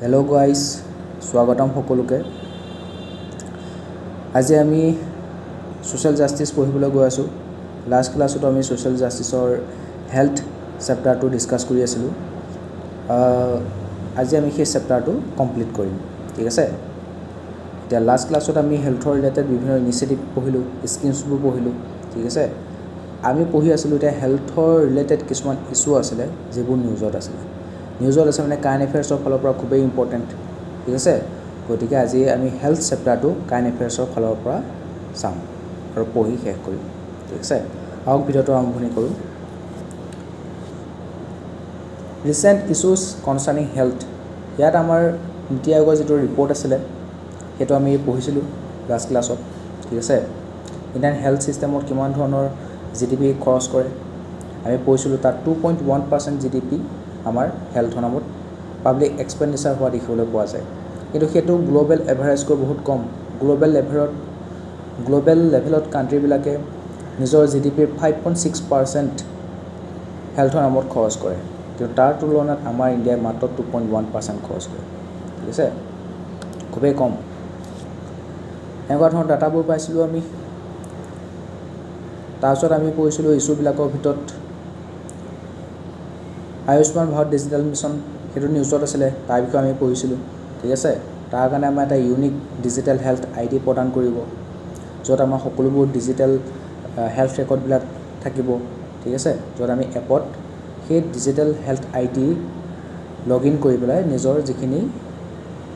Hello' guys, স্বাগতম সকলোকে। আজি আমি ছ'চিয়েল জাষ্টিছ পঢ়িবলৈ গৈ আছোঁ। লাষ্ট ক্লাছত আমি ছ'চিয়েল জাষ্টিছৰ হেল্থ চেপ্টাৰটো ডিছকাছ কৰি আছিলোঁ। আজি আমি সেই চেপ্টাৰটো কমপ্লিট কৰিম, ঠিক আছে। এতিয়া লাষ্ট ক্লাছত আমি হেল্থৰ ৰিলেটেড বিভিন্ন ইনিচিয়েটিভ পঢ়িলোঁ, স্কিমছবোৰ পঢ়িলোঁ, ঠিক আছে। আমি পঢ়ি আছিলোঁ এতিয়া হেল্থৰ ৰিলেটেড কিছুমান ইছ্যু আছিলে যিবোৰ নিউজত আছে মানে কাৰেণ্ট এফেয়াৰ্ছৰ ফালৰ পৰা খুবেই ইম্পৰ্টেণ্ট, ঠিক আছে। গতিকে আজি আমি হেল্থ চেপ্টাৰটো কাৰেণ্ট এফেয়াৰ্ছৰ ফালৰ পৰা চাম আৰু পঢ়ি শেষ কৰিম, ঠিক আছে। আহক ভিডিঅ'টো আৰম্ভণি কৰোঁ। ৰিচেণ্ট ইছ্যুজ কনচাৰ্নিং হেল্থ, ইয়াত আমাৰ নীতি আয়োগৰ যিটো ৰিপৰ্ট আছিলে সেইটো আমি পঢ়িছিলোঁ লাষ্ট ক্লাছত, ঠিক আছে। ইণ্ডিয়ান হেল্থ ছিষ্টেমত কিমান ধৰণৰ GDP খৰচ কৰে আমি পঢ়িছিলোঁ। তাত 2.1% GDP আমাৰ হেল্থৰ নামত পাব্লিক এক্সপেণ্ডিচাৰ হোৱা দেখিবলৈ পোৱা যায়, কিন্তু সেইটো গ্ল'বেল এভাৰেজকৈ বহুত কম। গ্ল'বেল লেভেলত কাণ্ট্ৰিবিলাকে নিজৰ GDPৰ 5.6% হেল্থৰ নামত খৰচ কৰে, কিন্তু তাৰ তুলনাত আমাৰ ইণ্ডিয়াই মাত্ৰ 2.1% খৰচ কৰে, ঠিক আছে, খুবেই কম। এনেকুৱা ধৰণৰ ডাটাবোৰ পাইছিলোঁ আমি। তাৰপিছত আমি পঢ়িছিলোঁ ইছ্যুবিলাকৰ ভিতৰত আয়ুষ্মান ভাৰত ডিজিটেল মিছন, সেইটো নিউজত আছিলে, তাৰ বিষয়ে আমি পঢ়িছিলোঁ, ঠিক আছে। তাৰ কাৰণে আমাৰ এটা ইউনিক ডিজিটেল হেল্থ ID প্ৰদান কৰিব, য'ত আমাৰ সকলোবোৰ ডিজিটেল হেল্থ ৰেকৰ্ডবিলাক থাকিব, ঠিক আছে। য'ত আমি এপত সেই digital health ID log in কৰি পেলাই নিজৰ যিখিনি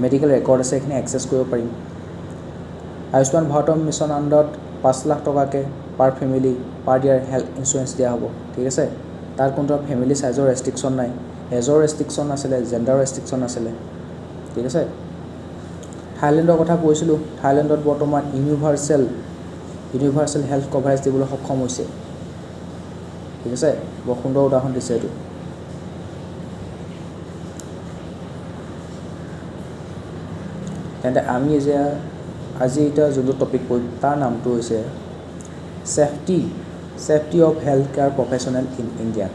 মেডিকেল ৰেকৰ্ড আছে সেইখিনি এক্সেছ কৰিব পাৰিম। আয়ুষ্মান ভাৰতৰ মিছন আণ্ডাৰত 5 লাখ টকাকৈ পাৰ ফেমিলি পাৰ ইয়াৰ হেল্থ ইঞ্চুৰেঞ্চ দিয়া হ'ব, ঠিক আছে। তাত কোনো ফেমিলি চাইজৰ ৰেষ্ট্ৰিকশ্যন নাই, এজৰ ৰেষ্ট্ৰিকশ্যন আছিলে, জেণ্ডাৰ ৰেষ্ট্ৰিকশ্যন আছিলে, ঠিক আছে। থাইলেণ্ডৰ কথা কৈছিলোঁ। থাইলেণ্ডত বৰ্তমান ইউনিভাৰ্চেল হেল্থ কভাৰেজ দিবলৈ সক্ষম হৈছে, ঠিক আছে। বৰ সুন্দৰ উদাহৰণ দিছে এইটো। তেন্তে আমি আজি এতিয়া যোনটো টপিক পঢ়িম তাৰ নামটো হৈছে safety of health care professional in India.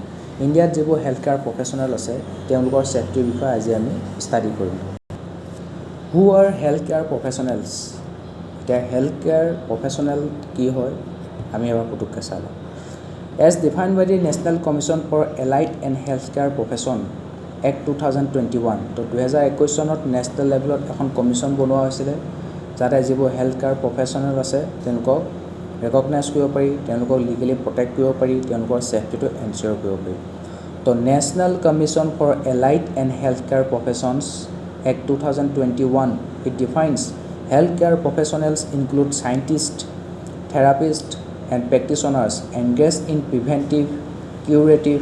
ইণ্ডিয়াত যিবোৰ হেল্থ কেয়াৰ প্ৰফেশ্যনেল আছে তেওঁলোকৰ ছেফটিৰ বিষয়ে আজি আমি ষ্টাডি কৰিম। Who are health care professionals? এতিয়া হেল্থ কেয়াৰ প্ৰফেশ্যনেল কি হয় আমি এবাৰ পুটুককৈ চাই লওঁ। As defined by the national commission for allied and health care profession act 2021, তো 2021 চনত নেশ্যনেল লেভেলত এখন কমিশ্যন বনোৱা হৈছিলে যাতে যিবোৰ হেল্থ কেয়াৰ প্ৰফেশ্যনেল আছে তেওঁলোকক ৰেকগনাইজ কৰিব পাৰি, তেওঁলোকক লিগেলি প্ৰটেক্ট কৰিব পাৰি, তেওঁলোকৰ ছেফটিটো এনচিয়ৰ কৰিব পাৰি। তো national commission for allied and health care professions act 2021, it defines health care professionals include scientists, therapists and practitioners engaged in preventive, curative,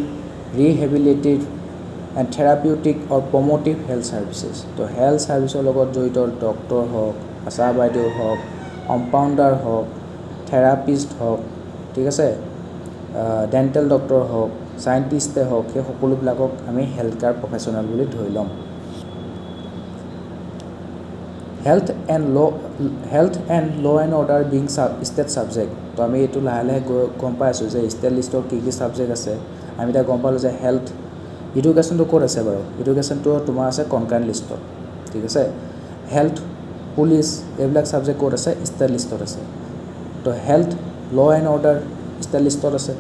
rehabilitative and therapeutic or promotive health services. তো health ছাৰ্ভিচৰ লগত জড়িত doctor হওক, আশা বাইদেউ হওক, compounder হওক, therapist হওক, ঠিক আছে, ডেণ্টেল ডক্টৰ হওক, চাইণ্টিষ্টে হওক, সেই সকলোবিলাকক আমি হেল্থ কেয়াৰ প্ৰফেশ্যনেল বুলি ধৰি ল'ম। হেল্থ এণ্ড ল' and order being state subject. তো আমি এইটো লাহে লাহে গম পাই আছোঁ যে ষ্টেট লিষ্টৰ কি ছাবজেক্ট আছে। আমি এতিয়া গম পালোঁ যে হেল্থ এডুকেশ্যনটো ক'ত আছে বাৰু। এডুকেশ্যনটো তোমাৰ আছে কনকাৰেণ্ট লিষ্টত, ঠিক আছে। হেল্থ, পুলিচ এইবিলাক ছাবজেক্ট ক'ত আছে? ষ্টেট লিষ্টত আছে। তো হেল্থ, ল' এণ্ড অৰ্ডাৰ ষ্টেট লিষ্টত আছে।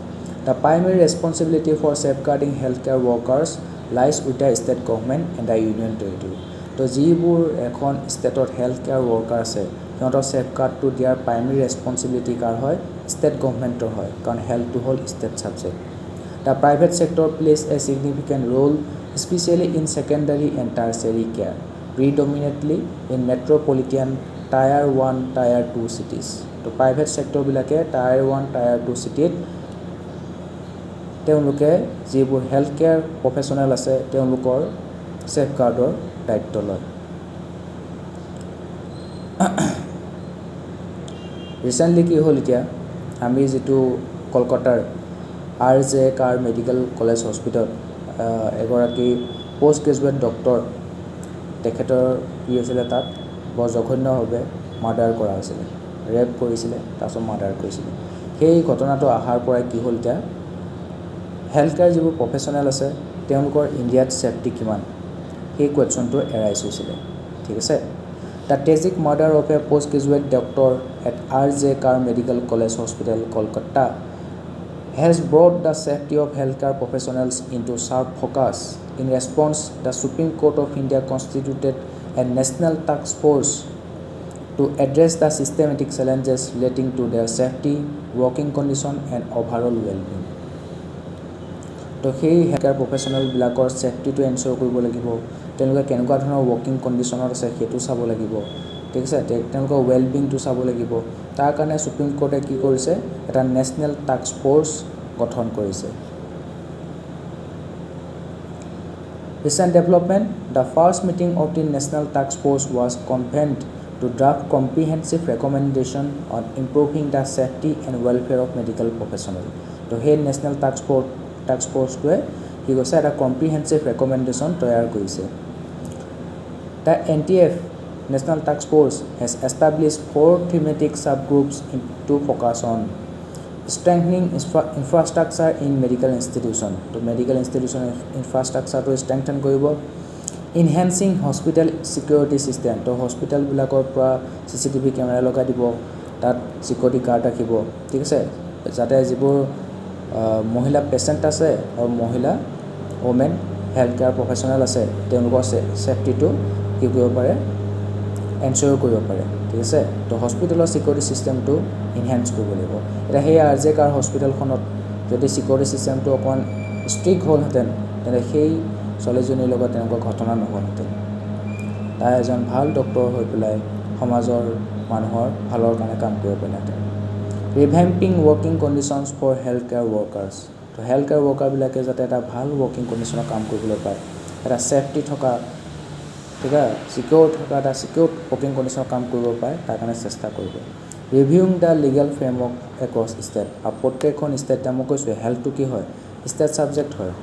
The primary responsibility for safeguarding health care workers lies with the state government and the union territory. তো যিবোৰ এখন ষ্টেটত হেল্থ কেয়াৰ ৱৰ্কাৰ আছে সিহঁতৰ ছেফগাৰ্ডটো দিয়াৰ প্ৰাইমেৰী ৰেছপনচিবিলিটি কাৰ হয়? ষ্টেট গভৰ্ণমেণ্টৰ হয়, কাৰণ হেল্থটো হ'ল state subject. The private sector plays a significant role especially in secondary and tertiary care, predominantly in metropolitan tier 1, tier 2 cities. তো প্ৰাইভেট ছেক্টৰবিলাকে টায়াৰ 1, টায়াৰ 2 চিটিত তেওঁলোকে যিবোৰ হেল্থ কেয়াৰ প্ৰফেশ্যনেল আছে তেওঁলোকৰ ছেফগাৰ্ডৰ দায়িত্ব লয়। ৰিচেণ্টলি কি হ'ল, এতিয়া আমি যিটো কলকাতাৰ RJR মেডিকেল কলেজ হস্পিটেলত এগৰাকী পষ্ট গ্ৰেজুৱেট ডক্টৰ, তেখেতৰ কি হৈছিলে, তাত বৰ জঘন্যভাৱে মাৰ্ডাৰ কৰা হৈছিলে, ৰেপ কৰিছিলে, তাৰপিছত মাৰ্ডাৰ কৰিছিলে। সেই ঘটনাটো অহাৰ পৰাই কি হ'ল, এতিয়া হেল্থ কেয়াৰ যিবোৰ প্ৰফেশ্যনেল আছে তেওঁলোকৰ ইণ্ডিয়াত ছেফটি কিমান সেই কুৱেশ্যনটো এৰাইজ হৈছিলে ঠিক আছে the tragic murder of A post graduate doctor at R.J. Carr Medical College Hospital, Kolkata has brought the safety of healthcare professionals into sharp focus. In response, the Supreme Court of India constituted a national task force to address the systematic challenges relating to their safety, working condition and overall well-being. তো সেই healthcare প্ৰফেশ্যনেলবিলাকৰ ছেফটিটো এনশ্যোৰ কৰিব লাগিব তেওঁলোকে কেনেকুৱা ধৰণৰ working কণ্ডিশ্যনত আছে সেইটো চাব লাগিব ঠিক আছে তেওঁলোকৰ ৱেলবিংটো চাব লাগিব তাৰ কাৰণে সুপ্ৰিম কোৰ্টে কি কৰিছে এটা নেশ্যনেল টাস্ক ফ'ৰ্চ গঠন কৰিছে Recent development, the first meeting of the National Task Force was convened to draft comprehensive recommendation on improving the safety and welfare of medical professionals. So, here National Task Force to he was a comprehensive recommendation to the NTF National Task Force has established 4 thematic subgroups to focus on strengthening infrastructure in medical institution. To medical institution infrastructure to strengthen koibo enhancing hospital security system. To hospital bilakor pra CCTV camera logai dibo tat security guard rakhibo ঠিক আছে যাতে যিবোৰ মহিলা patient আছে আৰু মহিলা women health care professional আছে তেওঁলোকৰ সেফটিটো কি কৰিব পাৰে এনশ্যোৰ কৰিব পাৰে ঠিক আছে তো হস্পিটেলৰ সিকিউৰিটি সিস্টেমটো এনহান্স কৰিব লাগিব এটা সেই R.J. Carr হস্পিটেলখনত যদি সিকিউৰিটি সিস্টেমটো অকণ ষ্ট্ৰিক্ট হ'লহেঁতেন তেনে সেই ছোৱালীজনীৰ লগত তেনেকুৱা ঘটনা নহ'লহেঁতেন তাই এজন ভাল ডক্টৰ হৈ পেলাই সমাজৰ মানুহৰ ভালৰ কাৰণে কাম কৰিব পাৰিলেহেঁতেন revamping working conditions for health care workers তো হেল্থ কেয়াৰ ৱৰ্কাৰবিলাকে যাতে এটা ভাল ৱৰ্কিং কণ্ডিশ্যনত কাম কৰিবলৈ পায় এটা ছেফটি থকা ঠিক আছে সিকিউৰ থকা এটা সিকিউৰ ৱৰ্কিং কণ্ডিশ্যনত কাম কৰিব পাৰে তাৰ কাৰণে চেষ্টা কৰিব reviewing the legal framework across state আৰু প্ৰত্যেকখন ষ্টেট মই কৈছোঁ হেল্থটো কি হয় ষ্টেট ছাবজেক্ট হয়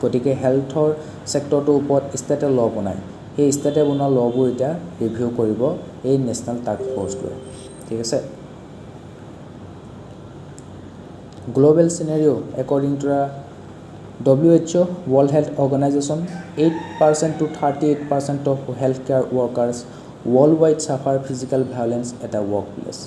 গতিকে হেল্থৰ ছেক্টৰটোৰ ওপৰত ষ্টেটে ল বনায় সেই ষ্টেটে বনোৱা লবোৰ এতিয়া ৰিভিউ কৰিব এই নেশ্যনেল টাস্ক ফ'ৰ্চটোৱে ঠিক আছে Global scenario, according to the WHO, World Health Organization, 8% to 38% of healthcare workers worldwide suffer physical violence at a workplace.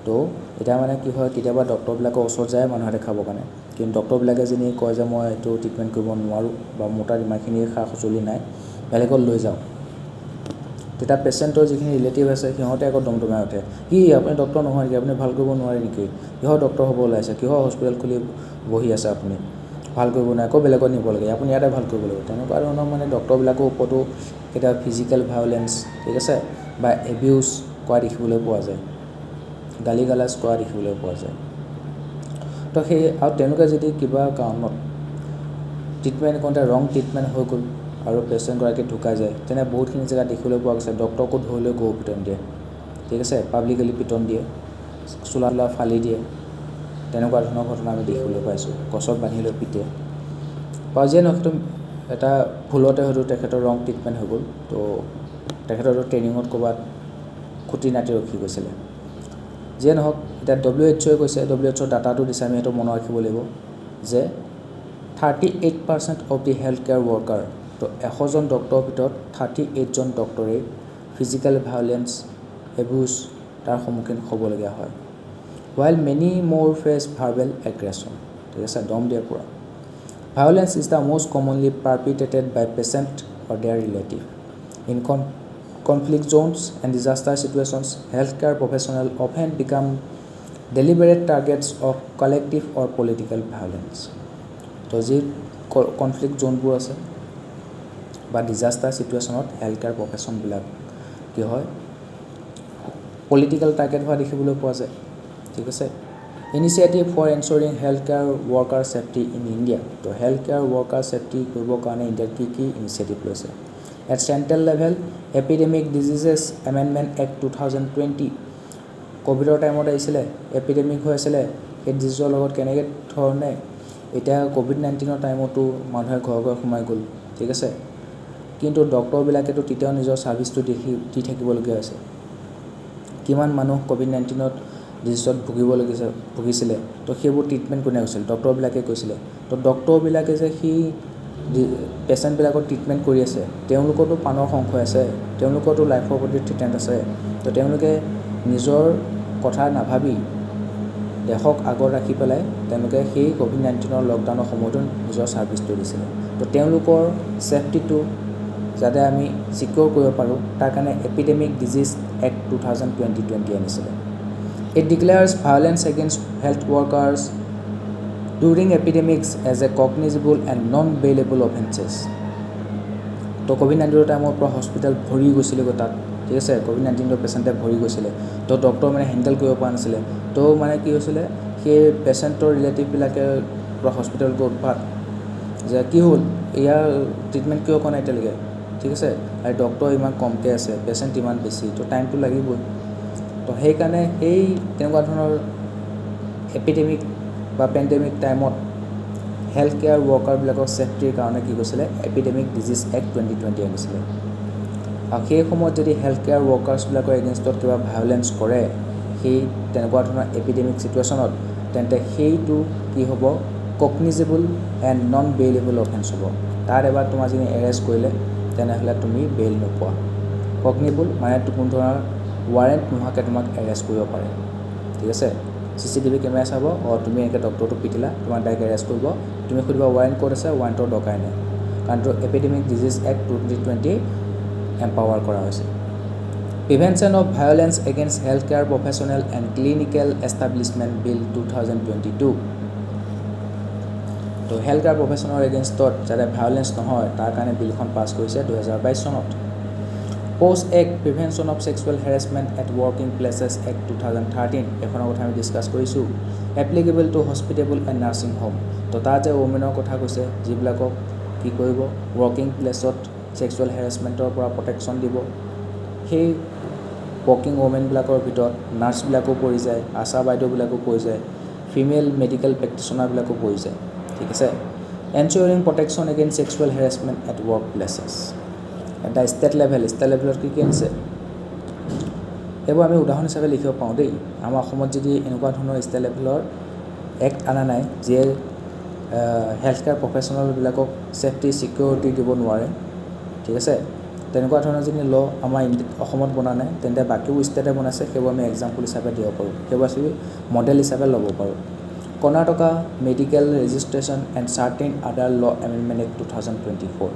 তো এটা মানে কি হয় কেতিয়াবা ডক্টৰবিলাকৰ ওচৰত যায় মানুহে দেখাবৰ কাৰণে কিন্তু ডক্টৰবিলাকে যিনি কয় যে মই এইটো ট্ৰিটমেণ্ট কৰিব নোৱাৰোঁ বা মোৰ তাত ইমানখিনি সা সঁজুলি নাই বেলেগত লৈ যাওঁ তেতিয়া পেচেণ্টৰ যিখিনি ৰিলেটিভ আছে সিহঁতে আকৌ দমদমাই উঠে কি আপুনি ডক্টৰ নহয় নেকি আপুনি ভাল কৰিব নোৱাৰে নেকি কিহৰ ডক্টৰ হ'ব ওলাইছে কিহৰ হস্পিটেল খুলি বহি আছে আপুনি ভাল কৰিব নোৱাৰে আকৌ বেলেগত নিব লাগে আপুনি ইয়াতে ভাল কৰিব লাগিব তেনেকুৱা ধৰণৰ মানে ডক্টৰবিলাকৰ ওপৰতো কেতিয়াবা ফিজিকেল ভায়োলেন্স ঠিক আছে বা এবিউজ কৰা দেখিবলৈ পোৱা যায় গালি গালাজ কৰা দেখিবলৈ পোৱা যায় তো সেই আৰু তেওঁলোকে যদি কিবা কাৰণত ট্ৰিটমেণ্ট কৰোঁতে ৰং ট্ৰিটমেণ্ট হৈ গ'ল আৰু পেচেণ্টগৰাকী ঢুকাই যায় তেনে বহুতখিনি জেগা দেখিবলৈ পোৱা গৈছে ডক্টৰকো ধৰি লৈ গৰু পিটন দিয়ে ঠিক আছে পাব্লিকেলি পিটন দিয়ে চোলা ফালি দিয়ে তেনেকুৱা ধৰণৰ ঘটনা আমি দেখিবলৈ পাইছোঁ গছত বান্ধি লৈ পিটে বা যিয়ে নহওক এটা ভুলতে হয়তো তেখেতৰ ৰং ট্ৰিটমেণ্ট হৈ গ'ল তো তেখেতৰ ট্ৰেইনিঙত ক'ৰবাত খুটি নাটি ৰখি গৈছিলে যিয়ে নহওক এতিয়া WHO কৈছে WHO ডাটাটো দিছে আমি সেইটো মনত ৰাখিব লাগিব যে 38% of the health care worker তো 100জন ডক্টৰৰ ভিতৰত 38জন ডক্টৰে ফিজিকেল ভায়োলেন্স এবিউজ তাৰ সন্মুখীন হ'বলগীয়া হয় while many more face verbal aggression ঠিক আছে দম দিয়ে পুৰা violence is the most commonly perpetrated by patient or their relative in conflict zones and disaster situations healthcare professionals often become deliberate targets of collective or political violence তো যি conflict জোনবোৰ আছে বা disaster সিচুৱেশ্যনত health care প্ৰফেশ্যনবিলাক কি হয় political target হোৱা দেখিবলৈ পোৱা যায় ঠিক আছে initiative for ensuring health care worker safety in India তো হেল্থ কেয়াৰ ৱৰ্কাৰ ছেফটি কৰিবৰ কাৰণে ইণ্ডিয়াত কি ইনিচিয়েটিভ লৈছে at central level epidemic diseases amendment act 2020 ক'ভিডৰ টাইমত আহিছিলে এপিডেমিক হৈ আছিলে সেই ডিজিজৰ লগত কেনেকৈ ধৰণে এতিয়া COVID-19 টাইমতো মানুহে ঘৰ সোমাই গ'ল ঠিক আছে কিন্তু ডক্টৰবিলাকেতো তেতিয়াও নিজৰ ছাৰ্ভিচটো দি থাকিবলগীয়া হৈছে কিমান মানুহ COVID-19 ডিজিজত ভুগিছিলে তো সেইবোৰ ট্ৰিটমেণ্ট কোনে কৰিছিল ডক্টৰবিলাকে কৈছিলে তো ডক্টৰবিলাকে যে সি পেচেণ্টবিলাকৰ ট্ৰিটমেণ্ট কৰি আছে তেওঁলোকৰতো প্ৰাণৰ সংশয় আছে তেওঁলোকৰতো লাইফৰ প্ৰতি থ্ৰেটেণ্ড আছে তো তেওঁলোকে নিজৰ কথা নাভাবি দেশক আগত ৰাখি পেলাই তেওঁলোকে সেই কোভিড-19 লকডাউনৰ সময়তো নিজৰ ছাৰ্ভিচটো দিছিলে তো তেওঁলোকৰ ছেফটিটো যাতে আমি সিকিউৰ কৰিব পাৰোঁ তাৰ কাৰণে এপিডেমিক ডিজিজ এক্ট 2020 আনিছিলে It declares violence against health workers during epidemics as a cognizable and non-bailable offenses. তো কোভিড-19 টাইমৰ পৰা হস্পিটেল ভৰি গৈছিলে তাত ঠিক আছে কোভিড-19 পেচেণ্টে ভৰি গৈছিলে তো ডক্টৰ মানে হেণ্ডেল কৰিব পৰা নাছিলে তো মানে কি হৈছিলে সেই পেচেণ্টৰ ৰিলেটিভবিলাকে পৰা হস্পিটেল গৈ উৎপাত যে কি হ'ল ইয়াৰ ট্ৰিটমেণ্ট কিয় কৰা নাই এতিয়ালৈকে ঠিক আছে আৰু ডক্টৰ ইমান কমকৈ আছে পেচেণ্ট ইমান বেছি তো টাইমটো লাগিবই তো সেইকাৰণে সেই তেনেকুৱা ধৰণৰ এপিডেমিক বা পেণ্ডেমিক টাইমত হেল্থ কেয়াৰ ৱৰ্কাৰবিলাকৰ ছেফটিৰ কাৰণে কি কৈছিলে এপিডেমিক ডিজিজ এক্ট 2020 আনিছিলে আৰু সেই সময়ত যদি হেল্থ কেয়াৰ ৱৰ্কাৰ্ছবিলাকৰ এগেইনষ্টত কিবা ভায়োলেঞ্চ কৰে সেই তেনেকুৱা ধৰণৰ এপিডেমিক ছিটুৱেশ্যনত তেন্তে সেইটো কি হ'ব cognizable and non bailable offence হ'ব তাত এবাৰ তোমাৰ যদি এৰেষ্ট কৰিলে তেনেহ'লে তুমি বেইল নোপোৱা কগনিবল মানে কোনো ধৰণৰ ৱাৰেণ্ট নোহোৱাকৈ তোমাক এৰেষ্ট কৰিব পাৰে ঠিক আছে CCTV কেমেৰা চাব তুমি এনেকৈ ডক্টৰটো পিটিলা তোমাক ডাইৰেক্ট এৰেষ্ট কৰিব তুমি সুধিবা ৱাৰেণ্ট ক'ত আছে ৱাৰেণ্টৰ দৰকাৰ নাই কাৰণ তো এপিডেমিক ডিজিজ এক্ট 2020 এম্পাৱাৰ কৰা হৈছে prevention of violence against health care professional and clinical establishment bill 2022 তো হেল্থ কেয়াৰ প্ৰফেশ্যনেল এগেইনষ্টত যাতে ভায়োলেন্স নহয় তাৰ কাৰণে বিলখন পাছ কৰিছে 2022 চনত post act prevention of sexual harassment at working places act 2013 এখনৰ কথা আমি ডিছকাছ কৰিছোঁ applicable to hospitable and nursing home তো তাত যে ওমেনৰ কথা কৈছে যিবিলাকক কি কৰিব ৱৰ্কিং প্লেছত ছেক্সুৱেল হেৰাছমেণ্টৰ পৰা প্ৰটেকশ্যন দিব সেই ৱৰ্কিং ওমেনবিলাকৰ ভিতৰত নাৰ্ছবিলাকো পৰি যায় আশা বাইদেউবিলাকো পৰি যায় ফিমেল মেডিকেল প্ৰেক্টিশ্যনাৰবিলাকো পৰি যায় ঠিক আছে ensuring protection against sexual harassment at work places এটা ষ্টেট লেভেলত কি আছে এইবোৰ আমি উদাহৰণ হিচাপে লিখিব পাৰোঁ দেই আমাৰ অসমত যদি এনেকুৱা ধৰণৰ ষ্টেট লেভেলৰ এক্ট অনা নাই যিয়ে হেল্থ কেয়াৰ প্ৰফেশ্যনেলবিলাকক ছেফটি ছিকিউৰিটি দিব নোৱাৰে ঠিক আছে তেনেকুৱা ধৰণৰ যদি ল আমাৰ অসমত বনা নাই তেন্তে বাকীবোৰ ষ্টেটে বনাইছে সেইবোৰ আমি এক্সাম্পল হিচাপে দিব পাৰোঁ সেইবোৰ আমি মডেল হিচাপে ল'ব পাৰোঁ Karnataka medical registration and certain আদাৰ ল amendment act 2024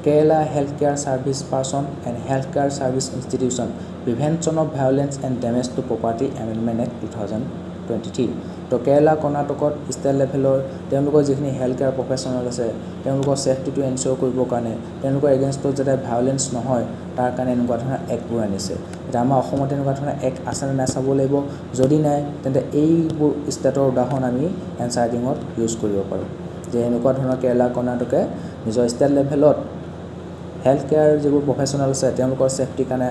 Kerala Healthcare Service Person and Healthcare Service Institution Prevention of Violence and Damage to Property Amendment Act 2023 তো কেৰালা কৰ্ণাটকত ষ্টেট লেভেলৰ তেওঁলোকৰ যিখিনি হেল্থ কেয়াৰ প্ৰফেশ্যনেল আছে তেওঁলোকৰ ছেফটিটো এনচিয়ৰ কৰিবৰ কাৰণে তেওঁলোকৰ এগেইনষ্টত যাতে ভায়োলেন্স নহয় তাৰ কাৰণে এনেকুৱা ধৰণৰ এক্টবোৰ আনিছে এতিয়া আমাৰ অসমত এনেকুৱা ধৰণৰ এক্ট আছে নে নাই চাব লাগিব যদি নাই তেন্তে এইবোৰ ষ্টেটৰ উদাহৰণ আমি এনচাৰ ৰাইটিঙত ইউজ কৰিব পাৰোঁ যে এনেকুৱা ধৰণৰ কেৰালা কৰ্ণাটকে নিজৰ ষ্টেট লেভেলত হেল্থ কেয়াৰ যিবোৰ প্ৰফেশ্যনেল আছে তেওঁলোকৰ ছেফটিৰ কাৰণে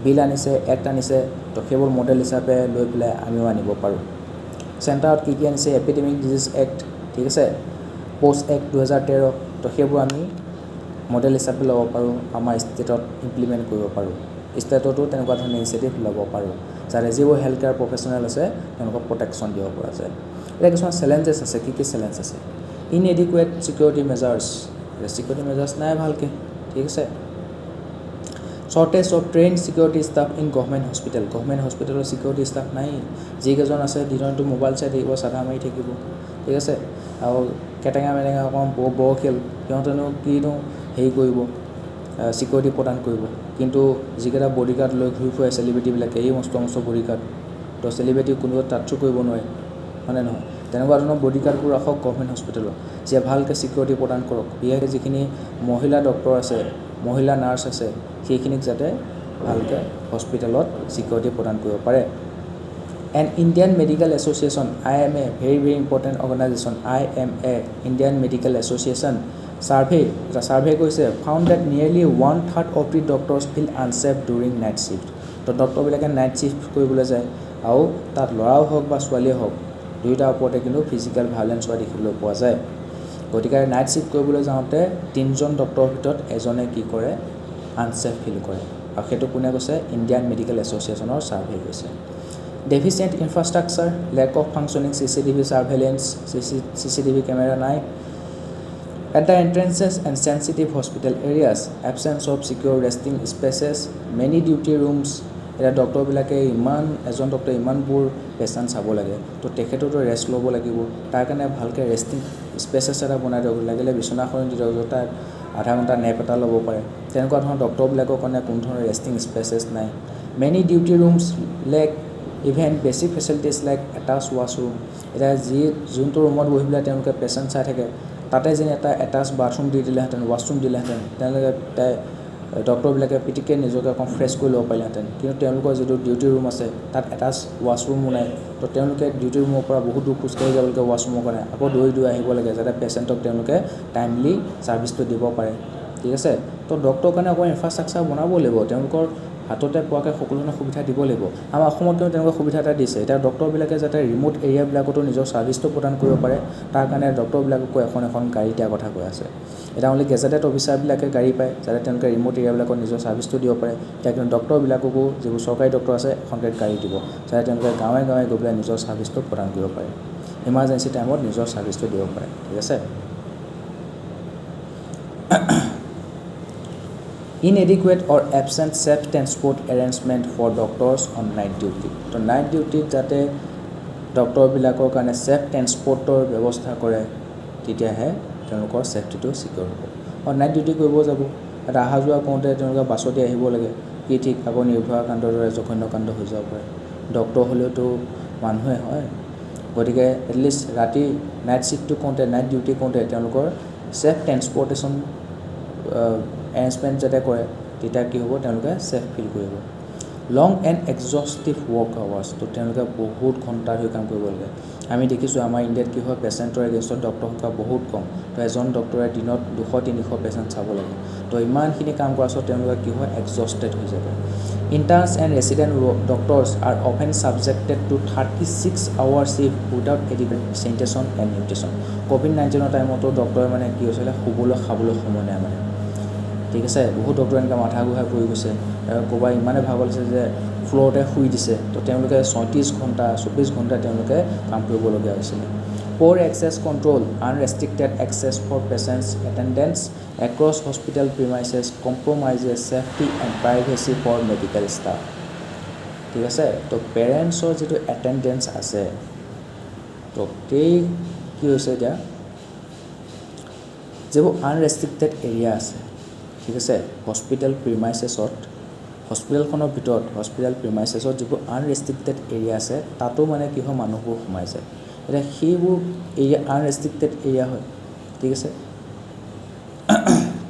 বিল আনিছে এক্ট আনিছে তো সেইবোৰ মডেল হিচাপে লৈ পেলাই আমিও আনিব পাৰোঁ চেণ্টাৰত কি আনিছে এপিডেমিক ডিজিজ এক্ট ঠিক আছে পোষ্ট এক্ট 2013 তো সেইবোৰ আমি মডেল হিচাপে ল'ব পাৰোঁ আমাৰ ষ্টেটত ইমপ্লিমেণ্ট কৰিব পাৰোঁ ষ্টেটতো তেনেকুৱা ধৰণৰ ইনিচিয়েটিভ ল'ব পাৰোঁ যাতে যিবোৰ হেল্থ কেয়াৰ প্ৰফেশ্যনেল আছে তেওঁলোকক প্ৰটেকশ্যন দিব পৰা যায় এতিয়া কিছুমান চেলেঞ্জেছ আছে কি চেলেঞ্জ আছে ইনএডিকুৱেট ছিকিউৰিটি মেজাৰ্ছ ছিকিউৰিটি মেজাৰ্ছ নাই ভালকৈ ঠিক আছে shortage of trained security staff in government hospital security staff নাই যিকেইজন আছে দিনটো মোবাইল চাই থাকিব চাধা মাৰি থাকিব ঠিক আছে আৰু কেটেঙা মেটেঙা অকণ বৰখেল সিহঁতেনো কিনো হেৰি কৰিব ছিকিউৰিটি প্ৰদান কৰিব কিন্তু যিকেইটা বডিগাৰ্ড লৈ ঘূৰি ফুৰে চেলিব্ৰিটিবিলাকে এই মস্ত বডিগাৰ্ড তো চেলিব্ৰিটি কোনোবা টাচো কৰিব নোৱাৰে হয়নে নহয় তেনেকুৱা ধৰণৰ বডিগাৰ্ডবোৰ ৰাখক গভৰ্ণমেণ্ট হস্পিটেলত যিয়ে ভালকৈ ছিকিউৰিটি প্ৰদান কৰক বিশেষকৈ যিখিনি মহিলা ডক্টৰ আছে মহিলা নাৰ্ছ আছে সেইখিনিক যাতে ভালকৈ হস্পিটেলত ছিকিউৰিটি প্ৰদান কৰিব পাৰে and Indian medical association IMA very important organization IMA Indian medical association survey কৰিছে found that nearly 1/3 of the doctors feel unsafe during night shift তো ডক্টৰবিলাকে নাইট শ্বিফ্ট কৰিবলৈ যায় আৰু তাত ল'ৰাও হওক বা ছোৱালীয়ে হওক দুয়োটাৰ ওপৰতে কিন্তু ফিজিকেল ভায়োলেন্স হোৱা দেখিবলৈ পোৱা যায় গতিকে নাইট শ্বিফ্ট কৰিবলৈ যাওঁতে 3জন ডক্টৰৰ ভিতৰত এজনে কি কৰে আনছেফ ফিল কৰে আৰু সেইটো কোনে কৈছে ইণ্ডিয়ান মেডিকেল এছ'চিয়েশ্যনৰ ছাৰ্ভে কৈছে deficient infrastructure lack of functioning CCTV surveillance CCTV camera নাই At the entrances and sensitive hospital areas, absence of secure resting spaces, many duty rooms, এটা ডক্টৰবিলাকে এজন ডক্টৰে ইমানবোৰ পেচেণ্ট চাব লাগে তো তেখেততো ৰেষ্ট ল'ব লাগিব তাৰ কাৰণে ভালকৈ ৰেষ্টিং স্পেচেছ এটা বনাই দিব লাগিলে বিচনাখন দি দিব তাত আধা ঘণ্টা নেপ এটা ল'ব পাৰে তেনেকুৱা ধৰণৰ ডক্টৰবিলাকৰ কাৰণে কোনো ধৰণৰ ৰেষ্টিং স্পেচেছ নাই many duty rooms lack even basic facilities like attach washroom এতিয়া যোনটো ৰুমত বহি পেলাই তেওঁলোকে পেচেণ্ট চাই থাকে তাতে যেন এটা এটাচ বাথৰুম দি দিলেহেঁতেন ৱাছৰুম দিলেহেঁতেন তেওঁলোকে ডক্টৰবিলাকে পিটিকে নিজকে অকণ ফ্ৰেছ কৰি ল'ব পাৰিলেহেঁতেন কিন্তু তেওঁলোকৰ যিটো ডিউটি ৰুম আছে তাত এটাচ ৱাছৰুমো নাই তো তেওঁলোকে ডিউটি ৰুমৰ পৰা বহুত দূৰ খোজকাঢ়ি যাব লাগে ৱাছৰুমৰ কাৰণে আকৌ দৌৰি আহিব লাগে যাতে পেচেণ্টক তেওঁলোকে টাইমলি ছাৰ্ভিচটো দিব পাৰে ঠিক আছে তো ডক্টৰৰ কাৰণে অকণ ইনফ্ৰাষ্ট্ৰাকচাৰ বনাব লাগিব তেওঁলোকৰ হাততে পোৱাকৈ সকলো ধৰণৰ সুবিধা দিব লাগিব আমাৰ অসমত কিন্তু তেনেকুৱা সুবিধা এটা দিছে এতিয়া ডক্টৰবিলাকে যাতে ৰিম'ট এৰিয়াবিলাকতো নিজৰ ছাৰ্ভিচটো প্ৰদান কৰিব পাৰে তাৰ কাৰণে ডক্টৰবিলাককো এখন গাড়ী দিয়াৰ কথা কৈ আছে এটা অনলি গেজেটেড অফিচাৰবিলাকে গাড়ী পায় যাতে তেওঁলোকে ৰিম'ট এৰিয়াবিলাকত নিজৰ ছাৰ্ভিচটো দিব পাৰে এতিয়া কিন্তু ডক্টৰবিলাককো যিবোৰ চৰকাৰী ডক্টৰ আছে এখনকৈ গাড়ী দিব যাতে তেওঁলোকে গাঁৱে গাঁৱে গৈ পেলাই নিজৰ ছাৰ্ভিচটো প্ৰদান কৰিব পাৰে ইমাৰ্জেঞ্চি টাইমত নিজৰ ছাৰ্ভিচটো দিব পাৰে ঠিক আছে inadequate or absent safe transport arrangement for doctors on night duty তো নাইট ডিউটিত যাতে ডক্টৰবিলাকৰ কাৰণে সেফ ট্ৰান্সপৰ্টৰ ব্যৱস্থা কৰে তেতিয়াহে তেওঁলোকৰ সেফটিটো সিকিউৰ হ'ব আৰু নাইট ডিউটি কৰিব যাব এটা অহা যোৱা কৰোঁতে তেওঁলোকে বাছতে আহিব লাগে কি ঠিক আকৌ নিৰ্ভয়া কাণ্ডৰ দৰে জঘন্য কাণ্ড হৈ যাব পাৰে ডক্টৰ হ'লেওতো মানুহে হয় গতিকে এটলিষ্ট ৰাতি নাইট শিফ্টটো কৰোঁতে নাইট ডিউটি কৰোঁতে তেওঁলোকৰ সেফ ট্ৰান্সপৰ্টেশ্যন এৰেঞ্জমেণ্ট যাতে কৰে তেতিয়া কি হ'ব তেওঁলোকে সেফ ফিল কৰিব লং এণ্ড এক্সজষ্টিভ ৱৰ্ক আৱাৰ্ছ তো তেওঁলোকে বহুত ঘণ্টা ধৰি কাম কৰিব লাগে আমি দেখিছোঁ আমাৰ ইণ্ডিয়াত কি হয় পেচেণ্টৰ এগেইনষ্টত ডক্টৰ সংখ্যা বহুত কম তো এজন ডক্টৰে দিনত 200-300 পেচেণ্ট চাব লাগে তো ইমানখিনি কাম কৰাৰ পিছত তেওঁলোকে কি হয় এক্সজষ্টেড হৈ যাব interns and resident doctors are often subjected to 36 hours shift without adequate sanitation and nutrition ক'ভিড-19 টাইমতো ডক্টৰে মানে কি হৈছিলে শুবলৈ খাবলৈ সময় নাই মানে ঠিক আছে বহুত ডক্টৰ এনেকৈ মাথা ঘূৰাই পৰি গৈছে ক'ৰবাত ইমানে ভাগৰ লাগিছে যে ফ্ল'ৰতে শুই দিছে তো তেওঁলোকে 34 ঘণ্টা 24 ঘণ্টা তেওঁলোকে কাম কৰিবলগীয়া হৈছিলে poor access control unrestricted access for patients attendance across hospital premises compromises safety and privacy for medical staff ঠিক আছে তো পেৰেণ্টছৰ যিটো এটেণ্ডেন্স আছে তো সেই কি হৈছে এতিয়া যিবোৰ আনৰেষ্ট্ৰিক্টেড এৰিয়া আছে ঠিক আছে হস্পিটেল প্ৰিমাইচেছত হস্পিটেলখনৰ ভিতৰত হস্পিটেল প্ৰিমাইচেছত যিবোৰ আনৰেষ্ট্ৰিক্টেড এৰিয়া আছে তাতো মানে কি হয় মানুহবোৰ সোমাই যায় এতিয়া সেইবোৰ এৰিয়া আনৰেষ্ট্ৰিক্টেড এৰিয়া হয় ঠিক আছে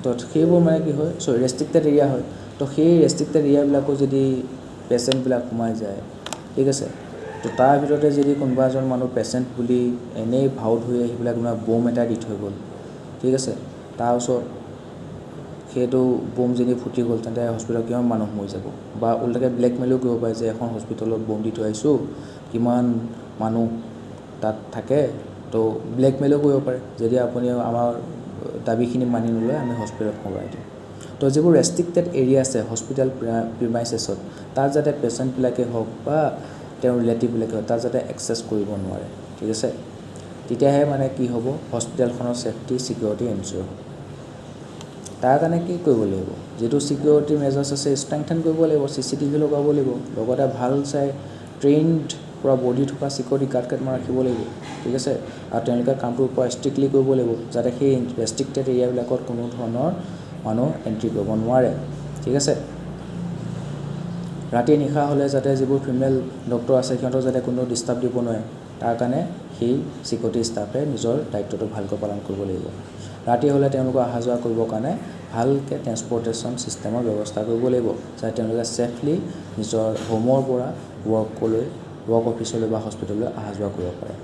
তো সেইবোৰ মানে কি হয় ৰেষ্ট্ৰিক্টেড এৰিয়া হয় তো সেই ৰেষ্ট্ৰিক্টেড এৰিয়াবিলাকো যদি পেচেণ্টবিলাক সোমাই যায় ঠিক আছে তো তাৰ ভিতৰতে যদি কোনোবা এজন মানুহ পেচেণ্ট বুলি এনেই ভাও ধৰি আহি পেলাই কোনোবা বম এটা দি থৈ গ'ল ঠিক আছে তাৰপিছত সেইটো বম যদি ফুটি গ'ল তেন্তে হস্পিটেলত কিমান মানুহ মৰি যাব বা উল্টাকৈ ব্লেকমেইলো কৰিব পাৰে যে এখন হস্পিটেলত বম দি থৈ আহিছোঁ কিমান মানুহ তাত থাকে তো ব্লেকমেইলো কৰিব পাৰে যদি আপুনি আমাৰ দাবীখিনি মানি নলয় আমি হস্পিটেলত সোমাই দিম তো যিবোৰ ৰেষ্ট্ৰিক্টেড এৰিয়া আছে হস্পিটেল প্ৰিমাইচেছত তাত যাতে পেচেণ্টবিলাকে হওক বা তেওঁৰ ৰিলেটিভবিলাকে হওক তাত যাতে এক্সেছ কৰিব নোৱাৰে ঠিক আছে তেতিয়াহে মানে কি হ'ব হস্পিটেলখনৰ ছেফটি ছিকিউৰিটি এনচিয়'ৰ হ'ব তাৰ কাৰণে কি কৰিব লাগিব যিটো ছিকিউৰিটি মেজাৰ্ছ আছে ষ্ট্ৰেংথেন কৰিব লাগিব CCTV লগাব লাগিব লগতে ভাল চাই ট্ৰেইনড পূৰা বডি থকা ছিকিউৰিটি গাৰ্ড কেইটামান ৰাখিব লাগিব ঠিক আছে আৰু তেওঁলোকে কামটোৰ পৰা ষ্ট্ৰিক্টলি কৰিব লাগিব যাতে সেই ৰেষ্ট্ৰিক্টেড এৰিয়াবিলাকত কোনো ধৰণৰ মানুহ এণ্ট্ৰি কৰিব নোৱাৰে ঠিক আছে ৰাতি নিশা হ'লে যাতে যিবোৰ ফিমেল ডক্টৰ আছে সিহঁতক যাতে কোনো ডিষ্টাৰ্ব দিব নোৱাৰে তাৰ কাৰণে সেই ছিকিউৰিটি ষ্টাফে নিজৰ দায়িত্বটো ভালকৈ পালন কৰিব লাগিব ৰাতি হ'লে তেওঁলোকে অহা যোৱা কৰিবৰ কাৰণে ভালকৈ ট্ৰেন্সপৰ্টেশ্যন ছিষ্টেমৰ ব্যৱস্থা কৰিব লাগিব যাতে তেওঁলোকে ছেফলি নিজৰ হোমৰ পৰা ৱৰ্ক অফিচলৈ বা হস্পিটেললৈ অহা যোৱা কৰিব পাৰে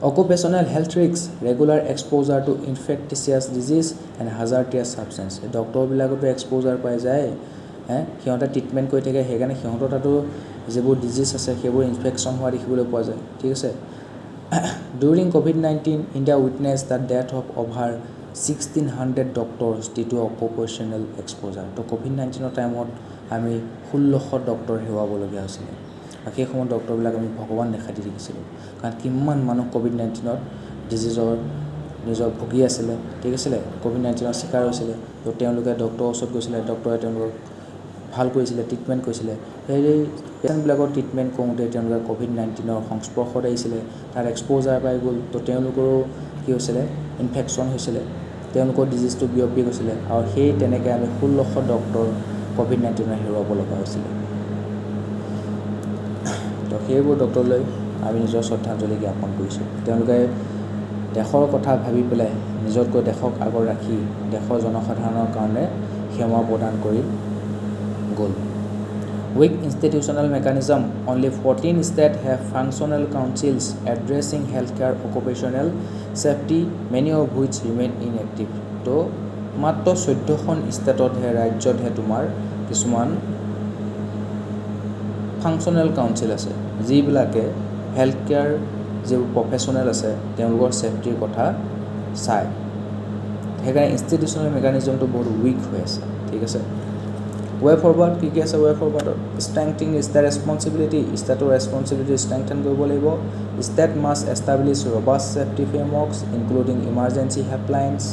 occupational health risk regular exposure to infectious disease and hazardous substance ডক্টৰবিলাকতো এক্সপ'জাৰ পাই যায় সিহঁতে ট্ৰিটমেণ্ট কৰি থাকে সেইকাৰণে সিহঁতৰ তাতো যিবোৰ ডিজিজ আছে সেইবোৰ ইনফেকশ্যন হোৱা দেখিবলৈ পোৱা যায় ঠিক আছে During COVID-19, India witnessed the death of over 1,600 doctors due to occupational exposure. তো COVID-19 টাইমত আমি 1600 ডক্টৰ হেৰুৱাবলগীয়া হৈছিলে আৰু সেই সময়ত ডক্টৰবিলাক আমি ভগৱান দেখা দি দেখিছিলোঁ কাৰণ কিমান মানুহ COVID-19ত ডিজিজৰ নিজৰ ভুগি আছিলে ঠিক আছিলে কোভিড-19 শিকাৰ হৈছিলে তো তেওঁলোকে ডক্টৰৰ ওচৰত গৈছিলে ডক্টৰে তেওঁলোকক ভাল কৰিছিলে ট্ৰিটমেণ্ট কৰিছিলে সেই পেচেণ্টবিলাকৰ ট্ৰিটমেণ্ট কৰোঁতে তেওঁলোকে কোভিড-19 সংস্পৰ্শত আহিছিলে তাৰ এক্সপ'জাৰ পাই গ'ল তো তেওঁলোকৰো কি হৈছিলে ইনফেকশ্যন হৈছিলে তেওঁলোকৰ ডিজিজটো বিয়পি গৈছিলে আৰু সেই তেনেকৈ আমি 1600 ডক্টৰ কোভিড-19 হেৰুৱাব লগা হৈছিলে তো সেইবোৰ ডক্টৰলৈ আমি নিজৰ শ্ৰদ্ধাঞ্জলি জ্ঞাপন কৰিছোঁ তেওঁলোকে দেশৰ কথা ভাবি পেলাই নিজতকৈ দেশক আগত ৰাখি দেশৰ জনসাধাৰণৰ কাৰণে সেৱা প্ৰদান কৰি গ'ল Weak institutional mechanism, only 14 states have functional councils addressing healthcare occupational safety, many of which remain inactive. তো মাত্ৰ 14খন ষ্টেটতহে ৰাজ্যতহে তোমাৰ কিছুমান ফাংচনেল কাউন্সিল আছে যিবিলাকে হেল্থকেয়াৰ যিবোৰ প্ৰফেশ্যনেল আছে তেওঁলোকৰ ছেফটিৰ কথা চায় সেইকাৰণে ইনষ্টিটিউচনেল মেকানিজমটো বহুত উইক হৈ আছে ঠিক আছে Way forward কি আছে way forward strengthening is the responsibility stateৰ responsibility strengthen কৰিব লাগিব state must establish robust safety frameworks including emergency helplines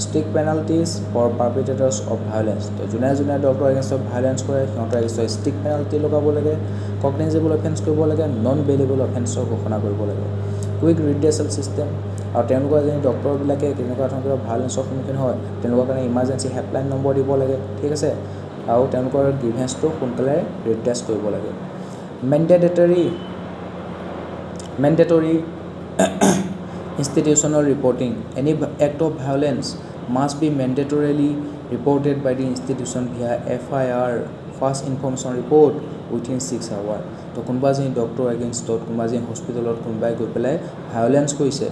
strict penalties for perpetrators of violence তো যোনে ডক্টৰ এগেইনষ্ট অফ ভাইলেন্স কৰে সিহঁতৰ এগেইনষ্ট strict penalty লগাব লাগে cognizable offense কৰিব লাগে non bailable offense ঘোষণা কৰিব লাগে quick redressal system আৰু তেওঁলোকৰ যদি ডক্টৰবিলাকে তেনেকুৱা ধৰণৰ ভাইলেন্সৰ সন্মুখীন হয় তেওঁলোকৰ কাৰণে ইমাৰ্জেঞ্চি হেল্পলাইন নম্বৰ দিব লাগে ঠিক আছে আৰু তেওঁলোকৰ গ্ৰিভেন্সটো সোনকালে ৰিড্ৰেছ কৰিব লাগে mandatory institutional reporting any act of violence must be mandatorily reported by the institution via FIR first information report within 6 hours তো কোনোবা যে ডক্টৰ এগেইনষ্টত কোনোবা যে হস্পিটেলত কোনোবাই গৈ পেলাই ভায়োলেন্স কৰিছে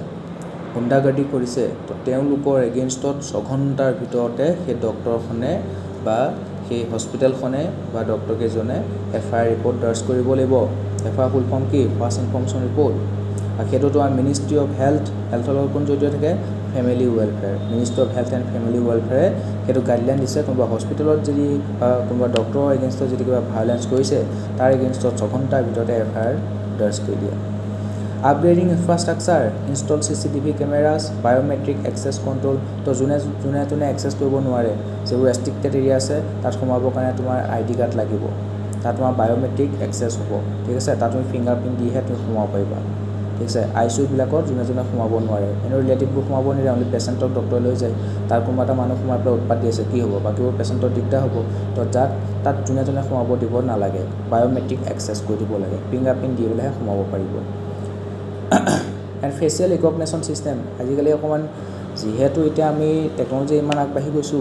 গুণ্ডাগৰ্দি কৰিছে তো তেওঁলোকৰ এগেইনষ্টত 6 ঘণ্টাৰ ভিতৰতে সেই ডক্টৰখনে বা সেই হস্পিটেলখনে বা ডক্টৰকেইজনে FIR ৰিপৰ্ট দাৰ্জ কৰিব লাগিব FIR ফুল ফৰ্ম কি ফাৰ্ষ্ট ইনফৰ্মেশ্যন ৰিপৰ্ট আৰু সেইটোতো আমাৰ মিনিষ্ট্ৰি অফ হেল্থৰ লগত কোন জড়িত থাকে family welfare ministry of health and family ৱেলফেয়াৰে সেইটো গাইডলাইন দিছে কোনোবা হস্পিটেলত যদি কোনোবা ডক্টৰৰ এগেইনষ্টত যদি কিবা ভায়োলেন্স কৰিছে তাৰ এগেইনষ্টত 6 ঘণ্টাৰ ভিতৰতে FIR দাৰ্জ কৰি দিয়ে Upgrading infrastructure, install CCTV cameras, biometric access control তো যোনে access কৰিব নোৱাৰে যেবোৰ restricted area আছে তাত সোমাবৰ কাৰণে তোমাৰ ID card লাগিব তাত তোমাৰ biometric access হ'ব ঠিক আছে তাত তুমি fingerprint দিহে তুমি সোমাব পাৰিবা ঠিক আছে ICU বিলাকত যোনে সোমাব নোৱাৰে এনে ৰিলেটিভবোৰ সোমাব নোৱাৰে অনলি পেচেণ্টক ডক্টৰ লৈ যায় তাৰ কোনোবা এটা মানুহ সোমাই পেলাই উৎপাত দি আছে কি হ'ব বাকিবোৰ পেচেণ্টৰ দিগদাৰ হ'ব তো তাত যোনে সোমাব দিব নালাগে biometric access কৰি দিব লাগে fingerprint দি পেলাইহে সোমাব পাৰিব and facial recognition system আজিকালি অকমান যেহেতু এতিয়া আমি টেকনলজি ইমান আগবাঢ়ি গৈছো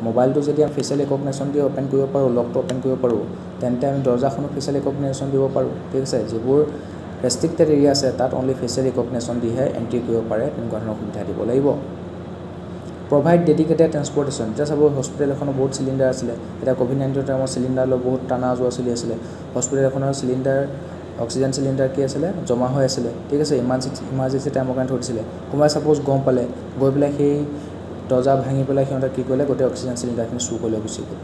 মোবাইলটো যদি আমি ফেচিয়েল ৰিকগনিশ্যন দি ওপেন কৰিব পাৰো লকটো ওপেন কৰিব পাৰো তেন্তে আমি দৰ্জাখনো ফেচিয়েল ৰিকগনিশ্যন দিব পাৰো ঠিক আছে যিবোৰ ৰেস্ট্ৰিক্টেড এৰিয়া আছে তাত অনলি ফেচিয়েল ৰিকগনিশ্যন দিহে এন্ট্ৰি কৰিব পাৰে তেনেকুৱা ধৰণৰ সুবিধা দিব লাগিব provide dedicated transportation just about hospital এখনৰ বহুত সিলিন্ডাৰ আছিলে এটা কোভিড-19 টাইমত সিলিন্ডাৰ লৈ বহুত টানা যোৱা চলি আছিলে হস্পিটেল এখনৰ সিলিন্ডাৰ অক্সিজেন সিলিন্ডাৰ কি আছিলে জমা হৈ আছিলে ঠিক আছে ইমাৰ্জেন্সি টাইমৰ কাৰণে থৈছিলে কোনোবাই সাপোজ গম পালে গৈ পেলাই সেই দৰ্জা ভাঙি পেলাই সিহঁতে কি কৰিলে গোটেই অক্সিজেন সিলিন্ডাৰখিনি চুৰ কৰি গুচি গ'ল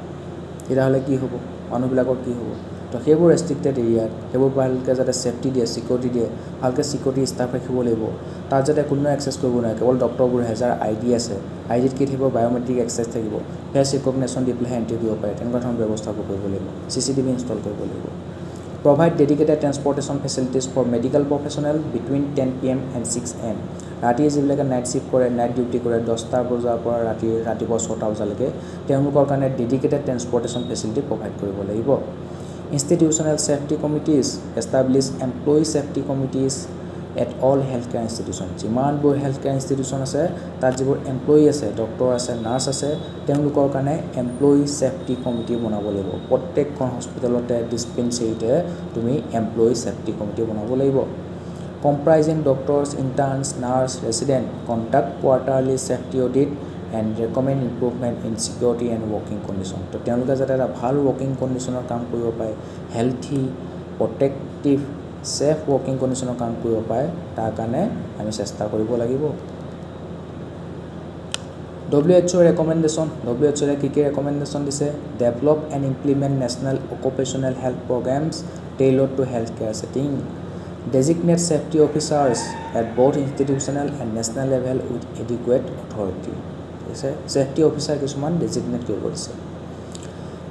তেতিয়াহ'লে কি হ'ব মানুহবিলাকৰ কি হ'ব তো সেইবোৰ ৰেস্ট্ৰিক্টেড এৰিয়াত সেইবোৰ ভালকৈ যাতে ছেফটি দিয়ে সিকিউৰিটি দিয়ে ভালকৈ সিকিউৰিটি ষ্টাফ ৰাখিব লাগিব তাত যাতে কোনো এক্সেছ কৰিব নোৱাৰে কেৱল ডক্টৰবোৰ হেজাৰ ID আছে IDত কি থাকিব বায়োমেট্ৰিক এক্সেছ থাকিব ফেচ ৰিকগনিশ্যন দি পেলাই এণ্ট্ৰি কৰিব পাৰে তেনেকুৱা ধৰণৰ ব্যৱস্থাবোৰ কৰিব লাগিব CCTV ইনষ্টল কৰিব লাগিব provide dedicated transportation facilities for medical professional between 10 PM and 6 AM ৰাতি যিবিলাকে নাইট শিফট কৰে নাইট ডিউটি কৰে 10টা বজাৰ পৰা ৰাতিপুৱা 6টা বজালৈকে তেওঁলোকৰ কাৰণে ডেডিকেটেড ট্ৰান্সপৰ্টেশ্যন ফেচিলিটি প্ৰভাইড কৰিব লাগিব institutional safety committees establish employee safety committees at all healthcare institutions যিমানবোৰ হেল্থকেয়াৰ ইনষ্টিটিউচন আছে তাত যিবোৰ এমপ্লয়ি আছে ডক্টৰ আছে নাৰ্ছ আছে তেওঁলোকৰ কাৰণে এমপ্লয়ি সেফটি কমিটি বনাব লাগিব প্ৰত্যেকখন হস্পিটেলতে ডিসপেন্সাৰীতে তুমি এমপ্লয়ি সেফটি কমিটি বনাব লাগিব comprising doctors interns nurse resident conduct quarterly safety audit and recommend improvement in security and working condition তো তেওঁলোকে যাতে এটা ভাল working conditionৰ কাম কৰিব পাৰে healthy protective সেফ ওয়াৰ্কিং কন্ডিশনৰ কাম কৰিব পায় তাৰ কাৰণে আমি চেষ্টা কৰিব লাগিব WHO ৰেকমেন্ডেশন WHO ৰে কি ৰেকমেন্ডেশন দিছে develop and implement national occupational health programs tailored to health care setting Designate safety officers at both institutional and national level with adequate authority. Safety officer কিছুমান designate কৰিব দিছে.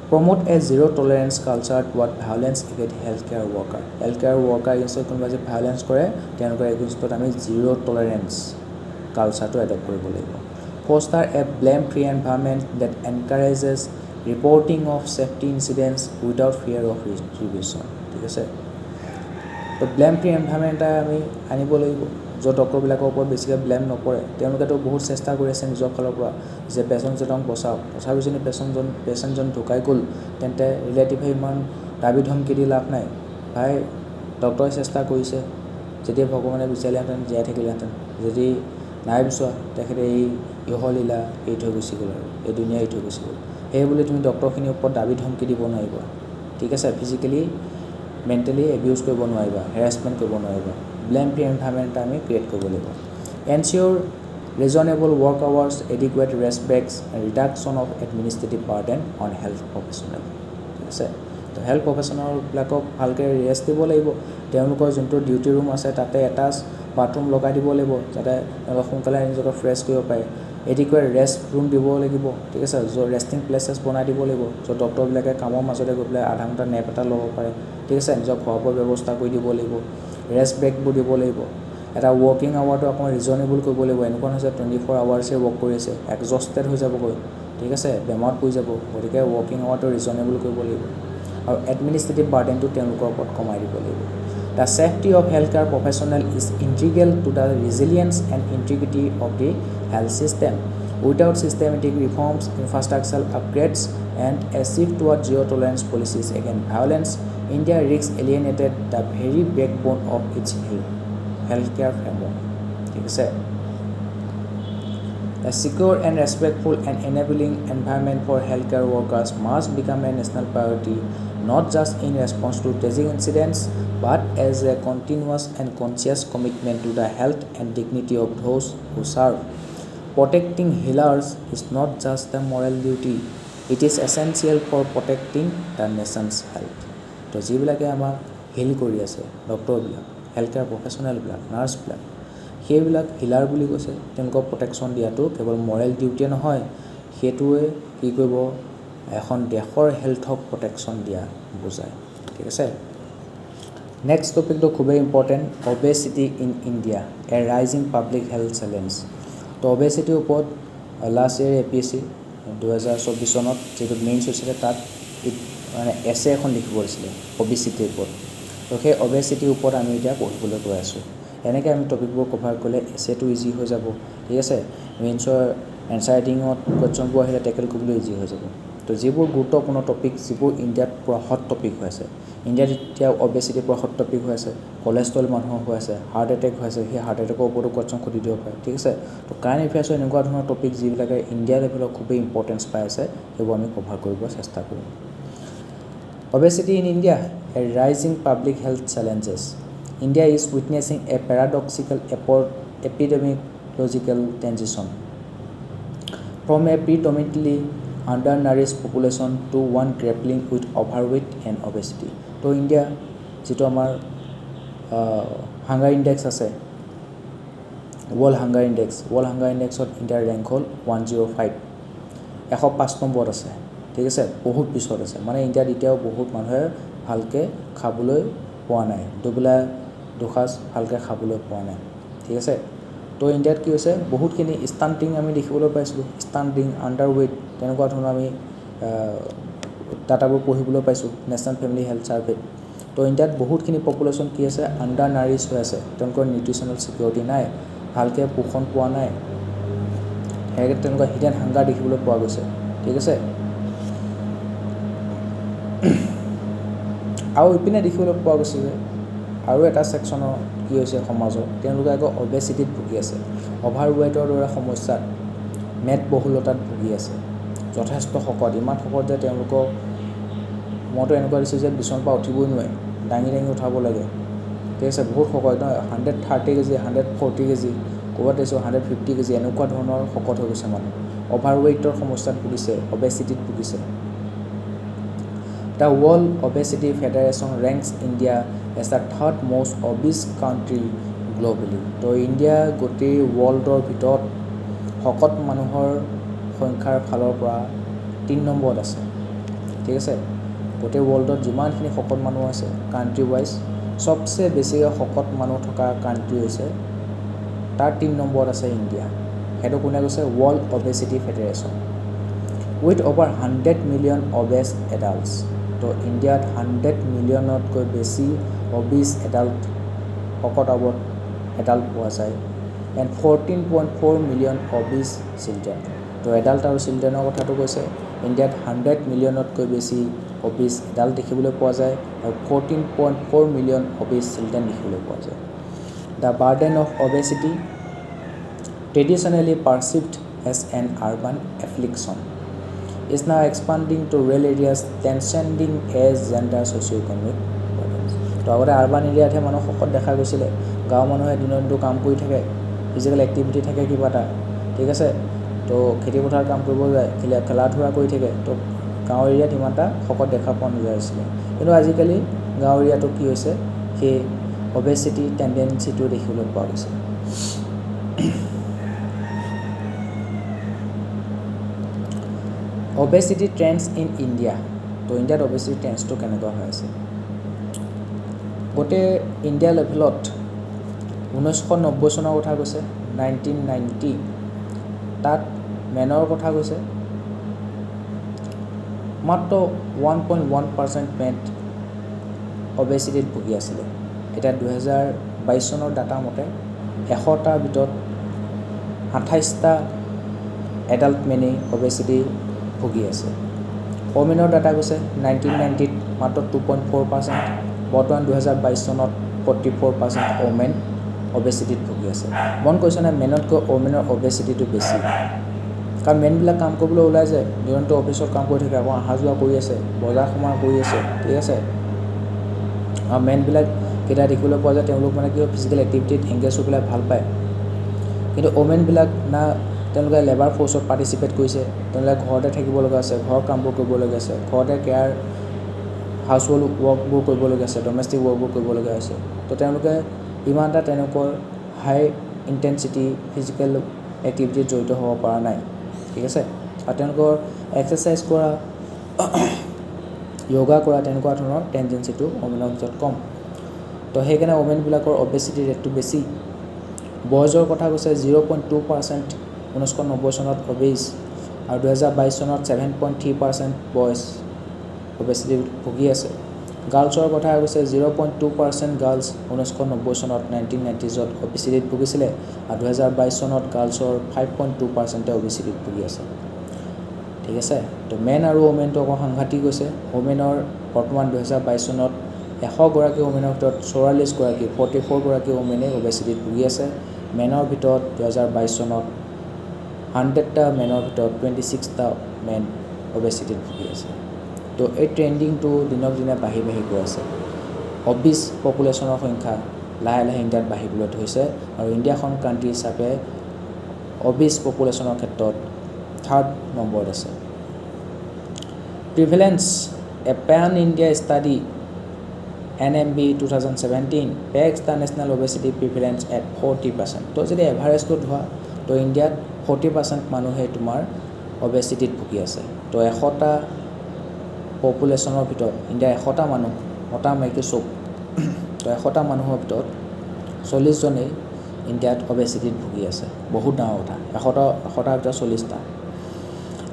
Promote a zero tolerance culture toward violence against healthcare worker. Healthcare worker against কোনোবা যে violence কৰে তেওঁলোকৰ againstত আমি zero tolerance culture টো adopt কৰিব লাগিব. Foster a blame-free environment that encourages reporting of safety incidents without fear of retribution. ঠিক আছে, তো ব্লেম-ফ্ৰী এনভাইৰনমেণ্ট আমি আনিব লাগিব য'ত ডক্টৰবিলাকৰ ওপৰত বেছিকৈ ব্লেম নপৰে. তেওঁলোকেতো বহুত চেষ্টা কৰি আছে নিজৰ ফালৰ পৰা যে পেচেণ্টজনক বচাওক. তথাপি যদি পেচেণ্টজন ঢুকাই গ'ল তেন্তে ৰিলেটিভে ইমান দাবী ধমকি দি লাভ নাই. ভাই ডক্টৰে চেষ্টা কৰিছে, যেতিয়া ভগৱানে বিচাৰিলেহেঁতেন জীয়াই থাকিলেহেঁতেন, যদি নাই বিচৰা তেখেতে এই ইহলীলা এৰি থৈ গুচি গ'ল আৰু এই দুনীয়া এৰি থৈ গুচি গ'ল. সেই বুলি তুমি ডক্টৰখিনিৰ ওপৰত দাবী ধমকি দিব নোৱাৰিবা. ঠিক আছে, ফিজিকেলি মেণ্টেলি এবিউজ কৰিব নোৱাৰিবা, হেৰাছমেণ্ট কৰিব নোৱাৰিবা. ব্লেম-ফ্ৰী এনভাইৰনমেণ্ট আমি ক্ৰিয়েট কৰিব লাগিব. Ensure reasonable work hours, adequate rest breaks and reduction of administrative burden on health professional. ঠিক আছে, তো হেল্থ প্ৰফেচনেলবিলাকক ভালকৈ ৰেষ্ট দিব লাগিব. তেওঁলোকৰ যোনটো ডিউটি ৰুম আছে তাতে এটাচ বাথৰুম লগাই দিব লাগিব যাতে তেওঁলোকে সোনকালে নিজকে ফ্ৰেছ কৰিব পাৰে. এডিকুৱেট ৰেষ্ট ৰুম দিব লাগিব. ঠিক আছে, য'ত ৰেষ্টিং প্লেচেছ বনাই দিব লাগিব য'ত ডক্টৰবিলাকে কামৰ মাজতে গৈ পেলাই আধা ঘণ্টা নেপ এটা ল'ব পাৰে. ঠিক আছে, নিজৰ খোৱা বোৱাৰ ব্যৱস্থা কৰি দিব লাগিব. ৰেষ্ট ব্ৰেকবোৰ দিব লাগিব. এটা ৱৰ্কিং আৱাৰটো অকণমান ৰিজনেবল কৰিব লাগিব. এনেকুৱা নহয় যে 24 আৱাৰ্ছে ৱৰ্ক কৰি আছে, এক্সজষ্টেড হৈ যাবগৈ. ঠিক আছে, বেমাৰত পৰি যাব. গতিকে ৱৰ্কিং আৱাৰটো ৰিজনেবল কৰিব লাগিব আৰু এডমিনিষ্ট্ৰেটিভ বাৰ্ডেনটো তেওঁলোকৰ ওপৰত কমাই দিব লাগিব. The safety of healthcare professional is integral to the resilience and integrity of the health system. Without systematic reforms, infrastructural upgrades, and a shift toward zero tolerance policies against violence, India risks alienated the very backbone of its healthcare framework. ঠিক আছে, a secure and respectful and enabling environment for healthcare workers must become a national priority, not just in response to tragic incidents, but as a continuous and conscious commitment to the health and dignity of those who serve. Protecting healers is not just a moral duty, it is essential for protecting the nation's health. তো যিবিলাকে আমাক hill কৰি আছে, ডক্টৰবিলাক, healthcare প্ৰফেচনেলবিলাক, নাৰ্ছবিলাক, সেইবিলাক Hiller বুলি কৈছে. তেওঁলোকক protection দিয়াটো কেৱল মৰেল ডিউটিয়ে নহয়, সেইটোৱে কি কৰিব, এখন দেশৰ হেল্থক প্ৰটেকশ্যন দিয়া বুজায়. ঠিক আছে, নেক্সট টপিকটো খুবেই important, obesity in India, A rising public health challenge. তো অবেচিটিৰ ওপৰত লাষ্ট ইয়েৰ APSC 2024 চনত যিটো মেইনছ হৈছিলে তাত মানে এছে এখন লিখিব দিছিলে অবেচিটিৰ ওপৰত. তো সেই অবেচিটিৰ ওপৰত আমি এতিয়া পঢ়িবলৈ গৈ আছোঁ. এনেকৈ আমি টপিকবোৰ কভাৰ কৰিলে এছেটো ইজি হৈ যাব. ঠিক আছে, মেইনছৰ এনচাৰ ৰাইটিঙত কুৱেশ্যনবোৰ আহিলে টেকেল কৰিবলৈ ইজি হৈ যাব. তো যিবোৰ গুৰুত্বপূৰ্ণ টপিক, যিবোৰ ইণ্ডিয়াত পুৰা হট টপিক হৈ আছে, ইণ্ডিয়াত এতিয়া অবেচিটি পুৰা হট টপিক হৈ আছে, কলেষ্ট্ৰল মানুহৰ হৈ আছে, হাৰ্ট এটেক হৈ আছে, সেই হাৰ্ট এটেকৰ ওপৰতো কুৱেশ্যন সুধি দিব পাৰে. ঠিক আছে, তো কাৰেণ্ট এফেয়াৰ্ছৰ এনেকুৱা ধৰণৰ টপিক যিবিলাকে ইণ্ডিয়া লেভেলত খুবেই ইম্পৰ্টেঞ্চ পাই আছে, সেইবোৰ আমি কভাৰ কৰিব চেষ্টা কৰিম. Obesity in India, a rising public health challenges. India is witnessing a paradoxical epidemiological transition from a predominantly undernourished population to one grappling with overweight and obesity. তো ইণ্ডিয়া যিটো আমাৰ হাংগাৰ ইণ্ডেক্স আছে, world hunger ইণ্ডেক্সত ইণ্ডিয়াৰ rank হ'ল 105, 105 নম্বৰত আছে. ঠিক আছে, বহুত পিছত আছে. মানে ইণ্ডিয়াত এতিয়াও বহুত মানুহে ভালকৈ খাবলৈ পোৱা নাই, দুসাঁজ ভালকৈ খাবলৈ পোৱা নাই. ঠিক আছে, তো ইণ্ডিয়াত কি হৈছে, বহুতখিনি ষ্টাণ্টিং আমি দেখিবলৈ পাইছিলোঁ, ষ্টাণ্টিং, আণ্ডাৰৱেইট, তেনেকুৱা ধৰণৰ আমি ডাটাবোৰ পঢ়িবলৈ পাইছোঁ নেশ্যনেল ফেমিলি হেল্থ ছাৰ্ভেত. তো ইণ্ডিয়াত বহুতখিনি পপুলেশ্যন কি আছে, আণ্ডাৰ নাৰিছ হৈ আছে, তেওঁলোকৰ নিউট্ৰিচনেল ছিকিউৰিটি নাই, ভালকৈ পোষণ পোৱা নাই, সেনেকৈ তেওঁলোকৰ হিডেন হাংগাৰ দেখিবলৈ পোৱা গৈছে. ঠিক আছে, আৰু ইপিনে দেখিবলৈ পোৱা গৈছে যে আৰু এটা ছেকশ্যনৰ কি হৈছে সমাজৰ, তেওঁলোকে আকৌ অবেচিটিত ভুগি আছে, অভাৰৱেইটৰ দৰে সমস্যাত, মেদবহুলতাত ভুগি আছে, যথেষ্ট শকত, ইমান শকত যে তেওঁলোকক মইতো এনেকুৱা দিছোঁ যে বিচনাৰ পৰা উঠিবই নোৱাৰে, দাঙি উঠাব লাগে. ঠিক আছে, বহুত শকত নহয়, 130 কেজি, 140 কেজি, ক'ৰবাত দিছোঁ 150 কেজি, এনেকুৱা ধৰণৰ শকত হৈ গৈছে মানুহ, অভাৰৱেইটৰ সমস্যাত ভুগিছে, অবেচিটিত ভুগিছে. The World Obesity Federation ranks India as the third most obese country globally. তো ইণ্ডিয়া গোটেই ৱৰ্ল্ডৰ ভিতৰত শকত মানুহৰ সংখ্যাৰ ফালৰ পৰা 3 নম্বৰত আছে ঠিক আছে গোটেই ৱৰ্ল্ডত যিমানখিনি শকত মানুহ আছে কান্ট্ৰি ৱাইজ সবচে বেছিকৈ শকত মানুহ থকা কান্ট্ৰি হৈছে তাৰ 3 নম্বৰত আছে ইণ্ডিয়া হেটো কোনে কৈছে world obesity federation with over 100 million obese adults তো ইণ্ডিয়াত 100 মিলিয়নতকৈ বেছি obese adult শকত adult পোৱা যায় and 14.4 million obese children তো adult আৰু childrenৰ কথাটো কৈছে ইণ্ডিয়াত 100 মিলিয়নতকৈ বেছি obese adult দেখিবলৈ পোৱা যায় আৰু 14.4 million obese children দেখিবলৈ পোৱা যায় the burden of obesity traditionally perceived as an urban affliction is now expanding to rural areas transcending as gender socio-economic burdens তো আগতে আৰবান এৰিয়াতহে মানুহ শকত দেখা গৈছিলে গাঁও মানুহে দিনটো কাম কৰি থাকে ফিজিক্যাল এক্টিভিটি থাকে কিবা এটা ঠিক আছে তো খেতি পথাৰ কাম কৰিব যায় খেলা ধৰা কৰি থাকে তো গাঁও এৰিয়াত ইমানটা শকত দেখা পোৱা নাযাইছিলে কিন্তু আজিকালি গাঁও এৰিয়াটো কি হৈছে সেই obesity টেন্ডেন্সিটো দেখিবলৈ পোৱা গৈছে obesity trends in India তো ইণ্ডিয়াত obesity trends তো কেনেকুৱা হৈ আছে গোটে ইণ্ডিয়া লেভেলত 1990 চনৰ কথা কৈছে 1990 তাত মেনৰ কথা কৈছে মাত্ৰ 1.1% মেন obesity ভুগি আছিল এটা 2022 চনৰ ডাটা মতে 100টাৰ ভিতৰত 28টা এডাল্ট মেনে obesity ভুগি আছে ওমেনৰ ডাটা কৈছে 1990 মাত্ৰ 2.4% বৰ্তমান 2022 চনত 44% ওমেন obesity ভুগি আছে মন কৈছে না মেনতকৈ ওমেনৰ obesity টো বেছি কাৰণ মেনবিলাক কাম কৰিবলৈ ওলাই যায় দিনটো অফিচত কাম কৰি থাকে আকৌ আহা যোৱা কৰি আছে বজাৰ সমাৰ কৰি আছে ঠিক আছে আৰু মেনবিলাক কেটা দেখিবলৈ পোৱা যায় তেওঁলোক মানে কি ফিজিক্যাল এক্টিভিটিত এংগেজ হৈ পেলাই ভাল পায় কিন্তু ওমেনবিলাক না তেওঁলোকে লেবাৰ ফোৰ্সত পাৰ্টিসিপেট কৰিছে তেওঁলোকে ঘৰতে থাকিব লগা আছে ঘৰ কামবোৰ কৰিব লগা আছে ঘৰতে কেয়াৰ হাউস হোল্ড ওয়াৰ্কবোৰ কৰিব লগা আছে ডমেষ্টিক ওয়াৰ্কবোৰ কৰিব লগা আছে তো তেওঁলোকে ইমানটা তেনেকৈ হাই ইন্টেন্সিটি ফিজিক্যাল এক্টিভিটি জড়িত হ'ব পৰা নাই ঠিক আছে আৰু তেওঁলোকৰ এক্সাৰসাইজ কৰা যোগা কৰা তেনেকুৱা ধৰণৰ টেন্ডেন্সিটো ওমেনৰ ভিতৰত কম তো সেইকাৰণে ওমেনবিলাকৰ obesity ৰেটটো বেছি বয়জৰ কথা কৈছে 0.2% 1990 চনত obese আৰু 2022 চনত 7.3% বয়স obesity ভুগি আছে গাৰ্লছৰ কথা কৈছে 0.2% গাৰ্লছ 1990 চনত 1990 ত obesity ভুগিছিলে আৰু 2022 চনত গাৰ্লছৰ 5.2% obesity ভুগি আছে ঠিক আছে তো মেন আৰু ওমেন তো সাংঘাতিক হৈছে ওমেনৰ বৰ্তমান 2022 চনত 100 গৰাকী ওমেনৰ ভিতৰত 44 গৰাকী 44 গৰাকী ওমেনে obesity ভুগি আছে মেনৰ ভিতৰত 2022 চনত 100টা মেনৰ ভিতৰত 26টা মেন obesity ভুগি আছে তো এই ট্ৰেন্ডিংটো দিনক দিনে বাঢ়ি গৈ আছে obese পপুলেশ্যনৰ সংখ্যা লাহে লাহে ইণ্ডিয়াত বাঢ়িবলৈ ধৰিছে আৰু ইণ্ডিয়াখন কান্ট্ৰি হিচাপে obese পপুলেশ্যনৰ ক্ষেত্ৰত 3rd নম্বৰত আছে প্ৰিভেলেন্স a pan India study NMB 2017 pegs the national obesity prevalence at 40% তো যদি এভাৰেজটো ধোৱা তো ইণ্ডিয়াত 40% মানুহে তোমাৰ obesity ভুগি আছে তো 100টা পপুলেশ্যনৰ ভিতৰত ইণ্ডিয়া 100টা মানুহ মতা মাইকী সব তো 100টা মানুহৰ ভিতৰত 40 জনেই ইণ্ডিয়াত obesity ভুগি আছে বহুত ডাঙৰ কথা 100টাৰ ভিতৰত 40টা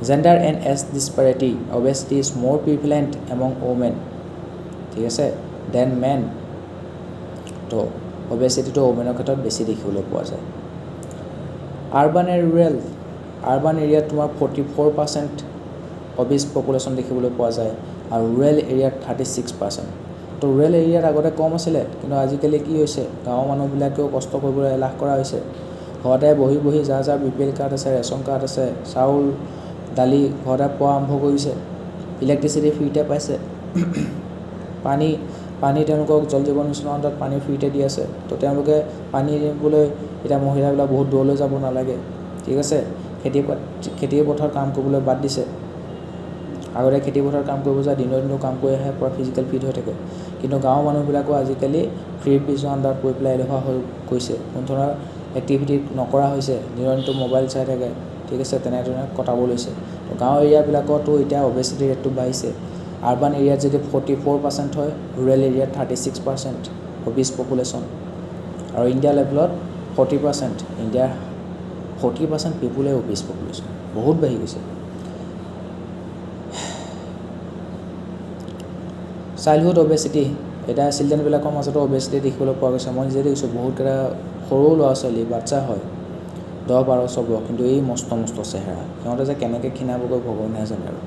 gender and age disparity obesity is more prevalent among women ঠিক আছে than men তো obesity তো womenৰ ক্ষেত্ৰত বেছি দেখিবলৈ পোৱা যায় urban and rural urban area তোমাৰ 44% obese population দেখিবলৈ পোৱা যায় আৰু rural area 36% তো rural area আগতে কম আছিল কিন্তু আজিকালি কি হৈছে গাঁও মানুহবিলাকেও কষ্ট কৰিবলৈ এলাহ কৰা হৈছে ঘৰতে বহি যা বিপিএল কাৰ্ড আছে ৰেচন কাৰ্ড আছে চাউল দালি ঘৰতে পোৱা আৰম্ভ কৰিছে ইলেক্ট্ৰিচিটি ফ্ৰীতে পাইছে পানী তেওঁলোকক জল জীৱন মিছনৰ অন্তত পানী ফ্ৰীতে দি আছে তো তেওঁলোকে পানী দিবলৈ এটা মহিলাবিলাক বহুত দূৰলৈ যাব নালাগে ঠিক আছে খেতি পথাৰ কাম কৰিবলৈ বাদ দিছে আগতে খেতি পথাৰত কাম কৰিব যায় দিনৰ কাম কৰি আহে পুৰা ফিজিকেল ফিট হৈ থাকে কিন্তু গাঁৱৰ মানুহবিলাকো আজিকালি ফ্ৰী বিজৰ আণ্ডাৰত পৰি পেলাই এডোখৰ হৈ গৈছে কোনো ধৰণৰ এক্টিভিটি নকৰা হৈছে দিনটো মোবাইল চাই থাকে ঠিক আছে তেনেধৰণে কটাব লৈছে তো গাঁও এৰিয়াবিলাকতো এতিয়া অবেচিটি ৰেটটো বাঢ়িছে আৰ্বান এৰিয়াত যদি 44% হয় ৰুৰেল এৰিয়াত 36% অবিছ পপুলেশ্যন আৰু ইণ্ডিয়া লেভেলত 40% ইণ্ডিয়াৰ 40% পিপুলে অবিছ পপুলেশ্যন বহুত বাঢ়ি গৈছে চাইল্ডহুড অবেচিটি এতিয়া চিলড্ৰেনবিলাকৰ মাজতো অবেচিটি দেখিবলৈ পোৱা গৈছে মই নিজে দেখিছোঁ বহুতকেইটা সৰু ল'ৰা ছোৱালী বাচ্চা হয় 10-12 চব কিন্তু এই মস্ত চেহেৰা সিহঁতে যে কেনেকৈ ক্ষীণাবগৈ ভগৱানে জানে আৰু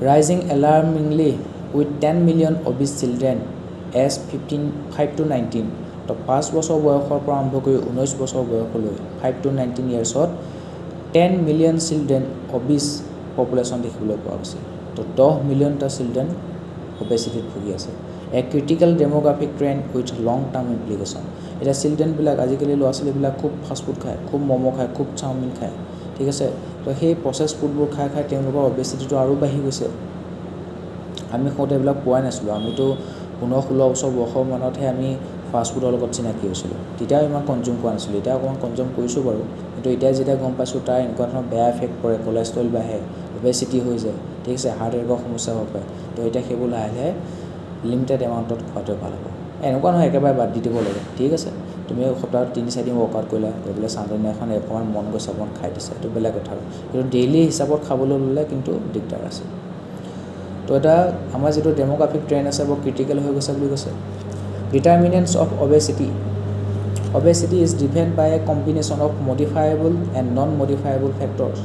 rising alarmingly with 10 million obese children aged 5 to 19 তো 5 বছৰ বয়সৰ পৰা আৰম্ভ কৰি 19 বছৰ বয়সলৈ 5 to 19 ইয়াৰ্ছত 10 মিলিয়ন চিলড্ৰেন অবিছ পপুলেশ্যন দেখিবলৈ পোৱা গৈছে তো 10 মিলিয়নটা চিলড্ৰেন অবেচিটিত ভুগি আছে a critical demographic trend with long term implication এতিয়া চিলড্ৰেনবিলাক আজিকালি ল'ৰা ছোৱালীবিলাক খুব ফাষ্টফুড খায় খুব ম'ম' খায় খুব চাওমিন খায় ঠিক আছে তো সেই প্ৰচেছ ফুডবোৰ খাই তেওঁলোকৰ অবেচিটিটো আৰু বাঢ়ি গৈছে আমি সৰুতে এইবিলাক পোৱাই নাছিলোঁ আমিতো 15-16 বছৰ বয়সৰ মানতহে আমি ফাষ্টফুডৰ লগত চিনাকি হৈছিলোঁ তেতিয়াও ইমান কনজিউম কৰা নাছিলোঁ এতিয়া অকণমান কনজিউম কৰিছোঁ বাৰু কিন্তু এতিয়া যেতিয়া গম পাইছোঁ তাৰ এনেকুৱা ধৰণৰ বেয়া এফেক্ট পৰে কলেষ্ট্ৰল বাঢ়ে অবেচিটি হৈ যায় ঠিক আছে হাৰ্ট এটেকৰ সমস্যা হ'ব পাৰে তো এতিয়া সেইবোৰ লাহে লিমিটেড এমাউণ্টত খোৱাটোৱে ভাল হ'ব এনেকুৱা নহয় একেবাৰে বাদ দি দিব লাগে ঠিক আছে তুমি সপ্তাহত 3-4 দিন ৱৰ্কআউট কৰিলা গৈ পেলাই চানডে দিনাখন অকণমান মন গৈছে অকণমান খাই দিছে এইটো বেলেগ কথা কিন্তু ডেইলি হিচাপত খাবলৈ ল'লে কিন্তু দিগদাৰ আছে তো এটা আমাৰ যিটো ডেমোগ্ৰাফিক ট্ৰেণ্ড আছে বৰ ক্ৰিটিকেল হৈ গৈছে বুলি কৈছে determinants of obesity is defined by a combination of modifiable and non modifiable factors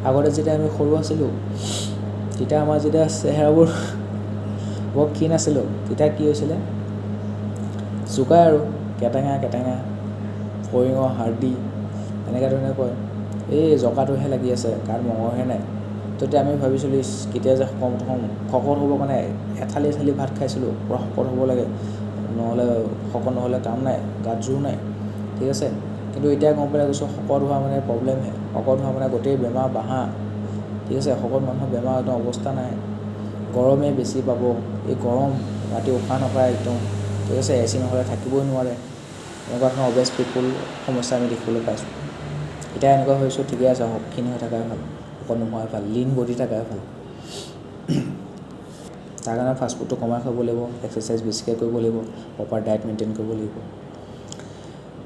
আগতে যেতিয়া আমি সৰু আছিলোঁ তেতিয়া আমাৰ যেতিয়া চেহেৰাবোৰ বৰ ক্ষীণ আছিলোঁ তেতিয়া কি হৈছিলে জোকাই আৰু কেটেঙা ফৰিঙৰ হাৰ্ডি এনেকুৱা ধৰণে কয় এই জকাটোহে লাগি আছে গাত মঙহহে নাই তো তেতিয়া আমি ভাবিছিলোঁ কেতিয়া যে শকত হ'ব কাৰণে এথালি ভাত খাইছিলোঁ পূৰা শকত হ'ব লাগে নহ'লে শকত নহ'লে কাম নাই গাত জোৰ নাই ঠিক আছে কিন্তু এতিয়া গম পাই গৈছোঁ শকত হোৱা মানে প্ৰব্লেমহে শকত হোৱা মানে গোটেই বেমাৰ বাহা ঠিক আছে শকত মানুহৰ বেমাৰ একদম অৱস্থা নাই গৰমে বেছি পাব এই গৰম ৰাতি উশাহ নাপায় একদম ঠিক আছে এচি নহ'লে থাকিবই নোৱাৰে এনেকুৱা ধৰণৰ অবেজ পিপুল সমস্যা আমি দেখিবলৈ পাইছোঁ এতিয়া এনেকুৱা হৈছোঁ ঠিকে আছে ক্ষীণ হৈ থকাই ভাল শকত নোহোৱাই ভাল লিন বডি থকাই ভাল তাৰ কাৰণে ফাষ্টফুডটো কমাই খাব লাগিব এক্সাৰচাইজ বেছিকৈ কৰিব লাগিব প্ৰপাৰ ডায়েট মেইনটেইন কৰিব লাগিব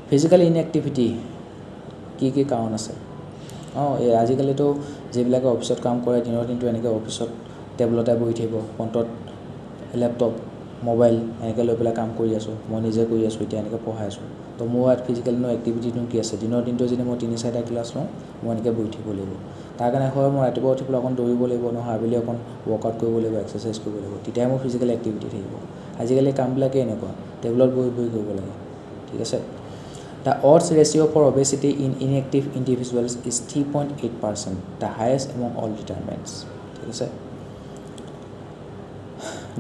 ফিজিকেল ইনএক্টিভিটি কি কাৰণ আছে এই আজিকালিতো যিবিলাকে অফিচত কাম কৰে দিনৰ দিনটো এনেকৈ অফিচত টেবুলতে বহি থাকিব ফ্ৰণ্টত লেপটপ মোবাইল এনেকৈ লৈ পেলাই কাম কৰি আছোঁ মই নিজে কৰি আছোঁ এতিয়া এনেকৈ পঢ়াই আছোঁ তো মোৰ ইয়াত ফিজিকেল এক্টিভিটিনো কি আছে দিনৰ দিনটো যদি মই 3-4টা ক্লাছ লওঁ মই এনেকৈ বহি থাকিব লাগিব তাৰ কাৰণে হয় মই ৰাতিপুৱা উঠি পেলাই অকণ দৌৰিব লাগিব নহয় আবেলি অকণ ৱৰ্কআউট কৰিব লাগিব এক্সাৰচাইজ কৰিব লাগিব তেতিয়াই মোৰ ফিজিকেল এক্টিভিটি থাকিব আজিকালি কামবিলাকেই এনেকুৱা টেবুলত বহি কৰিব লাগে ঠিক আছে The odds ratio for obesity in inactive individuals is 3.8%, the highest among all determinants. ঠিক আছে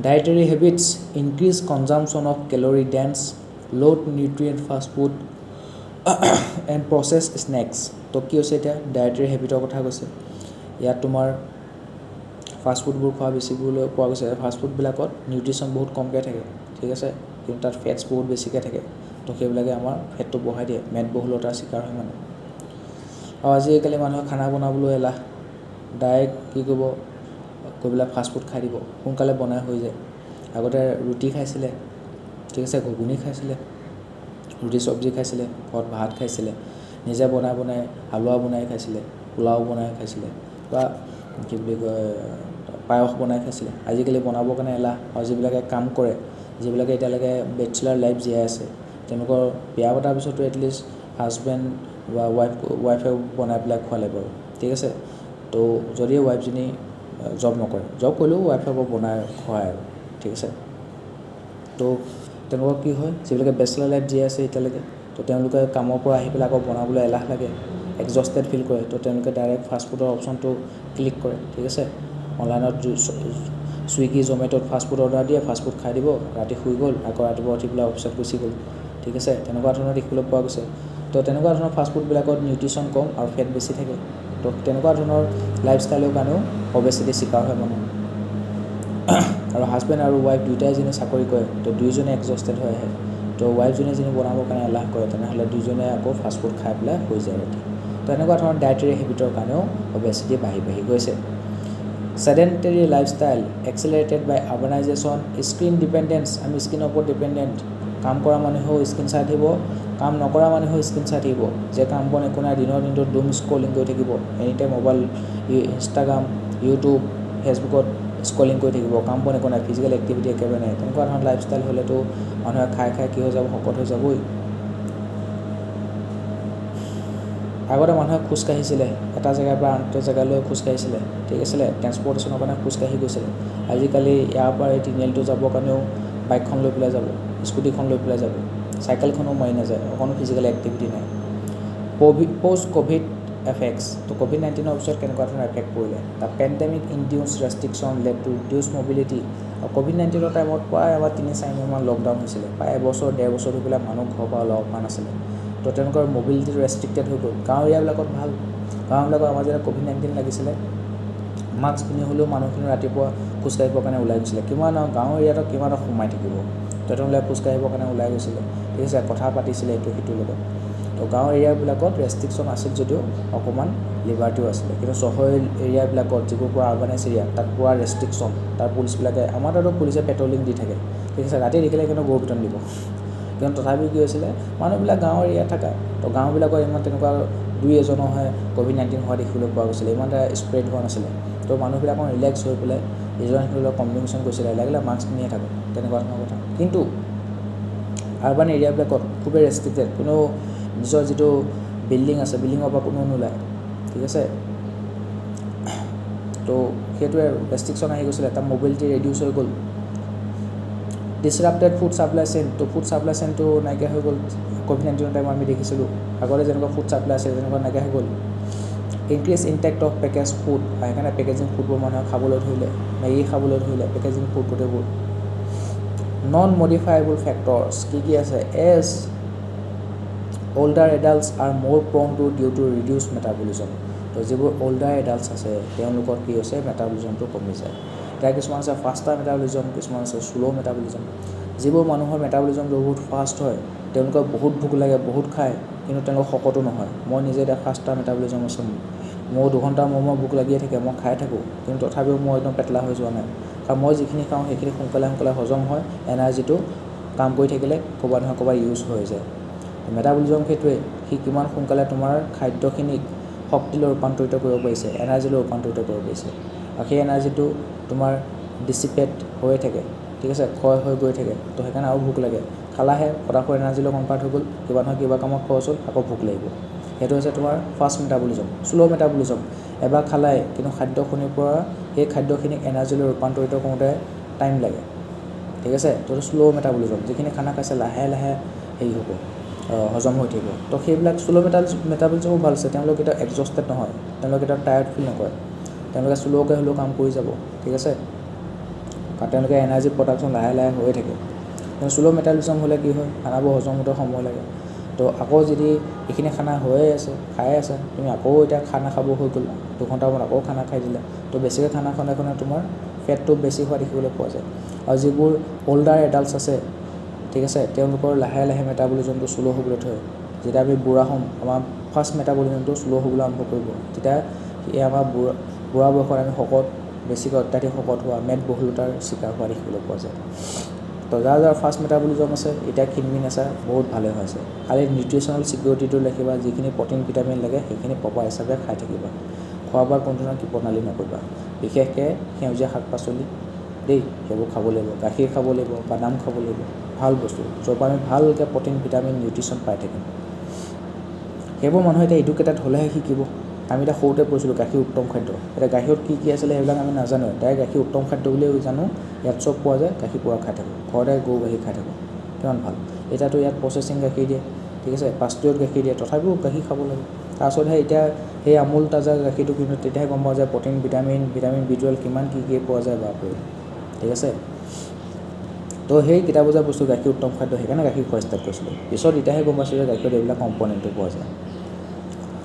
Dietary habits increase consumption of calorie dense, low nutrient fast food and processed snacks. তো কি হৈছে এতিয়া ডায়েটাৰী হেবিটৰ কথা কৈছে ইয়াত তোমাৰ ফাষ্টফুডবোৰ খোৱা বেছিবলৈ পোৱা গৈছে ফাষ্টফুডবিলাকত নিউট্ৰিশ্যন বহুত কমকৈ থাকে ঠিক আছে কিন্তু তাত ফেটছ বহুত বেছিকৈ থাকে তো সেইবিলাকে আমাৰ ফেটটো বঢ়াই দিয়ে মেদবহুলতাৰ চিকাৰ হয় মানে আৰু আজিকালি মানুহে খানা বনাবলৈ এলাহ ডাইৰেক্ট কি কৰিব গৈ পেলাই ফাষ্টফুড খাই দিব সোনকালে বনাই হৈ যায় আগতে ৰুটি খাইছিলে ঠিক আছে ঘুগুনি খাইছিলে ৰুটি চব্জি খাইছিলে ঘৰত ভাত খাইছিলে নিজে বনাই হালোৱা বনাই খাইছিলে পোলাও বনাই খাইছিলে বা কি বুলি কয় পায়স বনাই খাইছিলে আজিকালি বনাবৰ কাৰণে এলাহ আৰু যিবিলাকে কাম কৰে যিবিলাকে এতিয়ালৈকে বেচেলাৰ লাইফ জীয়াই আছে তেওঁলোকৰ বিয়া পতাৰ পিছতো এটলিষ্ট হাজবেণ্ড বা ৱাইফে বনাই পেলাই খোৱালে বাৰু ঠিক আছে তো যদি ৱাইফজনী জব নকৰে জব কৰিলেও ৱাইফে বনাই খুৱায় আৰু ঠিক আছে তো তেওঁলোকৰ কি হয় যিবিলাকে বেচেলাৰ লাইফ জীয়াই আছে এতিয়ালৈকে তো তেওঁলোকে কামৰ পৰা আহি পেলাই আকৌ বনাবলৈ এলাহ লাগে এক্সজষ্টেড ফিল কৰে তো তেওঁলোকে ডাইৰেক্ট ফাষ্টফুডৰ অপশ্যনটো ক্লিক কৰে ঠিক আছে অনলাইনত ছুইগি জমেট'ত ফাষ্টফুড অৰ্ডাৰ দিয়ে ফাষ্টফুড খাই দিব ৰাতি শুই গ'ল আকৌ ৰাতিপুৱা উঠি পেলাই অফিচত গুচি গ'ল ঠিক আছে তেনেকুৱা ধৰণৰ দেখিবলৈ পোৱা গৈছে তো তেনেকুৱা ধৰণৰ ফাষ্টফুডবিলাকত নিউট্ৰিশ্যন কম আৰু ফেট বেছি থাকে তো তো তেনেকুৱা ধৰণৰ লাইফষ্টাইলৰ কাৰণেও অবেচিটি চিকাৰ হয় মানুহ আৰু হাজবেণ্ড আৰু ৱাইফ দুয়োটাই যেনে চাকৰি কৰে তো দুয়োজনে এক্সস্টেড হৈ আহে তো ৱাইফজনে যেনে বনাবৰ কাৰণে এলাহ কৰে তেনেহ'লে দুয়োজনে আকৌ ফাষ্টফুড খাই পেলাই হৈ যায় ৰাতি তো এনেকুৱা ধৰণৰ ডায়েটাৰী হেবিটৰ কাৰণেও অবেচিটি বাঢ়ি গৈছে sedentary lifestyle accelerated by urbanization screen dependence আমি স্ক্ৰীনৰ ওপৰত ডিপেণ্ডেণ্ট কাম কৰা মানুহেও স্ক্ৰীন চাই থাকিব কাম নকৰা মানুহেও স্ক্ৰীন চাই থাকিব যে কাম বন একো নাই দিনৰ দিনটোত ডুম স্ক্ৰলিং কৰি থাকিব এনিটাইম মোবাইল ইনষ্টাগ্ৰাম ইউটিউব ফেচবুকত স্ক্ৰলিং কৰি থাকিব কাম বন একো নাই ফিজিকেল এক্টিভিটি একেবাৰে নাই তেনেকুৱা ধৰণৰ লাইফষ্টাইল হ'লেতো মানুহে খাই কি হৈ যাব শকত হৈ যাবই আগতে মানুহে খোজকাঢ়িছিলে এটা জেগাৰ পৰা আনটো জেগালৈ খোজকাঢ়িছিলে ঠিক আছিলে ট্ৰেন্সপৰ্টেশ্যনৰ কাৰণে খোজকাঢ়ি গৈছিলে আজিকালি ইয়াৰ পৰা এই তিনিআলিটো যাবৰ কাৰণেও বাইকখন লৈ পেলাই যাব স্কুটিখন লৈ পেলাই যাব চাইকেলখনো মাৰি নাযায় অকণো ফিজিকেল এক্টিভিটি নাই পষ্ট ক'ভিড এফেক্টছ তো COVID-19 পিছত কেনেকুৱা ধৰণৰ এফেক্ট পৰিলে the pandemic induced restriction led to reduced mobility আৰু COVID-19 টাইমত প্ৰায় আমাৰ 3-4 মাহমান লকডাউন হৈছিলে প্ৰায় এবছৰ 1.5 বছৰ ধৰি পেলাই মানুহ ঘৰৰ পৰা ওলাব পৰা নাছিলে তো তেওঁলোকৰ মবিলিটিটো ৰেষ্ট্ৰিক্টেড হৈ গ'ল গাঁও এৰিয়াবিলাকত ভাল গাঁওবিলাকত আমাৰ যেতিয়া COVID-19 লাগিছিলে মাস্ক পিন্ধি হ'লেও মানুহখিনি ৰাতিপুৱা খোজকাঢ়িবৰ কাৰণে ওলাই গৈছিলে কিমান গাঁও এৰিয়াত কিমান সোমাই থাকিব তো তেওঁলোকে খোজকাঢ়িবৰ কাৰণে ওলাই গৈছিলে ঠিক আছে কথা পাতিছিলে এইটো সিটোৰ লগত তো গাঁও এৰিয়াবিলাকত ৰেষ্ট্ৰিকশ্যন আছিল যদিও অকণমান লিবাৰ্টিও আছিলে কিন্তু চহৰ এৰিয়াবিলাকত যিবোৰ পৰা আৰ্বানাইজ এৰিয়া তাত পুৰা ৰেষ্ট্ৰিকশ্যন তাৰ পুলিচবিলাকে আমাৰ তাতো পুলিচে পেট্ৰলিং দি থাকে ঠিক আছে ৰাতি দেখিলে কিন্তু গৰু পিটন দিব কিন্তু তথাপিও কি হৈছিলে মানুহবিলাক গাঁৱৰ এৰিয়াত থকা তো গাঁওবিলাকত ইমান তেনেকুৱা 2-এজনৰহে COVID-19 হোৱা দেখিবলৈ পোৱা গৈছিলে ইমান এটা স্প্ৰেড হোৱা নাছিলে তো মানুহবিলাক ৰিলেক্স হৈ পেলাই ইজনে সিজনৰ লগত কমিউনিকেশ্যন কৰিছিলে লাগিলে মাস্ক পিন্ধিয়ে থাকক তেনেকুৱা ধৰণৰ কথা কিন্তু আৰ্বান এৰিয়াবিলাকত খুবেই ৰেষ্ট্ৰিক্টেড কোনো নিজৰ যিটো বিল্ডিং আছে বিল্ডিঙৰ পৰা কোনো নোলায় ঠিক আছে তো সেইটোৱে ৰেষ্ট্ৰিকশ্যন আহি গৈছিলে তাৰ মবিলিটি ৰেডিউচ হৈ গ'ল ডিছৰাপ্টেড ফুড ছাপ্লাই চেইন তো ফুড ছাপ্লাই চেইনটো নাইকিয়া হৈ গ'ল COVID-19 টাইমত আমি দেখিছিলোঁ আগতে যেনেকুৱা ফুড ছাপ্লাই আছিল তেনেকুৱা নাইকিয়া হৈ গ'ল increase intact of package food সেইকাৰণে পেকেজিং ফুডবোৰ মানুহে খাবলৈ ধৰিলে মেগী খাবলৈ ধৰিলে পেকেজিং ফুড গোটেইবোৰ নন মডিফাইবল ফেক্টৰ্ছ কি আছে as older adults are more prone to due to reduced metabolism তো যিবোৰ older adults আছে তেওঁলোকৰ কি হৈছে মেটাবলিজমটো কমি যায় তাৰ কিছুমান আছে ফাষ্টাৰ মেটাবলিজম কিছুমান আছে স্লো মেটাবলিজম যিবোৰ মানুহৰ মেটাবলিজমটো বহুত ফাষ্ট হয় তেওঁলোকৰ বহুত ভোক লাগে বহুত খায় কিন্তু তেওঁলোক শকতো নহয় মই নিজে এটা ফাষ্টাৰ মেটাবলিজম আছে মোৰ 2 ঘণ্টা মোৰ ভোক লাগিয়ে থাকে মই খাই থাকোঁ কিন্তু তথাপিও মই একদম পেটলা হৈ যোৱা নাই কাৰণ মই যিখিনি খাওঁ সেইখিনি সোনকালে হজম হয় এনাৰ্জিটো কাম কৰি থাকিলে ক'ৰবাত নহয় ক'ৰবাত ইউজ হৈ যায় মেটাবলিজম সেইটোৱে সি কিমান সোনকালে তোমাৰ খাদ্যখিনিক শক্তিলৈ ৰূপান্তৰিত কৰিব পাৰিছে এনাৰ্জিলৈ ৰূপান্তৰিত কৰিব পাৰিছে আৰু সেই এনাৰ্জিটো তোমাৰ ডিচিপেট হৈ থাকে ঠিক আছে ক্ষয় হৈ গৈ থাকে তো সেইকাৰণে আৰু ভোক লাগে খালাহে ফটাফট এনাৰ্জিলৈ কনভাৰ্ট হৈ গ'ল কিবা নহয় কিবা কামত খৰচ হ'ল আকৌ ভোক লাগিব সেইটো হৈছে তোমাৰ ফাষ্ট মেটাবলিজম স্ল' মেটাবলিজম এবাৰ খালাই কিন্তু খাদ্যখিনিৰ পৰা সেই খাদ্যখিনিক এনাৰ্জিলৈ ৰূপান্তৰিত কৰোঁতে টাইম লাগে ঠিক আছে তো স্ল' মেটাবলিজম যিখিনি খানা খাইছে লাহে লাহে হেৰি হ'ব হজম হৈ থাকিব তো সেইবিলাক স্ল' মেটাবলিজমো ভাল আছে তেওঁলোক কেতিয়াও এক্সজষ্টেড নহয় তেওঁলোক কেতিয়াও টায়াৰ্ড ফিল নকৰে তেওঁলোকে শ্ল'কৈ হ'লেও কাম কৰি যাব ঠিক আছে কাৰণ তেওঁলোকে এনাৰ্জি প্ৰডাকশ্যন লাহে লাহে হৈ থাকে কিন্তু স্ল' মেটাবলিজম হ'লে কি হয় খানাবোৰ হজম হওঁতে সময় লাগে তো আকৌ যদি এইখিনি খানা হৈয়ে আছে খাই আছে তুমি আকৌ এতিয়া খানা খাব হৈ গ'ল 2 ঘণ্টামান আকৌ খানা খাই দিলা তো বেছিকৈ খানা খালে তোমাৰ ফেটটো বেছি হোৱা দেখিবলৈ পোৱা যায় আৰু যিবোৰ older adults আছে ঠিক আছে তেওঁলোকৰ লাহে লাহে মেটাবলিজমটো স্ল' হ'বলৈ ধৰে যেতিয়া আমি বুঢ়া হ'ম আমাৰ ফাৰ্ষ্ট মেটাবলিজমটো স্ল' হ'বলৈ আৰম্ভ কৰিব তেতিয়া এই আমাৰ বুঢ়া বয়সত আমি শকত বেছিকৈ অত্যাধিক শকত হোৱা মেদবহুলতাৰ চিকাৰ হোৱা দেখিবলৈ পোৱা যায় তো যাৰ ফাৰ্ষ্ট মেটাবলিজম আছে এতিয়া ক্ষীণমিন আছে বহুত ভালে হৈ আছে খালি নিউট্ৰিশ্যনেল ছিকিউৰিটিটো ৰাখিবা যিখিনি প্ৰ'টিন ভিটামিন লাগে সেইখিনি প্ৰপাৰ হিচাপে খাই থাকিবা খোৱা বোৱাৰ কোনো ধৰণৰ কৃপণালি নকৰিবা বিশেষকৈ সেউজীয়া শাক পাচলি দেই সেইবোৰ খাব লাগিব গাখীৰ খাব লাগিব বাদাম খাব লাগিব ভাল বস্তু য'ৰ পৰা আমি ভালকৈ প্ৰ'টিন ভিটামিন নিউট্ৰিশ্যন পাই থাকিম সেইবোৰ মানুহে এতিয়া এডুকেটেড হ'লেহে শিকিব আমি এতিয়া সৰুতে পঢ়িছিলোঁ গাখীৰ উত্তম খাদ্য এতিয়া গাখীৰত কি আছিলে সেইবিলাক আমি নাজানো ডাইৰেক্ট গাখীৰ উত্তম খাদ্য বুলিও জানো ইয়াত চব পোৱা যায় গাখীৰ পুৰা খাই থাকোঁ ঘৰতে গৰু গাখীৰ খাই থাকোঁ কিমান ভাল এতিয়াতো ইয়াত প্ৰচেছিং গাখীৰ দিয়ে ঠিক আছে পাষ্টিয়ৰ গাখীৰ দিয়ে তথাপিও গাখীৰ খাব লাগে তাৰপিছতহে এতিয়া সেই আমুল তাজা গাখীৰটো কিন্তু তেতিয়াহে গম পোৱা যায় প্ৰ'টিন ভিটামিন B12 কিমান কি পোৱা যায় বাপৰে ঠিক আছে তো সেই কিতাপ বজাৰ বস্তু গাখীৰ উত্তম খাদ্য সেইকাৰণে গাখীৰ খোৱা ষ্টাৰ্ট কৰিছিলোঁ পিছত এতিয়াহে গম পাইছোঁ যে গাখীৰত এইবিলাক কম্পনেণ্টটো পোৱা যায়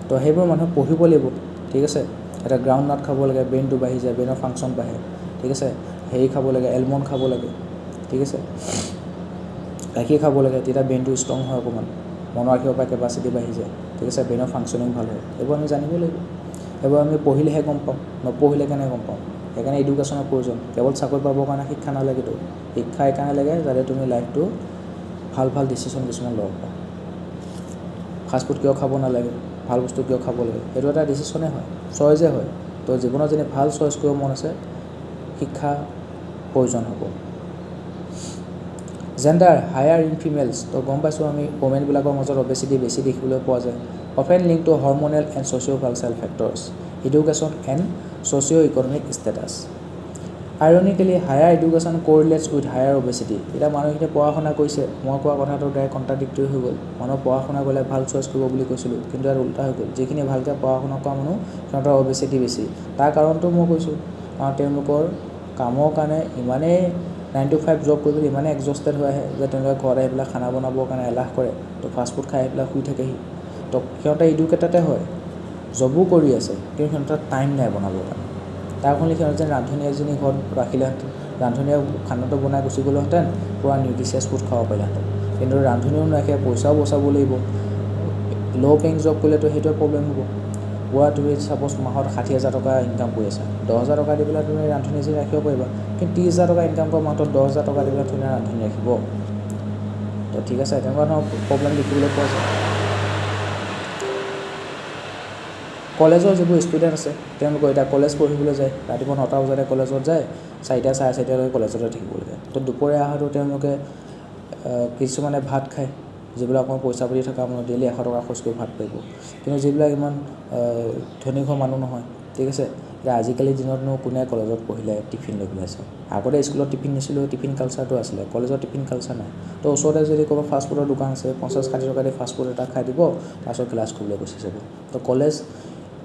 তো সেইবোৰ মানুহে পঢ়িব লাগিব ঠিক আছে এটা গ্ৰাউণ্ড নাট খাব লাগে ব্ৰেইনটো বাঢ়ি যায় ব্ৰেইনৰ ফাংচন বাঢ়ে ঠিক আছে হেৰি খাব লাগে এলমণ্ড খাব লাগে ঠিক আছে গাখীৰ খাব লাগে তেতিয়া ব্ৰেইনটো ষ্ট্ৰং হয় অকণমান মনত ৰাখিব পৰা কেপাচিটি বাঢ়ি যায় ঠিক আছে ব্ৰেইনৰ ফাংচনিং ভাল হয় এইবোৰ আমি জানিব লাগিব এইবোৰ আমি পঢ়িলেহে গম পাম নপঢ়িলে কেনে গম পাম সেইকাৰণে এডুকেশ্যনৰ প্ৰয়োজন কেৱল চাকৰি পাবৰ কাৰণে শিক্ষা নালাগেতো শিক্ষা এইকাৰণে লাগে যাতে তুমি লাইফটো ভাল ভাল ডিচিশ্যন কিছুমান ল'ব পাৰা ফাষ্টফুড কিয় খাব নালাগে ভাল বস্তু কিয় খাব লাগে সেইটো এটা ডিচিশ্যনেই হয় চইজে হয় তো জীৱনত যদি ভাল চইচ কৰিব মন আছে শিক্ষা প্ৰয়োজন হ'ব জেণ্ডাৰ হায়াৰ ইন ফিমেলছ তো গম পাইছোঁ আমি ওমেনবিলাকৰ মাজত অবেচিটি বেছি দেখিবলৈ পোৱা যায় often linked to hormonal and socio' cultural factors education and socio' economic status ironically higher education correlates with higher obesity এতিয়া মানুহখিনিয়ে পঢ়া শুনা কৰিছে মই কোৱা কথাটো ডাইৰেক্ট কণ্ট্ৰাডিক্টৰী হৈ গ'ল মানুহ পঢ়া শুনা কৰিলে ভাল চইচ কৰিব বুলি কৈছিলোঁ কিন্তু ইয়াত উল্টা হৈ গ'ল যিখিনি ভালকৈ পঢ়া শুনা কৰা মানুহ সিহঁতৰ অবেচিটি বেছি তাৰ কাৰণটো মই কৈছোঁ কাৰণ তেওঁলোকৰ কামৰ কাৰণে ইমানেই 9 to 5 জব কৰিবলৈ ইমানেই এক্সজষ্টেড হৈ আহে যে তেওঁলোকে ঘৰত আহি পেলাই খানা বনাবৰ কাৰণে এলাহ কৰে তো ফাষ্টফুড খাই আহি পেলাই শুই থাকেহি তো সিহঁতে এডুকেটেডে হয় জবো কৰি আছে কিন্তু সিহঁতৰ টাইম নাই বনাবৰ কাৰণে তাৰ ফলত সিহঁতে যেন ৰান্ধনী এজনী ঘৰত ৰাখিলেহেঁতেন ৰান্ধনীয়ে খানাটো বনাই গুচি গ'লেহেঁতেন পূৰা নিউট্ৰিচিয়াছ ফুড খাব পাৰিলেহেঁতেন কিন্তু ৰান্ধনীও নাৰাখে পইচাও বচাব লাগিব ল' পেইং জব কৰিলেতো সেইটোৱে প্ৰব্লেম হ'ব পূৰা তুমি ছাপ'জ মাহত 60,000 টকা ইনকাম কৰি আছা 10,000 টকা দি পেলাই তুমি ৰান্ধনী এজনী ৰাখিব পাৰিবা কিন্তু 30,000 টকা ইনকাম কৰা মাহত 10,000 টকা দি পেলাই তুমি ৰান্ধনী ৰাখিব তো ঠিক আছে তেনেকুৱা ধৰণৰ প্ৰব্লেম দেখিবলৈ পোৱা যায় কলেজৰ যিবোৰ ষ্টুডেণ্ট আছে তেওঁলোকৰ এতিয়া কলেজ পঢ়িবলৈ যায় ৰাতিপুৱা 9টা বজাতে কলেজত যায় 4টা 4:30লৈকে কলেজতে থাকিব লাগে তো দুপৰীয়া আহাৰটো তেওঁলোকে কিছুমানে ভাত খায় যিবিলাক অকণমান পইচা পাতি থকা মানুহ ডেইলি 100 টকা খৰচ কৰি ভাত পাৰিব কিন্তু যিবিলাক ইমান ধনী ঘৰ মানুহ নহয় ঠিক আছে এতিয়া আজিকালি দিনতনো কোনে কলেজত পঢ়িলে টিফিন লৈ পেলাই আছে আগতে স্কুলত টিফিন নিছিলোঁ টিফিন কালচাৰটো আছিলে কলেজত টিফিন কালচাৰ নাই তো ওচৰতে যদি ক'ৰবাত ফাষ্টফুডৰ দোকান আছে 50-60 টকা দি ফাষ্টফুড এটা খাই দিব তাৰপিছত ক্লাছ কৰিবলৈ গুচি যাব তো কলেজ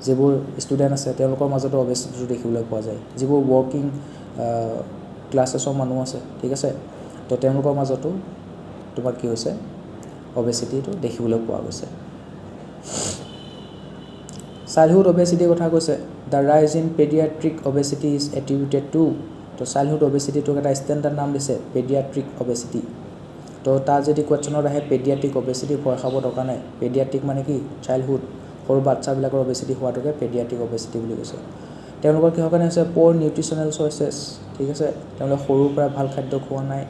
যিবোৰ ষ্টুডেণ্ট আছে তেওঁলোকৰ মাজতো অবেচিটিটো দেখিবলৈ পোৱা যায় যিবোৰ ৱৰ্কিং ক্লাছেছৰ মানুহ আছে ঠিক আছে তো তেওঁলোকৰ মাজতো তোমাৰ কি হৈছে অবেচিটিটো দেখিবলৈ পোৱা গৈছে চাইল্ডহুড অবেচিটিৰ কথা কৈছে the rise in paediatric obesity is attributed to তো চাইল্ডহুড অবেচিটিটোক এটা ষ্টেণ্ডাৰ্ড নাম দিছে পেডিয়াট্ৰিক অবেচিটি তো তাৰ যদি কুৱেশ্যনত আহে পেডিয়াট্ৰিক অবেচিটি ভয় খাব দৰকাৰ নাই পেডিয়াট্ৰিক মানে কি চাইল্ডহুড সৰু বাচ্চাবিলাকৰ অবেচিটি হোৱাটোকে পেডিয়াট্ৰিক অবেচিটি বুলি কৈছে তেওঁলোকৰ কিহৰ কাৰণে হৈছে প'ৰ নিউট্ৰিচনেল চইচেছ ঠিক আছে তেওঁলোকে সৰুৰ পৰা ভাল খাদ্য খোৱা নাই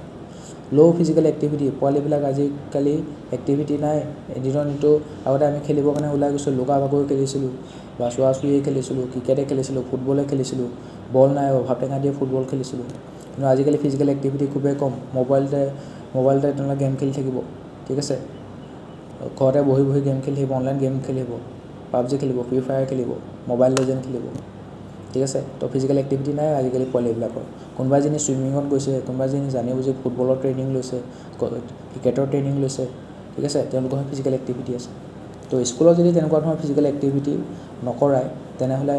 ল' ফিজিকেল এক্টিভিটি পোৱালিবিলাক আজিকালি এক্টিভিটি নাই এদিনতো আগতে আমি খেলিবৰ কাৰণে ওলাই গৈছিলোঁ লুকা ভাকুৱে খেলিছিলোঁ বা চোৱা চুৰিয়ে খেলিছিলোঁ ক্ৰিকেটে খেলিছিলোঁ ফুটবলে খেলিছিলোঁ বল নাই অভাৱ টেঙা দিয়ে ফুটবল খেলিছিলোঁ কিন্তু আজিকালি ফিজিকেল এক্টিভিটি খুবেই কম মোবাইলতে তেওঁলোকে গেম খেলি থাকিব ঠিক আছে ঘৰতে বহি বহি গেম খেলি থাকিব অনলাইন গেম খেলিব পাবজি খেলিব ফ্ৰী ফায়াৰ খেলিব মোবাইল লেজেণ্ড খেলিব ঠিক আছে তো ফিজিকেল এক্টিভিটি নাই আজিকালি পোৱালিবিলাকৰ কোনোবা এজনী ছুইমিঙত গৈছে কোনোবা এজনী জানি বুজি ফুটবলৰ ট্ৰেইনিং লৈছে ক্ৰিকেটৰ ট্ৰেইনিং লৈছে ঠিক আছে তেওঁলোকৰ ফিজিকেল এক্টিভিটি আছে তো স্কুলত যদি তেনেকুৱা ধৰণৰ ফিজিকেল এক্টিভিটি নকৰায় তেনেহ'লে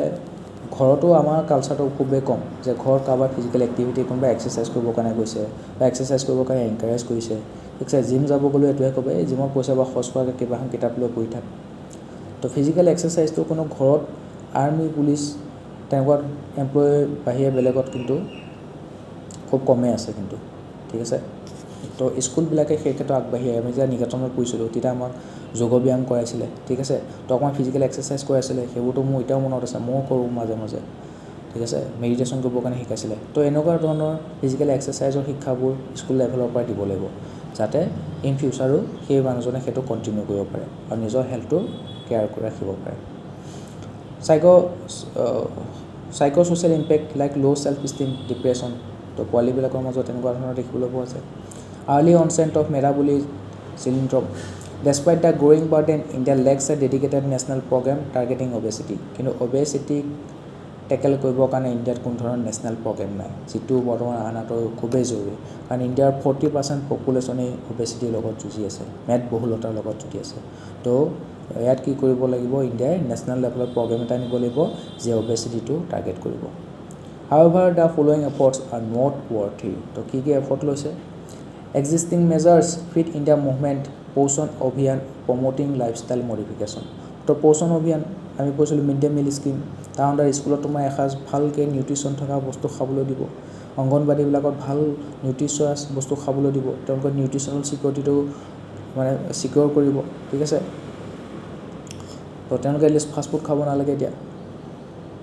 ঘৰতো আমাৰ কালচাৰটো খুবেই কম যে ঘৰত কাৰোবাৰ ফিজিকেল এক্টিভিটি কোনোবা এক্সাৰচাইজ কৰিবৰ কাৰণে গৈছে বা এক্সাৰচাইজ কৰিবৰ কাৰণে এনকাৰেজ কৰিছে ঠিক আছে জিম যাব গ'লেও এইটোৱে ক'ব এই জিমত পইচা বা খৰচ কৰাকৈ কিবাখন কিতাপ লৈ পঢ়ি থাক তো ফিজিকেল এক্সাৰচাইজটো কোনো ঘৰত আৰ্মি পুলিচ তেনেকুৱা এমপ্লয়ৰ বাহিৰে বেলেগত কিন্তু খুব কমেই আছে কিন্তু ঠিক আছে তো স্কুলবিলাকে সেই ক্ষেত্ৰত আগবাঢ়ি আমি যেতিয়া নিকেতনত পঢ়িছিলোঁ তেতিয়া আমাক যোগ ব্যায়াম কৰাইছিলে ঠিক আছে তো অকণমান ফিজিকেল এক্সাৰচাইজ কৰাইছিলে সেইবোৰতো মোৰ এতিয়াও মনত আছে ময়ো কৰোঁ মাজে মাজে ঠিক আছে মেডিটেশ্যন কৰিবৰ কাৰণে শিকাইছিলে তো এনেকুৱা ধৰণৰ ফিজিকেল এক্সাৰচাইজৰ শিক্ষাবোৰ স্কুল লেভেলৰ পৰা দিব লাগিব যাতে ইন ফিউচাৰো সেই মানুহজনে সেইটো কণ্টিনিউ কৰিব পাৰে আৰু নিজৰ হেল্থটো কেয়াৰ কৰি ৰাখিব পাৰে psychosocial impact like low' self esteem depression তো পোৱালিবিলাকৰ মাজত তেনেকুৱা ধৰণৰ দেখিবলৈ পোৱা যায় early onset of metabolic syndrome despite the growing burden India lacks a dedicated national programme targeting obesity কিন্তু অবেচিটিক টেকেল কৰিবৰ কাৰণে ইণ্ডিয়াত কোনো ধৰণৰ নেশ্যনেল প্ৰগ্ৰেম নাই যিটো বৰ্তমান অনাটো খুবেই জৰুৰী কাৰণ ইণ্ডিয়াৰ 40% পপুলেশ্যনেই অবেচিটিৰ লগত যুঁজি আছে মেদবহুলতাৰ লগত যুঁজি আছে তো ইয়াত কি কৰিব লাগিব ইণ্ডিয়াই নেশ্যনেল লেভেলত প্ৰগ্ৰেম এটা নিব লাগিব যে অবেচিটিটো টাৰ্গেট কৰিব however the following efforts are not worthy তো কি এফৰ্ট লৈছে existing measures fit India movement Poshan Abhiyan promoting lifestyle modification তো পোষণ অভিযান আমি কৈছিলোঁ মিড ডে মিল স্কিম, তাৰ আণ্ডাৰ স্কুলত তোমাৰ এসাঁজ ভালকৈ নিউট্ৰিশ্যন থকা বস্তু খাবলৈ দিব, অংগনবাড়ীবিলাকত ভাল নিউট্ৰিচিয়াছ বস্তু খাবলৈ দিব, তেওঁলোকৰ নিউট্ৰিশ্যনেল ছিকিউৰিটিটো মানে ছিকিউৰ কৰিব, ঠিক আছে। তো তেওঁলোকে এটলিষ্ট ফাষ্টফুড খাব নালাগে এতিয়া,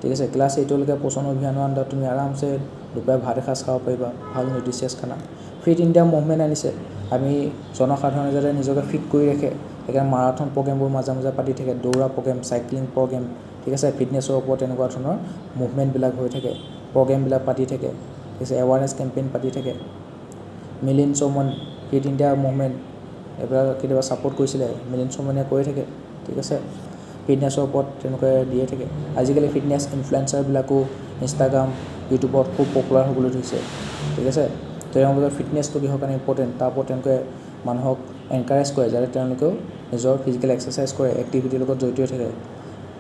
ঠিক আছে। ক্লাছ 8লৈকে পোষণ অভিযানৰ আণ্ডাৰত তুমি আৰামছে দুপৰীয়া ভাত এসাঁজ খাব পাৰিবা, ভাল নিউট্ৰিচিয়াছ খানা। ফিট ইণ্ডিয়া মুভমেণ্ট আনিছে, আমি জনসাধাৰণে যাতে নিজকে ফিট কৰি ৰাখে সেইকাৰণে মাৰাথন প্ৰগ্ৰেমবোৰ মাজে মাজে পাতি থাকে, দৌৰা প্ৰগ্ৰেম, চাইক্লিং প্ৰগ্ৰেম, ঠিক আছে। ফিটনেছৰ ওপৰত তেনেকুৱা ধৰণৰ মুভমেণ্টবিলাক হৈ থাকে, প্ৰগ্ৰেমবিলাক পাতি থাকে, ঠিক আছে। এৱাৰনেছ কেম্পেইন পাতি থাকে, মিলিন্দ চৌমেন ফিট ইণ্ডিয়া মুভমেণ্ট এইবিলাক কেতিয়াবা ছাপোৰ্ট কৰিছিলে, মিলিন্দ চৌমেনে কৰি থাকে, ঠিক আছে। ফিটনেছৰ ওপৰত তেনেকৈ দিয়ে থাকে। আজিকালি ফিটনেছ ইনফ্লুৱেঞ্চাৰবিলাকো ইনষ্টাগ্ৰাম, ইউটিউবত খুব পপুলাৰ হ'বলৈ ধৰিছে, ঠিক আছে। তেওঁলোকে ফিটনেছটো কিহৰ কাৰণে ইম্পৰ্টেণ্ট তাৰ ওপৰত তেওঁলোকে মানুহক এনকাৰেজ কৰে যাতে তেওঁলোকেও নিজৰ ফিজিকেল এক্সাৰচাইজ কৰে, এক্টিভিটিৰ লগত জড়িত হৈ থাকে,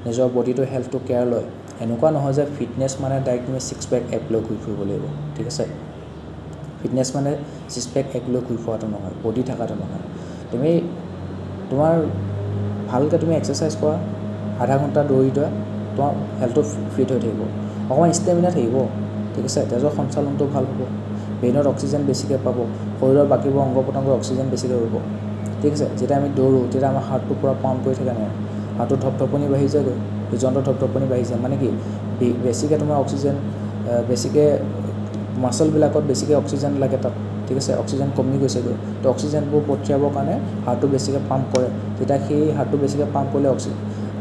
নিজৰ বডিটো হেল্থটো কেয়াৰ লয়। এনেকুৱা নহয় যে ফিটনেছ মানে ডাইৰেক্ট তুমি ছিক্স পেক এপ লৈ ঘূৰি ফুৰিব লাগিব, ঠিক আছে। ফিটনেছ মানে ছিক্স পেক এপ লৈ ঘূৰি ফুৰাটো নহয়, বডি থকাটো নহয়। তুমি তোমাৰ ভালকৈ তুমি এক্সাৰচাইজ কৰা, আধা ঘণ্টা দৌৰি যোৱা, তোমাৰ হেল্থটো ফিট হৈ থাকিব, অকণমান ষ্টেমিনা থাকিব, ঠিক আছে। তেজৰ সঞ্চালনটো ভাল হ'ব, ব্ৰেইনত অক্সিজেন বেছিকৈ পাব, শৰীৰৰ বাকীবোৰ অংগ প্ৰত্যংগৰ অক্সিজেন বেছিকৈ পাব, ঠিক আছে। যেতিয়া আমি দৌৰোঁ তেতিয়া আমাৰ হাৰ্টটো পূৰা পাম্প কৰি থাকে নহয়, হাৰ্টটো ধপধপনি বাঢ়ি যায়গৈ, হৃদযন্ত্ৰ ধপধপনি বাঢ়ি যায়, মানে কি বেছিকৈ তোমাৰ অক্সিজেন বেছিকৈ মাছলবিলাকত বেছিকৈ অক্সিজেন লাগে তাত, ঠিক আছে। অক্সিজেন কমি গৈছেগৈ, তো অক্সিজেনবোৰ পঠিয়াবৰ কাৰণে হাৰ্টটো বেছিকৈ পাম্প কৰে, তেতিয়া সেই হাৰ্টটো বেছিকৈ পাম্প কৰিলে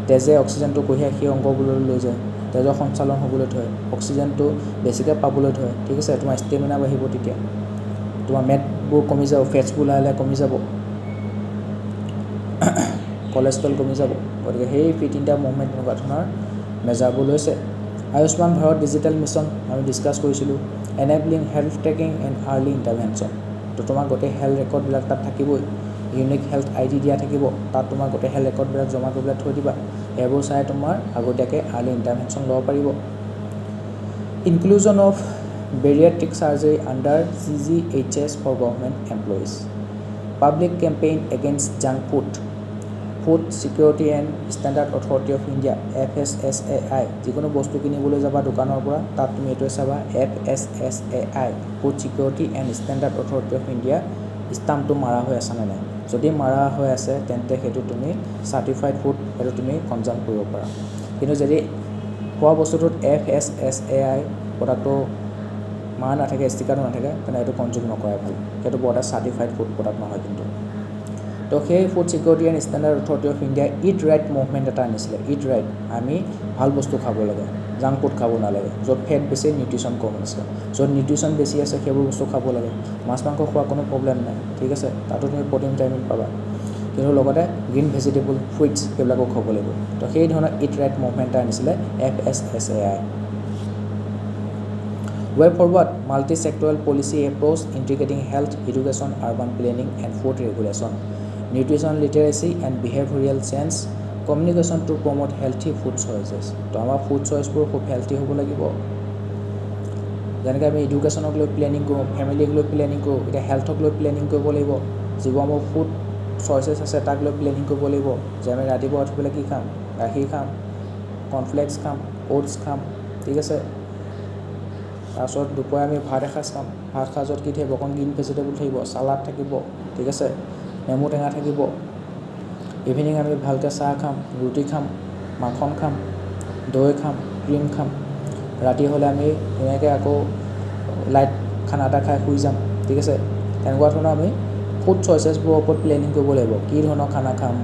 তেজে অক্সিজেনটো কঢ়িয়াই সেই অংগবোৰলৈ লৈ যায়, তেজৰ সঞ্চালন হ'বলৈ ধৰে, অক্সিজেনটো বেছিকৈ পাবলৈ ধৰে, ঠিক আছে। তোমাৰ ষ্টেমিনা বাঢ়িব, তেতিয়া তোমাৰ মেদবোৰ কমি যাব, ফেটছবোৰ লাহে লাহে কমি যাব, কলেষ্ট্ৰল কমি যাব। গতিকে সেই ফিট ইণ্ডিয়া মুভমেণ্ট এনেকুৱা ধৰণৰ মেজাৰবোৰ লৈছে। আয়ুষ্মান ভাৰত ডিজিটেল মিছন আমি ডিছকাছ কৰিছিলোঁ, enabling health trekking and early intervention. তো তোমাৰ গোটেই হেল্থ ৰেকৰ্ডবিলাক তাত থাকিবই, ইউনিক হেল্থ ID দিয়া থাকিব, তাত তোমাৰ গোটেই হেল্থ ৰেকৰ্ডবিলাক জমা কৰি পেলাই থৈ দিবা, সেইবোৰ চাই তোমাৰ আগতীয়াকৈ আৰ্লি ইণ্টাৰভেনশ্যন ল'ব পাৰিব। Inclusion of bariatric surgery under CGHS for government employees, public campaign against junk food, food security and standard authority of India FSSAI, যিকোনো বস্তু কিনিবলৈ যাবা দোকানৰ পৰা তাত তুমি এইটোৱে চাবা FSSAI, food security and standard authority of India ষ্টাম্পটো মাৰা হৈ আছে নে নাই। যদি মাৰা হৈ আছে তেন্তে সেইটো তুমি চাৰ্টিফাইড ফুড, সেইটো তুমি কনজাম কৰিব পাৰা। কিন্তু যদি খোৱা বস্তুটোত FSSAI প্ৰডাক্টটো মাৰা নাথাকে, ষ্টিকাৰটো নাথাকে, তেনে এইটো কনজিউম নকৰাই ভাল, সেইটো বৰ এটা চাৰ্টিফাইড ফুড প্ৰডাক্ট নহয় কিন্তু। তো সেই food security and standard authority of ইণ্ডিয়াই ইট ৰাইট মুভমেণ্ট এটা আনিছিলে। ইট ৰাইট, আমি ভাল বস্তু খাব লাগে, জাংক ফুড খাব নালাগে, য'ত ফেট বেছি নিউট্ৰিশ্যন কম আছে, য'ত নিউট্ৰিশ্যন বেছি আছে সেইবোৰ বস্তু খাব লাগে। মাছ মাংস খোৱা কোনো প্ৰব্লেম নাই, ঠিক আছে, তাতো তুমি প্ৰ'টিন ভিটামিন পাবা, কিন্তু লগতে গ্ৰীণ ভেজিটেবল ফ্ৰুইটছ সেইবিলাকো খাব লাগিব। তো সেই ধৰণৰ ইট ৰাইট মুভমেণ্ট এটা আনিছিলে FSSAI। Way forward, multi-sectoral policy approach integrating health, education, urban planning and food regulation, nutrition literacy and behavioral change, communication to promote healthy food choices. তো আমাৰ ফুড চইচবোৰ খুব হেল্থি হ'ব লাগিব। যেনেকৈ আমি এডুকেশ্যনক লৈ প্লেনিং কৰোঁ, ফেমিলিক লৈ প্লেনিং কৰোঁ, এতিয়া হেল্থক লৈ প্লেনিং কৰিব লাগিব, যিবোৰ আমাৰ ফুড চইচেছ আছে তাক লৈ প্লেনিং কৰিব লাগিব, যে আমি ৰাতিপুৱা উঠি পেলাই কি খাম, গাখীৰ খাম, কৰ্ণফ্লেক্স খাম, অ'টছ খাম, ঠিক আছে। তাৰপিছত দুপৰীয়া আমি ভাত এসাঁজ খাম, ভাত সাঁজত কি থাকিব, অকণ গ্ৰীণ ভেজিটেবল থাকিব, চালাড থাকিব, ঠিক আছে, নেমু টেঙা থাকিব। ইভিনিং আমি ভালকৈ চাহ খাম, ৰুটি খাম, মাখন খাম, দৈ খাম, ক্ৰীম খাম। ৰাতি হ'লে আমি ধুনীয়াকৈ আকৌ লাইট খানা এটা খাই শুই যাম, ঠিক আছে। তেনেকুৱা ধৰণৰ আমি ফুড চইচেছবোৰৰ ওপৰত প্লেনিং কৰিব লাগিব, কি ধৰণৰ খানা খাম,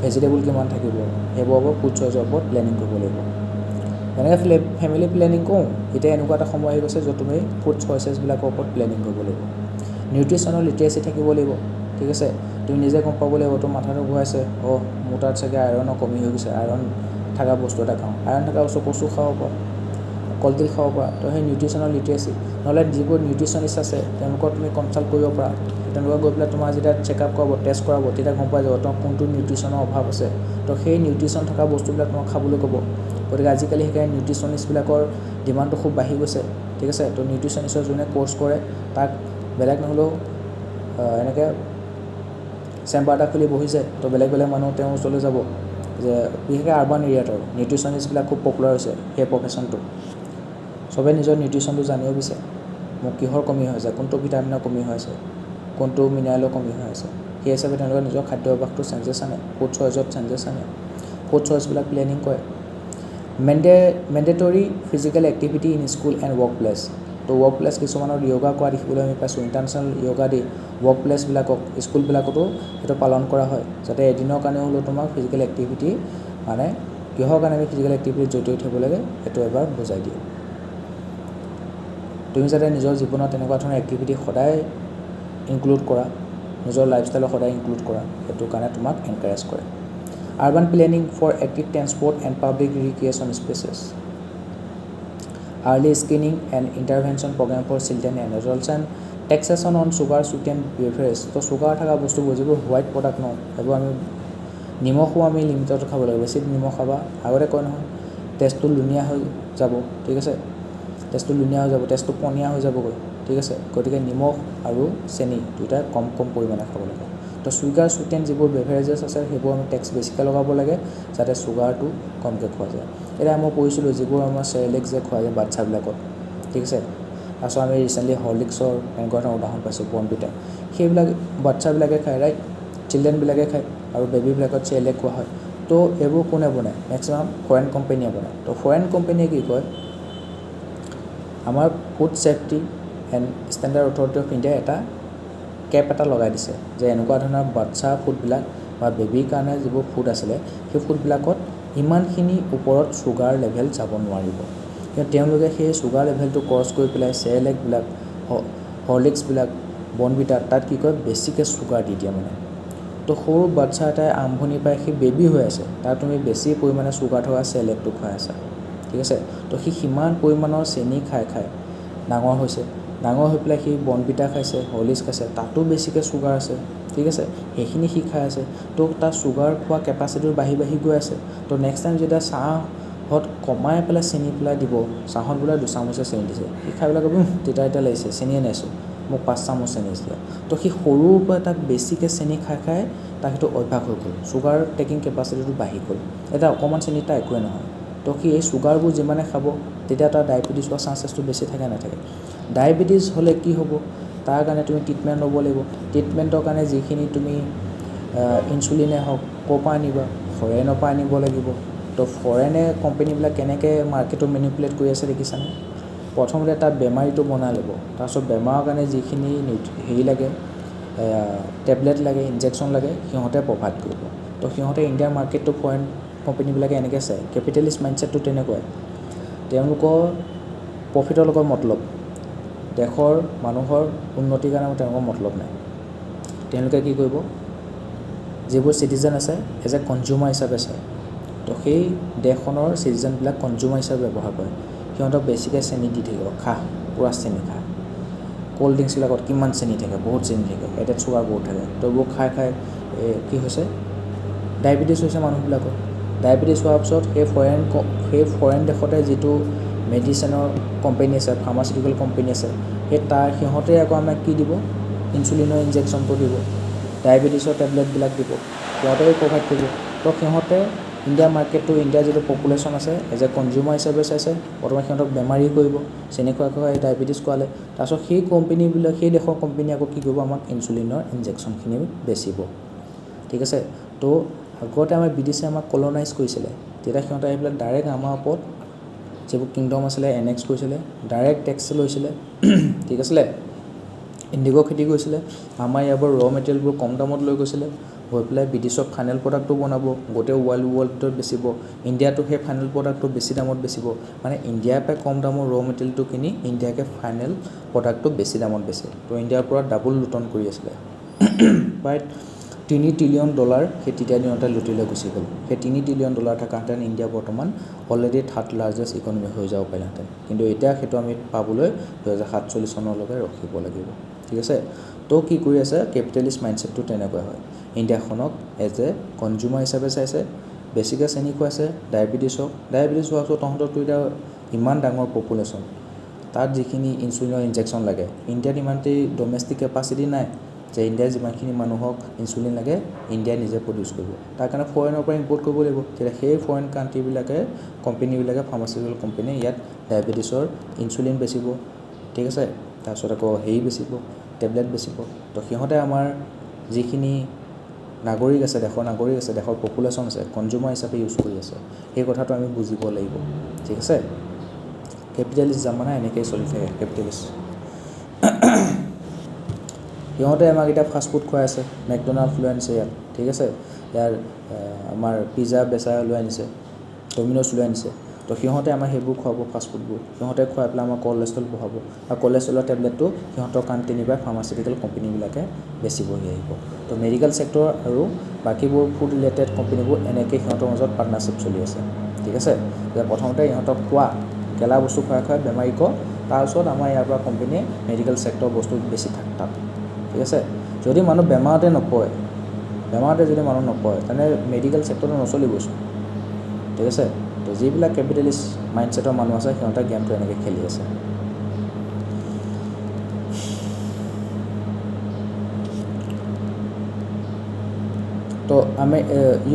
ভেজিটেবল কিমান থাকিব, সেইবোৰৰ ওপৰত ফুড চইচৰ ওপৰত প্লেনিং কৰিব লাগিব। যেনেকৈ ফেমিলি প্লেনিং কৰোঁ, এতিয়া এনেকুৱা এটা সময় আহি গৈছে য'ত তুমি ফুড চইচেছবিলাকৰ ওপৰত প্লেনিং কৰিব লাগিব। নিউট্ৰিশ্যনৰ লিটাৰেচি থাকিব লাগিব, ঠিক আছে। তুমি নিজে গম পাব লাগিব, তোৰ মাথাটো ঘূৰাইছে, মোৰ তাত চাগে আইৰণৰ কমি হৈ গৈছে, আইৰণ থকা বস্তু এটা খাওঁ, আইৰণ থকা বস্তু কচু খাব পাৰোঁ, কলডিল খাব পাৰা। তো সেই নিউট্ৰিশ্যনৰ লিটাৰেচি, নহ'লে যিবোৰ নিউট্ৰিশ্যনিষ্ট আছে তেওঁলোকক তুমি কনচাল্ট কৰিব পাৰা, তেওঁলোকক গৈ পেলাই তোমাৰ যেতিয়া চেকআপ কৰাব, টেষ্ট কৰাব, তেতিয়া গম পাই যাব তোমাৰ কোনটো নিউট্ৰিশ্যনৰ অভাৱ আছে। তো সেই নিউট্ৰিশ্যন থকা বস্তুবিলাক তোমাক খাবলৈ ক'ব। গতিকে আজিকালি সেইকাৰণে নিউট্ৰিশ্যনিষ্টবিলাকৰ ডিমাণ্ডটো খুব বাঢ়ি গৈছে, ঠিক আছে। তো নিউট্ৰিশ্যনিষ্টৰ যোনে কোৰ্চ কৰে তাক বেলেগ নহ'লেও এনেকৈ চেম্বাৰ এটা খুলি বহি যায়, তো বেলেগ বেলেগ মানুহ তেওঁৰ ওচৰলৈ যাব, যে বিশেষকৈ আৰ্বান এৰিয়াত আৰু নিউট্ৰিচনিষ্টবিলাক খুব পপুলাৰ হৈছে সেই প্ৰফেশ্যনটো চবেই নিজৰ নিউট্ৰিচনটো জানিব বিচাৰে মোক কিহৰ কমি হৈ আছে কোনটো ভিটামিনৰ কমি হৈ আছে কোনটো মিনাৰেলৰ কমি হৈ আছে সেই হিচাপে তেওঁলোকে নিজৰ খাদ্যাভ্যাসটো চেঞ্জেছ আনে ফুড চইচত চেঞ্জেছ আনে ফুড চইচবিলাক প্লেনিং কৰে mandatory physical activity in school and work place তো ৱৰ্ক প্লেছ কিছুমানৰ য়োগা কৰা দেখিবলৈ আমি পাইছোঁ ইণ্টাৰনেশ্যনেল য়োগা ডে ৱৰ্ক প্লেছবিলাকক স্কুলবিলাকতো সেইটো পালন কৰা হয় যাতে এদিনৰ কাৰণে হ'লেও তোমাক ফিজিকেল এক্টিভিটি মানে কিহৰ কাৰণে আমি ফিজিকেল এক্টিভিটিত জড়িত হৈ থাকিব লাগে সেইটো এবাৰ বুজাই দিয়ে তুমি যাতে নিজৰ জীৱনত তেনেকুৱা ধৰণৰ এক্টিভিটি সদায় ইনক্লুড কৰা নিজৰ লাইফষ্টাইলত সদায় ইনক্লুড কৰা সেইটো কাৰণে তোমাক এনকাৰেজ কৰে urban planning for active transport and public recreation spaces early screening and intervention program for children and adults and taxation on sugar sweetened beverages তো সুগাৰ থকা বস্তুবোৰ যিবোৰ হোৱাইট প্ৰডাক্ট ন সেইবোৰ আমি নিমখো আমি লিমিটত খাব লাগে বেছি নিমখ খাবা আগতে কয় নহয় টেষ্টটো লুনীয়া হৈ যাব ঠিক আছে টেষ্টটো লুনীয়া হৈ যাব টেষ্টটো পনীয়া হৈ যাবগৈ ঠিক আছে গতিকে নিমখ আৰু চেনি দুইটা কম পৰিমাণে খাব লাগে তো চুগাৰ চুইটেন যিবোৰ বেভাৰেজেছ আছে সেইবোৰ আমি টেক্স বেছিকৈ লগাব লাগে যাতে চুগাৰটো কমকৈ খোৱা যায় এতিয়া মই কৈছিলোঁ যিবোৰ আমাৰ চেৰেলেক্স যে খোৱা যায় বাচ্ছাবিলাকক ঠিক আছে তাৰপিছত আমি ৰিচেণ্টলি হৰলিক্সৰ এনেকুৱা এটা উদাহৰণ পাইছোঁ বনবিটা সেইবিলাক বাচ্ছাবিলাকে খায় ৰাইট চিলড্ৰেনবিলাকে খায় আৰু বেবীবিলাকত চেৰেলেক্স খোৱা হয় তো এইবোৰ কোনে বনায় মেক্সিমাম ফৰেন কোম্পেনীয়ে বনায় তো ফৰেন কোম্পেনীয়ে কি কয় আমাৰ food safety and standard authority of India এটা কেপ এটা লগাই দিছে যে এনেকুৱা ধৰণৰ বাচ্চা ফুডবিলাক বা বেবীৰ কাৰণে যিবোৰ ফুড আছিলে সেই ফুডবিলাকত ইমানখিনি ওপৰত চুগাৰ লেভেল যাব নোৱাৰিব কিন্তু তেওঁলোকে সেই চুগাৰ লেভেলটো ক্ৰছ কৰি পেলাই চেৰেলেকবিলাক হৰলিক্সবিলাক বনবিটাত তাত কি কয় বেছিকৈ চুগাৰ দি দিয়ে মানে তো সৰু বাচ্চা এটাই আৰম্ভণি পাই সেই বেবী হৈ আছে তাত তুমি বেছি পৰিমাণে চুগাৰ থকা চেৰেলেকটো খুৱাই আছা ঠিক আছে তো সি সিমান পৰিমাণৰ চেনি খাই ডাঙৰ হৈছে ডাঙৰ হৈ পেলাই সি বনবিটা খাইছে হৰলিক্স খাইছে তাতো বেছিকৈ চুগাৰ আছে ঠিক আছে সেইখিনি সি খাই আছে তো তাৰ চুগাৰ খোৱা কেপাচিটিটো বাঢ়ি গৈ আছে তো নেক্সট টাইম যেতিয়া চাহত কমাই পেলাই চেনি পেলাই দিব চাহত বোলে 2 চামুচে চেনি দিছে সি খাই পেলাই ক'ব তিতা লাগিছে চেনিয়ে নাইছোঁ মোক 5 চামুচ চেনি দিছিলে তো সি সৰুৰ পৰা তাক বেছিকৈ চেনি খাই তাৰ সেইটো অভ্যাস হৈ গ'ল চুগাৰ টেকিং কেপাচিটিটো বাঢ়ি গ'ল এতিয়া অকণমান চেনি তাৰ একোৱে নহয় তো সি এই চুগাৰবোৰ যিমানে খাব তেতিয়া তাৰ ডায়েবেটিছ হোৱাৰ চান্সেছটো বেছি থাকে নাথাকে ডায়েবেটিছ হ'লে কি হ'ব তাৰ কাৰণে তুমি ট্ৰিটমেণ্ট ল'ব লাগিব ট্ৰিটমেণ্টৰ কাৰণে যিখিনি তুমি ইনচুলিনে হওক ক'ৰ পৰা আনিবা ফৰেনৰ পৰা আনিব লাগিব তো ফৰেনে কোম্পানীবিলাক কেনেকৈ মাৰ্কেটত মেনিপুলেট কৰি আছে দেখিছানে প্ৰথমতে তাত বেমাৰীটো বনাই ল'ব তাৰপিছত বেমাৰৰ কাৰণে যিখিনি হেৰি লাগে টেবলেট লাগে ইনজেকশ্যন লাগে সিহঁতে প্ৰভাইড কৰিব তো সিহঁতে ইণ্ডিয়াৰ মাৰ্কেটটো ফৰেন কোম্পানীবিলাকে এনেকৈ চায় কেপিটেলিষ্ট মাইণ্ডছেটটো তেনেকুৱাই তেওঁলোকৰ প্ৰফিটৰ লগত মতলব দেশৰ মানুহৰ উন্নতিৰ কাৰণে তেওঁলোকৰ মতলব নাই তেওঁলোকে কি কৰিব যিবোৰ চিটিজেন আছে এজ এ কনজিউমাৰ হিচাপে চায় তো সেই দেশখনৰ চিটিজেনবিলাক কনজিউমাৰ হিচাপে ব্যৱহাৰ কৰে সিহঁতক বেছিকৈ চেনি দি থাকিব খা পূৰা চেনি খা ক'ল্ড ড্ৰিংকছবিলাকত কিমান চেনি থাকে বহুত চেনি থাকে এডেড চুগাৰ বহুত থাকে তো এইবোৰ খাই কি হৈছে ডায়েবেটিছ হৈছে মানুহবিলাকৰ ডায়েবেটিছ হোৱাৰ পিছত সেই ফৰেন দেশতে যিটো মেডিচিনৰ কোম্পানী আছে ফাৰ্মাচিউটিকেল কোম্পানী আছে সিহঁতে আকৌ আমাক কি দিব ইনচুলিনৰ ইনজেকশ্যনটো দিব ডায়েবেটিছৰ টেবলেটবিলাক দিব সিহঁতেও প্ৰভাইড কৰিব তো সিহঁতে ইণ্ডিয়া মাৰ্কেটটো ইণ্ডিয়াৰ যিটো পপুলেশ্যন আছে এজ এ কনজিউমাৰ হিচাপে চাইছে প্ৰথমে সিহঁতক বেমাৰী কৰিব চেনি খুৱাই ডায়েবেটিছ খোৱালে তাৰপিছত সেই কোম্পানীবিলাক সেই দেশৰ কোম্পানী আকৌ কি কৰিব আমাক ইনচুলিনৰ ইনজেকশ্যনখিনি বেচিব ঠিক আছে তো আগতে আমাৰ ব্ৰিটিছে আমাক কলনাইজ কৰিছিলে তেতিয়া সিহঁতে আহি পেলাই ডাইৰেক্ট আমাৰ ওপৰত যিবোৰ কিংডম আছিলে এনেক্স কৰিছিলে ডাইৰেক্ট টেক্স লৈছিলে ঠিক আছিলে ইণ্ডিগ' খেতি কৰিছিলে আমাৰ ইয়াৰ পৰা ৰ' মেটেৰিয়েলবোৰ কম দামত লৈ গৈছিলে গৈ পেলাই ব্ৰিটিছৰ ফাইনেল প্ৰডাক্টটো বনাব গোটেই ৱৰ্ল্ডত বেচিব ইণ্ডিয়াটো সেই ফাইনেল প্ৰডাক্টটো বেছি দামত বেচিব মানে ইণ্ডিয়াৰ পৰা কম দামৰ ৰ' মেটেৰিয়েলটো কিনি ইণ্ডিয়াকে ফাইনেল প্ৰডাক্টটো বেছি দামত বেচে তো ইণ্ডিয়াৰ পৰা ডাবল লুটন কৰি আছিলে প্ৰায় $3 ট্ৰিলিয়ন সেই তেতিয়া দিনতে লুটি লৈ গুচি গ'ল সেই $3 ট্ৰিলিয়ন থকাহেঁতেন ইণ্ডিয়া বৰ্তমান অলৰেডি থাৰ্ড লাৰ্জেষ্ট ইকনমি হৈ যাব পাৰিলেহেঁতেন কিন্তু এতিয়া সেইটো আমি পাবলৈ 2047 চনলৈকে ৰখিব লাগিব ঠিক আছে তো কি কৰি আছে কেপিটেলিষ্ট মাইণ্ডছেটটো তেনেকুৱা হয় ইণ্ডিয়াখনক এজ এ কনজিউমাৰ হিচাপে চাইছে বেছিকৈ চেনি খুৱাইছে ডায়েবেটিছ হোৱাৰ পিছত তহঁতৰতো এতিয়া ইমান ডাঙৰ পপুলেশ্যন তাত যিখিনি ইনচুলিনৰ ইনজেকশ্যন লাগে ইণ্ডিয়াত ইমানটি ডমেষ্টিক কেপাচিটি নাই যে ইণ্ডিয়াৰ যিমানখিনি মানুহক ইনচুলিন লাগে ইণ্ডিয়াই নিজে প্ৰডিউচ কৰিব তাৰ কাৰণে ফৰেনৰ পৰা ইম্পৰ্ট কৰিব লাগিব তেতিয়া সেই ফৰেন কাণ্ট্ৰিবিলাকে কোম্পানীবিলাকে ফাৰ্মাচিউটিকেল কোম্পানীয়ে ইয়াত ডায়েবেটিছৰ ইনচুলিন বেচিব ঠিক আছে তাৰপিছত আকৌ হেৰি বেচিব টেবলেট বেচিব তো সিহঁতে আমাৰ যিখিনি নাগৰিক আছে দেশৰ নাগৰিক আছে দেশৰ পপুলেশ্যন আছে কনজিউমাৰ হিচাপে ইউজ কৰি আছে সেই কথাটো আমি বুজিব লাগিব ঠিক আছে কেপিটেলিষ্ট জামানা এনেকৈয়ে চলি থাকে কেপিটেলিষ্ট সিহঁতে আমাক এতিয়া ফাষ্ট ফুড খুৱাই আছে মেকডনাল্ড লৈ আনিছে ইয়াত ঠিক আছে ইয়াৰ আমাৰ পিজ্জা বেচা লৈ আনিছে ডমিন'জ লৈ আনিছে তো সিহঁতে আমাৰ সেইবোৰ খুৱাব ফাষ্ট ফুডবোৰ সিহঁতে খুৱাই পেলাই আমাৰ কলেষ্ট্ৰল বঢ়াব আৰু কলেষ্ট্ৰলৰ টেবলেটটো সিহঁতৰ কাণ্ট্ৰি বা ফাৰ্মাচিউটিকেল কোম্পানীবিলাকে বেচিবহি আহিব তো মেডিকেল ছেক্টৰ আৰু বাকীবোৰ ফুড ৰিলেটেড কোম্পানীবোৰ এনেকৈ সিহঁতৰ মাজত পাৰ্টনাৰশ্বিপ চলি আছে ঠিক আছে যে প্ৰথমতে ইহঁতক খোৱা গেলা বস্তু খুৱাই বেমাৰী ক তাৰপিছত আমাৰ ইয়াৰ পৰা কোম্পানীয়ে মেডিকেল ছেক্টৰ বস্তু বেছি তাত ঠিক আছে যদি মানুহ বেমাৰতে নপৰে বেমাৰতে যদি মানুহ নপৰে তেনে মেডিকেল ছেক্টৰটো নচলিবচোন ঠিক আছে তো যিবিলাক কেপিটেলিষ্ট মাইণ্ডছেটৰ মানুহ আছে সিহঁতে গেমটো এনেকৈ খেলি আছে তো আমি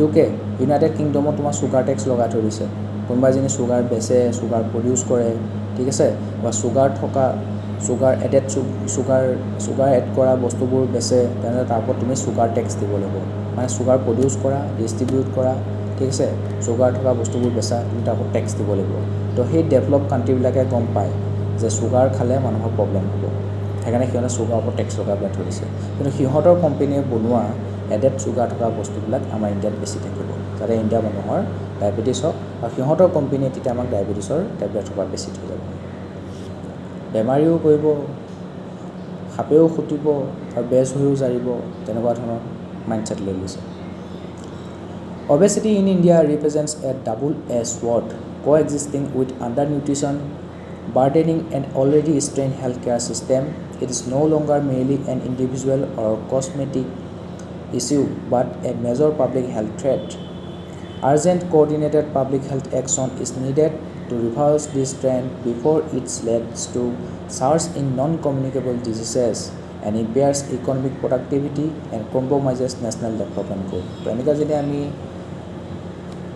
UK ইউনাইটেড কিংডমত তোমাৰ চুগাৰ টেক্স লগাই থৈ দিছে কোনোবা এজনী চুগাৰ বেচে চুগাৰ প্ৰডিউচ কৰে ঠিক আছে বা চুগাৰ থকা চুগাৰ এডেড চুগাৰ এড কৰা বস্তুবোৰ বেচে তেনেহ'লে তাৰ ওপৰত তুমি চুগাৰ টেক্স দিব লাগিব মানে চুগাৰ প্ৰডিউচ কৰা ডিষ্ট্ৰিবিউট কৰা ঠিক আছে চুগাৰ থকা বস্তুবোৰ বেচা তুমি তাৰ ওপৰত টেক্স দিব লাগিব তো সেই ডেভেলপ কাণ্ট্ৰিবিলাকে গম পায় যে চুগাৰ খালে মানুহৰ প্ৰব্লেম হ'ব সেইকাৰণে সিহঁতে চুগাৰৰ ওপৰত টেক্স লগাই পেলাই থৈ দিছে কিন্তু সিহঁতৰ কোম্পানীয়ে বনোৱা এডেড চুগাৰ থকা বস্তুবিলাক আমাৰ ইণ্ডিয়াত বেছি থাকিব যাতে ইণ্ডিয়া মানুহৰ ডায়েবেটিছ হওক আৰু সিহঁতৰ কোম্পানীয়ে তেতিয়া আমাক ডায়েবেটিছৰ টেবলেট থকা বেছি থৈ যাব বেমাৰীও কৰিব সাপেও খুটিব আৰু বেজ হৈও জাৰিব তেনেকুৱা ধৰণৰ মাইণ্ডছেট লৈ লৈছে Obesity in India represents a double-edged sword, coexisting with undernutrition, burdening an already strained healthcare system. It is no longer merely an individual or cosmetic issue, but a major public health threat. Urgent coordinated public health action is needed to reverse this trend before it leads to surge in non-communicable diseases and impairs economic productivity and compromises national development goal. তো এনেকৈ যদি আমি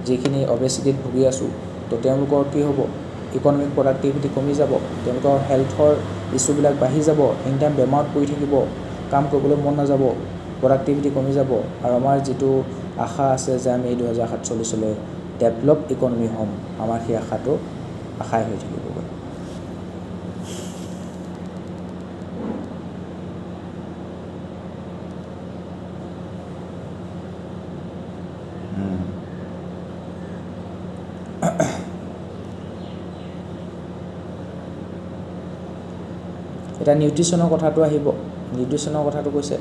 যিখিনি অবেচিটিত ভুগি আছোঁ তো তেওঁলোকৰ কি হ'ব ইকনমিক প্ৰডাক্টিভিটি কমি যাব তেওঁলোকৰ হেল্থৰ ইছ্যুবিলাক বাঢ়ি যাব এনি টাইম বেমাৰত পৰি থাকিব কাম কৰিবলৈ মন নাযাব প্ৰডাক্টিভিটি কমি যাব আৰু আমাৰ যিটো আশা আছে যে আমি 2047 ডেভেলপ ইকনমি হ'ম আমাৰ সেই আশাটো আশাই হৈ থাকিব এটা নিউট্ৰিশ্যনৰ কথাটো আহিব নিউট্ৰিশ্যনৰ কথাটো কৈছে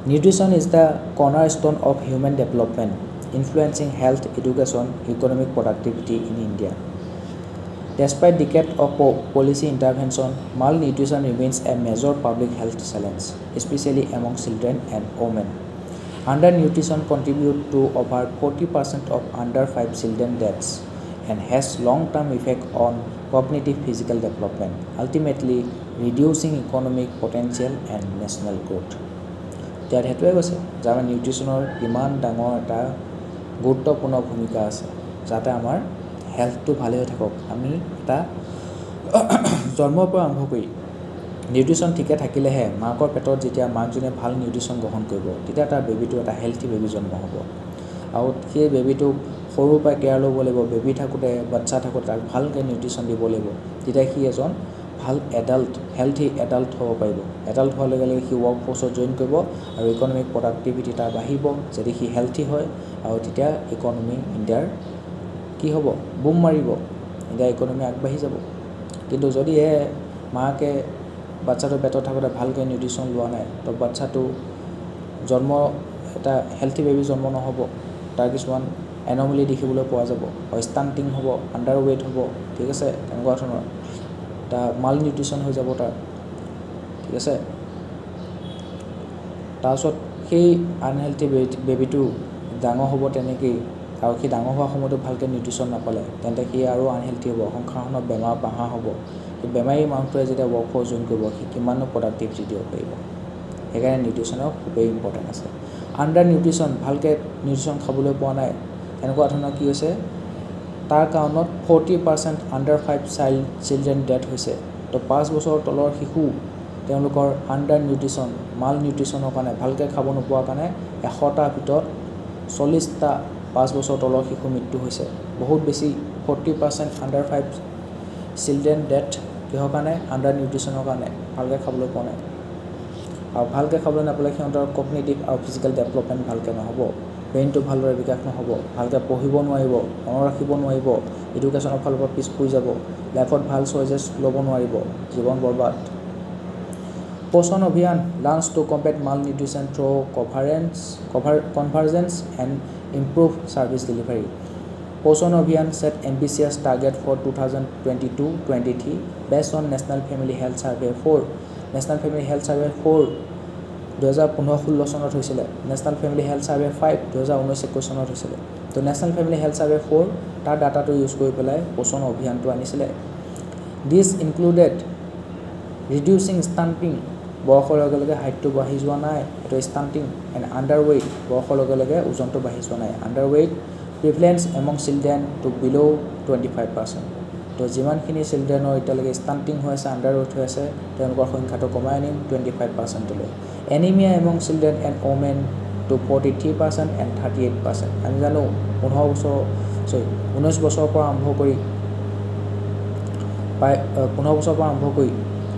Nutrition is the cornerstone of human development, influencing health, education, economic productivity in India. Despite decades of policy intervention, malnutrition remains a major public health challenge, especially among children and women. Undernutrition contributes to over 40% of under 5 children deaths and has long-term effect on cognitive physical development, ultimately reducing economic potential and national growth. ইয়াত সেইটোৱে কৈছে যে আমাৰ নিউট্ৰিশ্যনৰ কিমান ডাঙৰ এটা গুৰুত্বপূৰ্ণ ভূমিকা আছে যাতে আমাৰ হেল্থটো ভালে হৈ থাকক আমি এটা জন্মৰ পৰা আৰম্ভ কৰি নিউট্ৰিশ্যন ঠিকে থাকিলেহে মাকৰ পেটত যেতিয়া মাকজনীয়ে ভাল নিউট্ৰিশ্যন গ্ৰহণ কৰিব তেতিয়া তাৰ বেবীটো এটা হেল্থি বেবী জন্ম হ'ব আৰু সেই বেবীটোক সৰুৰ পৰা কেয়াৰ ল'ব লাগিব বেবী থাকোঁতে বাচ্চা থাকোঁতে তাক ভালকৈ নিউট্ৰিশ্যন দিব লাগিব তেতিয়া সি এজন ভাল এডাল্ট হেল্থি এডাল্ট হ'ব পাৰিব এডাল্ট হোৱাৰ লগে লগে সি ৱৰ্ক ফ'ৰ্চত জইন কৰিব আৰু ইকনমিক প্ৰডাক্টিভিটি তাৰ বাঢ়িব যদি সি হেল্থি হয় আৰু তেতিয়া ইকনমি ইণ্ডিয়াৰ কি হ'ব বুম মাৰিব ইণ্ডিয়াৰ ইকনমি আগবাঢ়ি যাব কিন্তু যদি মাকে বাচ্চাটো পেটত থাকোঁতে ভালকৈ নিউট্ৰিশ্যন লোৱা নাই তো বাচ্চাটো জন্ম এটা হেল্থি বেবী জন্ম নহ'ব তাৰ কিছুমান এন'মেলি দেখিবলৈ পোৱা যাব ষ্টাণ্টিং হ'ব আণ্ডাৰ ৱেইট হ'ব ঠিক আছে তেনেকুৱা ধৰণৰ এটা মাল নিউট্ৰিশ্যন হৈ যাব তাৰ ঠিক আছে তাৰপিছত সেই আনহেল্থি বেবীটো ডাঙৰ হ'ব তেনেকেই আৰু সি ডাঙৰ হোৱাৰ সময়তো ভালকৈ নিউট্ৰিশ্যন নাপালে তেন্তে সি আৰু আনহেল্থি হ'ব, সংসাৰখনত বেমাৰ বাহা হ'ব। বেমাৰী মানুহটোৱে যেতিয়া ৱৰ্ক ফ'ৰ্চ জইন কৰিব সি কিমানো প্ৰডাক্টিভিটি দিব পাৰিব। সেইকাৰণে নিউট্ৰিশ্যনৰ খুবেই ইম্পৰ্টেণ্ট আছে। আণ্ডাৰ নিউট্ৰিশ্যন, ভালকৈ নিউট্ৰিশ্যন খাবলৈ পোৱা নাই, এনেকুৱা ধৰণৰ কি হৈছে, তাৰ কাৰণত 40% আণ্ডাৰ 5 চিলড্ৰেন ডেথ হৈছে। তো 5 বছৰৰ তলৰ শিশু তেওঁলোকৰ আণ্ডাৰ নিউট্ৰিশ্যন, মাল নিউট্ৰিশ্যনৰ কাৰণে ভালকৈ খাব নোপোৱাৰ কাৰণে 100টাৰ ভিতৰত 40টা 5 বছৰ তলৰ শিশু মৃত্যু হৈছে। বহুত বেছি, 40% আণ্ডাৰ 5 চিলড্ৰেন ডেথ কিহৰ কাৰণে? আণ্ডাৰ নিউট্ৰিশ্যনৰ কাৰণে, ভালকৈ খাবলৈ পোৱা নাই। আৰু ভালকৈ খাবলৈ নাপালে সিহঁতৰ কগনিটিভ আৰু ফিজিকেল ডেভেলপমেণ্ট ভালকৈ নহ'ব, ব্ৰেইনটো ভালদৰে বিকাশ নহ'ব, ভালকৈ পঢ়িব নোৱাৰিব, মনত ৰাখিব নোৱাৰিব, এডুকেশ্যনৰ ফালৰ পৰা পিছ পৰি যাব, লাইফত ভাল চইচেছ ল'ব নোৱাৰিব, জীৱন বৰবাদ। পোষণ অভিযান লাঞ্চ টু কম্বেট মাল nutrition through convergence and improve service delivery. পোষণ অভিযান set ambitious target for 2022-23 based on National Family Health Survey 4. National Family Health Survey 4 2015-16 চনত হৈছিলে, নেশ্যনেল ফেমিলি হেল্থ ছাৰ্ভে 5 2019-21 চনত হৈছিলে। তো নেশ্যনেল ফেমিলি হেল্থ ছাৰ্ভে 4 তাৰ ডাটাটো use কৰি পেলাই পোষণ অভিযানটো আনিছিলে। দিছ ইনক্লুডেড ৰিডিউচিং ষ্টাণ্টিং, বয়সৰ লগে লগে হাইটটো বাঢ়ি যোৱা নাই, এইটো ষ্টাণ্টিং, এণ্ড আণ্ডাৰ ৱেইট, বয়সৰ লগে লগে ওজনটো বাঢ়ি যোৱা নাই, under weight prevalence among children to below' 25%। তো যিমানখিনি চিলড্ৰেনৰ এতিয়ালৈকে ষ্টাণ্টিং হৈ আছে, আণ্ডাৰ ৱেইট হৈ আছে, তেওঁলোকৰ সংখ্যাটো কমাই আনিম 25%লৈ। Anaemia among children and women to 43% and 38%। আমি জানো 19 বছৰৰ পৰা আৰম্ভ কৰি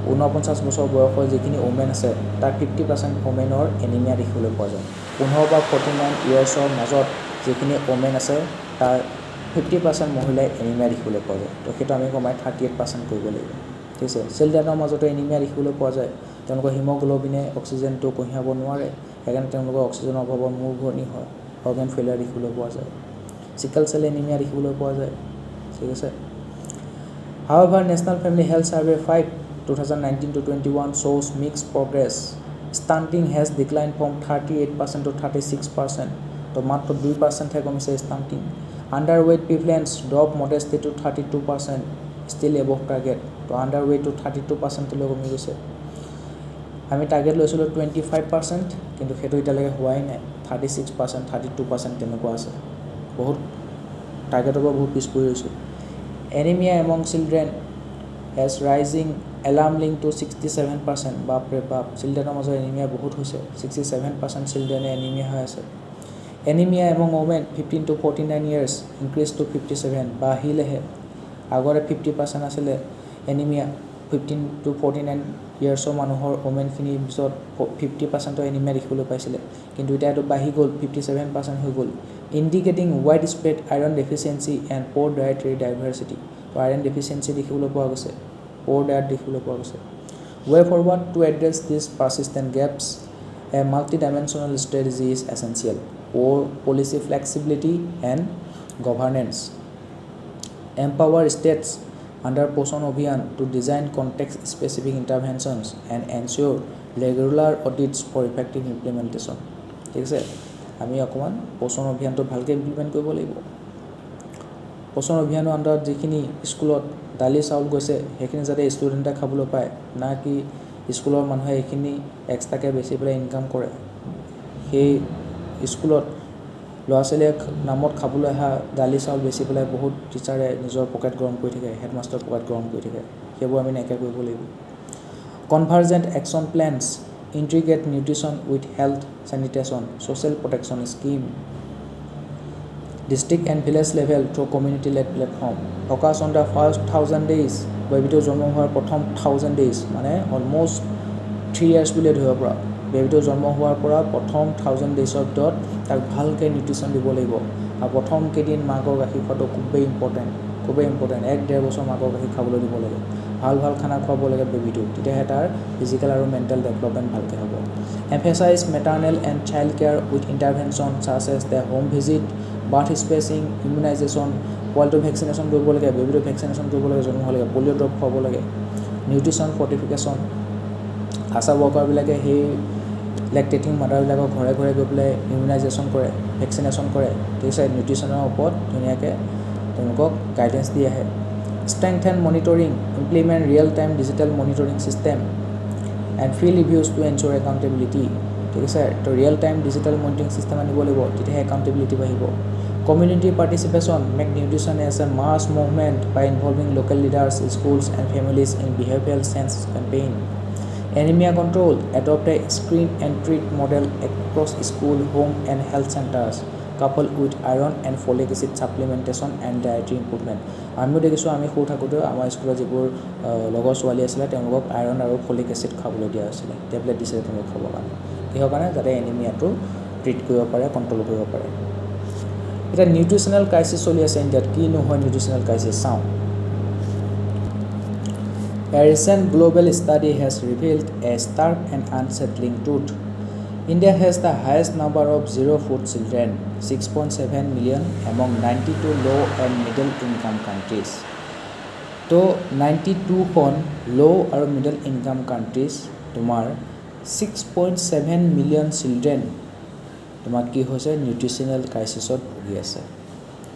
49 বছৰ বয়সৰ যিখিনি ওমেন আছে তাৰ 50% ওমেনৰ এনিমিয়া দেখিবলৈ পোৱা যায়। 15 বা 49 ইয়াৰ্ছৰ মাজত যিখিনি ওমেন আছে তাৰ 50% মহিলাই এনিমিয়া দেখিবলৈ পোৱা যায়। তো সেইটো আমি কমাই 38% কৰিব লাগিব, ঠিক আছে। চিলড্ৰেনৰ মাজতো এনিমিয়া দেখিবলৈ পোৱা যায়, তেওঁলোকৰ হিমগ্ল'বিনে অক্সিজেনটো কঢ়িয়াব নোৱাৰে, সেইকাৰণে তেওঁলোকৰ অক্সিজেনৰ অভাৱত মূৰ ঘূৰণি হয়, অৰ্গেন ফেইলিয়াৰ দেখিবলৈ পোৱা যায়, চিকেল চেল এনিমিয়া দেখিবলৈ পোৱা যায়, ঠিক আছে। However, National Family Health Survey 5 2019-21 shows mixed progress. Stunting has declined from 38% to 36%. তো মাত্ৰ 2%হে কমিছে stunting. Underweight prevalence drop modestly to 32%, still above target. তো আণ্ডাৰৱেইটটো 32%লৈ কমি গৈছে। আমি টাৰ্গেট লৈছিলোঁ 25%, কিন্তু সেইটো এতিয়ালৈকে হোৱাই নাই, 36%, 32% তেনেকুৱা আছে, বহুত টাৰ্গেটৰ পৰা বহুত পিছ পৰি ৰৈছোঁ। Anaemia among children has rising alarmingly to 67%। বাপৰে বাপ, চিলড্ৰেনৰ মাজত এনিমিয়া বহুত হৈছে, 67% চিলড্ৰেনে এনিমিয়া হৈ আছে। Anaemia among women 15 to 49 years increase to 57, বাঢ়িলেহে। আগতে 50% আছিলে এনিমিয়া, 15 to 49 ইয়াৰ্ছৰ মানুহৰ ওমেনখিনিৰ পিছত 50%ৰ এনিমিয়া দেখিবলৈ পাইছিলে, কিন্তু এতিয়া এইটো বাঢ়ি গ'ল, 57% হৈ গ'ল। Indicating wide spread iron deficiency and poor dietary diversity. তো আইৰণ ডেফিচিয়েঞ্চি দেখিবলৈ পোৱা গৈছে, প'ৰ ডায়েট দেখিবলৈ পোৱা গৈছে। Way forward to address this persistent gaps, a multi dimensional strategy is essential. policy flexibility and governance. Empower states under Poshan Abhiyan to design context-specific interventions and ensure regular audits for effective implementation. ঠিক আছে, আমি অকণমান পোষণ অভিযানটো ভালকৈ implement কৰিব লাগিব। পোষণ অভিযানৰ আণ্ডাৰত যিখিনি স্কুলত দালি চাউল গৈছে সেইখিনি যাতে ষ্টুডেণ্টে খাবলৈ পায়, না কি স্কুলৰ মানুহে এইখিনি এক্সট্ৰাকৈ বেছি পেলাই ইনকাম কৰে। সেই স্কুলত ল'ৰা ছোৱালীয়ে নামত খাবলৈ অহা দালি চাউল বেচি পেলাই বহুত টিচাৰে নিজৰ পকেট গৰম কৰি থাকে, হেডমাষ্টাৰ পকেট গৰম কৰি থাকে, সেইবোৰ আমি নাইকিয়া কৰিব লাগিব। Convergent action plans integrate nutrition with health sanitation social protection scheme district and village level through community led platform. Focus on the first 1000 days, বেবিটো জন্ম হোৱাৰ প্ৰথম 1000 days, মানে অলম'ষ্ট 3 years বুলিয়ে ধৰিব পৰা। বেবিটো জন্ম হোৱাৰ পৰা প্ৰথম 1000 daysৰ ভিতৰত তাক ভালকৈ নিউট্ৰিশ্যন দিব লাগিব। আৰু প্ৰথম কেইদিন মাকৰ গাখীৰ খোৱাটো খুবেই ইম্পৰ্টেণ্ট, 1-1.5 বছৰ মাকৰ গাখীৰ খাবলৈ দিব লাগে, ভাল খানা খুৱাব লাগে বেবিটো, তেতিয়াহে তাৰ ফিজিকেল আৰু মেণ্টেল ডেভেলপমেণ্ট ভালকৈ হ'ব। Emphasize maternal and child care with intervention such as the home visit, birth spacing, immunization, পোৱালিটো ভেকচিনেশ্যন কৰিব লাগে, বেবিটো ভেকচিনেশ্যন কৰিব লাগে, জন্ম হ'ব লাগে, পলিঅ' ড্ৰপ খুৱাব লাগে, নিউট্ৰিশ্যন ফৰ্টিফিকেশ্যন। আশা ৱৰ্কাৰবিলাকে সেই লেকটেটিং মাদাৰবিলাকক ঘৰে ঘৰে গৈ পেলাই ইমিউনাইজেশ্যন কৰে, ভেকচিনেশ্যন কৰে, ঠিক আছে। নিউট্ৰিশ্যনৰ ওপৰত ধুনীয়াকৈ তেওঁলোকক গাইডেঞ্চ দি আহে। Strengthen monitoring, implement real-time digital monitoring system, and field reviews to ensure accountability. ঠিক আছে, তো real time digital monitoring system আনিব লাগিব, তেতিয়াহে একাউণ্টেবিলিটি বাঢ়িব। Community participation, make nutrition as a mass movement by involving local leaders, schools and families in behavioural change campaign. Anaemia control, adopt a screen and treat model across school, home and health centres, couple with iron and folic acid supplementation and dietary improvement. আমিও দেখিছোঁ, আমি সৰু থাকোঁতেও আমাৰ স্কুলত যিবোৰ লগৰ ছোৱালী আছিলে তেওঁলোকক আইৰণ আৰু ফলিক এচিড খাবলৈ দিয়া হৈছিলে, টেবলেট দিছিলে তেওঁলোকক খাবৰ কাৰণে, কিহৰ কাৰণে, যাতে এনিমিয়াটো ট্ৰিট কৰিব পাৰে, কণ্ট্ৰল কৰিব পাৰে। এতিয়া নিউট্ৰিশ্যনেল ক্ৰাইচিছ চলি আছে ইণ্ডিয়াত। কি নহয় নিউট্ৰিশ্যনেল ক্ৰাইচিছ চাওঁ। A recent global study has revealed a stark and unsettling truth. India has the highest number of zero-food children, 6.7 million, among 92 low and middle income countries. তো 92খন low আৰু middle income countries তোমাৰ 6.7 million children তোমাৰ কি হৈছে nutritional ক্ৰাইচিছত ভুগি আছে,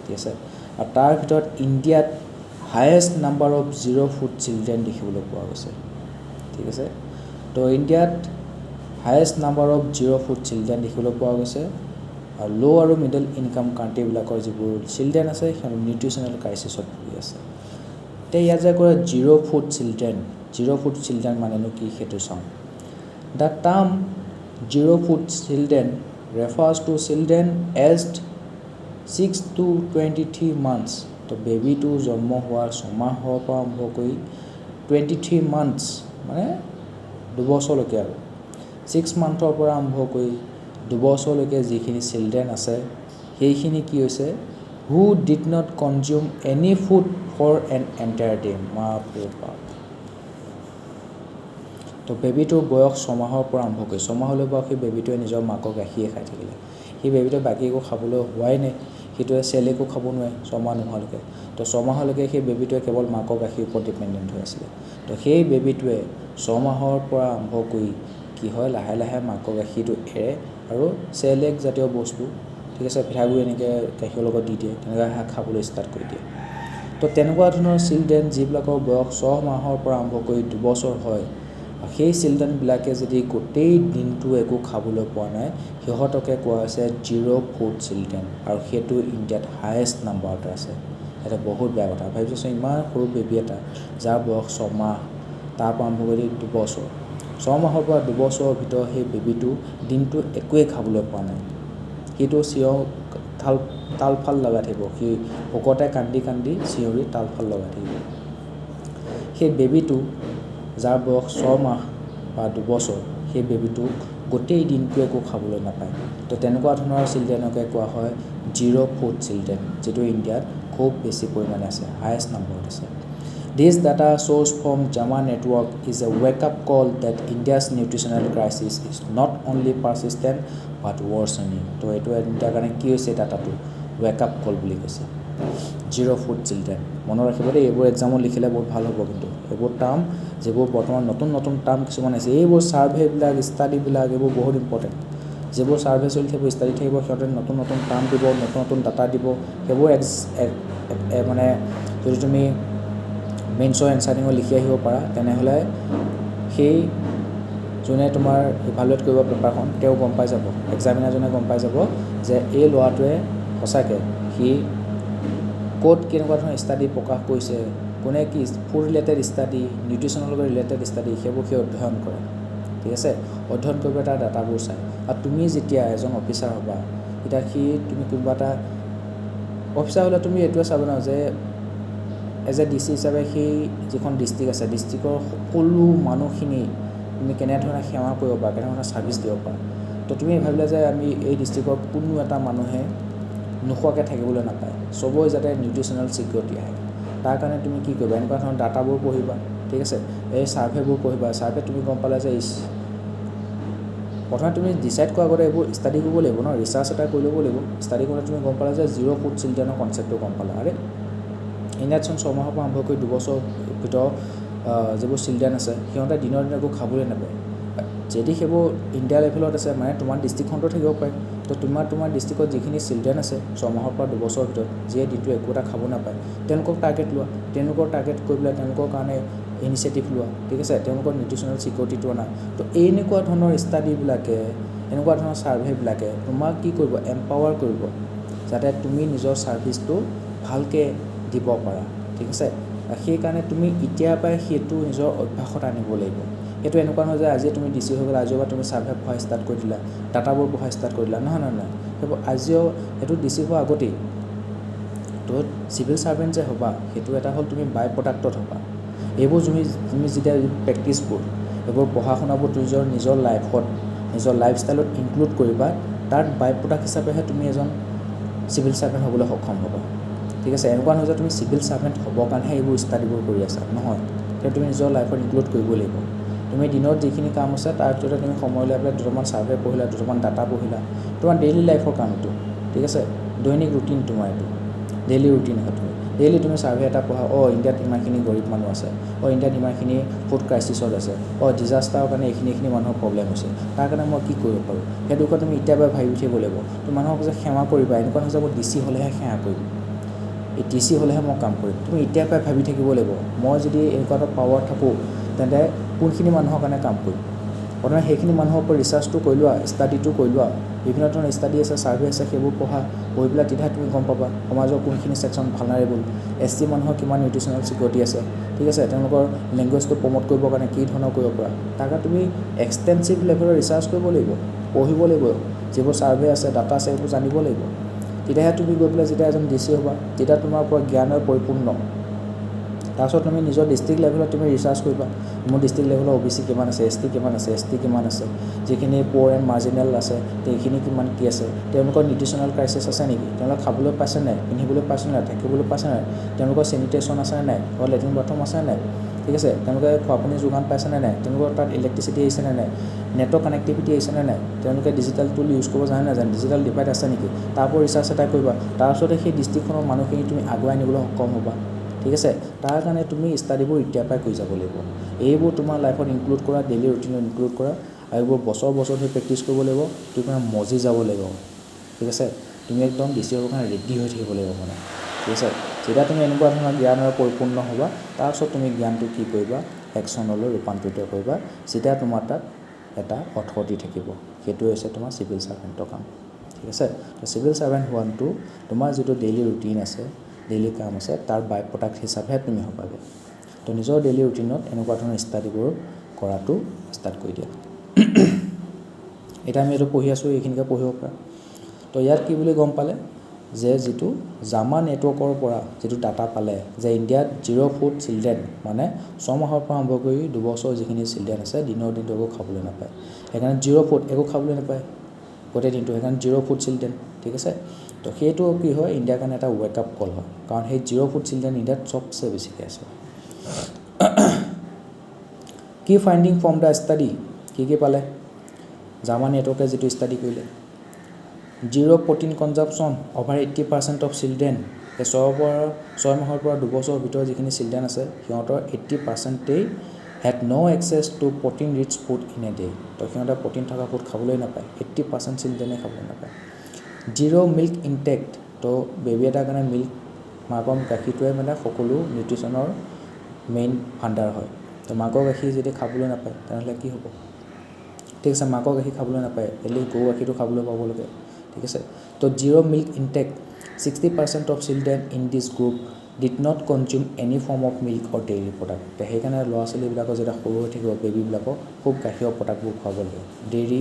ঠিক আছে। আৰু তাৰ ভিতৰত ইণ্ডিয়াত highest number of zero' food children দেখিবলৈ পোৱা গৈছে, ঠিক আছে। তো ইণ্ডিয়াত highest number of zero' food children দেখিবলৈ পোৱা গৈছে। আৰু ল' আৰু মিডল ইনকাম কাণ্ট্ৰিবিলাকৰ যিবোৰ চিলড্ৰেন আছে সিহঁতৰ নিউট্ৰিশ্যনেল ক্ৰাইচিছত ভুগি আছে। এতিয়া ইয়াত যে কয় জিৰ' ফুড চিলড্ৰেন মানেনো কি সেইটো চাওঁ। The term zero' food children refers to children aged 6 to 23 months. তো বেবীটো জন্ম হোৱাৰ ছমাহৰ পৰা আৰম্ভ কৰি 23 months মানে 2 বছৰলৈকে, আৰু 6 monthৰ পৰা আৰম্ভ কৰি 2 বছৰলৈকে যিখিনি চিলড্ৰেন আছে সেইখিনি কি হৈছে, who did not consume any food for an entire day. তো বেবীটোৰ বয়স ছমাহৰ পৰা আৰম্ভ কৰি ছমাহলৈ বাৰু সেই বেবীটোৱে নিজৰ মাকৰ গাখীৰে খাই থাকিলে, সেই বেবীটোৱে বাকী একো খাবলৈ হোৱাই নাই, সেইটোৱে চেল একো খাব নোৱাৰে ছমাহ নোহোৱালৈকে। তো ছমাহলৈকে সেই বেবীটোৱে কেৱল মাকৰ গাখীৰ ওপৰত ডিপেণ্ডেণ্ট হৈ আছিলে। তো সেই বেবীটোৱে ছমাহৰ পৰা আৰম্ভ কৰি কি হয়, লাহে লাহে মাকৰ গাখীৰটো এৰে আৰু চেলেক জাতীয় বস্তু, ঠিক আছে, পিঠাগুড়ি এনেকৈ গাখীৰৰ লগত দি দিয়ে, তেনেকৈ খাবলৈ ষ্টাৰ্ট কৰি দিয়ে। তো তেনেকুৱা ধৰণৰ চিলড্ৰেন যিবিলাকৰ বয়স 6 মাহৰ পৰা আৰম্ভ কৰি 2 বছৰ হয়, সেই চিলড্ৰেনবিলাকে যদি গোটেই দিনটো একো খাবলৈ পোৱা নাই, সিহঁতকে কোৱা হৈছে জিৰ' ফুড চিলড্ৰেন। আৰু সেইটো ইণ্ডিয়াত হায়েষ্ট নাম্বাৰত আছে। এটা বহুত বেয়া কথা। ভাবিছোঁচোন, ইমান সৰু বেবী এটা যাৰ বয়স 6 মাহ, তাৰ পৰা আৰম্ভ কৰি 2 বছৰ, 6 মাহৰ পৰা 2 বছৰৰ ভিতৰত সেই বেবীটো দিনটো একোৱেই খাবলৈ পোৱা নাই, সিটো তালফাল লগাই থাকিব, সি ভোকতে কান্দি কান্দি চিঞৰি তালফাল লগাই থাকিব। সেই বেবীটো যাৰ বয়স 6 মাহ বা 2 বছৰ, সেই বেবীটোক গোটেই দিনটো একো খাবলৈ নাপায়। তো তেনেকুৱা ধৰণৰ চিলড্ৰেনকে কোৱা হয় জিৰ' ফুড চিলড্ৰেন, যিটো ইণ্ডিয়াত খুব বেছি পৰিমাণে আছে, হায়েষ্ট নাম্বাৰত আছে। This data source from JAMA network is a wake-up call that India's nutritional crisis is not only persistent but worsening. তো এইটো ইণ্ডিয়াৰ কাৰণে কি হৈছে, ডাটাটো ৱেকআপ কল বুলি কৈছে। জিৰ' ফুড চিলড্ৰেন মনত ৰাখিব দেই, এইবোৰ এক্সামত লিখিলে বহুত ভাল হ'ব। কিন্তু এইবোৰ টাৰ্ম যিবোৰ বৰ্তমান নতুন টাৰ্ম কিছুমান আছে, এইবোৰ ছাৰ্ভেবিলাক, ষ্টাডিবিলাক, এইবোৰ বহুত ইম্পৰ্টেণ্ট। যিবোৰ ছাৰ্ভে চলি থাকিব, ষ্টাডি থাকিব, সিহঁতে নতুন টাৰ্ম দিব, নতুন ডাটা দিব। সেইবোৰ মানে যদি তুমি মেইনছৰ এনচাৰিঙত লিখি আহিব পাৰা, তেনেহ'লে সেই যোনে তোমাৰ ইভালুৱেট কৰিব পেপাৰখন, তেওঁ গম পাই যাব, এক্সামিনাৰজনে গম পাই যাব যে এই ল'ৰাটোৱে সঁচাকৈ সি ক'ত কেনেকুৱা ধৰণৰ ষ্টাডি প্ৰকাশ কৰিছে, কোনে কি ফুড ৰিলেটেড ষ্টাডি, নিউট্ৰিশ্যনৰ লগত ৰিলেটেড ষ্টাডি, সেইবোৰ সি অধ্যয়ন কৰে, ঠিক আছে। অধ্যয়ন কৰিব তাৰ ডাটাবোৰ চায়। আৰু তুমি যেতিয়া এজন অফিচাৰ হ'বা, তেতিয়া তুমি কোনোবা এটা অফিচাৰ হ'লে তুমি এইটোৱে চাব ন যে এজ এ DC হিচাপে সেই যিখন ডিষ্ট্ৰিক্ট আছে, ডিষ্ট্ৰিক্টৰ সকলো মানুহখিনি তুমি কেনেধৰণে সেৱা কৰিব পাৰা, কেনেধৰণে ছাৰ্ভিচ দিব পাৰা। তো তুমি ভাবিলা যে আমি এই ডিষ্ট্ৰিক্টৰ কোনো এটা মানুহে নোখোৱাকৈ থাকিবলৈ নাপায়, চবৰে যাতে নিউট্ৰিশ্যনেল ছিকিউৰিটি আহে, তাৰ কাৰণে তুমি কি কৰিবা, এনেকুৱা ধৰণৰ ডাটাবোৰ পঢ়িবা, ঠিক আছে। এই ছাৰ্ভেবোৰ পঢ়িবা। ছাৰ্ভে তুমি গম পালা যে প্ৰথমে তুমি ডিচাইড কৰাৰ আগতে এইবোৰ ষ্টাডি কৰিব লাগিব ন, ৰিচাৰ্চ এটা কৰি ল'ব লাগিব। ষ্টাডি কৰোঁতে তুমি গম পালা যে জিৰ' ফুড চিলড্ৰেনৰ কনচেপ্টটো গম পালা। আৰে ইণ্ডিয়াতচোন 6 মাহৰ পৰা আৰম্ভ কৰি 2 বছৰৰ ভিতৰত যিবোৰ চিলড্ৰেন আছে, সিহঁতে দিনৰ দিন একো খাবলৈ নাপায়। যদি সেইবোৰ ইণ্ডিয়া লেভেলত আছে মানে তোমাৰ ডিষ্ট্ৰিক্টখনতো থাকিব পাৰে তো তোমাৰ ডিষ্ট্ৰিক্টত যিখিনি চিলড্ৰেন আছে 6 মাহৰ পৰা 2 বছৰৰ ভিতৰত যিয়ে দিনটো একো এটা খাব নাপায় তেওঁলোকক টাৰ্গেট লোৱা তেওঁলোকৰ টাৰ্গেট কৰি পেলাই তেওঁলোকৰ কাৰণে ইনিচিয়েটিভ লোৱা ঠিক আছে তেওঁলোকৰ নিউট্ৰিচনেল ছিকিউৰিটিটো আনা তো এনেকুৱা ধৰণৰ ষ্টাডিবিলাকে এনেকুৱা ধৰণৰ ছাৰ্ভেবিলাকে তোমাক কি কৰিব এম্পাৱাৰ কৰিব যাতে তুমি নিজৰ ছাৰ্ভিচটো ভালকৈ দিব পাৰা ঠিক আছে সেইকাৰণে তুমি এতিয়াৰ পৰাই সেইটো নিজৰ অভ্যাসত আনিব লাগিব সেইটো এনেকুৱা নহয় যে আজি তুমি ডিচি হৈ গ'লা আজিৰ পৰা তুমি ছাৰ্ভে পঢ়া ষ্টাৰ্ট কৰি দিলা ডাটাবোৰ পঢ়া ষ্টাৰ্ট কৰি দিলা নহয় সেইবোৰ আজিও সেইটো ডিচি হোৱা আগতেই তো চিভিল ছাৰ্ভেণ্ট যে হ'বা সেইটো এটা হ'ল তুমি বাই প্ৰডাক্টত হ'বা এইবোৰ তুমি যেতিয়া প্ৰেক্টিছবোৰ এইবোৰ পঢ়া শুনাবোৰ নিজৰ লাইফত নিজৰ লাইফষ্টাইলত ইনক্লুড কৰিবা তাৰ বাই প্ৰডাক্ট হিচাপেহে তুমি এজন চিভিল ছাৰ্ভেণ্ট হ'বলৈ সক্ষম হ'বা ঠিক আছে এনেকুৱা নহয় যে তুমি চিভিল ছাৰ্ভেণ্ট হ'বৰ কাৰণেহে এইবোৰ ষ্টাডিবোৰ কৰি আছা নহয় সেইটো তুমি নিজৰ লাইফত ইনক্লুড কৰিব লাগিব তুমি দিনত যিখিনি কাম আছে তাৰ ভিতৰতে তুমি সময় লৈ পেলাই দুটামান ছাৰ্ভে পঢ়িলা দুটামান ডাটা পঢ়িলা তোমাৰ ডেইলি লাইফৰ কাম এইটো ঠিক আছে দৈনিক ৰুটিন তোমাৰ এইটো ডেইলি ৰুটিন হয় ডেইলি তুমি ছাৰ্ভে এটা পঢ়া ইণ্ডিয়াত ইমানখিনি গৰীব মানুহ আছে ইণ্ডিয়াত ইমানখিনি ফুড ক্ৰাইচিছত আছে ডিজাষ্টাৰৰ কাৰণে এইখিনি মানুহৰ প্ৰব্লেম হৈছে তাৰ কাৰণে মই কি কৰিব পাৰোঁ সেইটো কথা তুমি এতিয়াৰ পৰা ভাবি উঠিব লাগিব তুমি মানুহক যে সেৱা কৰিবা এনেকুৱা নহয় যে মই ডিচি হ'লেহে সেৱা কৰিম এই ডিচি হ'লেহে মই কাম কৰিম তুমি এতিয়াৰ পৰাই ভাবি থাকিব লাগিব মই যদি এনেকুৱা এটা পাৱাৰ থাকোঁ তেন্তে কোনখিনি মানুহৰ কাৰণে কাম কৰিম প্ৰথমে সেইখিনি মানুহৰ ওপৰত ৰিচাৰ্চটো কৰি লোৱা ষ্টাডিটো কৰি লোৱা বিভিন্ন ধৰণৰ ষ্টাডি আছে ছাৰ্ভে আছে সেইবোৰ পঢ়ি পেলাই তেতিয়া তুমি গম পাবা সমাজৰ কোনখিনি ছেকশ্যন ভালনাৰেবল SC মানুহৰ কিমান নিউট্ৰিচনেল ছিকিউৰিটি আছে ঠিক আছে তেওঁলোকৰ লেংগুৱেজটো প্ৰমোট কৰিবৰ কাৰণে কি ধৰণৰ কৰিব পৰা তাৰ কাৰণে তুমি এক্সটেনচিভ লেভেলৰ ৰিচাৰ্চ কৰিব লাগিব পঢ়িব লাগিব যিবোৰ ছাৰ্ভে আছে ডাটা আছে সেইবোৰ জানিব লাগিব তেতিয়াহে তুমি গৈ পেলাই যেতিয়া এজন ডিচি হ'বা তেতিয়া তোমাৰ ওপৰত জ্ঞানৰ পৰিপূৰ্ণ তাৰপিছত তুমি নিজৰ ডিষ্ট্ৰিক্ট লেভেলত তুমি ৰিচাৰ্চ কৰিবা মোৰ ডিষ্ট্ৰিক্ট লেভেলৰ OBC কিমান আছে ST কিমান আছে ST কিমান আছে যিখিনি প'ৰ এণ্ড মাৰ্জিনেল আছে সেইখিনি কিমান কি আছে তেওঁলোকৰ নিউট্ৰিচনেল ক্ৰাইচিছ আছে নেকি তেওঁলোকে খাবলৈ পাইছে নাই পিন্ধিবলৈ পাইছে নাই থাকিবলৈ পাইছে নাই তেওঁলোকৰ চেনিটেশ্যন আছে নাই লেট্ৰিন বাথৰুম আছে নাই ঠিক আছে তেওঁলোকে খোৱা পানী যোগান পাইছে নাই তেওঁলোকৰ তাত ইলেক্ট্ৰিচিটি আহিছে নাই নেটৱৰ্ক কানেক্টিভিটি আহিছে নাই তেওঁলোকে ডিজিটেল টুল ইউজ কৰিব জানে নাজানে ডিজিটেল ডিভাইচ আছে নেকি তাৰ ওপৰত ৰিচাৰ্চ এটা কৰিবা তাৰপিছতে সেই ডিষ্ট্ৰিক্টখনৰ মানুহখিনি তুমি আগুৱাই নিবলৈ সক্ষম হ'বা ঠিক আছে তাৰ কাৰণে তুমি ষ্টাডিবোৰ এতিয়াৰ পৰাই কৰি যাব লাগিব এইবোৰ তোমাৰ লাইফত ইনক্লুড কৰা ডেইলি ৰুটিনত ইনক্লুড কৰা আৰু এইবোৰ বছৰ ধৰি প্ৰেক্টিছ কৰিব লাগিব তুমি মানে মজি যাব লাগিব ঠিক আছে তুমি একদম ডিচি হ'বৰ কাৰণে ৰেডি হৈ থাকিব লাগিব মানে ঠিক আছে যেতিয়া তুমি এনেকুৱা ধৰণৰ জ্ঞানৰ পৰিপূৰ্ণ হ'বা তাৰপিছত তুমি জ্ঞানটো কি কৰিবা একশ্যনলৈ ৰূপান্তৰিত কৰিবা যেতিয়া তোমাৰ তাত এটা অথৰিটি থাকিব সেইটোৱে হৈছে তোমাৰ চিভিল ছাৰ্ভেণ্টৰ কাম ঠিক আছে তো চিভিল ছাৰ্ভেণ্ট হোৱাটো তোমাৰ যিটো ডেইলি ৰুটিন আছে ডেইলি কাম আছে তাৰ বাই প্ৰডাক্ট হিচাপেহে তুমি হ'বাগৈ তো নিজৰ ডেইলি ৰুটিনত এনেকুৱা ধৰণৰ ষ্টাডিবোৰ কৰাটো ষ্টাৰ্ট কৰি দিয়া এতিয়া আমি এইটো পঢ়ি আছোঁ এইখিনিকে পঢ়িব পাৰা তো ইয়াত কি বুলি গম পালে যে যিটো জামা নেটৱৰ্কৰ পৰা যিটো ডাটা পালে যে ইণ্ডিয়াত 0 ফুড চিলড্ৰেন মানে 6 মাহৰ পৰা আৰম্ভ কৰি 2 বছৰ যিখিনি চিলড্ৰেন আছে দিনৰ দিনটো একো খাবলৈ নাপায় সেইকাৰণে 0 ফুড একো খাবলৈ নাপায় গোটেই দিনটো সেইকাৰণে 0 ফুড চিলড্ৰেন ঠিক আছে তো সেইটো কি হয় ইণ্ডিয়াৰ কাৰণে এটা ৱেক আপ কল হয় কাৰণ সেই 0 ফুড চিলড্ৰেন ইণ্ডিয়াত চবচে বেছিকৈ আছে কি ফাইণ্ডিং ফ্ৰম দ্য ষ্টাডি কি পালে জামা নেটৱৰ্কে যিটো ষ্টাডি কৰিলে 0 প্ৰটিন কনজাম্পশ্যন অভাৰ 80% অফ চিলড্ৰেন এই 6 মাহৰ পৰা 2 বছৰৰ ভিতৰত যিখিনি চিলড্ৰেন আছে সিহঁতৰ 80%ই had no' access to protein rich food in a day তো সিহঁতে প্ৰটিন থকা ফুড খাবলৈ নাপায় 80% চিলড্ৰেনে খাবলৈ নাপায় 0 মিল্ক ইনটেক্ট তো বেবী এটাৰ কাৰণে মিল্ক মাকৰ গাখীৰটোৱে মানে সকলো নিউট্ৰিচনৰ মেইন ভাণ্ডাৰ হয় তো মাকৰ গাখীৰ যদি খাবলৈ নাপায় তেনেহ'লে কি হ'ব ঠিক আছে মাকৰ গাখীৰ খাবলৈ নাপায় এটলিষ্ট গৰু গাখীৰটো খাবলৈ পাব লাগে ঠিক আছে তো 0 milk intake 60% of children in this group did not consume any form of milk or dairy product তো সেইকাৰণে ল'ৰা ছোৱালীবিলাকৰ যেতিয়া সৰু হৈ থাকিব বেবীবিলাকক খুব গাখীৰৰ প্ৰডাক্টবোৰ খুৱাব লাগে ডেইৰী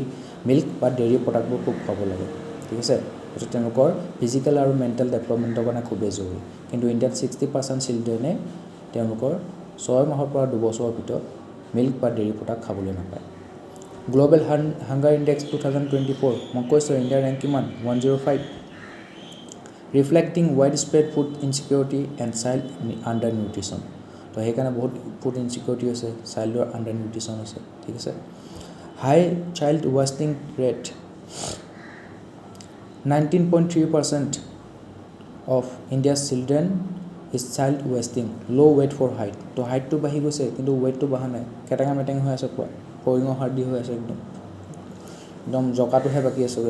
মিল্ক বা ডেইৰী প্ৰডাক্টবোৰ খুব খুৱাব লাগে ঠিক আছে এইটো তেওঁলোকৰ ফিজিকেল আৰু মেণ্টেল ডেভেলপমেণ্টৰ কাৰণে খুবেই জৰুৰী কিন্তু ইণ্ডিয়াত 60% চিলড্ৰেনে তেওঁলোকৰ 6 মাহৰ পৰা 2 বছৰৰ ভিতৰত মিল্ক বা ডেইৰী প্ৰডাক্ট খাবলৈ নাপায় গ্লোবেল হাংগাৰ ইণ্ডেক্স 2024 মই কৈছোঁ ইণ্ডিয়াৰ ৰেংক কিমান 105 reflecting wide spread food insecurity and child under nutrition তো সেইকাৰণে বহুত ফুড ইনচিকিউৰিটি হৈছে চাইল্ডৰ আণ্ডাৰ নিউট্ৰিশ্যন হৈছে ঠিক আছে high child wasting rate 19.3% of India's children is child wasting low' weight for height তো হাইটটো বাঢ়ি গৈছে কিন্তু ৱেইটটো বঢ়া নাই কেটেঙা মেটেঙা হৈ আছে কোৱা ফৰিঙৰ হাৰ্ডি হৈ আছে একদম জকাটোহে বাকী আছে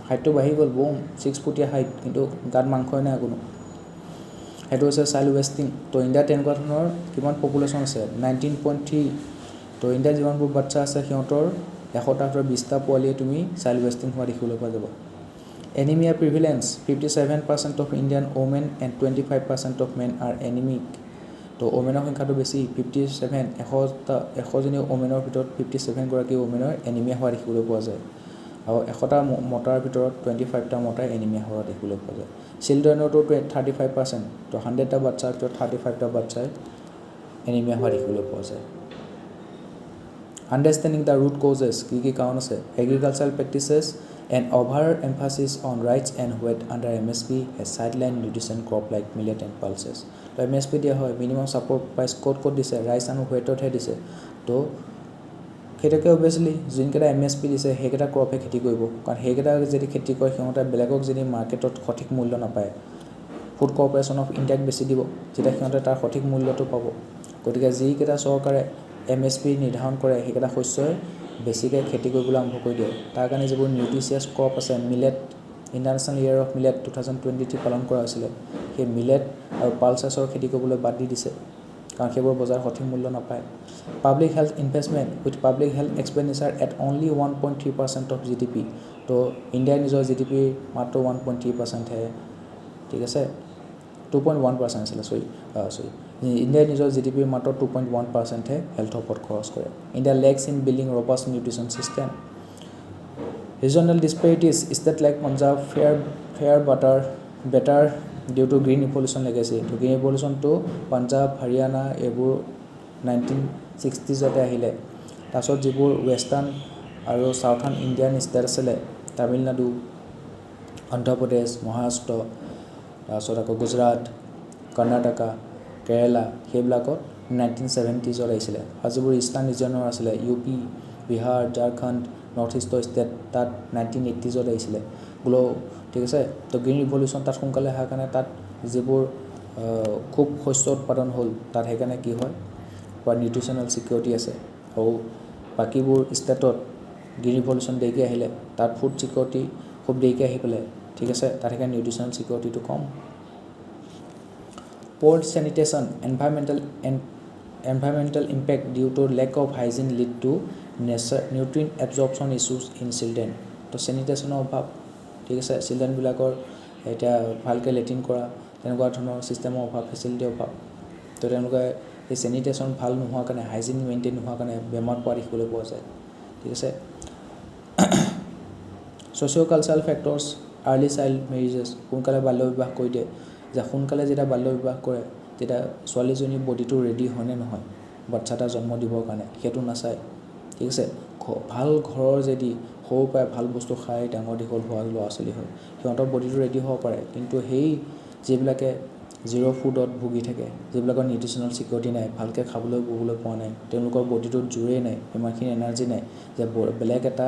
হাইটটো বাঢ়ি গ'ল বম 6 ফুটীয়া হাইট কিন্তু গাত মাংসই নাই কোনো সেইটো হৈছে চাইল্ড ৱেষ্টিং তো ইণ্ডিয়াত তেনেকুৱা ধৰণৰ কিমান পপুলেশ্যন আছে 19.3 তো ইণ্ডিয়াত যিমানবোৰ বাচ্চা আছে সিহঁতৰ 100টা ভিতৰত 20টা পোৱালিয়ে তুমি চাইল্ড ৱেষ্টিং হোৱা দেখিবলৈ পোৱা যাব anaemia prevalence 57% of Indian women and 25% of men are anaemic তো ওমেনৰ সংখ্যাটো বেছি 100জনী ওমেনৰ ভিতৰত 57 গৰাকী ওমেনৰ এনিমিয়া হোৱা দেখিবলৈ পোৱা যায় আৰু 100টা মতাৰ ভিতৰত 25টা মতাই এনিমিয়া হোৱা দেখিবলৈ পোৱা যায় চিলড্ৰেনৰটো 35% তো 100টা বাচ্চাৰ ভিতৰত 35টা বাচ্চাই এনিমিয়া হোৱা দেখিবলৈ পোৱা যায় আণ্ডাৰষ্টেণ্ডিং দ্য ৰুট কজেছ কি কাৰণ আছে agricultural practices and over emphasis on rice and wheat under MSP has sidelined nutrition crop like millet and pulses তো MSP দিয়া হয় মিনিমাম ছাপৰ্ট প্ৰাইচ ক'ত দিছে ৰাইচ আৰু ৱেটতহে দিছে তো সেইটোকে অভিয়াছলি যোনকেইটা MSP দিছে সেইকেইটা ক্ৰপহে খেতি কৰিব কাৰণ সেইকেইটা যদি খেতি কৰে সিহঁতে বেলেগক যদি মাৰ্কেটত সঠিক মূল্য নাপায় ফুড কৰ্পৰেশ্যন অফ ইণ্ডিয়াক বেছি দিব যেতিয়া সিহঁতে তাৰ সঠিক মূল্যটো পাব গতিকে যিকেইটা চৰকাৰে MSP নিৰ্ধাৰণ কৰে সেইকেইটা শস্যই বেছিকৈ খেতি কৰিবলৈ আৰম্ভ কৰি দিয়ে তাৰ কাৰণে যিবোৰ নিউট্ৰিচিয়াছ ক্ৰপ আছে millet international year of millet 2023 পালন কৰা হৈছিলে সেই মিলেট আৰু পালচেছৰ খেতি কৰিবলৈ বাদ দি দিছে কাৰণ সেইবোৰ বজাৰ সঠিক মূল্য নাপায় public health investment with public health expenditure at only 1.3% of GDP তো ইণ্ডিয়াৰ নিজৰ GDP মাত্ৰ 1.3%হে ঠিক আছে 2.1% আছিলে চৰি ইণ্ডিয়াৰ নিজৰ GDP মাত্ৰ 2.1%হে হেল্থৰ ওপৰত খৰচ কৰে India lags in building robust nutrition system regional disparities state like Punjab fare better due to green evolution legacy তো গ্ৰীণ ইভলিউশ্যনটো পঞ্জাৱ হাৰিয়ানা এইবোৰ 1960sতে আহিলে তাৰপিছত যিবোৰ ৱেষ্টাৰ্ণ আৰু চাউথাৰ্ণ ইণ্ডিয়ান ষ্টেট আছিলে তামিলনাডু অন্ধ্ৰপ্ৰদেশ মহাৰাষ্ট্ৰ তাৰপিছত আকৌ গুজৰাট কৰ্ণাটকা কেৰেলা সেইবিলাকত 1970sত আহিছিলে আৰু যিবোৰ ইষ্টাৰ্ণ ৰিজনৰ আছিলে UP বিহাৰ ঝাৰখণ্ড নৰ্থ ইষ্টৰ ষ্টেট তাত 1980sত আহিছিলে ঠিক আছে তো গ্ৰীণ ৰিভলিউশ্যন তাত সোনকালে অহাৰ কাৰণে তাত যিবোৰ খুব শস্য উৎপাদন হ'ল তাত সেইকাৰণে কি হয় বা নিউট্ৰিশ্যনেল ছিকিউৰিটি আছে আৰু বাকীবোৰ ষ্টেটত গ্ৰীণ ৰিভলিউশ্যন দেৰিকৈ আহিলে তাত ফুড ছিকিউৰিটি খুব দেৰিকৈ আহি পেলাই ঠিক আছে তাত সেইকাৰণে nutritional ছিকিউৰিটিটো com poor sanitation environmental impact due to lack of hygiene lead to nutrient absorption issues in children তো sanitation-ৰ অভাৱ ঠিক আছে চিলড্ৰেনবিলাকৰ এতিয়া ভালকৈ লেট্ৰিন কৰা তেনেকুৱা ধৰণৰ ছিষ্টেমৰ অভাৱ ফেচিলিটিৰ অভাৱ তো তেওঁলোকে এই চেনিটেশ্যন ভাল নোহোৱাৰ কাৰণে হাইজিন মেইনটেইন নোহোৱাৰ কাৰণে বেমাৰ পোৱা দেখিবলৈ পোৱা যায় ঠিক আছে socio' cultural factors early child marriages সোনকালে বাল্য বিবাহ কৰি দিয়ে যে সোনকালে যেতিয়া বাল্য বিবাহ কৰে তেতিয়া ছোৱালীজনীৰ বডিটো ৰেডি হয়নে নহয় বাচ্চা এটা জন্ম দিবৰ কাৰণে সেইটো নাচায় ঠিক আছে ভাল ঘৰৰ যদি সৰুৰ পৰাই ভাল বস্তু খাই ডাঙৰ দীঘল হোৱা ল'ৰা ছোৱালী হয় সিহঁতৰ বডিটো ৰেডি হ'ব পাৰে কিন্তু সেই যিবিলাকে জিৰ' ফুডত ভুগি থাকে যিবিলাকৰ নিউট্ৰিশ্যনেল ছিকিউৰিটি নাই ভালকৈ খাবলৈ ববলৈ পোৱা নাই তেওঁলোকৰ বডিটোত জোৰেই নাই ইমানখিনি এনাৰ্জি নাই যে বেলেগ এটা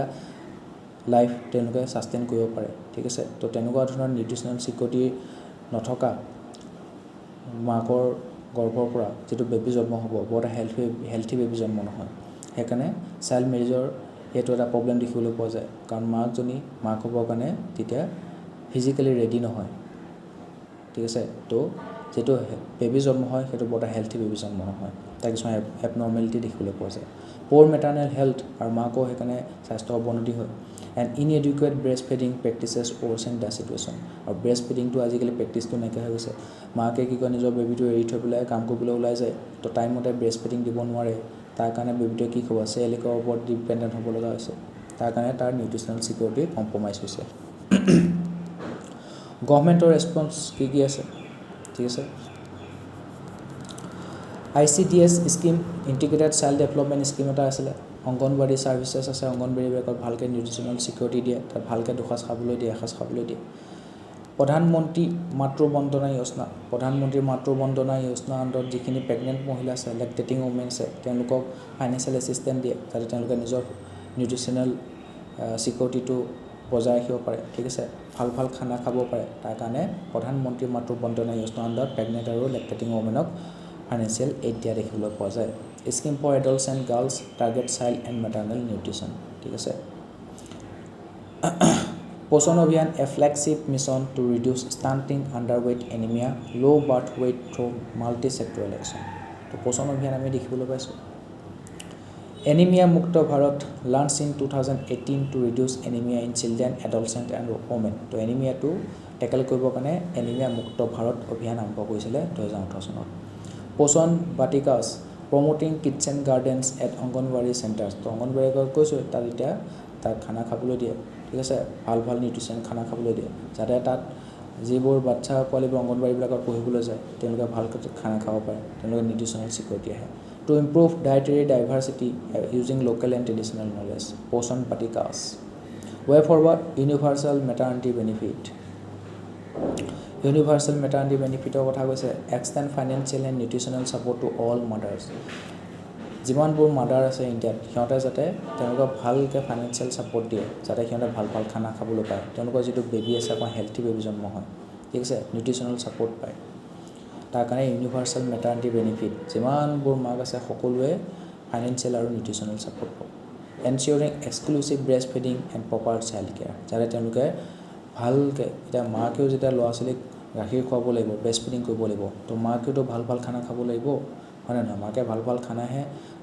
লাইফ তেওঁলোকে ছাষ্টেইন কৰিব পাৰে ঠিক আছে তো তেনেকুৱা ধৰণৰ নিউট্ৰিশ্যনেল ছিকিউৰিটি নথকা মাকৰ গৰ্ভৰ পৰা যিটো বেবী জন্ম হ'ব বৰ এটা হেল্থি বেবী জন্ম নহয় সেইকাৰণে চাইল্ড মেৰিজৰ এইটো এটা প্ৰব্লেম দেখিবলৈ পোৱা যায় কাৰণ মাকজনী মাক হ'বৰ কাৰণে তেতিয়া ফিজিকেলি ৰেডি নহয় ঠিক আছে তো যিটো বেবী জন্ম হয় সেইটো বৰ এটা হেল্থি বেবী জন্ম নহয় তাৰ কিছুমান এবনৰ্মেলিটি দেখিবলৈ পোৱা যায় প'ৰ মেটাৰনেল হেল্থ আৰু মাকৰ সেইকাৰণে স্বাস্থ্যৰ অৱনতি হয় and inadequate breast feeding practices worsen the situation আৰু ব্ৰেষ্ট ফিডিংটো আজিকালি প্ৰেক্টিচটো নাইকিয়া হৈ গৈছে মাকে কি কয় নিজৰ বেবীটো এৰি থৈ পেলাই কাম কৰিবলৈ ওলাই যায় তো টাইমমতে ব্ৰেষ্ট ফিডিং দিব নোৱাৰে তাৰ কাৰণে বেবীটোৱে কি খাব চেলিকৰ ওপৰত ডিপেণ্ডেণ্ট হ'ব লগা হৈছে তাৰ কাৰণে তাৰ নিউট্ৰিশ্যনেল ছিকিউৰিটি কম্প্ৰমাইজ হৈছে গভৰ্ণমেণ্টৰ ৰেছপন্স কি আছে ঠিক আছে ICDS scheme integrated child development scheme এটা আছিলে অংগনবাড়ী ছাৰ্ভিচেছ আছে অংগনবাড়ীবিলাকত ভালকৈ নিউট্ৰিশ্যনেল ছিকিউৰিটি দিয়ে তাত ভালকৈ দুসাঁজ খাবলৈ দিয়ে এসাঁজ খাবলৈ দিয়ে প্ৰধানমন্ত্ৰী মাতৃ বন্দনা যোজনা আণ্ডাৰত যিখিনি প্ৰেগনেণ্ট মহিলা আছে লেক্টেটিং ওমেন আছে তেওঁলোকক ফাইনেন্সিয়েল এছিষ্টেণ্ট দিয়ে যাতে তেওঁলোকে নিজৰ নিউট্ৰিশ্যনেল ছিকিউৰিটিটো বজাই ৰাখিব পাৰে ঠিক আছে ভাল খানা খাব পাৰে তাৰ কাৰণে প্ৰধানমন্ত্ৰী মাতৃ বন্দনা যোজনা আণ্ডাৰত প্ৰেগনেণ্ট আৰু লেক্টেটিং ওমেনক ফাইনেন্সিয়েল এইড দিয়া দেখিবলৈ পোৱা যায় scheme for adults and girls target child and maternal nutrition ঠিক আছে Poshan Abhiyan a flagship mission to reduce stunting underweight anaemia low' birth weight through multi sectoral action তো পোষণ অভিযান আমি দেখিবলৈ পাইছোঁ anaemia Mukt Bharat launch in 2018 to reduce anaemia in children adolescent and women তো এনিমিয়াটো tackle কৰিবৰ কাৰণে এনিমিয়া মুক্ত ভাৰত অভিযান আৰম্ভ কৰিছিলে 2018 চনত Poshan Vatikas promoting kitchen gardens at Anganwadi centres তো অংগনবাড়ী কৈছোঁ তাত এতিয়া তাত খানা খাবলৈ দিয়ে ঠিক আছে ভাল ভাল নিউট্ৰিশ্যন খানা খাবলৈ দিয়ে যাতে তাত যিবোৰ বাচ্চা পোৱালিবোৰ অংগনবাড়ীবিলাকত পঢ়িবলৈ যায় তেওঁলোকে ভালকৈ খানা খাব পাৰে তেওঁলোকে নিউট্ৰিশ্যনেল ছিকিউৰিটি আহে to improve dietary diversity using local and traditional knowledge Poshan Vatikas way forward universal maternity benefit universal maternity বেনিফিটৰ কথা কৈছে extend financial and nutritional support to all mothers যিমানবোৰ মাদাৰ আছে ইণ্ডিয়াত সিহঁতে যাতে তেওঁলোকক ভালকৈ ফাইনেন্সিয়েল ছাপৰ্ট দিয়ে যাতে সিহঁতে ভাল ভাল খানা খাবলৈ পায় তেওঁলোকৰ যিটো বেবী আছে অকণ হেল্থি বেবী জন্ম হয় ঠিক আছে নিউট্ৰিশ্যনেল ছাপৰ্ট পায় তাৰ কাৰণে ইউনিভাৰ্চেল মেটাৰ্নিটি বেনিফিট যিমানবোৰ মাক আছে সকলোৱে ফাইনেন্সিয়েল আৰু নিউট্ৰিশ্যনেল ছাপৰ্ট পাব ensuring exclusive breast feeding and proper child care যাতে তেওঁলোকে ভালকৈ এতিয়া মাকেও যেতিয়া ল'ৰা ছোৱালীক গাখীৰ খুৱাব লাগিব ব্ৰেষ্ট ফিডিং কৰিব লাগিব তো মাকেওতো ভাল ভাল খানা খাব লাগিব হয় নে নহয় মাকে ভাল ভাল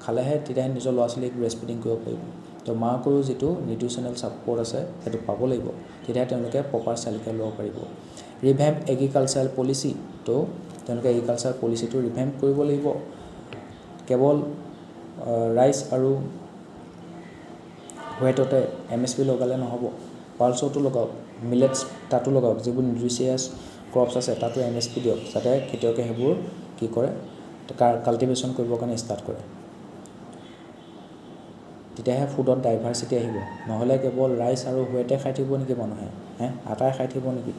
খালেহে তেতিয়াহে নিজৰ ল'ৰা ছোৱালীক ব্ৰেষ্ট ফিডিং কৰিব পাৰিব তো মাকৰো যিটো নিউট্ৰিশ্যনেল ছাপৰ্ট আছে সেইটো পাব লাগিব তেতিয়াহে তেওঁলোকে প্ৰপাৰ চাইল্ড কেয়াৰ ল'ব পাৰিব ৰিভেম্প এগ্ৰিকালচাৰেল পলিচি তো তেওঁলোকে এগ্ৰিকালচাৰ পলিচিটো ৰিভেম্প কৰিব লাগিব কেৱল ৰাইচ আৰু হোৱাইটতে MSP লগালে নহ'ব পালছতো লগাওক মিলেটছ তাতো লগাওক যিবোৰ নিউট্ৰিচিয়াছ ক্ৰপছ আছে তাতো MSP দিয়ক যাতে খেতিয়কে সেইবোৰ কি কৰে কাল্টিভেশ্যন কৰিবৰ কাৰণে ষ্টাৰ্ট কৰে তেতিয়াহে ফুডত ডাইভাৰ্চিটি আহিব নহ'লে কেৱল ৰাইচ আৰু হোৱাইটে খাই থাকিব নেকি মানুহে আটাই খাই থাকিব নেকি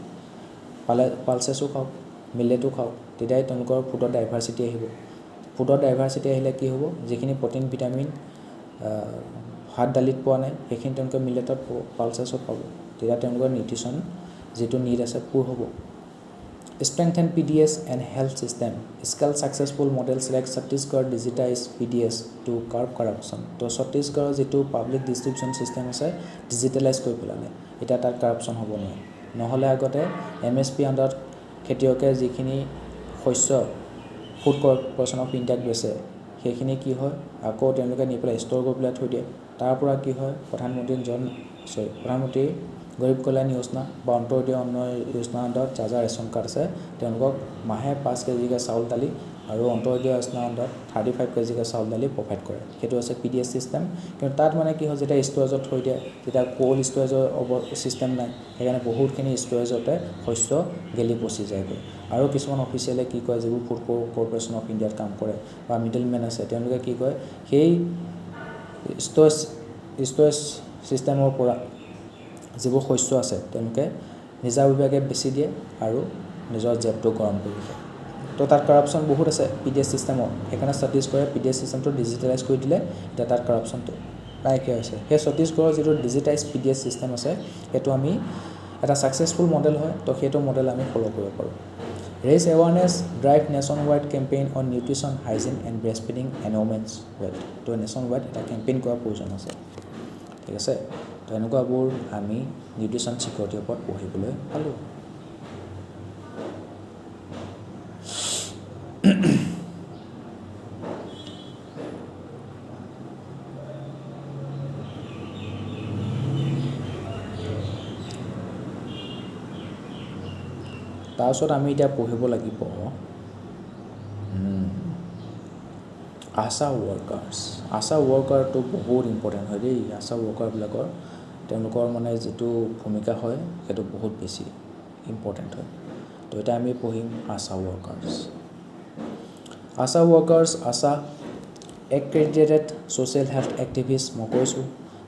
পালছেছো খাওক মিলেটো খাওক তেতিয়াই তেওঁলোকৰ ফুডত ডাইভাৰ্চিটি আহিব ফুডত ডাইভাৰ্চিটি আহিলে কি হ'ব যিখিনি প্ৰটিন ভিটামিন ভাত দালিত পোৱা নাই সেইখিনি তেওঁলোকে মিলেটত পাব পালছেছত পাব তেতিয়া তেওঁলোকৰ নিউট্ৰিশ্যন যিটো নিড আছে পূৰ হ'ব strengthen PDS and health system scale successful models like Chhattisgarh digitize PDS to curb corruption তো Chhattisgarhৰ যিটো পাব্লিক ডিষ্ট্ৰিবিউশ্যন ছিষ্টেম আছে ডিজিটেলাইজ কৰি পেলালে এতিয়া তাত কাৰাপশ্যন হ'ব নোৱাৰে নহ'লে আগতে MSP আণ্ডাৰত খেতিয়কে যিখিনি শস্য ফুড কৰ্পৰেশ্যন অফ ইণ্ডিয়াক বেচে সেইখিনি কি হয় আকৌ তেওঁলোকে নি পেলাই ষ্ট'ৰ কৰি পেলাই থৈ দিয়ে তাৰ পৰা কি হয় প্ৰধানমন্ত্ৰী গৰীব কল্যাণ যোজনা বা অন্তৰ্দীয় অন্ন যোজনা আণ্ডাৰত যাৰ ৰেচন কাৰ্ড আছে তেওঁলোকক মাহে 5 কেজিকৈ চাউল দালি আৰু অন্তৰ্দীয় যোজনা আণ্ডাৰত 35 কেজিকৈ চাউল দালি প্ৰভাইড কৰে সেইটো আছে PDS ছিষ্টেম কিন্তু তাত মানে কি হয় যেতিয়া ষ্ট'ৰেজত থৈ দিয়ে তেতিয়া কোল্ড ষ্ট'ৰেজৰ ছিষ্টেম নাই সেইকাৰণে বহুতখিনি ষ্ট'ৰেজতে শস্য গেলি পচি যায়গৈ আৰু কিছুমান অফিচিয়েলে কি কয় যিবোৰ ফুড কৰ্পৰেশ্যন অফ ইণ্ডিয়াত কাম কৰে বা মিডলমেন আছে তেওঁলোকে কি কয় সেই ষ্ট'ৰেজ ছিষ্টেমৰ পৰা যিবোৰ শস্য আছে তেওঁলোকে নিজাববীয়াকৈ বেছি দিয়ে আৰু নিজৰ জেবটো গৰম কৰি দিয়ে তো তাত কাৰাপশ্যন বহুত আছে PDS ছিষ্টেমত সেইকাৰণে ছত্তীশগড়ে PDS ছিষ্টেমটো ডিজিটেলাইজ কৰি দিলে এতিয়া তাত কাৰাপশ্যনটো নাইকিয়া হৈছে সেই ছত্তীশগড়ৰ যিটো ডিজিটাইজ PDS ছিষ্টেম আছে সেইটো আমি এটা ছাকচেছফুল মডেল হয় তো সেইটো মডেল আমি ফ'ল' কৰিব পাৰোঁ raise awareness drive nation wide campaign on nutrition hygiene and breast feeding and women's wealth তো নেশ্যন ৱাইড এটা কেম্পেইন কৰাৰ প্ৰয়োজন আছে ঠিক আছে তো এনেকুৱাবোৰ আমি নিউট্ৰিশ্যন ছিকিউৰিটিৰ ওপৰত পঢ়িবলৈ পালোঁ তাৰপিছত আমি এতিয়া পঢ়িব লাগিব ASHA ৱৰ্কাৰটো বহুত ইম্পৰ্টেণ্ট হয় দেই ASHA ৱৰ্কাৰবিলাকৰ তেওঁলোকৰ মানে যিটো ভূমিকা হয় সেইটো বহুত বেছি ইম্পৰ্টেণ্ট হয় তো এতিয়া আমি পঢ়িম ASHA ASHA accredited social health activists মই কৈছোঁ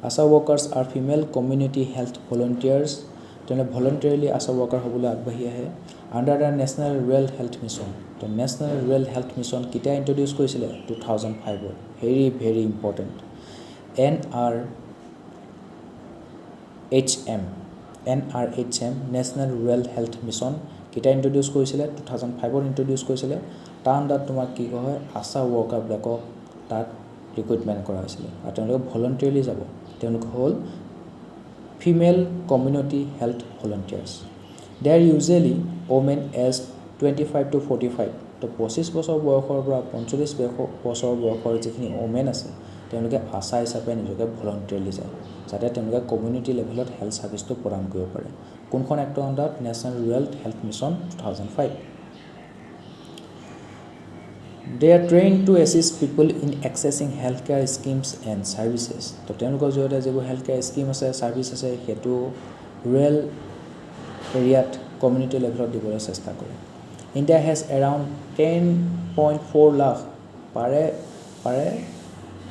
ASHA workers are female community health volunteers তেওঁলোকে ভলণ্টাৰীলি ASHA ৱৰ্কাৰ হ'বলৈ আগবাঢ়ি আহে under the national rural health mission তো নেশ্যনেল ৰুৰেল হেল্থ মিছন কেতিয়া ইণ্ট্ৰডিউচ কৰিছিলে 2005ত very important NRHM national rural health mission কেতিয়া ইণ্ট্ৰডিউচ কৰিছিলে 2005ত ইণ্ট্ৰডিউচ কৰিছিলে তাৰ আণ্ডাৰত তোমাক কি হয় আশা ৱৰ্কাৰবিলাকক তাত ৰিক্ৰুইটমেণ্ট কৰা হৈছিলে আৰু তেওঁলোকে ভলণ্টিয়াৰলি যাব তেওঁলোক হ'ল female community health volunteers they are usually women aged 25 to 45 তো 25 বছৰ বয়সৰ পৰা 45 বছৰ বয়সৰ যিখিনি ওমেন আছে তেওঁলোকে আশা হিচাপে নিজকে ভলণ্টিয়াৰলি যায় যাতে তেওঁলোকে কমিউনিটি লেভেলত হেল্থ ছাৰ্ভিচটো প্ৰদান কৰিব পাৰে কোনখন এক্টৰ আণ্ডাৰত national rural health mission 2005 They are trained to assist people in accessing healthcare schemes and services. তো তেওঁলোকৰ জৰিয়তে যিবোৰ হেল্থকেয়াৰ স্কিম আছে ছাৰ্ভিচ আছে সেইটো ৰুৰেল এৰিয়াত কমিউনিটি লেভেলত দিবলৈ চেষ্টা কৰে ইণ্ডিয়া হেজ এৰাউণ্ড 10.4 লাখ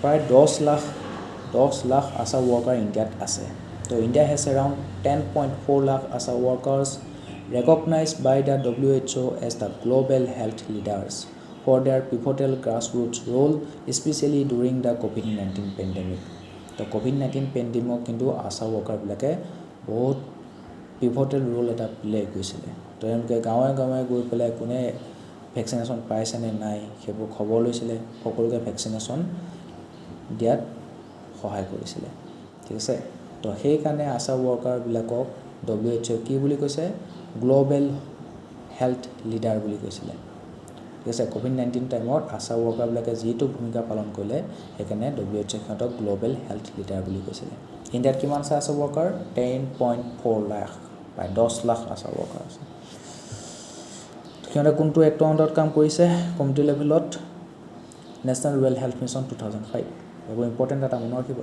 প্ৰায় 10 লাখ আশা ৱৰ্কাৰ ইণ্ডিয়াত আছে তো India has around 10.4 lakh Asha workers recognized by the WHO as the global health leaders for their pivotal grassroots role, especially during the COVID-19 pandemic. The COVID-19 pandemic কিন্তু আশা ৱৰ্কাৰবিলাকে বহুত পিভটেল roll এটা play কৰিছিলে তেওঁলোকে গাঁৱে গাঁৱে গৈ পেলাই কোনে ভেকচিনেশ্যন পাইছেনে নাই সেইবোৰ খবৰ লৈছিলে সকলোকে ভেকচিনেশ্যন দিয়াত সহায় কৰিছিলে ঠিক আছে তো সেইকাৰণে আশা ৱৰ্কাৰবিলাকক WHO কি বুলি কৈছে গ্লোবেল হেল্থ লিডাৰ বুলি কৈছিলে ঠিক আছে COVID-19 টাইমত আশা ৱৰ্কাৰবিলাকে যিটো ভূমিকা পালন কৰিলে সেইকাৰণে WHO সিহঁতক গ্লোবেল হেল্থ লিডাৰ বুলি কৈছিলে ইণ্ডিয়াত কিমান আছে আশা ৱৰ্কাৰ 10.4 লাখ প্ৰায় 10 লাখ আশা ৱৰ্কাৰ আছে সিহঁতে কোনটো এক্টৰ আণ্ডাৰত কাম কৰিছে কমিউনিটি লেভেলত নেশ্যনেল ৰুৰেল হেল্থ মিছন 2005 এইবোৰ ইম্পৰ্টেণ্ট এটা মনত ৰাখিব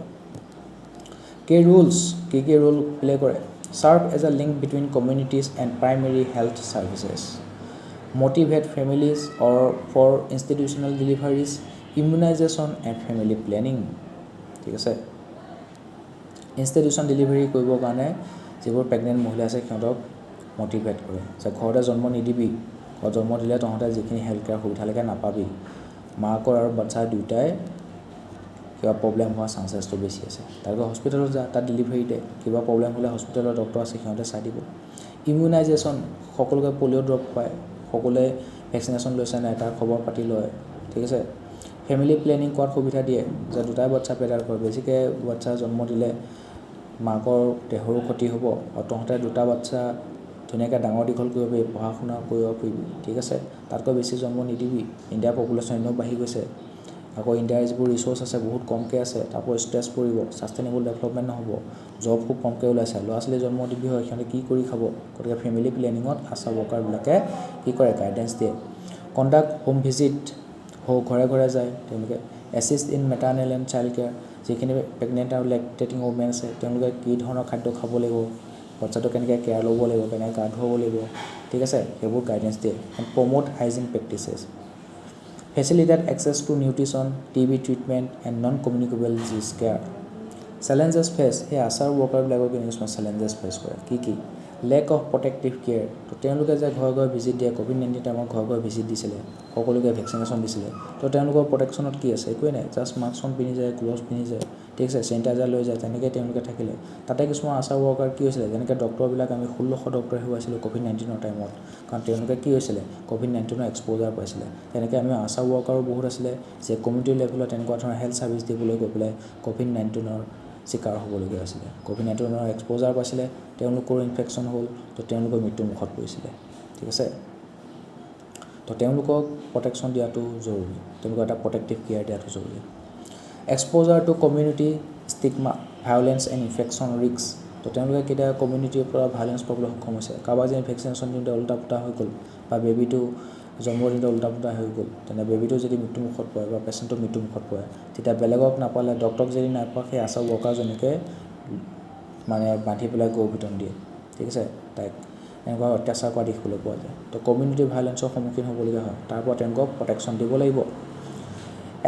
কি ৰুলছ কি ৰোল প্লে কৰে serve as a link between communities and primary health services motivate families or for institutional deliveries immunization and family planning ঠিক আছে ইনষ্টিটিউচন ডেলিভাৰী কৰিবৰ কাৰণে যিবোৰ প্ৰেগনেণ্ট মহিলা আছে সিহঁতক মটিভেট কৰে যে ঘৰতে জন্ম নিদিবি ঘৰত জন্ম দিলে তহঁতে যিখিনি হেল্থ কেয়াৰ সুবিধালৈকে নাপাবি মাকৰ আৰু বাচ্চা দুয়োটাই কিবা প্ৰব্লেম হোৱা চান্সেছটো বেছি আছে তাৰপৰা হস্পিটেলত যা তাত ডেলিভাৰী দে কিবা প্ৰব্লেম হ'লে হস্পিটেলৰ ডক্টৰ আছে সিহঁতে চাই দিব ইমিউনাইজেশ্যন সকলোকে পলিঅ' ড্ৰপ পায় সকলোৱে ভেকচিনেশ্যন লৈছে নাই তাৰ খবৰ পাতি লয় ঠিক আছে ফেমিলি প্লেনিং কৰাৰ সুবিধা দিয়ে যে দুটাই বাচ্চা পেদাৰ কৰে বেছিকৈ বাচ্চা জন্ম দিলে মাকৰ দেহৰো ক্ষতি হ'ব আৰু তহঁতে দুটা বাচ্চা ধুনীয়াকৈ ডাঙৰ দীঘল কৰিব পাৰিবি পঢ়া শুনা কৰিব পাৰিবি ঠিক আছে তাতকৈ বেছি জন্ম নিদিবি ইণ্ডিয়াৰ পপুলেশ্যন এনেও বাঢ়ি গৈছে আকৌ ইণ্ডিয়াৰ যিবোৰ ৰিচোৰ্চ আছে বহুত কমকৈ আছে তাৰপৰা ষ্ট্ৰেছ পৰিব ছাষ্টেইনেবল ডেভেলপমেণ্ট নহ'ব জব খুব কমকৈ ওলাইছে ল'ৰা ছোৱালী জন্ম দিবি হয় সিহঁতে কি কৰি খাব গতিকে ফেমিলি প্লেনিঙত আশা ৱৰ্কাৰবিলাকে কি কৰে গাইডেঞ্চ দিয়ে কণ্ডাক্ট হোম ভিজিট ঘৰে ঘৰে যায় তেওঁলোকে assist in maternal and child care যিখিনি প্ৰেগনেণ্ট আৰু লেকটেটিং ওমেন আছে তেওঁলোকে কি ধৰণৰ খাদ্য খাব লাগিব বাচ্চাটো কেনেকৈ কেয়াৰ ল'ব লাগিব কেনেকৈ গা ধুৱাব লাগিব ঠিক আছে সেইবোৰ গাইডেঞ্চ দিয়ে and promote hygiene practices facilitate access to nutrition, TB treatment and non-communicable disease care. Challenges face সেই আশাৰ ৱৰ্কাৰবিলাকৰ কিছুমান চেলেঞ্জেছ ফেচ কৰে কি লেক অফ প্ৰটেক্টিভ কেয়াৰ তো তেওঁলোকে যে ঘৰে ঘৰে ভিজিট দিয়ে COVID-19 টাইমত ঘৰে ঘৰে ভিজিট দিছিলে সকলোকে ভেকচিনেশ্যন দিছিলে তো তেওঁলোকৰ প্ৰটেকশ্যনত কি আছে একোৱেই নাই জাষ্ট মাস্কখন পিন্ধি যায় গ্ল'ভছ পিন্ধি যায় ঠিক আছে চেনিটাইজাৰ লৈ যায় তেনেকৈ তেওঁলোকে থাকিলে তাতে কিছুমান আশা ৱৰ্কাৰ কি হৈছিলে যেনেকৈ ডক্টৰবিলাক আমি 1600 ডক্টৰ হেৰুৱাইছিলোঁ COVID-19 টাইমত কাৰণ তেওঁলোকে কি হৈছিলে COVID-19 এক্সপ'জাৰ পাইছিলে তেনেকৈ আমি আশা ৱৰ্কাৰো বহুত আছিলে যে কমিউনিটি লেভেলত তেনেকুৱা ধৰণৰ হেল্থ ছাৰ্ভিচ দিবলৈ গৈ পেলাই COVID-19 চিকাৰ হ'বলগীয়া হৈছিলে COVID-19 এক্সপ'জাৰ পাইছিলে তেওঁলোকৰ ইনফেকশ্যন হ'ল তো তেওঁলোকৰ মৃত্যুমুখত পৰিছিলে ঠিক আছে তো তেওঁলোকক প্ৰটেকশ্যন দিয়াটো জৰুৰী তেওঁলোকক এটা প্ৰটেক্টিভ কেয়াৰ দিয়াটো জৰুৰী exposure two community stigma violence and infection risk তো তেওঁলোকে কেতিয়া কমিউনিটিৰ পৰা ভায়লেঞ্চ পাবলৈ সক্ষম হৈছে কাৰোবাৰ যে ভেকচিনেশ্যন দিওঁতে উল্টা পুল্টা হৈ গ'ল বা বেবীটো জন্ম দিওঁতে উল্টা পুল্টা হৈ গ'ল তেনে বেবীটো যদি মৃত্যুমুখত পৰে বা পেচেণ্টটো মৃত্যুমুখত পৰে তেতিয়া বেলেগক নাপালে ডক্টৰক যদি নাপায় সেই আশা ৱৰ্কাৰজনীকে মানে বান্ধি পেলাই গৰু পিটন দিয়ে ঠিক আছে তাইক এনেকুৱা অত্যাচাৰ কৰা দেখিবলৈ পোৱা যায় তো কমিউনিটি ভায়লেঞ্চৰ সন্মুখীন হ'বলগীয়া হয় তাৰ পৰা তেওঁলোকক প্ৰটেকশ্যন দিব লাগিব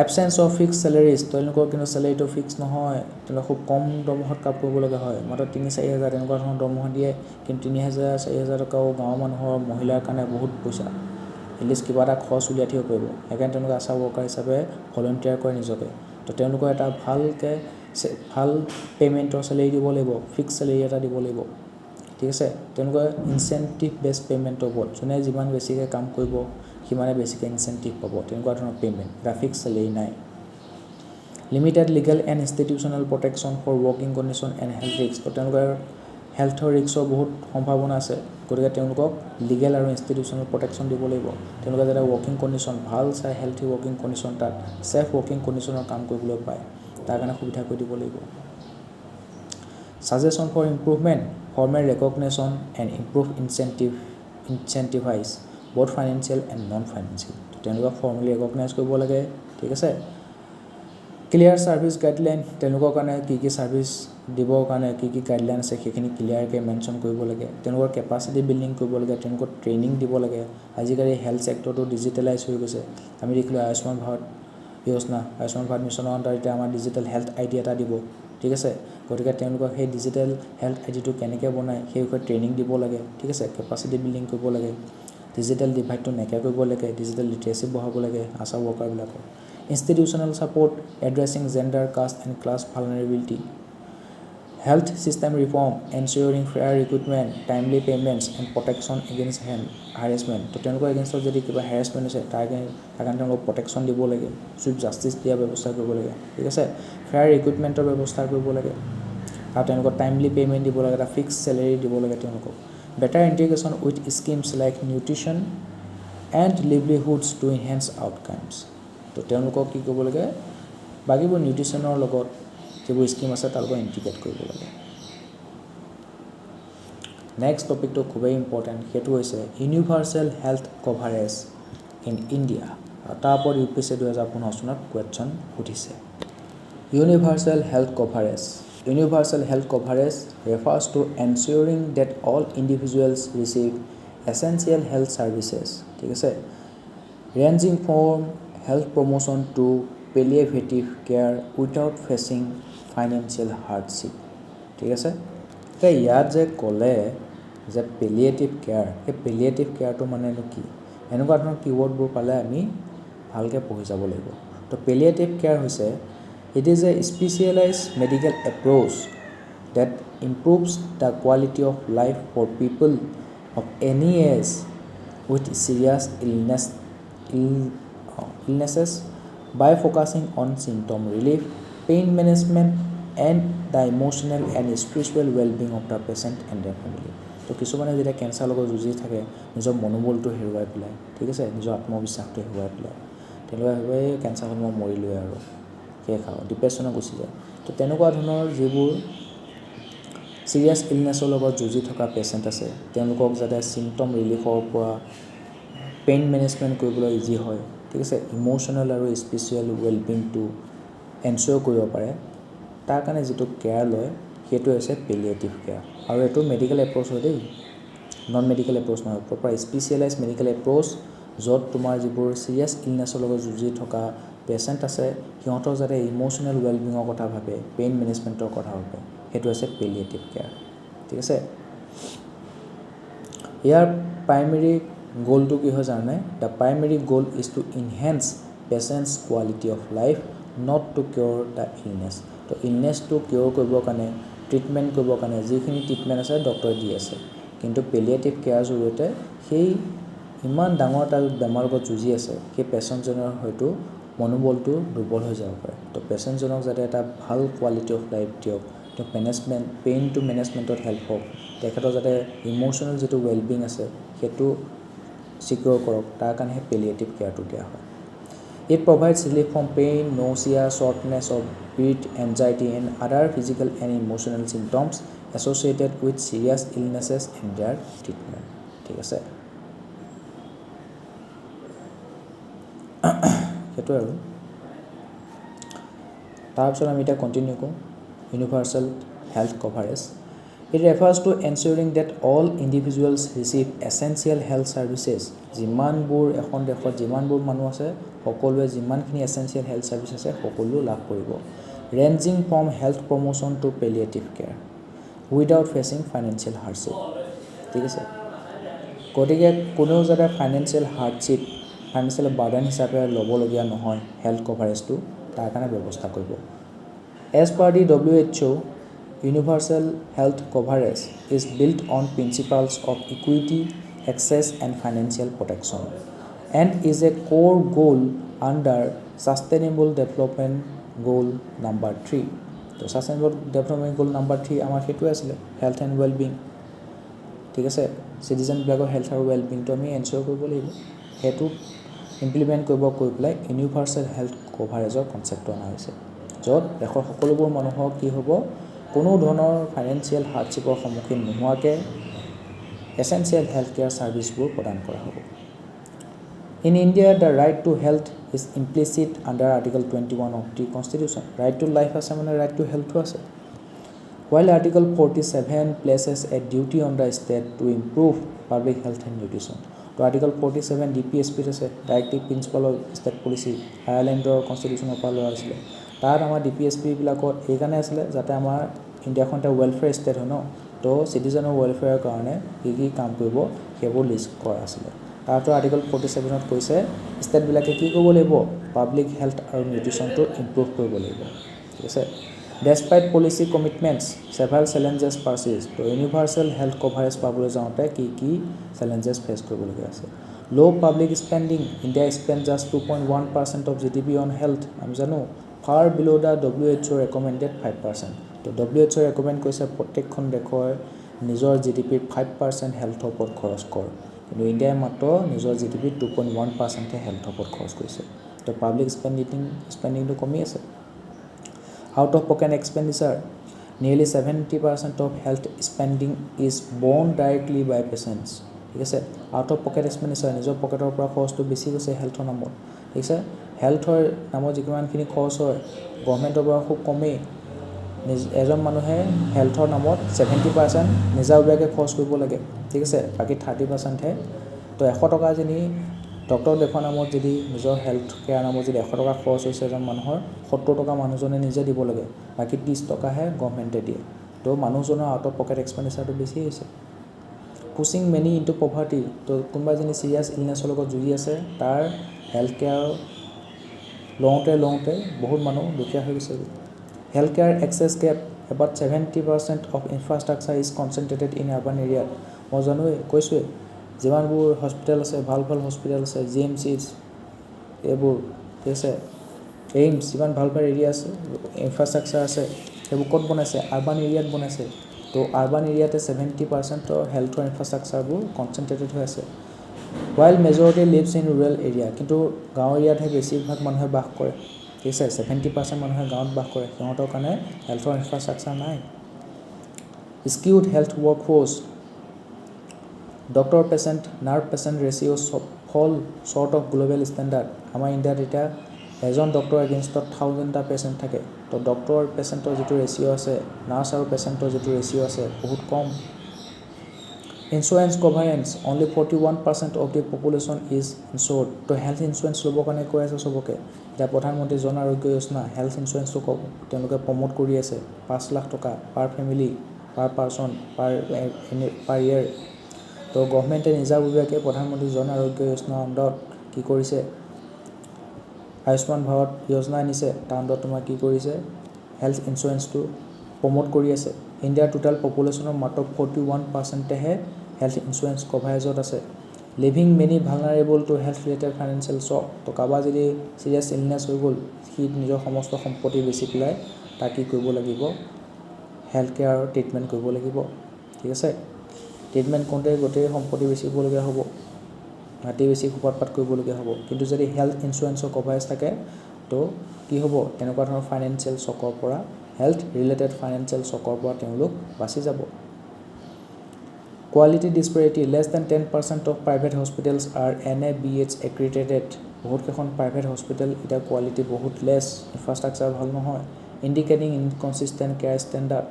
এবচেঞ্চ অফ ফিক্স চেলেৰিজ তেওঁলোকৰ কিন্তু চেলেৰিটো ফিক্স নহয় তেওঁলোকে খুব কম দৰমহাত কাম কৰিবলগীয়া হয় মাত্ৰ 3-4 হাজাৰ তেনেকুৱা ধৰণৰ দৰমহা দিয়ে কিন্তু 3,000-4,000 টকাও গাঁৱৰ মানুহৰ মহিলাৰ কাৰণে বহুত পইচা এটলিষ্ট কিবা এটা খৰচ উলিয়াই থাকিব পাৰিব সেইকাৰণে তেওঁলোকে আশা ৱৰ্কাৰ হিচাপে ভলণ্টিয়াৰ কৰে নিজকে তো তেওঁলোকৰ এটা ভালকৈ ভাল পে'মেণ্টৰ চেলেৰি দিব লাগিব ফিক্স চেলেৰি এটা দিব লাগিব ঠিক আছে তেওঁলোকে ইনচেণ্টিভ বেছ পে'মেণ্টৰ ওপৰত যোনে যিমান বেছিকৈ কাম কৰিব সিমানে বেছিকৈ ইনচেণ্টিভ পাব তেনেকুৱা ধৰণৰ পে'মেণ্ট গ্ৰাফিক্স চেলেৰি নাই limited legal and institutional protection for working condition and health risk তো তেওঁলোকৰ হেল্থৰ ৰিস্কৰ বহুত সম্ভাৱনা আছে গতিকে তেওঁলোকক লিগেল আৰু ইনষ্টিটিউচনেল প্ৰটেকশ্যন দিব লাগিব তেওঁলোকে যাতে ৱৰ্কিং কণ্ডিশ্যন ভাল চাই হেল্থি ৱৰ্কিং কণ্ডিশ্যন তাত ছেফ ৱৰ্কিং কণ্ডিশ্যনৰ কাম কৰিবলৈ পায় তাৰ কাৰণে সুবিধা কৰি দিব লাগিব suggestion for improvement formal recognition and improve incentivize both financial and non financial তেওঁলোকক ফৰ্মেলি ৰেকগনাইজ কৰিব লাগে ঠিক আছে ক্লিয়াৰ ছাৰ্ভিচ গাইডলাইন তেওঁলোকৰ কাৰণে কি ছাৰ্ভিচ দিবৰ কাৰণে কি গাইডলাইন আছে সেইখিনি ক্লিয়াৰকৈ মেনশ্যন কৰিব লাগে তেওঁলোকৰ কেপাচিটি বিল্ডিং কৰিব লাগে তেওঁলোকক ট্ৰেইনিং দিব লাগে আজিকালি হেল্থ ছেক্টৰটো ডিজিটেলাইজ হৈ গৈছে আমি দেখিলোঁ আয়ুষ্মান ভাৰত যোজনা আয়ুষ্মান ভাৰত মিছনৰ আণ্ডাৰ এতিয়া আমাৰ ডিজিটেল হেল্থ আই ডি এটা দিব ঠিক আছে গতিকে তেওঁলোকক সেই ডিজিটেল হেল্থ আই ডিটো কেনেকৈ বনায় সেই বিষয়ে ট্ৰেইনিং দিব লাগে ঠিক আছে কেপাচিটি বিল্ডিং কৰিব লাগে ডিজিটেল ডিভাইডটো নাইকিয়া কৰিব লাগে ডিজিটেল লিটাৰেচি বঢ়াব লাগে আশা ৱৰ্কাৰবিলাকৰ institutional support addressing gender, caste and class vulnerability, health system reform, ensuring fair recruitment, timely payments and protection against harassment. তো তেওঁলোকৰ এগেইনষ্টত যদি কিবা হেৰাছমেণ্ট হৈছে তাৰ কাৰণে তেওঁলোকক প্ৰটেকশ্যন দিব লাগে চুইফ্ট জাষ্টিচ দিয়াৰ ব্যৱস্থা কৰিব লাগে ঠিক আছে ফেয়াৰ ৰিক্ৰুটমেণ্টৰ ব্যৱস্থা কৰিব লাগে আৰু তেওঁলোকক টাইমলি পে'মেণ্ট দিব লাগে এটা ফিক্স চেলেৰি দিব লাগে তেওঁলোকক better integration with schemes like nutrition and livelihoods to enhance outcomes তো তেওঁলোকক কি কৰিব লাগে বাকীবোৰ নিউট্ৰিশ্যনৰ লগত যিবোৰ স্কিম আছে তাৰ লগত ইণ্টিগ্ৰেট কৰিব লাগে নেক্সট টপিকটো খুবেই ইম্পৰ্টেণ্ট সেইটো হৈছে universal health coverage in India তাৰ ওপৰত UPSC 2015 চনত কুৱেশ্যন সুধিছে universal health coverage refers to ensuring that all individuals receive essential health services ঠিক আছে ranging from health promotion to palliative care without facing financial hardship ঠিক আছে এতিয়া ইয়াত যে ক'লে যে palliative care সেই palliative careটো মানেনো কি এনেকুৱা ধৰণৰ কিৱৰ্ডবোৰ পালে আমি ভালকৈ পঢ়ি যাব লাগিব তো palliative care হৈছে it is a specialized medical approach that improves the quality of life for people of any age with serious illnesses by focusing on symptom relief, pain management, and the emotional and spiritual well-being of the patient and their family. তো কিছুমানে যেতিয়া cancer লগত যুঁজি থাকে নিজৰ মনোবলটো হেৰুৱাই পেলাই ঠিক আছে নিজৰ আত্মবিশ্বাসটো হেৰুৱাই পেলাই তেওঁলোকে ভাবে কেঞ্চাৰ হ'ল মই মৰিলোৱে আৰু শেষ আৰু ডিপ্ৰেশ্যনত গুচি যায় তো তেনেকুৱা ধৰণৰ যিবোৰ চিৰিয়াছ ইলনেছৰ লগত যুঁজি থকা পেচেণ্ট আছে তেওঁলোকক যাতে চিম্পটম ৰিলিফৰ পৰা পেইন মেনেজমেণ্ট কৰিবলৈ ইজি হয় ঠিক আছে ইম'চনেল আৰু স্পিৰিচুৱেল ৱেলবিংটো এনচিয়'ৰ কৰিব পাৰে তাৰ কাৰণে যিটো কেয়াৰ লয় সেইটো হৈছে পেলিয়েটিভ কেয়াৰ আৰু এইটো মেডিকেল এপ্ৰ'চ হয় দেই নন মেডিকেল এপ্ৰ'চ নহয় প্ৰপাৰ স্পেচিয়েলাইজ মেডিকেল এপ্ৰ'চ য'ত তোমাৰ যিবোৰ চিৰিয়াছ ইলনেছৰ লগত যুঁজি থকা পেচেণ্ট আছে সিহঁতৰ যাতে ইম'চনেল ৱেলবিঙৰ কথা ভাবে পেইন মেনেজমেণ্টৰ কথা ভাবে সেইটো হৈছে পেলিয়েটিভ কেয়াৰ ঠিক আছে ইয়াৰ প্ৰাইমেৰী গ'লটো কি হয় জানে the primary goal is to enhance patients quality of life not to cure the illness তো ইলনেছটো কিয়ৰ কৰিবৰ কাৰণে ট্ৰিটমেণ্ট কৰিবৰ কাৰণে যিখিনি ট্ৰিটমেণ্ট আছে ডক্টৰে দি আছে কিন্তু পেলিয়েটিভ কেয়াৰ জৰিয়তে সেই ইমান ডাঙৰ এটা বেমাৰৰ লগত যুঁজি আছে সেই পেচেণ্টজনৰ হয়তো মনোবলটো দুৰ্বল হৈ যাব পাৰে তো পেচেণ্টজনক যাতে এটা ভাল কোৱালিটি অফ লাইফ দিয়ক তো মেনেজমেণ্ট পেইনটো মেনেজমেণ্টত হেল্প হওক তেখেতৰ যাতে ইম'চনেল যিটো ৱেলবিং আছে সেইটো চিকিউৰ কৰক তাৰ কাৰণে সেই পেলিয়েটিভ কেয়াৰটো দিয়া হয় it provides relief from pain nausea shortness of breath anxiety and other physical and emotional symptoms associated with serious illnesses and their treatment ঠিক আছে সেইটো আৰু তাৰপিছত আমি এতিয়া কণ্টিনিউ কৰোঁ universal health coverage It refers to ensuring that all individuals receive essential health services. যিমানবোৰ এখন দেশত যিমানবোৰ মানুহ আছে সকলোৱে যিমানখিনি essential health service আছে সকলো লাভ কৰিব ranging from health promotion to palliative care without facing financial hardship ঠিক আছে গতিকে কোনেও যাতে ফাইনেন্সিয়েল হাৰ্ডশ্বিপ ফাইনেন্সিয়েল বাৰ্ডেন হিচাপে ল'বলগীয়া নহয় হেল্থ কভাৰেজটো তাৰ কাৰণে ব্যৱস্থা কৰিব As per the WHO Universal health coverage is built on principles of equity, access and financial protection. and is a core goal under Sustainable Development Goal number 3. তো Sustainable Development Goal number 3 আমাৰ সেইটোৱে আছিলে health and well being ঠিক আছে চিটিজেনবিলাকৰ health আৰু well বিংটো আমি এনচিয়ৰ কৰিব লাগিব সেইটো ইমপ্লিমেণ্ট কৰিব কৈ পেলাই ইউনিভাৰ্চেল হেল্থ কভাৰেজৰ কনচেপ্টটো অনা হৈছে য'ত দেশৰ সকলোবোৰ মানুহক কি হ'ব কোনো ধৰণৰ ফাইনেন্সিয়েল হাৰ্ডশ্বিপৰ সন্মুখীন নোহোৱাকৈ এসেনচিয়েল হেল্থ কেয়াৰ ছাৰ্ভিচবোৰ প্ৰদান কৰা হ'ব In India, the right to health is implicit under Article 21 of the Constitution. Right to life আছে মানে right to health আছে While Article 47 places a duty on the state to improve public health and nutrition. So Article 47 DPSP আছে Directive Principle of State Policy আয়াৰলেণ্ডৰ কনষ্টিটিউশ্যনৰ পৰা লোৱা হৈছিলে তাত আমাৰ DPSP বিলাকত এইকাৰণে আছিলে যাতে আমাৰ ইণ্ডিয়াখন এটা ৱেলফেয়াৰ ষ্টেট হয় ন তো চিটিজেনৰ ৱেলফেয়াৰৰ কাৰণে কি কাম কৰিব সেইবোৰ লিষ্ট কৰা আছিলে তাৰতো আৰ্টিকল 47ত কৈছে ষ্টেটবিলাকে কি কৰিব লাগিব পাব্লিক হেল্থ আৰু নিউট্ৰিশ্যনটো ইমপ্ৰুভ কৰিব লাগিব ঠিক আছে Despite policy commitments, several challenges persist. তো universal health coverage পাবলৈ যাওঁতে কি challenges face কৰিবলগীয়া আছে Low public spending, India spends just 2.1% of GDP on health. আমি জানো far below the WHO recommended 5%. তো WHO recommend কৰিছে প্ৰত্যেকখন দেশৰ নিজৰ GDPৰ 5% হেল্থৰ ওপৰত খৰচ কৰ কিন্তু ইণ্ডিয়াই মাত্ৰ নিজৰ GDPৰ 2.1% হেল্থৰ ওপৰত খৰচ কৰিছে তো পাব্লিক স্পেণ্ডিংটো কমি আছে Out of pocket expenditure, nearly 70% of health spending is borne directly by patients. ঠিক আছে আউট অফ পকেট এক্সপেণ্ডিচাৰ নিজৰ পকেটৰ পৰা খৰচটো বেছি গৈছে হেল্থৰ নামত ঠিক আছে হেল্থৰ নামত যিমানখিনি খৰচ হয় গভৰ্ণমেণ্টৰ পৰা খুব কমেই এজন মানুহে হেল্থৰ নামত 70% নিজাববীয়াকৈ খৰচ কৰিব লাগে ঠিক আছে বাকী 30%হে তো 100 টকা যদি ডক্টৰ দেখুৱাৰ নামত যদি নিজৰ হেল্থ কেয়াৰ নামত যদি 100 টকা খৰচ হৈছে এজন মানুহৰ 70 টকা মানুহজনে নিজে দিব লাগে বাকী 30 টকাহে গভৰ্ণমেণ্টে দিয়ে তো মানুহজনৰ আউট অফ পকেট এক্সপেণ্ডিচাৰটো বেছি হৈছে পুচিং মেনি ইনটু পভাৰ্টি তো কোনোবা এজনী চিৰিয়াছ ইলনেছৰ লগত জুৰি আছে তাৰ হেল্থ কেয়াৰ লওঁতে বহুত মানুহ দুখীয়া হৈ গৈছে health care access gap about 70% of infrastructure is concentrated in urban area মই জানোৱে কৈছোৱে যিমানবোৰ হস্পিটেল আছে ভাল হস্পিটেল আছে জিএমচিছ এইবোৰ ঠিক আছে এইমছ যিমান ভাল এৰিয়া আছে ইনফ্ৰাষ্ট্ৰাকচাৰ আছে সেইবোৰ ক'ত বনাইছে আৰ্বান এৰিয়াত বনাইছে তো আৰ্বান এৰিয়াতে 70% হেল্থৰ ইনফ্ৰাষ্ট্ৰাকচাৰবোৰ কনচেন্ট্ৰেটেড হৈ আছে while majority lives in rural area কিন্তু গাঁও এৰিয়াতহে বেছিভাগ মানুহে বাস কৰে ঠিক আছে 70% মানুহে গাঁৱত বাস কৰে সিহঁতৰ কাৰণে হেল্থৰ ইনফ্ৰাষ্ট্ৰাকচাৰ নাই skewed health workforce doctor patient nerve patient ratio' ফল শ্বৰ্ট অফ গ্ল'বেল ষ্টেণ্ডাৰ্ড আমাৰ ইণ্ডিয়াত এতিয়া এজন ডক্টৰ এগেইনষ্টত 1000টা পেচেণ্ট থাকে তো ডক্টৰ পেচেণ্টৰ যিটো ৰেচিঅ' আছে নাৰ্ছ আৰু পেচেণ্টৰ যিটো ৰেচিঅ' আছে বহুত কম insurance coverage only 41% of the population is insured তো হেল্থ ইঞ্চুৰেঞ্চ ল'বৰ কাৰণে কৈ আছে চবকে এতিয়া প্ৰধানমন্ত্ৰী জন আৰোগ্য যোজনা হেল্থ ইঞ্চুৰেঞ্চটো তেওঁলোকে প্ৰমোট কৰি আছে 5 লাখ টকা পাৰ ফেমিলি পাৰ পাৰ্চন পাৰ ইয়েৰ তো গভৰ্ণমেণ্টে নিজাববীয়াকৈ প্ৰধানমন্ত্ৰী জন আৰোগ্য যোজনাৰ আণ্ডাৰত কি কৰিছে আয়ুষ্মান ভাৰত যোজনা আনিছে তাৰ আণ্ডাৰত তোমাৰ কি কৰিছে হেল্থ ইঞ্চুৰেঞ্চটো প্ৰমোট কৰি আছে ইণ্ডিয়াৰ টোটেল পপুলেশ্যনৰ মাত্ৰ 41%হে হেল্থ ইঞ্চুৰেঞ্চ কভাৰেজত আছে living many vulnerable to health related financial shock তো কাৰোবাৰ যদি চিৰিয়াছ ইলনেছ হৈ গ'ল সি নিজৰ সমস্ত সম্পত্তি বেচি পেলাই তাক কি কৰিব লাগিব হেল্থ কেয়াৰৰ ট্ৰিটমেণ্ট কৰিব লাগিব ঠিক আছে ট্ৰিটমেণ্ট কৰোঁতে গোটেই সম্পত্তি বেচিবলগীয়া হ'ব মাটি বেছি সুপাতপাত কৰিবলগীয়া হ'ব কিন্তু যদি হেল্থ ইঞ্চুৰেঞ্চৰ কভাৰেজ থাকে তো কি হ'ব এনেকুৱা ধৰণৰ ফাইনেন্সিয়েল শ্বকৰ পৰা হেল্থ ৰিলেটেড ফাইনেন্সিয়েল শ্বকৰ পৰা তেওঁলোক বাচি যাব quality disparity less than 10% of private hospitals are NABH accredited বহুত কেইখন প্ৰাইভেট হস্পিটেল এতিয়া কোৱালিটি বহুত লেছ ইনফ্ৰাষ্ট্ৰাকচাৰ ভাল নহয় ইণ্ডিকেটিং ইনকনচিষ্টেণ্ট কেয়াৰ ষ্টেণ্ডাৰ্ড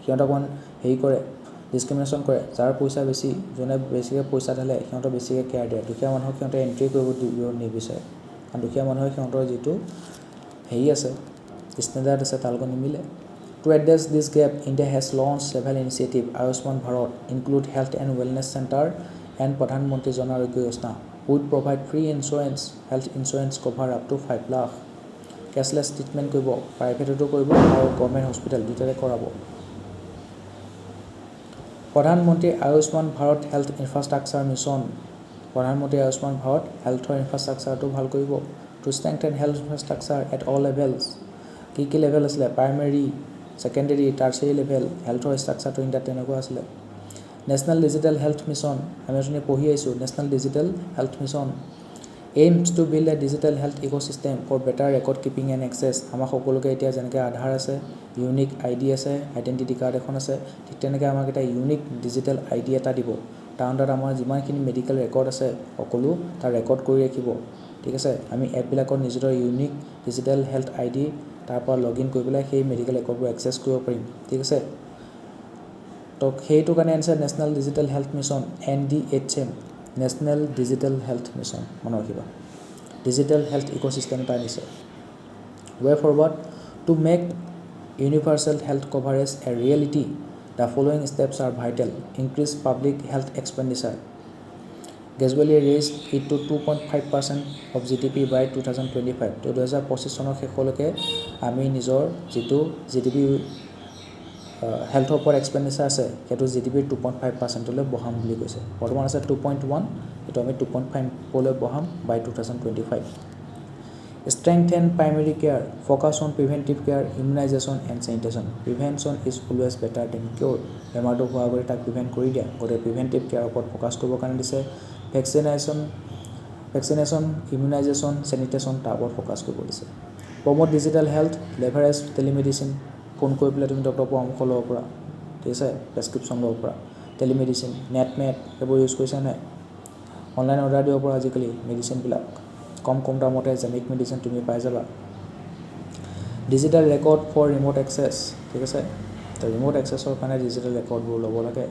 সিহঁতক হেৰি কৰে ডিছক্ৰিমিনেশ্যন কৰে যাৰ পইচা বেছি যোনে বেছিকৈ পইচা ঢালে সিহঁতক বেছিকৈ কেয়াৰ দিয়ে দুখীয়া মানুহক সিহঁতে এণ্ট্ৰি কৰিব নিবিচাৰে কাৰণ দুখীয়া মানুহৰ সিহঁতৰ যিটো হেৰি আছে ষ্টেণ্ডাৰ্ড আছে তাৰ লগত নিমিলে to address this gap India has launch several initiative Ayushman Bharat include health and wellness centre and Pradhan Mantri Jan Arogya Yojana with provide free insurance health insurance cover up to 5 lakh cashless treatment কৰিব প্ৰাইভেটতো কৰিব আৰু গভৰ্ণমেণ্ট হস্পিটেল দুটাতে কৰাব Pradhan Mantri Ayushman Bharat health infrastructure mission Pradhan Mantri Ayushman Bharat হেল্থৰ ইনফ্ৰাষ্ট্ৰাকচাৰটো ভাল কৰিব to strengthen health infrastructure at all levels কি লেভেল আছিলে প্ৰাইমেৰী ছেকেণ্ডেৰী টাৰ্চিয়াৰী লেভেল হেল্থৰ ষ্ট্ৰাকচাৰটো ইণ্ডিয়াত তেনেকুৱা আছিলে নেশ্যনেল ডিজিটেল হেল্থ মিছন আমি অথনি পঢ়ি আহিছোঁ national digital health mission aims to build a digital health ecosystem for better record keeping and access আমাৰ সকলোকে এতিয়া যেনেকৈ আধাৰ আছে ইউনিক আই ডি আছে আইডেণ্টিটি কাৰ্ড এখন আছে ঠিক তেনেকৈ আমাক এটা ইউনিক ডিজিটেল আই ডি এটা দিব তাৰ আণ্ডাৰত আমাৰ যিমানখিনি মেডিকেল ৰেকৰ্ড আছে সকলো তাৰ ৰেকৰ্ড কৰি ৰাখিব ঠিক আছে আমি এপবিলাকত নিজৰ ইউনিক ডিজিটেল হেল্থ আই ডি তাৰ পৰা লগ ইন কৰি পেলাই সেই মেডিকেল ৰেকৰ্ডবোৰ এক্সেছ কৰিব পাৰিম ঠিক আছে তো সেইটো কাৰণে আনিছে national digital health mission NDHM national digital health mission মনত ৰাখিবা ডিজিটেল হেল্থ ইক'চিষ্টেম এটা আনিছে way forward to make universal health coverage a reality the following steps are vital increase public health expenditure gradually raise it to 2.5% of GDP by 2025 তো 2025 চনৰ শেষলৈকে আমি নিজৰ যিটো GDP হেল্থৰ ওপৰত এক্সপেণ্ডিচাৰ আছে সেইটো GDPৰ 2.5%লৈ বঢ়াম বুলি কৈছে বৰ্তমান আছে 2.1 এইটো আমি 2.5লৈ বঢ়াম বাই 2025 strengthen primary care focus on preventive care immunization and sanitation prevention is always better than cure বেমাৰটো হোৱা আগতে তাক প্ৰিভেণ্ট কৰি দিয়া গতিকে প্ৰিভেণ্টিভ কেয়াৰ ওপৰত ফ'কাছ কৰিবৰ কাৰণে দিছে ভেকচিনেশ্যন ইমিউনাইজেশ্যন চেনিটেশ্যন তাৰ ওপৰত ফ'কাছ কৰিব দিছে promote digital health leverage telemedicine phone কৰি পেলাই তুমি ডক্টৰৰ পৰামৰ্শ ল'ব পৰা ঠিক আছে প্ৰেছক্ৰিপশ্যন ল'ব পৰা টেলিমেডিচিন নেট এইবোৰ ইউজ কৰিছে নাই অনলাইন অৰ্ডাৰ দিব পৰা আজিকালি মেডিচিনবিলাক কম দামতে জেনেৰিক মেডিচিন তুমি পাই যাবা digital record for remote access ঠিক আছে তো ৰিম'ট এক্সেছৰ কাৰণে ডিজিটেল ৰেকৰ্ডবোৰ ল'ব লাগে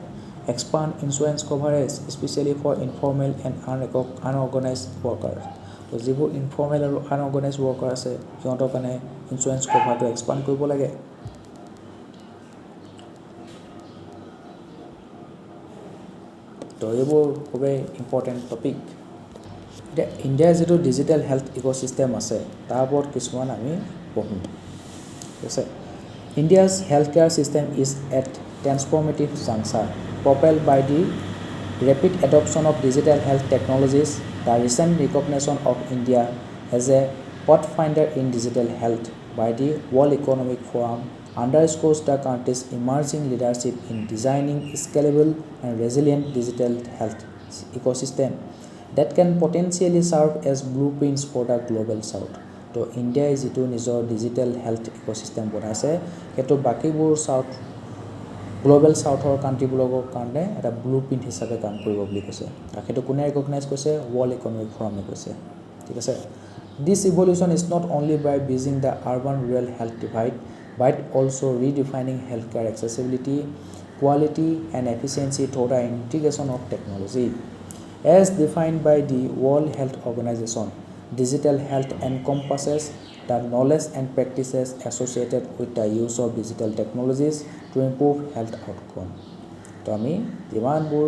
expand insurance coverage specially for informal and unorganised worker তো যিবোৰ ইনফৰ্মেল আৰু আনঅৰ্গেনাইজ ৱৰ্কাৰ আছে সিহঁতৰ কাৰণে ইঞ্চুৰেঞ্চ কভাৰটো এক্সপাণ্ড কৰিব লাগে তো এইবোৰ খুবেই ইম্পৰ্টেণ্ট টপিক এতিয়া ইণ্ডিয়াৰ যিটো ডিজিটেল হেল্থ ইক'চিষ্টেম আছে তাৰ ওপৰত কিছুমান আমি পঢ়োঁ ঠিক আছে India's health care system is at transformative juncture propelled by the rapid adoption of digital health technologies the recent recognition of India as a pathfinder in digital health by the World Economic Forum underscores the country's emerging leadership in designing scalable and resilient digital health ecosystem that can potentially serve as blueprints for the global south তো ইণ্ডিয়াই যিটো নিজৰ digital health ecosystem বনাইছে সেইটো বাকীবোৰ global চাউথৰ কাণ্ট্ৰিবিলাকৰ কাৰণে এটা ব্লুপ্ৰিণ্ট হিচাপে কাম কৰিব বুলি কৈছে আৰু সেইটো কোনে ৰিকগনাইজ কৰিছে ৱৰ্ল্ড ইকনমিক ফ'ৰামে কৈছে ঠিক আছে this evolution is not only by bridging the urban rural health divide but also' redefining health care accessibility quality and efficiency through the integration of technology as defined by the world health organisation digital health encompasses the knowledge and practices associated with the use of digital technologies to improve health outcome তো আমি যিমানবোৰ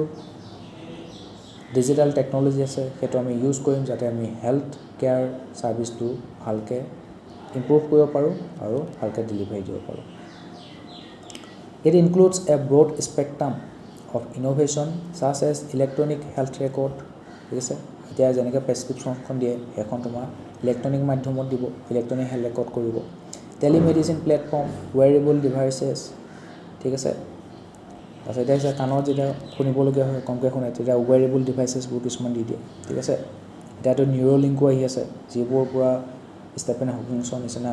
digital technology আছে সেইটো আমি use কৰিম যাতে আমি health care ছাৰ্ভিচটো ভালকৈ ইম্প্ৰুভ কৰিব পাৰোঁ আৰু ভালকৈ ডেলিভাৰী দিব পাৰোঁ it includes a broad spectrum of innovation such as electronic health record ঠিক আছে এতিয়া যেনেকৈ প্ৰেছক্ৰিপশ্যনখন দিয়ে সেইখন তোমাৰ ইলেক্ট্ৰনিক মাধ্যমত দিব ইলেক্ট্ৰনিক হেল্থ ৰেকৰ্ড কৰিব টেলিমেডিচিন প্লেটফৰ্ম ৱেৰেবল ডিভাইচেছ ঠিক আছে তাৰপিছত এতিয়া হৈছে কাণত যেতিয়া শুনিবলগীয়া হয় কমকৈ শুনে তেতিয়া ৱেৰেবল ডিভাইচেছবোৰ কিছুমান দি দিয়ে ঠিক আছে এতিয়াতো নিউৰলিংকো আহি আছে যিবোৰ পূৰা ষ্টেফেন হকিংছৰ নিচিনা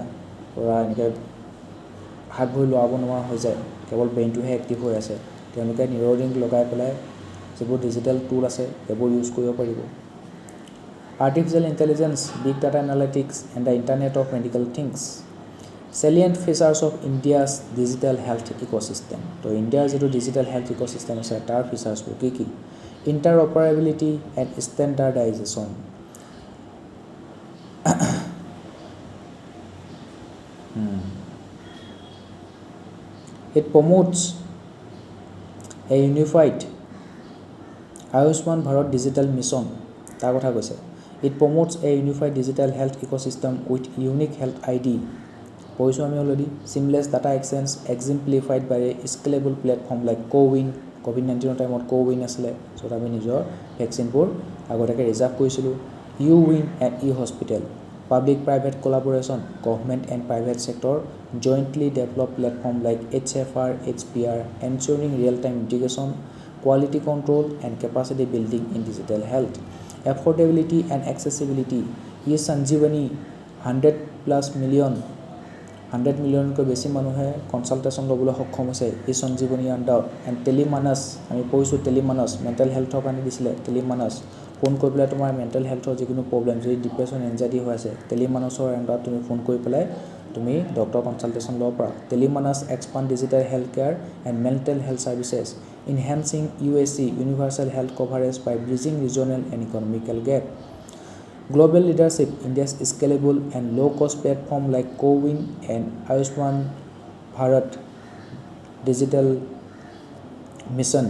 পূৰা এনেকৈ হাত ভৰি লৰাব নোৱাৰা হৈ যায় কেৱল ব্ৰেইনটোহে এক্টিভ হৈ আছে তেওঁলোকে নিউৰলিংক লগাই পেলাই যিবোৰ ডিজিটেল টুল আছে সেইবোৰ ইউজ কৰিব পাৰিব Artificial intelligence, big data analytics, and the Internet of Medical Things. Salient features of India's digital health ecosystem. So, India's digital health ecosystem is a tar features key. Interoperability and standardization. It promotes a unified Ayushman Bharat digital mission. তাৰ কথা কৈছে It promotes a unified digital health ecosystem with unique health ID. পঢ়িছোঁ আমি already. Seamless data exchange exemplified by a scalable platform like Co-Win, কোভিড-19 টাইমত CoWIN আছিলে য'ত আমি নিজৰ ভেকচিনবোৰ আগতীয়াকৈ ৰিজাৰ্ভ কৰিছিলোঁ U win and e hospital public private collaboration government and private sector jointly develop platform like HFR, HPR ensuring real-time integration quality control and capacity building in digital health affordability and accessibility ये संजीवनी 100+ million 100 মিলিয়নকৈ বেছি মানুহে কনসালটেশ্যন ল'বলৈ সক্ষম হৈছে এই সঞ্জীৱনী আণ্ডাৰত and টেলিমানাছ আমি পঢ়িছোঁ টেলিমানাছ মেণ্টেল হেল্থৰ কাৰণে দিছিলে টেলিমানাছ ফোন কৰি পেলাই তোমাৰ মেণ্টেল হেল্থৰ যিকোনো প্ৰব্লেম যদি ডিপ্ৰেশ্যন এনজাইটি হৈ আছে টেলিমানাছৰ আণ্ডাৰত তুমি ফোন কৰি পেলাই তুমি ডক্টৰ কনসালটেশ্যন ল'ব পাৰা Tele MANAS expand digital health care and mental health services enhancing UHC universal health coverage by bridging regional and economical gap Global leadership, India's scalable and low-cost platform like CoWIN and Ayushman Bharat Digital Mission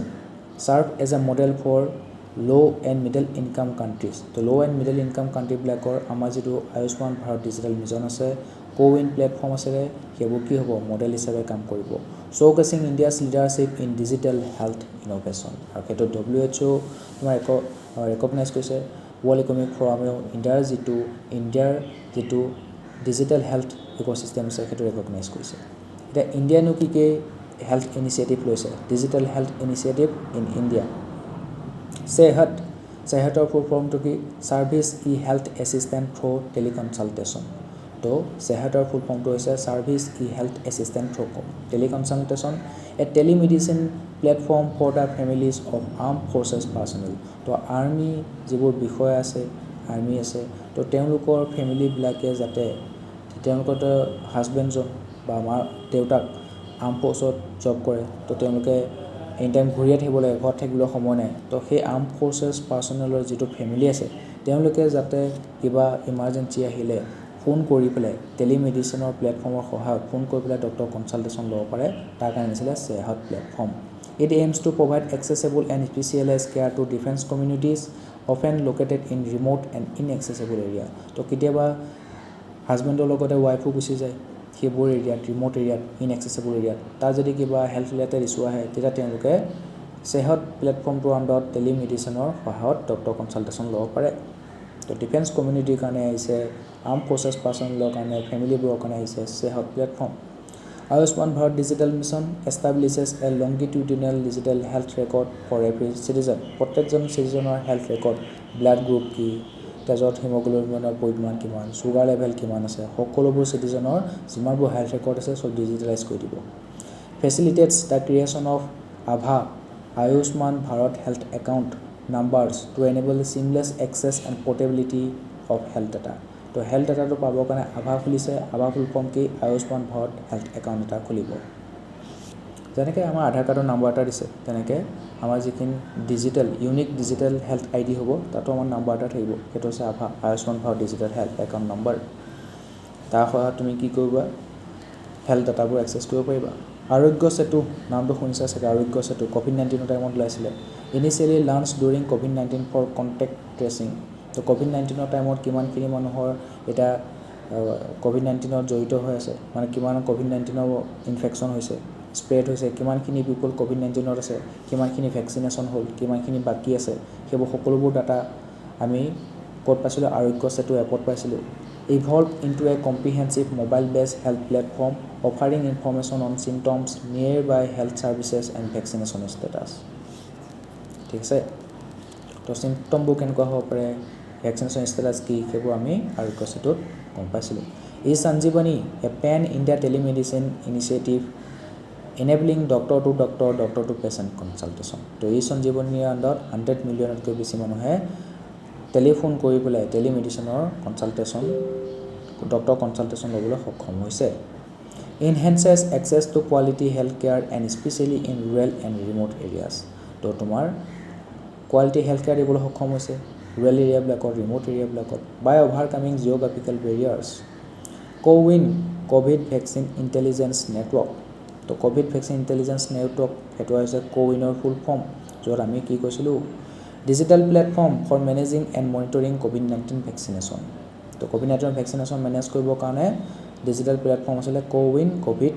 serve as a model for low and middle income countries. So low and middle income country blackor amar jitu Ayushman Bharat Digital Mission ase CoWIN platform ase hebu ki hobo model hisabe kam koribo. Showcasing India's leadership in digital health innovation. Aru hetu WHO tomar recognize koise World Economic Forum Indiaৰ যিটো digital health ecosystem আছে সেইটো recognise কৰিছে এতিয়া ইণ্ডিয়ানো কি health initiative লৈছে digital health initiative in India সেহতৰ full ফৰ্মটো কি service e health assistant through teleconsultation তো সেহতৰ ফুল ফৰ্মটো হৈছে service e health assistant through teleconsultation a telemedicine platform for the families of arm forces personnel তো army যিবোৰ বিষয় আছে আৰ্মি আছে তো তেওঁলোকৰ ফেমিলিবিলাকে যাতে তেওঁলোকৰ হাজবেণ্ডজন বা আমাৰ দেউতাক আৰ্ম ফ'ৰ্চত জব কৰে তো তেওঁলোকে এনি টাইম ঘূৰিয়ে থাকিব লাগে ঘৰত থাকিবলৈ সময় নাই তো সেই আৰ্ম ফ'ৰ্চেছ পাৰ্চনেলৰ যিটো ফেমিলি আছে তেওঁলোকে যাতে কিবা ইমাৰ্জেঞ্চি আহিলে ফোন কৰি পেলাই টেলিমেডিচিনৰ প্লেটফৰ্মৰ সহায়ত ফোন কৰি পেলাই ডক্টৰ কনচাল্টেশ্যন ল'ব পাৰে তাৰ কাৰণে আছিলে সেহত platform It aims to provide accessible and specialized care to defense communities often located in remote and inaccessible area. তো কেতিয়াবা হাজবেণ্ডৰ লগতে ৱাইফো গুচি যায় সেইবোৰ এৰিয়াত ৰিমোট এৰিয়াত ইনএক্সেচিবল এৰিয়াত তাৰ যদি কিবা হেল্থ ৰিলেটেড ইছ্যু আহে তেতিয়া তেওঁলোকে সেহত প্লেটফৰ্মটোৰ আণ্ডাৰত টেলিমেডিচিনৰ সহায়ত ডক্টৰ কনচাল্টেশ্যন ল'ব পাৰে তো ডিফেন্স কমিউনিটিৰ কাৰণে আহিছে আৰ্ম ফ'ৰ্চেছ পাৰ্চনেলৰ কাৰণে ফেমিলিবোৰৰ কাৰণে আহিছে সেহত platform Ayushman Bharat Digital Mission establishes a longitudinal digital health record for every citizen. প্ৰত্যেকজন চিটিজেনৰ হেল্থ ৰেকৰ্ড ব্লাড গ্ৰুপ কি তেজত হিমোগ্লোবিনৰ পৰিমাণ কিমান ছুগাৰ লেভেল কিমান আছে সকলোবোৰ চিটিজেনৰ যিমানবোৰ হেল্থ ৰেকৰ্ড আছে সব ডিজিটেলাইজ কৰি দিব ফেচিলিটেটছ দ্য ক্ৰিয়েশ্যন অফ আভা Ayushman Bharat health account numbers to enable seamless access and portability of health data তো হেল্থ ডাটাটো পাবৰ কাৰণে আভা খুলিছে আভা ফুল ফৰ্ম কি আয়ুষ্মান ভাৰত হেল্থ একাউণ্ট এটা খুলিব যেনেকৈ আমাৰ আধাৰ কাৰ্ডৰ নম্বৰ এটা দিছে তেনেকৈ আমাৰ যিখিনি digital unique digital health ID হ'ব তাতো আমাৰ নম্বৰ এটা থাকিব সেইটো হৈছে আভা Ayushman Bharat digital health account number তাৰ সহায়ত তুমি কি কৰিবা হেল্থ ডাটাবোৰ এক্সেছ কৰিব পাৰিবা আৰোগ্য সেতু নামটো শুনিছা চাগে আৰোগ্য সেতু কোভিড-19 টাইমত ওলাইছিলে ইনিচিয়েলি লঞ্চ ডিউৰিং কোভিড-19 ফৰ কণ্টেক্ট ট্ৰেচিং তো কোভিড-19 টাইমত কিমানখিনি মানুহৰ এটা কোভিড-19ত জড়িত হৈ আছে মানে কিমান কোভিড-19ৰ ইনফেকশ্যন হৈছে স্প্ৰেড হৈছে কিমানখিনি পিপল কোভিড-19ত আছে কিমানখিনি ভেকচিনেশ্যন হ'ল কিমানখিনি বাকী আছে সেইবোৰ সকলোবোৰ ডাটা আমি ক'ত পাইছিলোঁ আৰোগ্য সেতু এপত পাইছিলোঁ evolved into a comprehensive mobile-based health platform offering information on symptoms, nearby health services and vaccination status. ঠিক আছে তো চিম্পটমবোৰ কেনেকুৱা হ'ব পাৰে ভেকচিনেশ্যন ষ্টেটাছ কি সেইবোৰ আমি আৰোগ্য সেতুত গম পাইছিলোঁ এই Sanjeevani a pan India telemedicine initiative enabling doctor to patient consultation তো এই সঞ্জীৱনীৰ আণ্ডাৰত 100 মিলিয়নতকৈ বেছি মানুহে টেলিফোন কৰি পেলাই টেলিমেডিচিনৰ কনচাল্টেশ্যন ডক্টৰ কনচাল্টেশ্যন ল'বলৈ সক্ষম হৈছে enhances access to quality health care and especially in rural and remote areas তো তোমাৰ কোৱালিটি হেল্থ কেয়াৰ দিবলৈ সক্ষম হৈছে rural এৰিয়াবিলাকত ৰিমোট এৰিয়াবিলাকত by overcoming geographical barriers CoWIN COVID Vaccine Intelligence Network তো COVID Vaccine Intelligence Network সেইটো হৈছে CoWINৰ ফুল ফৰ্ম য'ত আমি কি কৈছিলোঁ digital platform for managing and monitoring COVID-19 vaccination তো COVID-19 ভেকচিনেশ্যন মেনেজ কৰিবৰ কাৰণে ডিজিটেল প্লেটফৰ্ম আছিলে CoWIN COVID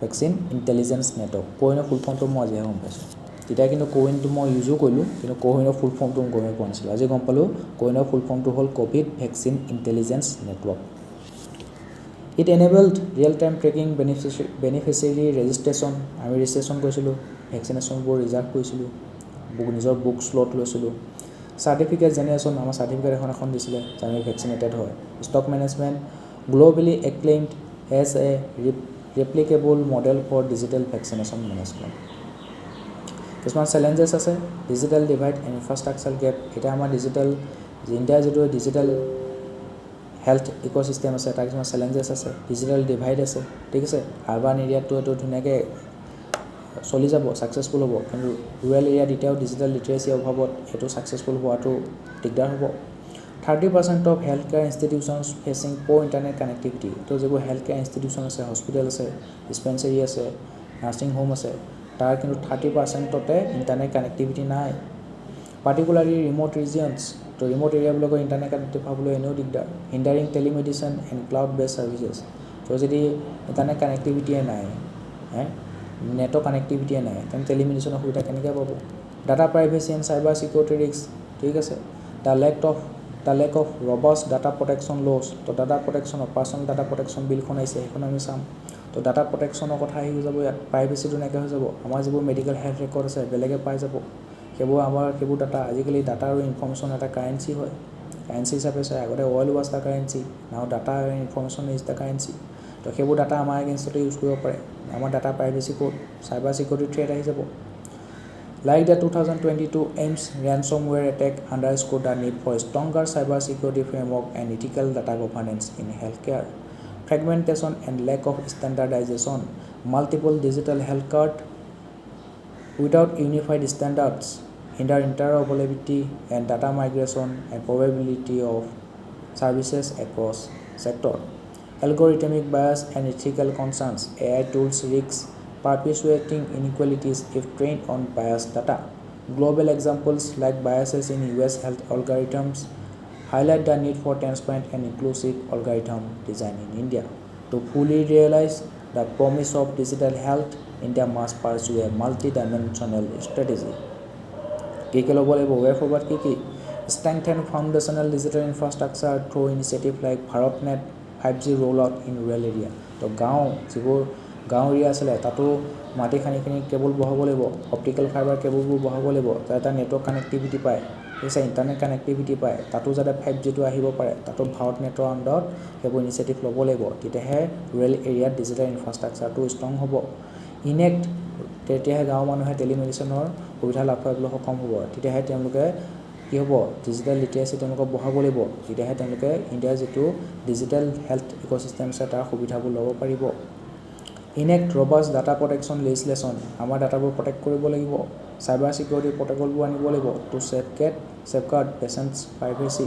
vaccine intelligence network কোৱিনৰ ফুল ফৰ্মটো মই আজিহে গম পাইছোঁ তেতিয়া কিন্তু কোৱিনটো মই ইউজো কৰিলোঁ কিন্তু কোৱিনৰ ফুল ফৰ্মটো মই গমেই পোৱা নাছিলোঁ আজি গম পালোঁ কোৱিনৰ ফুল ফৰ্মটো হ'ল COVID vaccine intelligence network it enabled real time tracking beneficiary registration আমি ৰেজিষ্ট্ৰেশ্যন কৰিছিলোঁ ভেকচিনেশ্যনবোৰ ৰিজাৰ্ভ কৰিছিলোঁ নিজৰ বুক স্লট লৈছিলোঁ চাৰ্টিফিকেট জেনেৰেশ্যন আমাৰ চাৰ্টিফিকেট এখন দিছিলে যে আমি ভেকচিনেটেড হয় stock management globally acclaimed as a replicable model for digital vaccination management কিছুমান চেলেঞ্জেছ আছে digital divide and infrastructure gap এতিয়া আমাৰ ইণ্ডিয়াৰ যিটো ডিজিটেল হেল্থ ইক'চিষ্টেম আছে তাৰ কিছুমান চেলেঞ্জেছ আছে ডিজিটেল ডিভাইড আছে ঠিক আছে আৰ্বান এৰিয়াতটো এইটো ধুনীয়াকৈ চলি যাব ছাকচেছফুল হ'ব কিন্তু ৰুৰেল এৰিয়াত এতিয়াও ডিজিটেল লিটাৰেচি অভাৱত এইটো ছাকচেছফুল হোৱাটো দিগদাৰ হ'ব 30% of health care institutions facing poor internet connectivity তো যিবোৰ হেল্থ কেয়াৰ ইনষ্টিটিউশ্যন আছে হস্পিটেল আছে ডিছপেঞ্চেৰী আছে নাৰ্ছিং হোম আছে তাৰ কিন্তু 30%তে ইণ্টাৰনেট কানেক্টিভিটি নাই পাৰ্টিকুলাৰলি ৰিম'ট ৰিজিয়নছ তো ৰিম'ট এৰিয়াবিলাকৰ ইণ্টাৰনেট কানেক্টিভ পাবলৈ এনেও দিগদাৰ hindering telemedicine and cloud based services তো যদি ইণ্টাৰনেট কানেক্টিভিটিয়ে নাই নেটৰ কানেক্টিভিটিয়ে নাই তেন্তে টেলিমেডিচিনৰ সুবিধা কেনেকৈ পাব data privacy and cyber security risk ঠিক আছে the lack of robust data protection laws তো ডাটা প্ৰটেকশ্যনৰ পাৰ্চনেল ডাটা প্ৰটেকশ্যন বিলখন আহিছে সেইখন আমি চাম তো ডাটা প্ৰটেকশ্যনৰ কথা আহি যাব ইয়াত প্ৰাইভেচিটো নাইকিয়া হৈ যাব আমাৰ যিবোৰ মেডিকেল হেল্থ ৰেকৰ্ড আছে বেলেগে পাই যাব সেইবোৰ ডাটা আজিকালি ডাটা আৰু ইনফৰ্মেশ্যন এটা কাৰেঞ্চি হয় কাৰেঞ্চি হিচাপে চাই আগতে অইল ৱাজ দ্য কাৰেঞ্চি নাও ডাটা আৰু ইনফৰ্মেশ্যন ইজ দ্য কাৰেঞ্চি তো সেইবোৰ ডাটা আমাৰ এগেইনষ্টতে ইউজ কৰিব পাৰে আমাৰ data privacy code cyber security threat আহি যাব like the 2022 AIIMS ransomware attack underscored the need for stronger cyber security framework and ethical data governance in healthcare fragmentation and lack of standardization multiple digital health card without unified standards hinder interoperability and data migration and probability of services across sector algorithmic bias and ethical concerns AI tools risks perpetuating inequalities if trained on biased data global examples like biases in US health algorithms highlight the need for transparent and inclusive algorithm design in India to fully realize the promise of digital health India must pursue a multi-dimensional strategy কি ল'ব লাগিব way forward কি strengthen foundational digital infrastructure through initiative like BharatNet 5G rollout in rural area তো যিবোৰ গাঁও area আছিলে তাতো মাটি খানিখিনি কেবল বহাব লাগিব অপটিকেল ফাইবাৰ কেবলবোৰ বহাব লাগিব যাতে এটা নেটৱৰ্ক কানেক্টিভিটি পায় ঠিক আছে ইণ্টাৰনেট কানেক্টিভিটি পায় তাতো যাতে 5Gটো আহিব পাৰে তাতো ভাৰত নেটৰ আণ্ডাৰত সেইবোৰ ইনিচিয়েটিভ ল'ব লাগিব তেতিয়াহে ৰুৰেল এৰিয়াত ডিজিটেল ইনফ্ৰাষ্ট্ৰাকচাৰটো ষ্ট্ৰং হ'ব তেতিয়াহে গাঁৱৰ মানুহে টেলিমেডিচিনৰ সুবিধা লাভ কৰিবলৈ সক্ষম হ'ব তেতিয়াহে তেওঁলোকে কি হ'ব ডিজিটেল লিটাৰেচি তেওঁলোকক বঢ়াব লাগিব তেতিয়াহে তেওঁলোকে ইণ্ডিয়াৰ যিটো ডিজিটেল হেল্থ ইক'চিষ্টেম আছে তাৰ সুবিধাবোৰ ল'ব পাৰিব ইনেক্ট ৰবাষ্ট ডাটা প্ৰটেকশ্যন লেজিছলেশ্যন আমাৰ ডাটাবোৰ প্ৰটেক্ট কৰিব লাগিব চাইবাৰ ছিকিউৰিটি প্ৰট'কলবোৰ আনিব লাগিব to safeguard patients privacy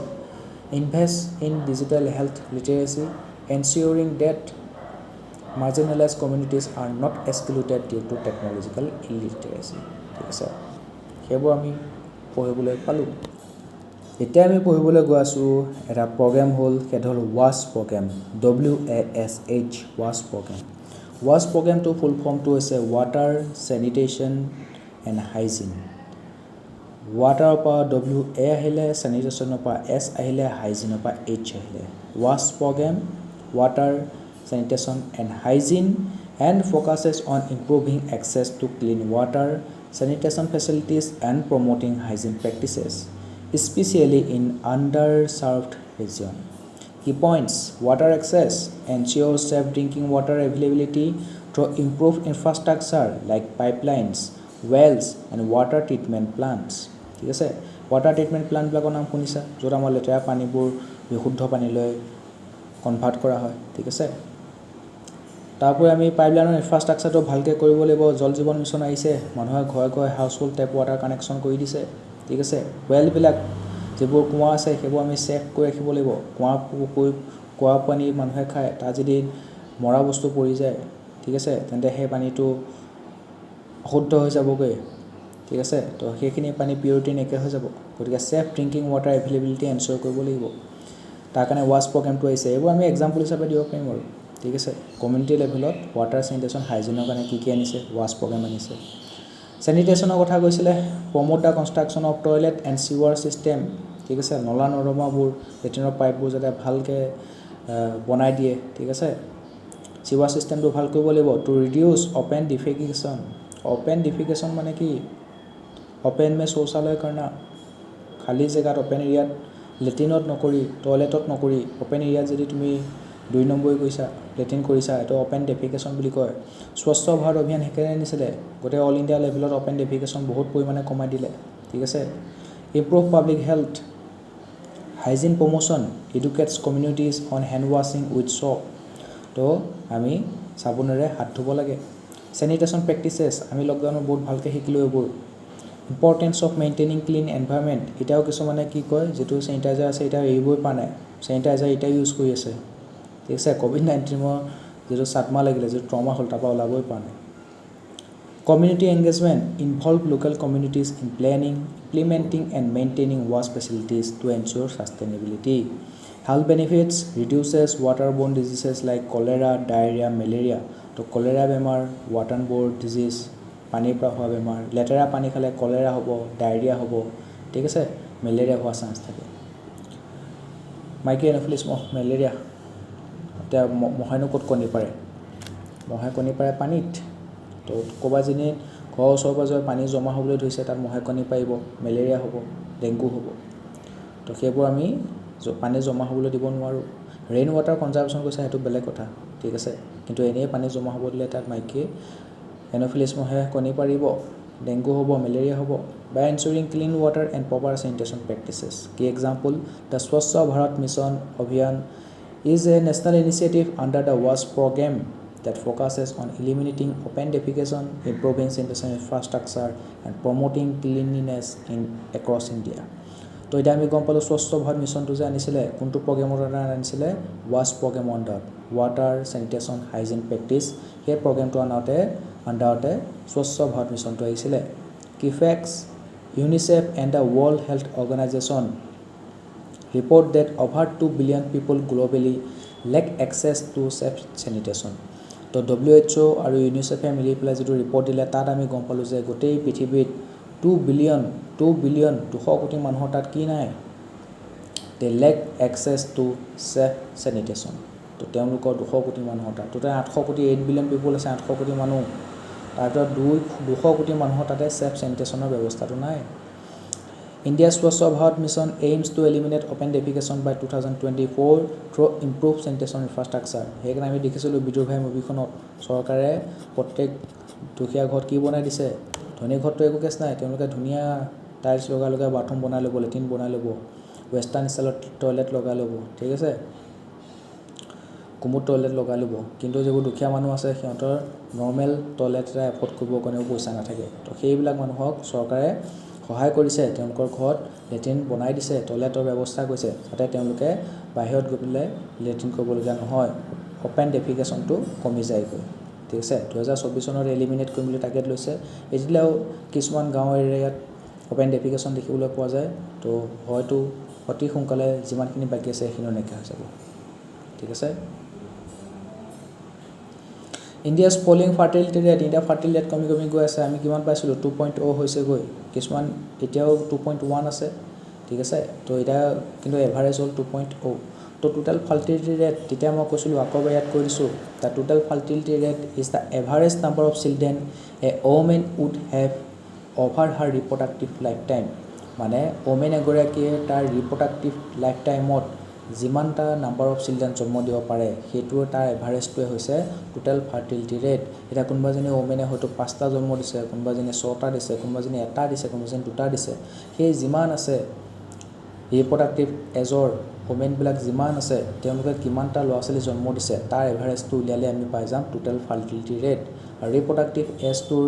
invest in digital health literacy ensuring that marginalized communities are not excluded due to technological illiteracy ঠিক আছে সেইবোৰ আমি পঢ়িবলৈ পালোঁ এতিয়া আমি পঢ়িবলৈ গৈ আছোঁ এটা প্ৰগ্ৰেম হ'ল সেইটো হ'ল WASH programme WASH WASH programme WASH প্ৰগ্ৰেমটো ফুল ফৰ্মটো হৈছে ৱাটাৰ চেনিটেশ্যন এণ্ড হাইজিন ৱাটাৰৰ পৰা WA আহিলে চেনিটেশ্যনৰ পৰা S আহিলে হাইজিনৰ পৰা H আহিলে WASH programme water sanitation and hygiene and focuses on improving access to clean water, sanitation facilities and promoting hygiene practices, especially in underserved regions. Key points: water access ensures safe drinking water availability through improved infrastructure like pipelines, wells and water treatment plants. ঠিক আছে water treatment plant বিলাকৰ নাম শুনিছা য'ত আমাৰ লেতেৰা পানীবোৰ বিশুদ্ধ পানীলৈ কনভাৰ্ট কৰা হয় ঠিক আছে তাৰপৰে আমি পাইপলাইনৰ ইনফ্ৰাষ্ট্ৰাকচাৰটো ভালকৈ কৰিব লাগিব জল জীৱন মিছন আহিছে মানুহে ঘৰে ঘৰে হাউচহোল্ড টেপ ৱাটাৰ কানেকশ্যন কৰি দিছে ঠিক আছে ৱেলবিলাক যিবোৰ কুঁৱা আছে সেইবোৰ আমি চেফ কৰি ৰাখিব লাগিব কুঁৱা পানী মানুহে খায় তাৰ যদি মৰা বস্তু পৰি যায় ঠিক আছে তেন্তে সেই পানীটো অশুদ্ধ হৈ যাবগৈ ঠিক আছে তো সেইখিনি পানী পিউৰিটি নাইকিয়া হৈ যাব গতিকে চেফ ড্ৰিংকিং ৱাটাৰ এভেইলেবিলিটি এনশ্যোৰ কৰিব লাগিব তাৰ কাৰণে ৱাছ প্ৰগ্ৰেমটো আহিছে এইবোৰ আমি এক্সাম্পল হিচাপে দিব পাৰিম আৰু ঠিক আছে কমিউনিটি লেভেলত ৱাটাৰ চেনিটেশ্যন হাইজিনৰ কাৰণে কি আনিছে ৱাছ প্ৰগ্ৰাম আনিছে চেনিটেশ্যনৰ কথা কৈছিলে promote the construction of toilet and sewer system ঠিক আছে নলা নৰ্দমাবোৰ লেট্ৰিনৰ পাইপবোৰ যাতে ভালকৈ বনাই দিয়ে ঠিক আছে চিৱাৰ ছিষ্টেমটো ভাল কৰিব লাগিব টু ৰিডিউচ অপেন ডিফিকেশ্যন মানে কি অপেন মে শৌচালয় কৰণা খালী জেগাত অপেন এৰিয়াত লেট্ৰিনত নকৰি টয়লেটত নকৰি অপেন এৰিয়াত যদি তুমি 2 নম্বৰ কৰিছা লেট্ৰিন কৰিছা এইটো অপেন ডেফিকেশ্যন বুলি কয় স্বচ্ছ ভাৰত অভিযান সেইকাৰণে আনিছিলে গোটেই অল ইণ্ডিয়া লেভেলত অপেন ডেফিকেশ্যন বহুত পৰিমাণে কমাই দিলে ঠিক আছে improve public health hygiene promotion educates communities on hand ৱাশ্বিং উইথ চপ তো আমি চাবোনেৰে হাত ধুব লাগে চেনিটেশ্যন প্ৰেক্টিচেছ আমি লকডাউনত বহুত ভালকৈ শিকিলোঁ এইবোৰ importance of maintaining clean environment এতিয়াও কিছুমানে কি কয় যিটো চেনিটাইজাৰ আছে এতিয়া এৰিবই পৰা নাই চেনিটাইজাৰ এতিয়া ইউজ কৰি আছে ঠিক আছে COVID-19 যিটো চাটমা লাগিলে যিটো ট্ৰমা হ'ল তাৰপৰা ওলাবই পৰা নাই community engagement involve local communities in planning implementing and maintaining WASH facilities to ensure sustainability health benefits reduces waterborne diseases like cholera diarrhoea malaria তো কলেৰা বেমাৰ ৱাটাৰবৰ্ন ডিজিজ পানীৰ পৰা হোৱা বেমাৰ লেতেৰা পানী খালে কলেৰা হ'ব ডায়েৰিয়া হ'ব ঠিক আছে মেলেৰিয়া হোৱাৰ চান্স থাকে মাইকী এনফিলিছ মেলেৰিয়া এতিয়া মহেনো ক'ত কণী পাৰে মহে কণী পাৰে পানীত তো ক'ৰবাত যেনি ঘৰৰ ওচৰে পাঁজৰে পানী জমা হ'বলৈ ধৰিছে তাত মহে কণী পাৰিব মেলেৰিয়া হ'ব ডেংগু হ'ব তো সেইবোৰ আমি পানী জমা হ'বলৈ দিব নোৱাৰোঁ ৰেইন ৱাটাৰ কনজাৰ্ভেশ্যন কৈছে সেইটো বেলেগ কথা ঠিক আছে কিন্তু এনেই পানী জমা হ'ব দিলে তাত মাইকী এনফিলিছ মহে কণী পাৰিব ডেংগু হ'ব মেলেৰিয়া হ'ব by ensuring clean water and proper sanitation practices কি এক্সাম্পল দ্য স্বচ্ছ Bharat mission Abhiyan is a national initiative under the WASH program that focuses on eliminating open defecation, improving sanitation infrastructure and promoting cleanliness across India. তো এটা আমি গম পালোঁ স্বচ্ছ ভাৰত মিছনটো যে আনিছিলে কোনটো প্ৰগ্ৰেমৰ দ্বাৰা আনিছিলে ৱাছ প্ৰগ্ৰেম আণ্ডাৰত ৱাটাৰ চেনিটেশ্যন হাইজিন প্ৰেক্টিচ সেই প্ৰগ্ৰেমটো আণ্ডাৰতে স্বচ্ছ ভাৰত মিছনটো আহিছিলে কিফেক্স UNICEF and the world health organisation report that over 2 billion people globally lack access to safe sanitation. তো WHO আৰু ইউনিচেফে মিলি পেলাই যিটো ৰিপৰ্ট দিলে তাত আমি গম পালোঁ যে গোটেই পৃথিৱীত 2 বিলিয়ন 200 কোটি মানুহৰ তাত কি নাই they lack access to safe sanitation. তো তেওঁলোকৰ 200 কোটি মানুহৰ তাত টোটেল 800 কোটি 8 বিলিয়ন পিপল আছে 800 কোটি মানুহ তাৰপিছত 200 কোটি মানুহৰ তাতে চেফ চেনিটেশ্যনৰ ব্যৱস্থাটো নাই India's Swachh Bharat mission aims to eliminate open defecation by 2024 through improved sanitation infrastructure. সেইকাৰণে আমি দেখিছিলোঁ বিদুৰ ভাই মুভিখনত চৰকাৰে প্ৰত্যেক দুখীয়া ঘৰত কি বনাই দিছে ধনী ঘৰটো একো কেছ নাই তেওঁলোকে ধুনীয়া টাইলছ লগাই বাথৰুম বনাই ল'ব লেট্ৰিন বনাই ল'ব ৱেষ্টাৰ্ণ ষ্টাইলত টয়লেট লগাই ল'ব ঠিক আছে কুমুদ টয়লেট লগাই ল'ব কিন্তু যিবোৰ দুখীয়া মানুহ আছে সিহঁতৰ নৰ্মেল টয়লেট এটা এফৰ্ড কৰিবৰ কাৰণেও পইচা নাথাকে তো সেইবিলাক মানুহক চৰকাৰে সহায় কৰিছে তেওঁলোকৰ ঘৰত লেট্ৰিন বনাই দিছে টয়লেটৰ ব্যৱস্থা কৰিছে যাতে তেওঁলোকে বাহিৰত গৈ পেলাই লেট্ৰিন কৰিবলগীয়া নহয় অপেন ডেফিকেশ্যনটো কমি যায়গৈ ঠিক আছে 2024 চনত এলিমিনেট কৰিম বুলি টাৰ্গেট লৈছে এতিয়াও কিছুমান গাঁও এৰিয়াত অপেন ডেফিকেশ্যন দেখিবলৈ পোৱা যায় তো হয়তো অতি সোনকালে যিমানখিনি বাকী আছে সেইখিনিও নাইকিয়া হৈ যাব ঠিক আছে India's falling fertility rate India fertility rate কমি গৈ আছে আমি কিমান পাইছিলোঁ 2.0 হৈছে গৈ কিছুমান এতিয়াও 2.1 আছে ঠিক আছে তো এটা কিন্তু এভাৰেজ হ'ল 2.0 তো টোটাল ফাৰ্টিলিটি ৰেট তেতিয়া মই কৈছিলোঁ আকৌ ইয়াত কৈ দিছোঁ the total fertility rate is the average number of children a woman would have over her reproductive lifetime মানে ওমেন এগৰাকীয়ে তাৰ ৰিপ্ৰডাক্টিভ লাইফ টাইমত যিমানটা নাম্বাৰ অফ চিলড্ৰেন জন্ম দিব পাৰে সেইটোৱে তাৰ এভাৰেজটোৱে হৈছে টোটেল ফাৰ্টিলিটি ৰেট এটা কোনোবাজনী ওমেনে হয়তো 5টা জন্ম দিছে কোনোবাজনী 6টা দিছে কোনোবাজনী 1টা দিছে কোনোবাজনী 2টা দিছে সেই যিমান আছে ৰিপ্ৰডাক্টিভ এজৰ ওমেনবিলাক যিমান আছে তেওঁলোকে কিমানটা ল'ৰা ছোৱালী জন্ম দিছে তাৰ এভাৰেজটো উলিয়ালে আমি পাই যাম টোটেল ফাৰ্টিলিটি ৰেট আৰু ৰিপ্ৰডাক্টিভ এজটোৰ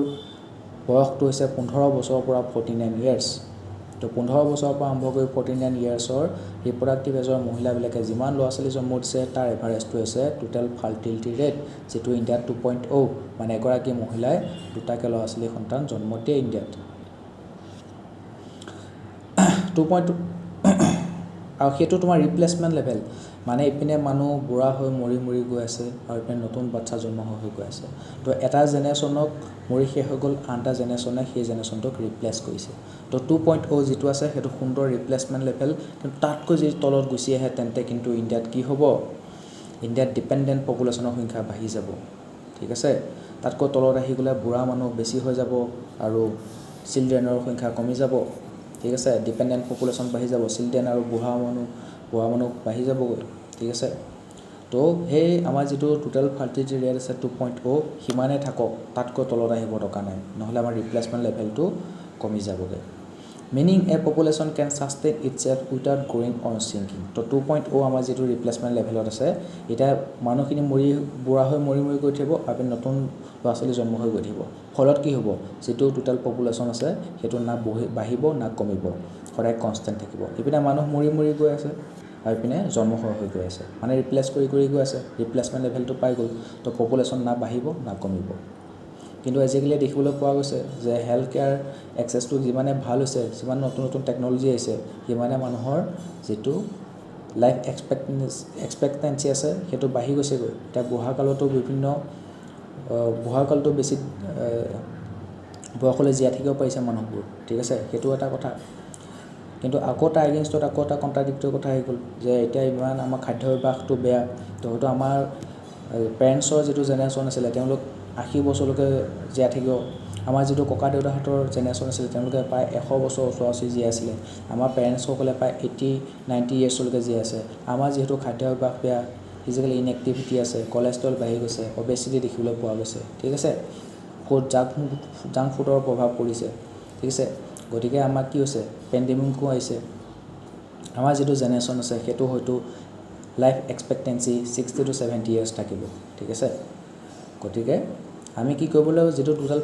বয়সটো হৈছে 15 বছৰৰ পৰা 49 ইয়াৰ্ছ তো 15 বছৰৰ পৰা আৰম্ভ কৰি 49 ইয়াৰ্ছৰ ৰিপ্ৰডাক্টিভ এজৰ মহিলাবিলাকে যিমান ল'ৰা ছোৱালী জন্ম দিছে তাৰ এভাৰেজটো হৈছে টোটেল ফাৰ্টিলিটি ৰেট যিটো ইণ্ডিয়াত 2.0 মানে এগৰাকী মহিলাই দুটাকৈ ল'ৰা ছোৱালী সন্তান জন্ম দিয়ে ইণ্ডিয়াত 2.2 আৰু সেইটো তোমাৰ ৰিপ্লেচমেণ্ট লেভেল মানে ইপিনে মানুহ বুঢ়া হৈ মৰি গৈ আছে আৰু ইপিনে নতুন বাচ্চা জন্ম হৈ গৈ আছে তো এটা জেনেৰেশ্যনক মৰি শেষ হৈ গ'ল আন এটা জেনেৰেশ্যনে সেই জেনেৰেশ্যনটোক ৰিপ্লেচ কৰিছে তো 2.0 যিটো আছে সেইটো সুন্দৰ ৰিপ্লেচমেণ্ট লেভেল কিন্তু তাতকৈ যদি তলত গুচি আহে তেন্তে কিন্তু ইণ্ডিয়াত কি হ'ব ইণ্ডিয়াত ডিপেণ্ডেণ্ট পপুলেশ্যনৰ সংখ্যা বাঢ়ি যাব ঠিক আছে তাতকৈ তলত আহি গ'লে বুঢ়া মানুহ বেছি হৈ যাব আৰু চিলড্ৰেনৰ সংখ্যা কমি যাব ঠিক আছে ডিপেণ্ডেণ্ট পপুলেশ্যন বাঢ়ি যাব চিলড্ৰেন আৰু বুঢ়া মানুহ বাঢ়ি যাবগৈ ঠিক আছে তো সেই আমাৰ যিটো টোটেল ফাৰ্টিলিটি ৰেট আছে 2.0 সিমানে থাকক তাতকৈ তলত আহিব দৰকাৰ নাই নহ'লে আমাৰ ৰিপ্লেচমেণ্ট লেভেলটো কমি যাবগৈ মিনিং এ পপুলেশ্যন কেন ছাষ্টেইন ইটছেল্ফ উইথাউট গ্ৰ'য়িং অৰ শ্ৰিংকিং তো 2.0 আমাৰ যিটো ৰিপ্লেচমেণ্ট লেভেলত আছে এতিয়া মানুহখিনি বুঢ়া হৈ মৰি গৈ থাকিব আৰু নতুন ল'ৰা ছোৱালী জন্ম হৈ গৈ থাকিব ফলত কি হ'ব যিটো টোটেল পপুলেশ্যন আছে সেইটো না বাঢ়িব না কমিব সদায় কনষ্টেণ্ট থাকিব ইপিনে মানুহ মৰি গৈ আছে আৰু ইপিনে জন্ম হৈ গৈ আছে মানে ৰিপ্লেচ কৰি গৈ আছে ৰিপ্লেচমেণ্ট লেভেলটো পাই গ'ল তো পপুলেশ্যন না বাঢ়িব না কমিব কিন্তু আজিকালি দেখিবলৈ পোৱা গৈছে যে হেল্থ কেয়াৰ এক্সেছটো যিমানে ভাল হৈছে যিমান নতুন টেকন'লজি আহিছে সিমানে মানুহৰ যিটো লাইফ এক্সপেক্টেঞ্চি আছে সেইটো বাঢ়ি গৈছেগৈ এতিয়া বুঢ়া কালতো বেছি বয়সলৈ জীয়াই থাকিব পাৰিছে মানুহবোৰ ঠিক আছে সেইটো এটা কথা কিন্তু আকৌ তাৰ এগেইনষ্টত আকৌ এটা কণ্ট্ৰাডিক্টৰী কথা আহি গ'ল যে এতিয়া ইমান আমাৰ খাদ্যাভ্যাসটো বেয়া তো হয়তো আমাৰ পেৰেণ্টছৰ যিটো জেনেৰেশ্যন আছিলে তেওঁলোক 80 বছৰলৈকে জীয়াই থাকিব আমাৰ যিটো ককা দেউতাহঁতৰ জেনেৰেশ্যন আছিলে তেওঁলোকে প্ৰায় 100 বছৰ ওচৰা-ওচৰি জীয়াই আছিলে আমাৰ পেৰেণ্টছসকলে প্ৰায় 80-90 ইয়াৰ্ছলৈকে জীয়াই আছে আমাৰ যিহেতু খাদ্যাভ্যাস বেয়া ফিজিকেল ইনএক্টিভিটি আছে কলেষ্ট্ৰল বাঢ়ি গৈছে অবেচিটি দেখিবলৈ পোৱা গৈছে ঠিক আছে জাংক ফুডৰ প্ৰভাৱ পৰিছে ঠিক আছে গতিকে আমাৰ কি হৈছে পেণ্ডেমিকো আহিছে আমাৰ যিটো জেনেৰেশ্যন আছে সেইটো হয়তো লাইফ এক্সপেক্টেঞ্চি 60 to 70 ইয়াৰ্ছ থাকিব ঠিক আছে গতিকে আমি কি কৰিব লাগিব যিটো টোটেল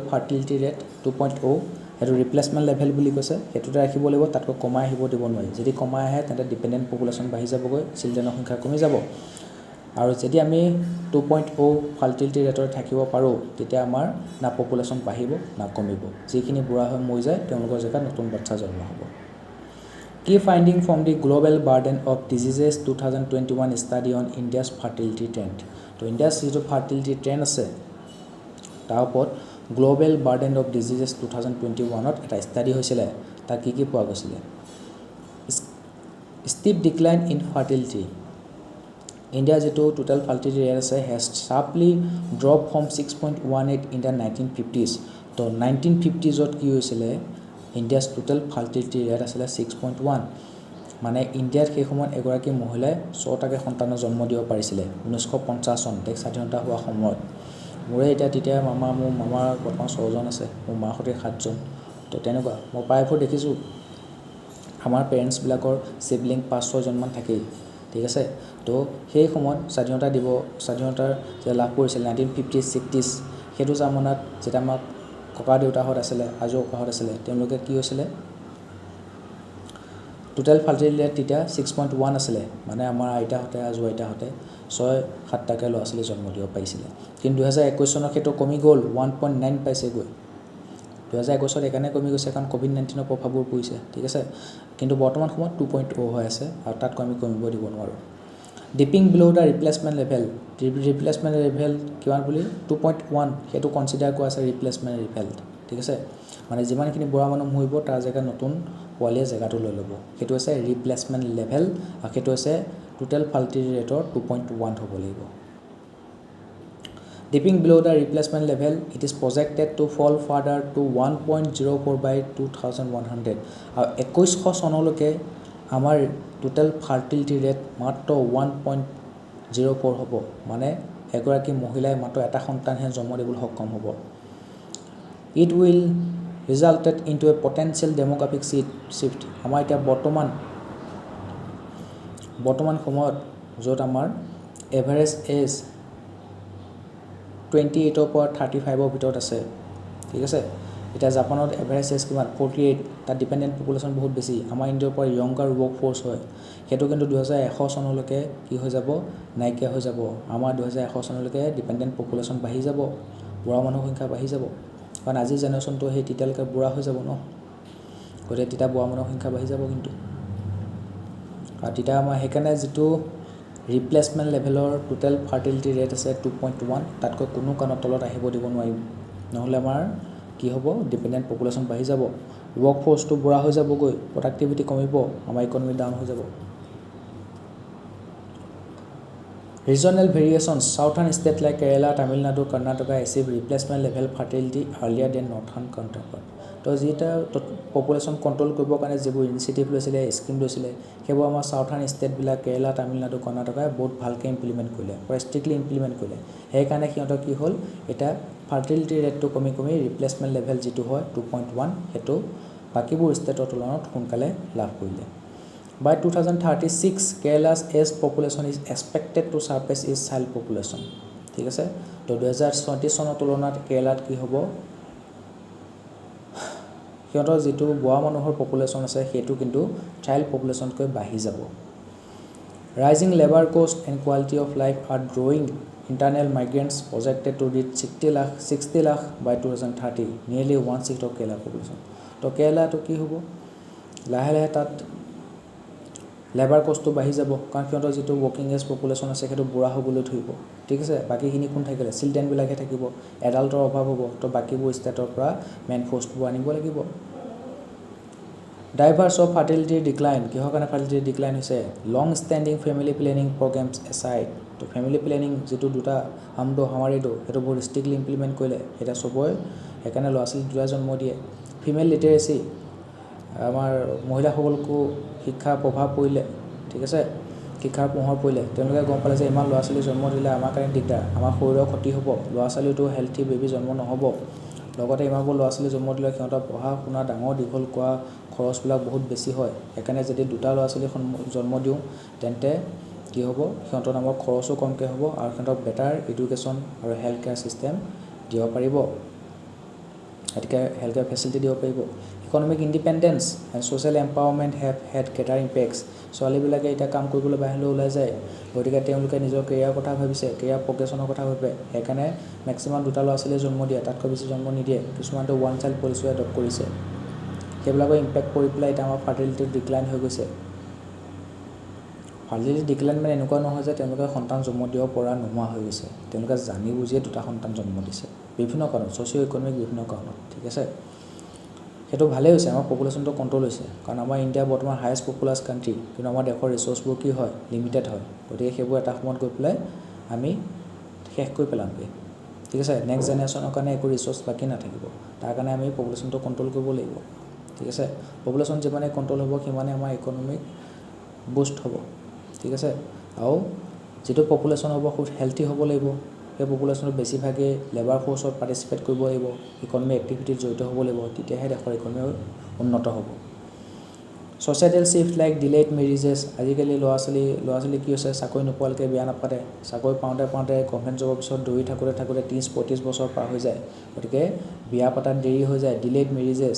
ফাৰ্টিলিটি ৰেট 2.0 সেইটো ৰিপ্লেচমেণ্ট লেভেল বুলি কৈছে সেইটোতে ৰাখিব লাগিব তাতকৈ কমাই আহিব দিব নোৱাৰি যদি কমাই আহে তেন্তে ডিপেণ্ডেণ্ট পপুলেশ্যন বাঢ়ি যাবগৈ চিলড্ৰেনৰ সংখ্যা কমি যাব আৰু যদি আমি 2.0 ফাৰ্টিলিটি ৰেটত থাকিব পাৰোঁ তেতিয়া আমাৰ না পপুলেশ্যন বাঢ়িব না কমিব যিখিনি বুঢ়া হৈ মৰি যায় তেওঁলোকৰ জেগাত নতুন বাচ্চা জন্ম হ'ব কি finding from the global burden of diseases 2021 study on India's fertility trend তো ইণ্ডিয়াছ যিটো ফাৰ্টিলিটি ট্ৰেণ্ড আছে তাৰ ওপৰত গ্ল'বেল বাৰ্ডেন অফ ডিজিজেছ 2021ত এটা ষ্টাডি হৈছিলে তাত কি পোৱা গৈছিলে ষ্টিপ ডিক্লাইন ইন ফাৰ্টিলিটি ইণ্ডিয়াৰ যিটো টোটেল ফাৰ্টিলিটি ৰেট আছে has sharply drop from 6.18 in the 1950s তো 1950sত কি হৈছিলে ইণ্ডিয়াছ টোটেল ফাৰ্টিলিটি ৰেট আছিলে 6.1 মানে ইণ্ডিয়াত সেই সময়ত এগৰাকী মহিলাই 6টাকৈ সন্তানৰ জন্ম দিব পাৰিছিলে 1950 চন দেশ স্বাধীনতা হোৱা সময়ত মোৰে তেতিয়া মোৰ মামাৰ বৰ্তমান 6জন আছে মোৰ মাহঁতে 7জন তো তেনেকুৱা মই প্ৰায়বোৰ দেখিছোঁ আমাৰ পেৰেণ্টছবিলাকৰ চিবলিং 5-6জনমান থাকেই ঠিক আছে তো সেই সময়ত স্বাধীনতাৰ যে লাভ কৰিছিল 1950s 60s সেইটো জামানাত যেতিয়া আমাক ককা দেউতাহঁত আছিলে আজো ককাহঁত আছিলে তেওঁলোকে কি হৈছিলে টোটেল ফাৰ্টিলিটি ৰেট তেতিয়া 6.1 আছিলে মানে আমাৰ আইতাহঁতে আজো আইতাহঁতে 6-7টাকৈ ল'ৰা ছোৱালী জন্ম দিব পাৰিছিলে কিন্তু 2021 চনত সেইটো কমি গ'ল 1.9 পাইছেগৈ 2021 এইকাৰণে কমি গৈছে কাৰণ COVID-19ৰ প্ৰভাৱবোৰ পৰিছে ঠিক আছে কিন্তু বৰ্তমান সময়ত 2.0 হৈ আছে আৰু তাতকৈ আমি কমিব দিব নোৱাৰোঁ dipping bill' the replacement level কিমান বুলি 2.1 সেইটো কনচিডাৰ কৰা আছে ৰিপ্লেচমেণ্ট লেভেল ঠিক আছে মানে যিমানখিনি বুঢ়া মানুহ মৰিব তাৰ জেগাত নতুন পোৱালীয়ে জেগাটো লৈ ল'ব সেইটো হৈছে ৰিপ্লেচমেণ্ট লেভেল আৰু সেইটো হৈছে টোটেল ফাৰ্টিলিটি ৰেটৰ 2.1 হ'ব লাগিব Dipping below the replacement level, it is projected to fall further to 1.04 by 2100. আৰু 2100 চনলৈকে আমাৰ টোটেল ফাৰ্টিলিটি ৰেট মাত্ৰ 1.04 হ'ব মানে এগৰাকী মহিলাই মাত্ৰ এটা সন্তানহে জন্ম দিবলৈ সক্ষম হ'ব It will resulted into a potential demographic shift. আমাৰ এতিয়া বৰ্তমান সময়ত য'ত আমাৰ এভাৰেজ এজ 28 পৰা 35ৰ ভিতৰত আছে ঠিক আছে এতিয়া জাপানত এভাৰেজ এজ কিমান 48 তাৰ ডিপেণ্ডেণ্ট পপুলেশ্যন বহুত বেছি আমাৰ ইণ্ডিয়াৰ পৰা য়ংগাৰ ৱৰ্ক ফ'ৰ্চ হয় সেইটো কিন্তু 2100 চনলৈকে কি হৈ যাব নাইকিয়া হৈ যাব আমাৰ 2100 চনলৈকে ডিপেণ্ডেণ্ট পপুলেশ্যন বাঢ়ি যাব বুঢ়া মানুহৰ সংখ্যা বাঢ়ি যাব কাৰণ আজিৰ জেনেৰেশ্যনটো সেই তেতিয়ালৈকে বুঢ়া হৈ যাব ন গতিকে তেতিয়া বুঢ়া মানুহৰ সংখ্যা বাঢ়ি যাব কিন্তু আৰু তেতিয়া আমাৰ সেইকাৰণে যিটো ৰিপ্লেচমেণ্ট লেভেলৰ টোটেল ফাৰ্টিলিটি ৰেট আছে 2.1 তাতকৈ কোনো কাৰণত তলত আহিব দিব নোৱাৰিম নহ'লে আমাৰ কি হ'ব ডিপেণ্ডেণ্ট পপুলেশ্যন বাঢ়ি যাব ৱৰ্ক ফ'ৰ্চটো বুঢ়া হৈ যাবগৈ প্ৰডাক্টিভিটি কমিব আমাৰ ইকনমি ডাউন হৈ যাব regional variations southern state like Kerala Tamil Nadu Karnataka achieve replacement level fertility earlier than northern counterpart তো যিটা পপুলেশ্যন কণ্ট্ৰল কৰিবৰ কাৰণে যিবোৰ ইনিচিয়েটিভ লৈছিলে স্কিম লৈছিলে সেইবোৰ আমাৰ সাউথাৰ্ণ ষ্টেটবিলাক কেৰেলা তামিলনাডু কৰ্ণাটকাই বহুত ভালকৈ ইমপ্লিমেণ্ট কৰিলে ষ্ট্ৰিক্টলি ইমপ্লিমেণ্ট কৰিলে সেইকাৰণে সিহঁতৰ কি হ'ল এতিয়া ফাৰ্টিলিটি ৰেটটো কমি কমি ৰিপ্লেচমেণ্ট লেভেল যিটো হয় 2.1 সেইটো বাকীবোৰ ষ্টেটৰ তুলনাত সোনকালে লাভ কৰিলে By 2036, Kerala's age population is expected to surpass its child population. ঠিক আছে তো 2034 চনৰ তুলনাত কেৰালাত কি হ'ব সিহঁতৰ যিটো বুঢ়া মানুহৰ পপুলেশ্যন আছে সেইটো কিন্তু চাইল্ড পপুলেশ্যনতকৈ বাঢ়ি যাব rising labour cost and quality of life are growing internal migrants projected to reach 60 lakh by 2030 nearly 1/6 of Kerala population তো কেৰালাটো কি হ'ব লাহে লাহে তাত লেবাৰ কষ্টটো বাঢ়ি যাব কাৰণ সিহঁতৰ যিটো ৱৰ্কিং এজ পপুলেশ্যন আছে সেইটো বুঢ়া হ'বলৈ ধৰিব ঠিক আছে বাকীখিনি কোন থাকিলে চিলড্ৰেনবিলাকহে থাকিব এডাল্টৰ অভাৱ হ'ব তো বাকীবোৰ ষ্টেটৰ পৰা মেন ফ'ৰ্চবোৰ আনিব লাগিব ড্ৰাইভাৰ্ছ অফ ফাৰ্টিলিটি ডিক্লাইন কিহৰ কাৰণে ফাৰ্টিলিটি ডিক্লাইন হৈছে long standing family planning programmes aside তো ফেমিলি প্লেনিং যিটো দুটা হামদো হামাৰিদো সেইটো বহুত ষ্ট্ৰিক্টলি ইমপ্লিমেণ্ট কৰিলে এতিয়া চবৰে সেইকাৰণে ল'ৰা ছোৱালী দুটা জন্ম দিয়ে ফিমেল লিটাৰেচি আমাৰ মহিলাসকলকো শিক্ষাৰ প্ৰভাৱ পৰিলে ঠিক আছে শিক্ষাৰ পোহৰ পৰিলে তেওঁলোকে গম পালে যে ইমান ল'ৰা ছোৱালী জন্ম দিলে আমাৰ কাৰণে দিগদাৰ আমাৰ শৰীৰৰ ক্ষতি হ'ব ল'ৰা ছোৱালীটো হেল্থি বেবী জন্ম নহ'ব লগতে ইমানবোৰ ল'ৰা ছোৱালী জন্ম দিলে সিহঁতৰ পঢ়া শুনা ডাঙৰ দীঘল কৰা খৰচবিলাক বহুত বেছি হয় সেইকাৰণে যদি দুটা ল'ৰা ছোৱালী জন্ম দিওঁ তেন্তে কি হ'ব সিহঁতৰ নামৰ খৰচো কমকৈ হ'ব আৰু সিহঁতক বেটাৰ এডুকেশ্যন আৰু হেল্থ কেয়াৰ ছিষ্টেম দিব পাৰিব গতিকে হেল্থ কেয়াৰ ফেচিলিটি দিব পাৰিব economic independence and social empowerment have had greater impacts ছোৱালীবিলাকে এতিয়া কাম কৰিবলৈ বাহিৰলৈ ওলাই যায় গতিকে তেওঁলোকে নিজৰ কেৰিয়াৰৰ কথা ভাবিছে কেৰিয়াৰ প্ৰগ্ৰেশ্যনৰ কথা ভাবে সেইকাৰণে মেক্সিমাম দুটা ল'ৰা ছোৱালীয়ে জন্ম দিয়ে তাতকৈ বেছি জন্ম নিদিয়ে কিছুমানটো ওৱান চাইল্ড পলিচিও এডপ্ট কৰিছে সেইবিলাকৰ ইম্পেক্ট পৰি পেলাই এতিয়া আমাৰ ফাৰ্টিলিটি ডিক্লাইন হৈ গৈছে ফাৰ্টিলিটি ডিক্লাইন মানে এনেকুৱা নহয় যে তেওঁলোকে সন্তান জন্ম দিব পৰা নোহোৱা হৈ গৈছে তেওঁলোকে জানি বুজিয়ে দুটা সন্তান জন্ম দিছে বিভিন্ন কাৰণত ছ'চিঅ' ইকনমিক বিভিন্ন কাৰণত ঠিক আছে সেইটো ভালেই হৈছে আমাৰ পপুলেশ্যনটো কণ্ট্ৰল হৈছে কাৰণ আমাৰ ইণ্ডিয়া বৰ্তমান হায়েষ্ট পপুলাছ কাণ্ট্ৰি কিন্তু আমাৰ দেশৰ ৰিচ'ৰ্চবোৰ কি হয় লিমিটেড হয় গতিকে সেইবোৰ এটা সময়ত গৈ পেলাই আমি শেষ কৰি পেলামগৈ ঠিক আছে নেক্সট জেনেৰেশ্যনৰ কাৰণে একো ৰিচ'ৰ্চ বাকী নাথাকিব তাৰ কাৰণে আমি পপুলেশ্যনটো কণ্ট্ৰল কৰিব লাগিব ঠিক আছে পপুলেশ্যন যিমানে কণ্ট্ৰল হ'ব সিমানে আমাৰ ইকনমিক বুষ্ট হ'ব ঠিক আছে আৰু যিটো পপুলেশ্যন হ'ব খুব হেল্থি হ'ব লাগিব সেই পপুলেশ্যনত বেছিভাগে লেবাৰ ফ'ৰ্চত পাৰ্টিচিপেট কৰিব লাগিব ইকনমি এক্টিভিটিত জড়িত হ'ব লাগিব তেতিয়াহে দেশৰ ইকনমি উন্নত হ'ব ছ'চাইটেল চিফ্ট লাইক ডিলেড মেৰিজেছ আজিকালি ল'ৰা ছোৱালী কি হৈছে চাকৰি নোপোৱালৈকে বিয়া নাপাতে চাকৰি পাওঁতে গভৰ্ণমেণ্ট জবৰ পিছত দৌৰি থাকোঁতে 30-35 বছৰ পাৰ হৈ যায় গতিকে বিয়া পতাত দেৰি হৈ যায় ডিলেড মেৰিজেছ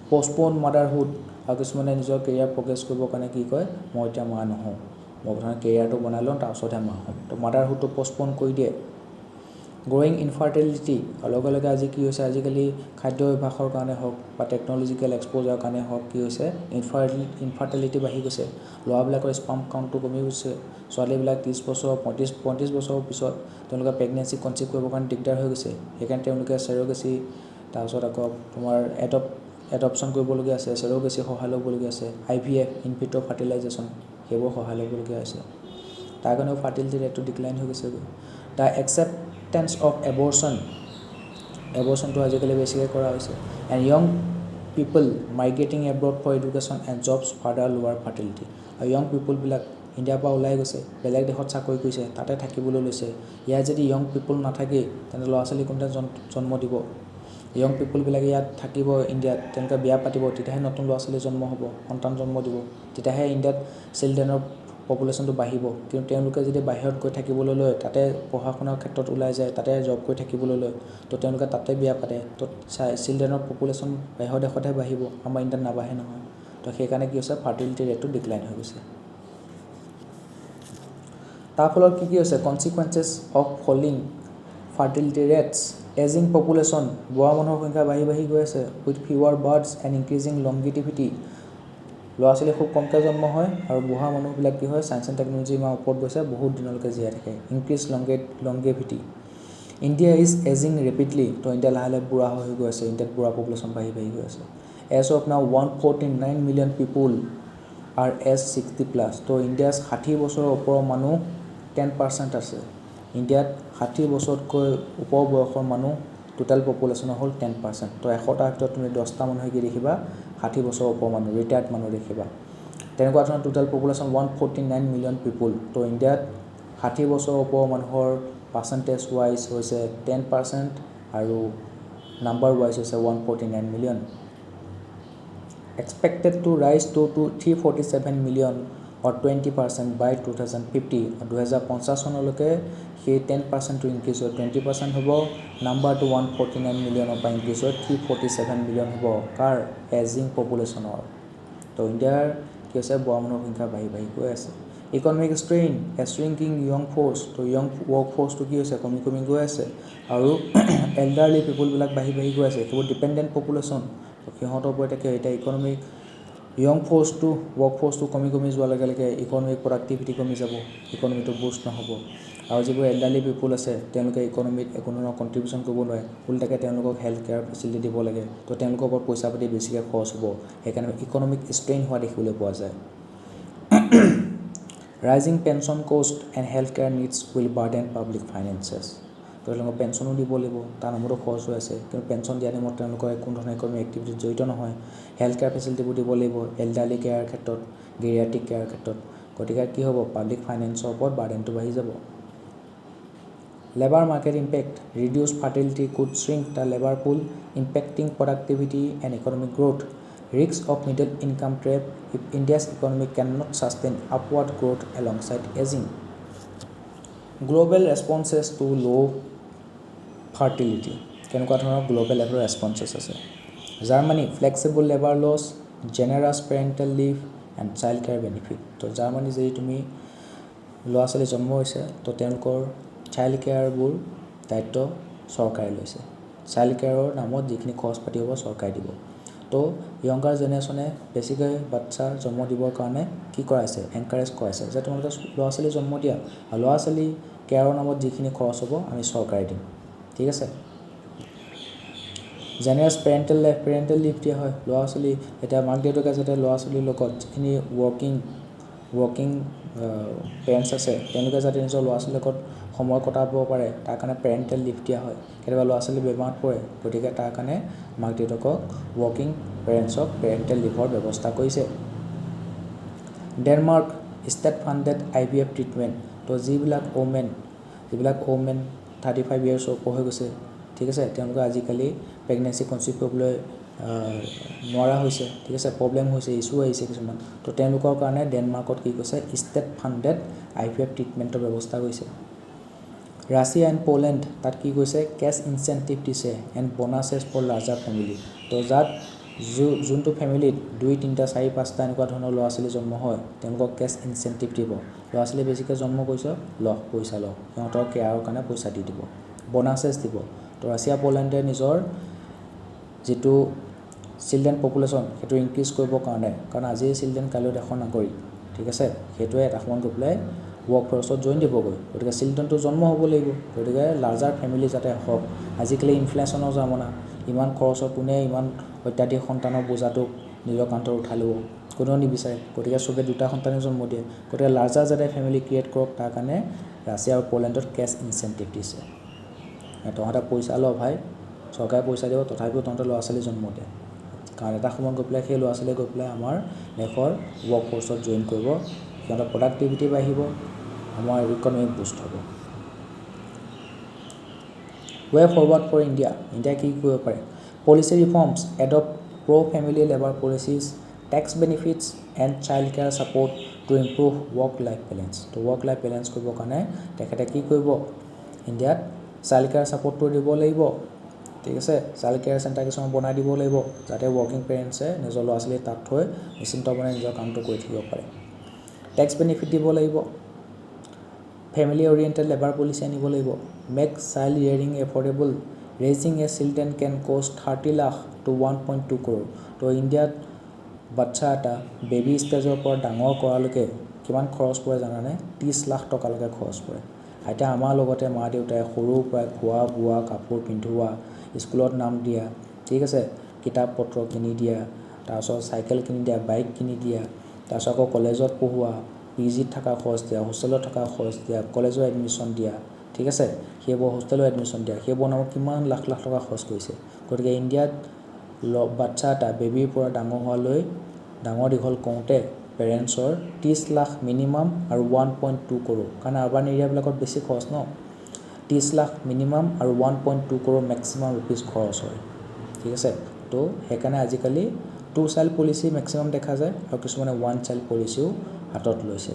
পষ্টপ'ন মাডাৰহুড আৰু কিছুমানে নিজৰ কেৰিয়াৰ প্ৰগ্ৰেছ কৰিবৰ কাৰণে কি কয় মই এতিয়া মা নহওঁ মই প্ৰথমে কেৰিয়াৰটো বনাই লওঁ তাৰপিছতহে মা হ'ম তো মাডাৰহুডটো পষ্টপ'ন কৰি দিয়ে গ্ৰ'য়িং ইনফাৰ্টিলিটি আৰু লগে লগে আজি কি হৈছে আজিকালি খাদ্য অভ্যাসৰ কাৰণে হওক বা টেকন'লজিকেল এক্সপ'জাৰৰ কাৰণে হওক কি হৈছে ইনফাৰ্টিলিটি বাঢ়ি গৈছে ল'ৰাবিলাকৰ স্পাম কাউণ্টটো কমি গৈছে ছোৱালীবিলাক 30 বছৰ 35 বছৰৰ পিছত তেওঁলোকে প্ৰেগনেঞ্চি কনচিভ কৰিবৰ কাৰণে দিগদাৰ হৈ গৈছে সেইকাৰণে তেওঁলোকে চেৰ'গেচি তাৰপিছত আকৌ তোমাৰ এডপশ্যন কৰিবলগীয়া আছে চেৰ'গেচি সহায় ল'বলগীয়া আছে IVF ইনভিট্ৰ' ফাৰ্টিলাইজেশ্যন সেইবোৰ সহায় ল'বলগীয়া হৈছে তাৰ কাৰণেও ফাৰ্টিলিটি ৰেটটো ডিক্লাইন হৈ গৈছে দ্য একচেপ্টেঞ্চ অফ এবৰ্চনটো আজিকালি বেছিকৈ কৰা হৈছে and young people migrating abroad for education and jobs further lower fertility আৰু য়ং পিপলবিলাক ইণ্ডিয়াৰ পৰা ওলাই গৈছে বেলেগ দেশত চাকৰি কৰিছে তাতে থাকিবলৈ লৈছে ইয়াত যদি য়ং পিপল নাথাকেই তেন্তে ল'ৰা ছোৱালী কোনতে জন্ম দিব য়ং পিপলবিলাকে ইয়াত থাকিব ইণ্ডিয়াত তেওঁলোকে বিয়া পাতিব তেতিয়াহে নতুন ল'ৰা ছোৱালী জন্ম হ'ব সন্তান জন্ম দিব তেতিয়াহে ইণ্ডিয়াত চিলড্ৰেনৰ পপুলেশ্যনটো বাঢ়িব কিন্তু তেওঁলোকে যদি বাহিৰত গৈ থাকিবলৈ লয় তাতে পঢ়া শুনাৰ ক্ষেত্ৰত ওলাই যায় তাতে জব কৰি থাকিবলৈ লয় তো তেওঁলোকে তাতে বিয়া পাতে তো চিলড্ৰেনৰ পপুলেশ্যন বাহিৰৰ দেশতহে বাঢ়িব আমাৰ ইণ্ডিয়াত নাবাঢ়ে নহয় তো সেইকাৰণে কি হৈছে ফাৰ্টিলিটি ৰেটটো ডিক্লাইন হৈ গৈছে তাৰ ফলত কি হৈছে consequences of falling fertility rates ageing population বুঢ়া মানুহৰ সংখ্যা বাঢ়ি গৈ আছে with fewer births and increasing longevity ল'ৰা ছোৱালী খুব কমকৈ জন্ম হয় আৰু বুঢ়া মানুহবিলাক কি হয় চায়েন্স এণ্ড টেকনলজি ইমান ওপৰত গৈছে বহুত দিনলৈকে জীয়াই থাকে increase longevity India is ageing rapidly তো ইণ্ডিয়া লাহে লাহে বুঢ়া হৈ গৈ আছে ইণ্ডিয়াত বুঢ়া পপুলেশ্যন বাঢ়ি গৈ আছে এজ অফ নাও 149 মিলিয়ন পিপুল আৰ এজ 60+। তো ইণ্ডিয়াত 60 বছৰৰ ওপৰৰ মানুহ 10% আছে ইণ্ডিয়াত 60 বছৰতকৈ ওপৰ বয়সৰ মানুহ টোটেল পপুলেশ্যনৰ হ'ল 10%। তো 100টাৰ ভিতৰত তুমি 10টা মানুহে কি দেখিবা 60 বছৰৰ ওপৰ মানুহ ৰিটায়াৰ্ড মানুহ দেখিবা তেনেকুৱা ধৰণৰ টোটেল পপুলেশ্যন 149 মিলিয়ন পিপুল। তো ইণ্ডিয়াত 60 বছৰৰ ওপৰৰ মানুহৰ পাৰ্চেণ্টেজ ৱাইজ হৈছে 10% আৰু নাম্বাৰ ৱাইজ হৈছে 149 million expected to rise to 347 million or 20% by 2050 2050 চনলৈকে সেই 10% to increase হৈ 20% হ'ব নাম্বাৰটো 149 মিলিয়নৰ পৰা ইনক্ৰিজ হৈ 347 মিলিয়ন হ'ব কাৰ এজিং পপুলেশ্যনৰ। তো ইণ্ডিয়াৰ কি হৈছে বুঢ়া মানুহৰ সংখ্যা বাঢ়ি গৈ আছে economic strain shrinking young force. তো য়ং ৱৰ্ক ফ'ৰ্চটো কি হৈছে কমি গৈ আছে আৰু এল্ডাৰলি পিপুলবিলাক বাঢ়ি গৈ আছে সেইবোৰ ডিপেণ্ডেণ্ট পপুলেশ্যন সিহঁতৰ ওপৰত এতিয়া ইকনমিক য়ং ফ'ৰ্চটো ৱৰ্ক ফ'ৰ্চটো কমি যোৱাৰ লগে লগে ইকনমিক প্ৰডাক্টিভিটি কমি যাব ইকনমিটো বুষ্ট নহ'ব আৰু যিবোৰ এল্ডাৰলি পিপুল আছে তেওঁলোকে ইকনমিত কোনো ধৰণৰ কণ্ট্ৰিবিউশ্যন কৰিব নোৱাৰে উল্টাকৈ তেওঁলোকক হেল্থ কেয়াৰ ফেচিলিটি দিব লাগে তো তেওঁলোকৰ ওপৰত পইচা পাতি বেছিকৈ খৰচ হ'ব সেইকাৰণে ইকনমিক ষ্ট্ৰেইন হোৱা দেখিবলৈ পোৱা যায় rising pension cost and health care needs will burden public finances. তো তেওঁলোকক পেঞ্চনো দিব লাগিব তাৰ নামতো খৰচ হৈ আছে কিন্তু পেঞ্চন দিয়া টাইমত তেওঁলোকৰ কোনো ধৰণৰ ইকনমিক এক্টিভিটিত জড়িত নহয় হেল্থ কেয়াৰ ফেচিলিটিবোৰ দিব লাগিব এল্ডাৰলি কেয়াৰ ক্ষেত্ৰত গেৰিয়াট্ৰিক কেয়াৰ ক্ষেত্ৰত গতিকে কি হ'ব পাব্লিক ফাইনেন্সৰ ওপৰত বাৰ্ডেনটো বাঢ়ি যাব labour market impact reduce fertility could shrink the labour pool impacting productivity and economic growth risk of middle income trap if India's economy can not sustain upward growth alongside ageing global responses to low' fertility কেনেকুৱা ধৰণৰ global লেভেলৰ responses আছে Germany flexible labour laws generous parental leave and child care benefit. তো Germany যদি তুমি ল'ৰা ছোৱালী জন্ম হৈছে তো তেওঁলোকৰ চাইল্ড কেয়াৰবোৰ দায়িত্ব চৰকাৰে লৈছে চাইল্ড কেয়াৰৰ নামত যিখিনি খৰচ পাতি হ'ব চৰকাৰে দিব। তো য়ংগাৰ জেনেৰেশ্যনে বেছিকৈ বাচ্চা জন্ম দিবৰ কাৰণে কি কৰাইছে এনকাৰেজ কৰাইছে যে তোমালোকে ল'ৰা ছোৱালী জন্ম দিয়া আৰু ল'ৰা ছোৱালী কেয়াৰৰ নামত যিখিনি খৰচ হ'ব আমি চৰকাৰে দিম ঠিক আছে জেনেৰেছ পেৰেণ্টেল লিভ দিয়া হয় ল'ৰা ছোৱালী এতিয়া মাক দেউতাকে যাতে ল'ৰা ছোৱালীৰ লগত যিখিনি ৱৰ্কিং পেৰেণ্টছ আছে তেওঁলোকে যাতে নিজৰ ল'ৰা ছোৱালীৰ লগত সময় কটাব পাৰে তাৰ কাৰণে পেৰেণ্টেল লিভ দিয়া হয় কেতিয়াবা ল'ৰা ছোৱালী বেমাৰত পৰে গতিকে তাৰ কাৰণে মাক দেউতাকক ৱৰ্কিং পেৰেণ্টছক পেৰেণ্টেল লিভৰ ব্যৱস্থা কৰিছে Denmark state funded IVF treatment. তো যিবিলাক ওমেন 35 ইয়াৰ্ছৰ ওপৰ হৈ গৈছে ঠিক আছে তেওঁলোকে আজিকালি প্ৰেগনেঞ্চি কনচিভ কৰিবলৈ নোৱাৰা হৈছে ঠিক আছে প্ৰব্লেম হৈছে ইছ্যু আহিছে কিছুমান তো তেওঁলোকৰ কাৰণে ডেনমাৰ্কত কি কৈছে ষ্টেট ফাণ্ডেড IVF ট্ৰিটমেণ্টৰ ব্যৱস্থা কৰিছে ৰাছিয়া এণ্ড প'লেণ্ড তাত কি কৈছে কেছ ইনচেণ্টিভ দিছে এণ্ড বনাছেছ ফৰ লাৰ্জাৰ ফেমিলি। তো যাত যোনটো ফেমিলিত 2, 3, 4, 5টা এনেকুৱা ধৰণৰ ল'ৰা ছোৱালী জন্ম হয় তেওঁলোকক কেছ ইনচেণ্টিভ দিব ল'ৰা ছোৱালী বেছিকৈ জন্ম কৰিছে পইচা সিহঁতৰ কেয়াৰৰ কাৰণে পইচা দি দিব বনাছেছ দিব। তো ৰাছিয়া প'লেণ্ডে নিজৰ যিটো চিলড্ৰেন পপুলেশ্যন সেইটো ইনক্ৰিজ কৰিবৰ কাৰণে কাৰণ আজি চিলড্ৰেন কাইলৈ দেশৰ নাগৰিক ঠিক আছে সেইটোৱে এটা সময়ত গৈ পেলাই ৱৰ্ক ফ'ৰ্চত জইন দিবগৈ গতিকে চিলড্ৰেনটো জন্ম হ'ব লাগিব গতিকে লাৰ্জাৰ ফেমিলি যাতে হওক আজিকালি ইনফ্লেশ্যনৰ জামানা ইমান খৰচৰ কোনে ইমান অত্যাধিক সন্তানৰ বোজাটোক নিজৰ কান্ধত উঠাই ল'ব কোনেও নিবিচাৰে গতিকে চবে 2টা সন্তানে জন্ম দিয়ে গতিকে লাৰ্জাৰ যাতে ফেমিলি ক্ৰিয়েট কৰক তাৰ কাৰণে ৰাছিয়া আৰু প'লেণ্ডত কেছ ইনচেণ্টিভ দিছে তহঁতে পইচা ল ভাই চৰকাৰে পইচা দিব তথাপিও তহঁতে ল'ৰা ছোৱালী জন্ম দিয়ে কাৰণ এটা সময়ত গৈ পেলাই সেই ল'ৰা ছোৱালীয়ে গৈ পেলাই আমাৰ দেশৰ ৱৰ্ক ফ'ৰ্চত জইন কৰিব সিহঁতৰ প্ৰডাক্টিভিটি বাঢ়িব আমাৰ ইকনমিক বুষ্ট হ'ব ৱে ফৰৱাৰ্ড ফৰ ইণ্ডিয়া কি কৰিব পাৰে policy reforms adopt pro' family labour policies tax benefits and child care support to improve work life balance. তো ৱৰ্ক লাইফ বেলেঞ্চ কৰিবৰ কাৰণে তেখেতে কি কৰিব ইণ্ডিয়াত চাইল্ড কেয়াৰ ছাপৰ্টটো দিব লাগিব ঠিক আছে চাইল্ড কেয়াৰ চেণ্টাৰ কিছুমান বনাই দিব লাগিব যাতে ৱৰ্কিং পেৰেণ্টছে নিজৰ ল'ৰা ছোৱালী তাত থৈ নিশ্চিন্ত বনাই নিজৰ কামটো কৰি থাকিব পাৰে টেক্স বেনিফিট দিব লাগিব ফেমিলি অৰিয়েণ্টেড লেবাৰ পলিচি আনিব লাগিব মেক চাইল্ড ৰিয়েৰিং এফৰ্ডেবল ৰেইজিং এ চিলড্ৰেন কেন কষ্ট 30 লাখ to 1.2 crore। তো ইণ্ডিয়াত বাচ্চা এটা বেবী ষ্টেজৰ পৰা ডাঙৰ কৰালৈকে কিমান খৰচ পৰে জানানে 30 লাখ টকালৈকে খৰচ পৰে এতিয়া আমাৰ লগতে মা দেউতাই সৰুৰ পৰা খোৱা বোৱা কাপোৰ পিন্ধোৱা স্কুলত নাম দিয়া ঠিক আছে কিতাপ পত্ৰ কিনি দিয়া তাৰপিছত চাইকেল কিনি দিয়া বাইক কিনি দিয়া তাৰপিছত আকৌ কলেজত পঢ়োৱা পিজিত থকা খৰচ দিয়া হোষ্টেলত থকা খৰচ দিয়া কলেজৰ এডমিশ্যন দিয়া ঠিক আছে সেইবোৰ হোষ্টেলৰ এডমিশ্যন দিয়া সেইবোৰ নামত কিমান লাখ লাখ টকা খৰচ কৰিছে গতিকে ইণ্ডিয়াত বাচ্চা এটা বেবীৰ পৰা ডাঙৰ হোৱালৈ ডাঙৰ দীঘল কৰোঁতে পেৰেণ্টছৰ 30 লাখ মিনিমাম আৰু 1.2 কৰোৰ কাৰণ আৰ্বান এৰিয়াবিলাকত বেছি খৰচ ন 30 লাখ মিনিমাম আৰু 1.2 কৰোৰ মেক্সিমাম ৰুপিজ খৰচ হয় ঠিক আছে তো সেইকাৰণে আজিকালি 2 চাইল্ড পলিচি মেক্সিমাম দেখা যায় আৰু কিছুমানে 1 চাইল্ড পলিচিও হাতত লৈছে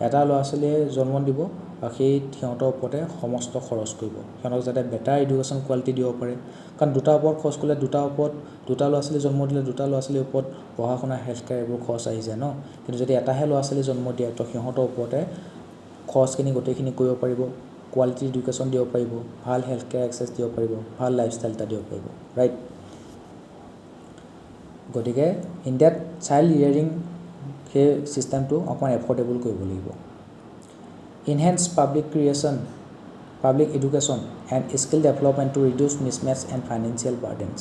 এটা ল'ৰা ছোৱালীয়ে জন্ম দিব আৰু সেই সিহঁতৰ ওপৰতে সমস্ত খৰচ কৰিব সিহঁতক যাতে বেটাৰ এডুকেশ্যন কোৱালিটি দিব পাৰে কাৰণ দুটা ওপৰত খৰচ কৰিলে দুটা ল'ৰা ছোৱালী জন্ম দিলে দুটা ল'ৰা ছোৱালীৰ ওপৰত পঢ়া শুনা হেল্থ কেয়াৰ এইবোৰ খৰচ আহি যায় ন কিন্তু যদি এটাহে ল'ৰা ছোৱালী জন্ম দিয়ে তো সিহঁতৰ ওপৰতে খৰচখিনি গোটেইখিনি কৰিব পাৰিব কোৱালিটি এডুকেশ্যন দিব পাৰিব ভাল হেল্থ কেয়াৰ এক্সেছ দিব পাৰিব ভাল লাইফষ্টাইল এটা দিব পাৰিব ৰাইট গতিকে ইণ্ডিয়াত চাইল্ড ৰিয়াৰিং সেই চিষ্টেমটো অকণমান এফৰ্ডেবল কৰিব লাগিব enhance public education and skill development to reduce mismatch and financial burdens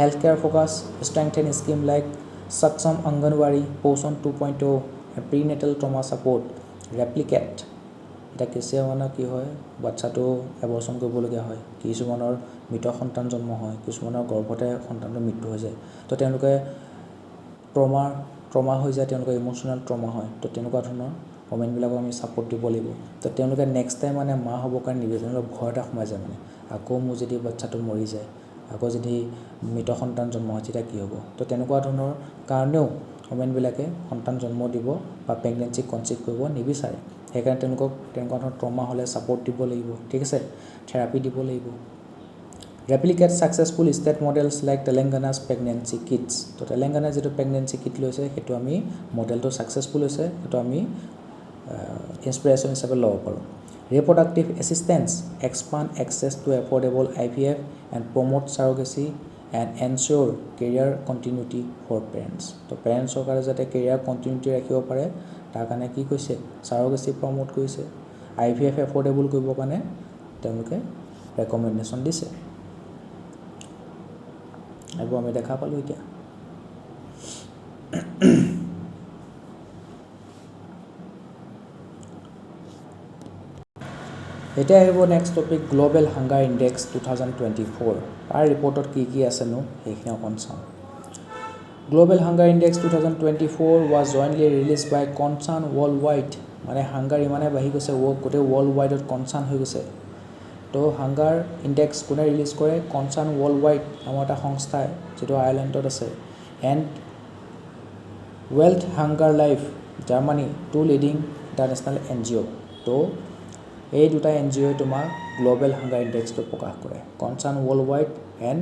healthcare focus strengthen scheme like Saksham Anganwadi Poshan 2.0 and prenatal trauma support replicate এটা কিছুমানৰ কি হয় বাচ্চাটো এবৰ্চন কৰিবলগীয়া হয় কিছুমানৰ মৃত সন্তান জন্ম হয় কিছুমানৰ গৰ্ভতে সন্তানটো মৃত্যু হৈ যায় তো তেওঁলোকে ট্ৰমা হৈ যায় তেওঁলোকৰ ইমোশ্যনেল ট্ৰমা হয় তো তেনেকুৱা ধৰণৰ কমেণ্টবিলাকক আমি ছাপোৰ্ট দিব লাগিব তো তেওঁলোকে নেক্সট টাইম মানে মা হ'বৰ কাৰণে নিবেদনৰ ভয় এটা সোমাই যায় মানে আকৌ মোৰ যদি বাচ্চাটো মৰি যায় আকৌ যদি মৃত সন্তান জন্ম হয় তেতিয়া কি হ'ব তো তেনেকুৱা ধৰণৰ কাৰণেও কমেণ্টবিলাকে সন্তান জন্ম দিব বা প্ৰেগনেঞ্চি কনচিভ কৰিব নিবিচাৰে সেইকাৰণে তেওঁলোকক তেনেকুৱা ধৰণৰ ট্ৰমা হ'লে ছাপোৰ্ট দিব লাগিব ঠিক আছে থেৰাপি দিব লাগিব replicate successful state models like Telangana's pregnancy kits তো তেলেংগানা যেটো pregnancy kit লৈছে হেতু আমি মডেলটো সাকসেসফুল হৈছে হেতু আমি ইনস্পিৰেশন হিচাপে ল'ব পাৰোঁ reproductive assistance expand access to affordable IVF and promote surrogacy and ensure career continuity for parents তো পেৰেণ্টছৰ কাৰণে যাতে career continuity ৰাখিব পাৰে তাৰ কাৰণে কি কৈছে surrogacy promote কৰিছে IVF affordable কৰিব কাৰণে তেওঁলোকে ৰেকমেণ্ডেশ্যন দিছে এইবোৰ আমি দেখা পালো এতিয়া এতিয়া আহিব next topic global hunger index 2024 তাৰ ৰিপৰ্টত কি আছে নো সেইখিনি অকণ চাওঁ global hunger index 2024 was jointly released by concern worldwide মানে হাংগাৰ ইমানে বাঢ়ি গৈছে গোটেই world wide কনচাৰ্ন হৈ গৈছে তো হাংগাৰ ইনডেক্স কোনে ৰিলিজ কৰে কনচাৰ্ন world wide নামৰ এটা সংস্থাই যেটো আয়াৰলেণ্ডত আছে and Welthungerhilfe Germany two leading international NGO তো এই দুটা NGO তোমাক গ্লোবেল হাংগাৰ ইনডেক্সটো প্ৰকাশ কৰে Concern world wide and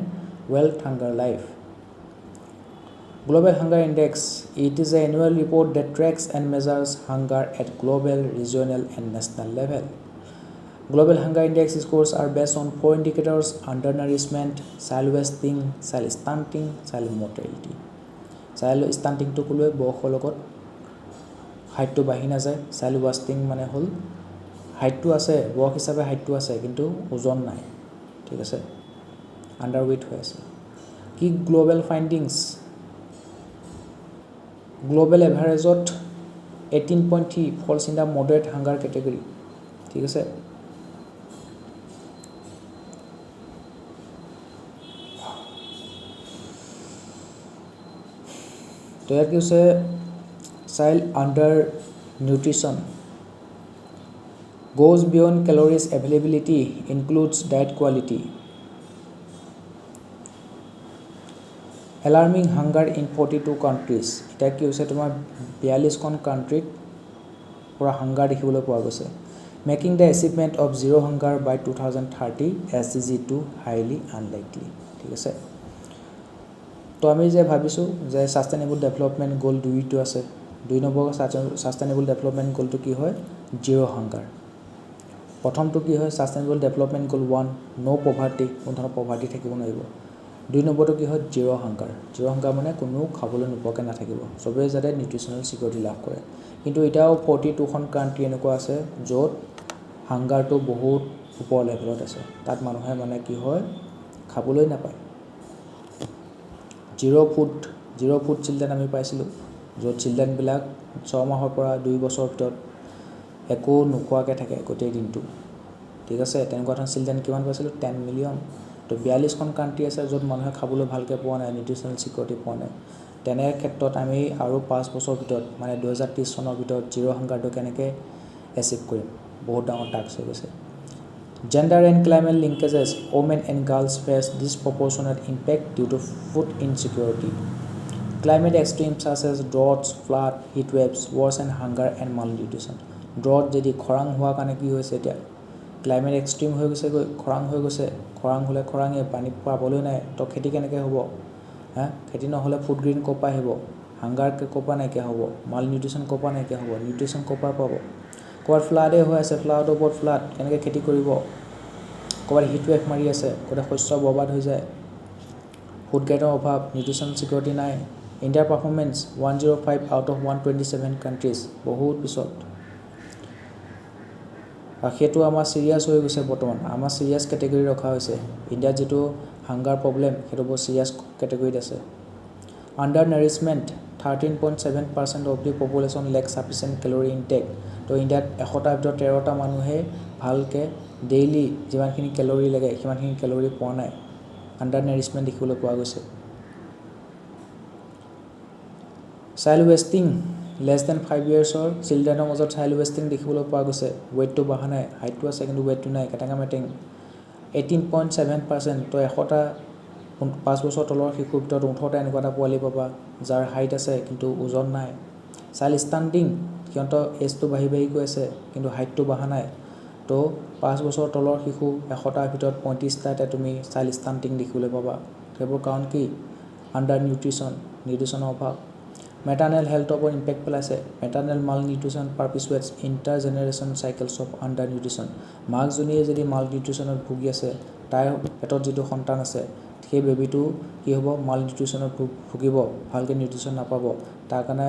wealth hunger life Global Hunger Index, it is an annual report that tracks and measures hunger at global, regional and national level. Global Hunger Index scores are based on 4 indicators: undernourishment, child wasting, child stunting, child mortality. Child stunting to kulwe bokho logot height to bahi na jay, child wasting mane hol height to ase bok hisabe height to ase kintu ojon nai thik ase underweight hoy ase ki global findings Global average of 18.3 falls in the moderate hunger category. ठीक है sir तो यार कि उसे child under nutrition goes beyond calories availability includes diet quality. Alarming hunger in 42 countries. এটা কি হৈছে তোমাৰ 42 খন কান্ট্ৰিত পুৰা হাংগাৰ দেখিবলৈ পোৱা গৈছে making the achievement of zero hunger by 2030 SDG to highly unlikely ঠিক আছে তো আমি যে ভাবিছো যে সাস্টেইনেবল ডেভেলপমেন্ট গোল 2 টো আছে 2 নম্বৰ সাস্টেইনেবল ডেভেলপমেন্ট গোলটো কি হয় জিৰো হাংগাৰ প্ৰথমটো কি হয় সাস্টেইনেবল ডেভেলপমেন্ট গোল 1 নো পভাৰ্টি কোনো ধৰণৰ পভাৰ্টি থাকিব নোৱাৰিব 2 নম্বৰটো কি হয় জিৰ' হাংগাৰ মানে কোনো খাবলৈ নোপোৱাকৈ নাথাকিব চবেই যাতে নিউট্ৰিশ্যনেল ছিকিউৰিটি লাভ কৰে কিন্তু এতিয়াও 42খন কাণ্ট্ৰি এনেকুৱা আছে য'ত হাংগাৰটো বহুত ওপৰ লেভেলত আছে তাত মানুহে মানে কি হয় খাবলৈ নাপায় জিৰ' ফুড চিলড্ৰেন আমি পাইছিলোঁ য'ত চিলড্ৰেনবিলাক 6 মাহৰ পৰা 2 বছৰৰ ভিতৰত একো নোখোৱাকৈ থাকে গোটেই দিনটো ঠিক আছে তেনেকুৱা ধৰণৰ চিলড্ৰেন কিমান পাইছিলোঁ 10 মিলিয়ন তো 42খন কাণ্ট্ৰি আছে য'ত মানুহে খাবলৈ ভালকৈ পোৱা নাই নিউট্ৰিশ্যনেল ছিকিউৰিটি পোৱা নাই তেনে ক্ষেত্ৰত আমি আৰু 5 বছৰৰ ভিতৰত মানে 2030 চনৰ ভিতৰত জিৰ' হাংগাৰটো কেনেকৈ এচিভ কৰিম বহুত ডাঙৰ টাস্ক হৈ গৈছে Gender and climate linkages, women and girls face disproportionate impact due to food insecurity. Climate extremes such as droughts, flood, heat waves, worsen hunger and malnutrition. Drought যদি খৰাং হোৱাৰ কাৰণে কি হৈছে এতিয়া ক্লাইমেট এক্সট্ৰিম হৈ গৈছে খৰাং হৈ গৈছে খৰাং হ'লে খৰাঙে পানী পাবলৈ নাই তো খেতি কেনেকৈ হ'ব খেতি নহ'লে ফুড গ্ৰেইন ক'ৰ পৰা আহিব হাংগাৰ ক'ৰ পৰা নাইকিয়া হ'ব মালনিউট্ৰিশ্যন ক'ৰ পৰা নাইকিয়া হ'ব নিউট্ৰিশ্যন ক'ৰ পৰা পাব ক'ৰবাত ফ্লাডে হৈ আছে ফ্লাডৰ ওপৰত ফ্লাড কেনেকৈ খেতি কৰিব ক'ৰবাত হিট ৱেভ মাৰি আছে ক'ৰবাত শস্য বৰবাদ হৈ যায় ফুড গ্ৰেইনৰ অভাৱ নিউট্ৰিশ্যন ছিকিউৰিটি নাই ইণ্ডিয়াৰ পাৰফৰ্মেঞ্চ 105 আউট অফ 127 কাণ্ট্ৰিজ বহুত পিছত আৰু সেইটো আমাৰ চিৰিয়াছ হৈ গৈছে বৰ্তমান আমাৰ চিৰিয়াছ কেটেগৰী ৰখা হৈছে ইণ্ডিয়াত যিটো হাংগাৰ প্ৰব্লেম সেইটো বহুত চিৰিয়াছ কেটেগৰীত আছে undernourishment 13.7% of the population lack sufficient calorie intake তো ইণ্ডিয়াত 100টাৰ ভিতৰত 13টা মানুহে ভালকৈ ডেইলি যিমানখিনি কেলৰি লাগে সিমানখিনি কেলৰি পোৱা নাই আণ্ডাৰ নাৰিছমেণ্ট দেখিবলৈ পোৱা গৈছে চাইল্ড ৱেষ্টিং লেছ দেন 5 yearsৰ চিলড্ৰেনৰ মাজত চাইল্ড ৱেষ্টিং দেখিবলৈ পোৱা গৈছে ৱেইটটো বঢ়া নাই হাইটটো আছে কিন্তু ৱেইটটো নাই কেটেঙা মেটেং 18.7% তো 100টা 5 বছৰ তলৰ শিশুৰ ভিতৰত 18টা এনেকুৱা এটা পোৱালি পাবা যাৰ হাইট আছে কিন্তু ওজন নাই চাইল্ড ষ্টাণ্টিং সিহঁতৰ এজটো বাঢ়ি গৈ আছে কিন্তু হাইটটো বঢ়া নাই তো 5 বছৰ তলৰ শিশু 100টাৰ ভিতৰত 35টাতে তুমি চাইল্ড ষ্টাণ্টিং দেখিবলৈ পাবা সেইবোৰ কাৰণ কি আণ্ডাৰ নিউট্ৰিশ্যনৰ অভাৱ মেটাৰনেল হেল্থৰ ওপৰত ইম্পেক্ট পেলাইছে maternal malnutrition perpetuates inter generation cycles of undernutrition মাকজনীয়ে যদি মাল নিউট্ৰিশ্যনত ভুগি আছে তাইৰ পেটত যিটো সন্তান আছে সেই বেবীটো কি হ'ব মাল নিউট্ৰিশ্যনত ভুগিব ভালকৈ নিউট্ৰিশ্যন নাপাব তাৰ কাৰণে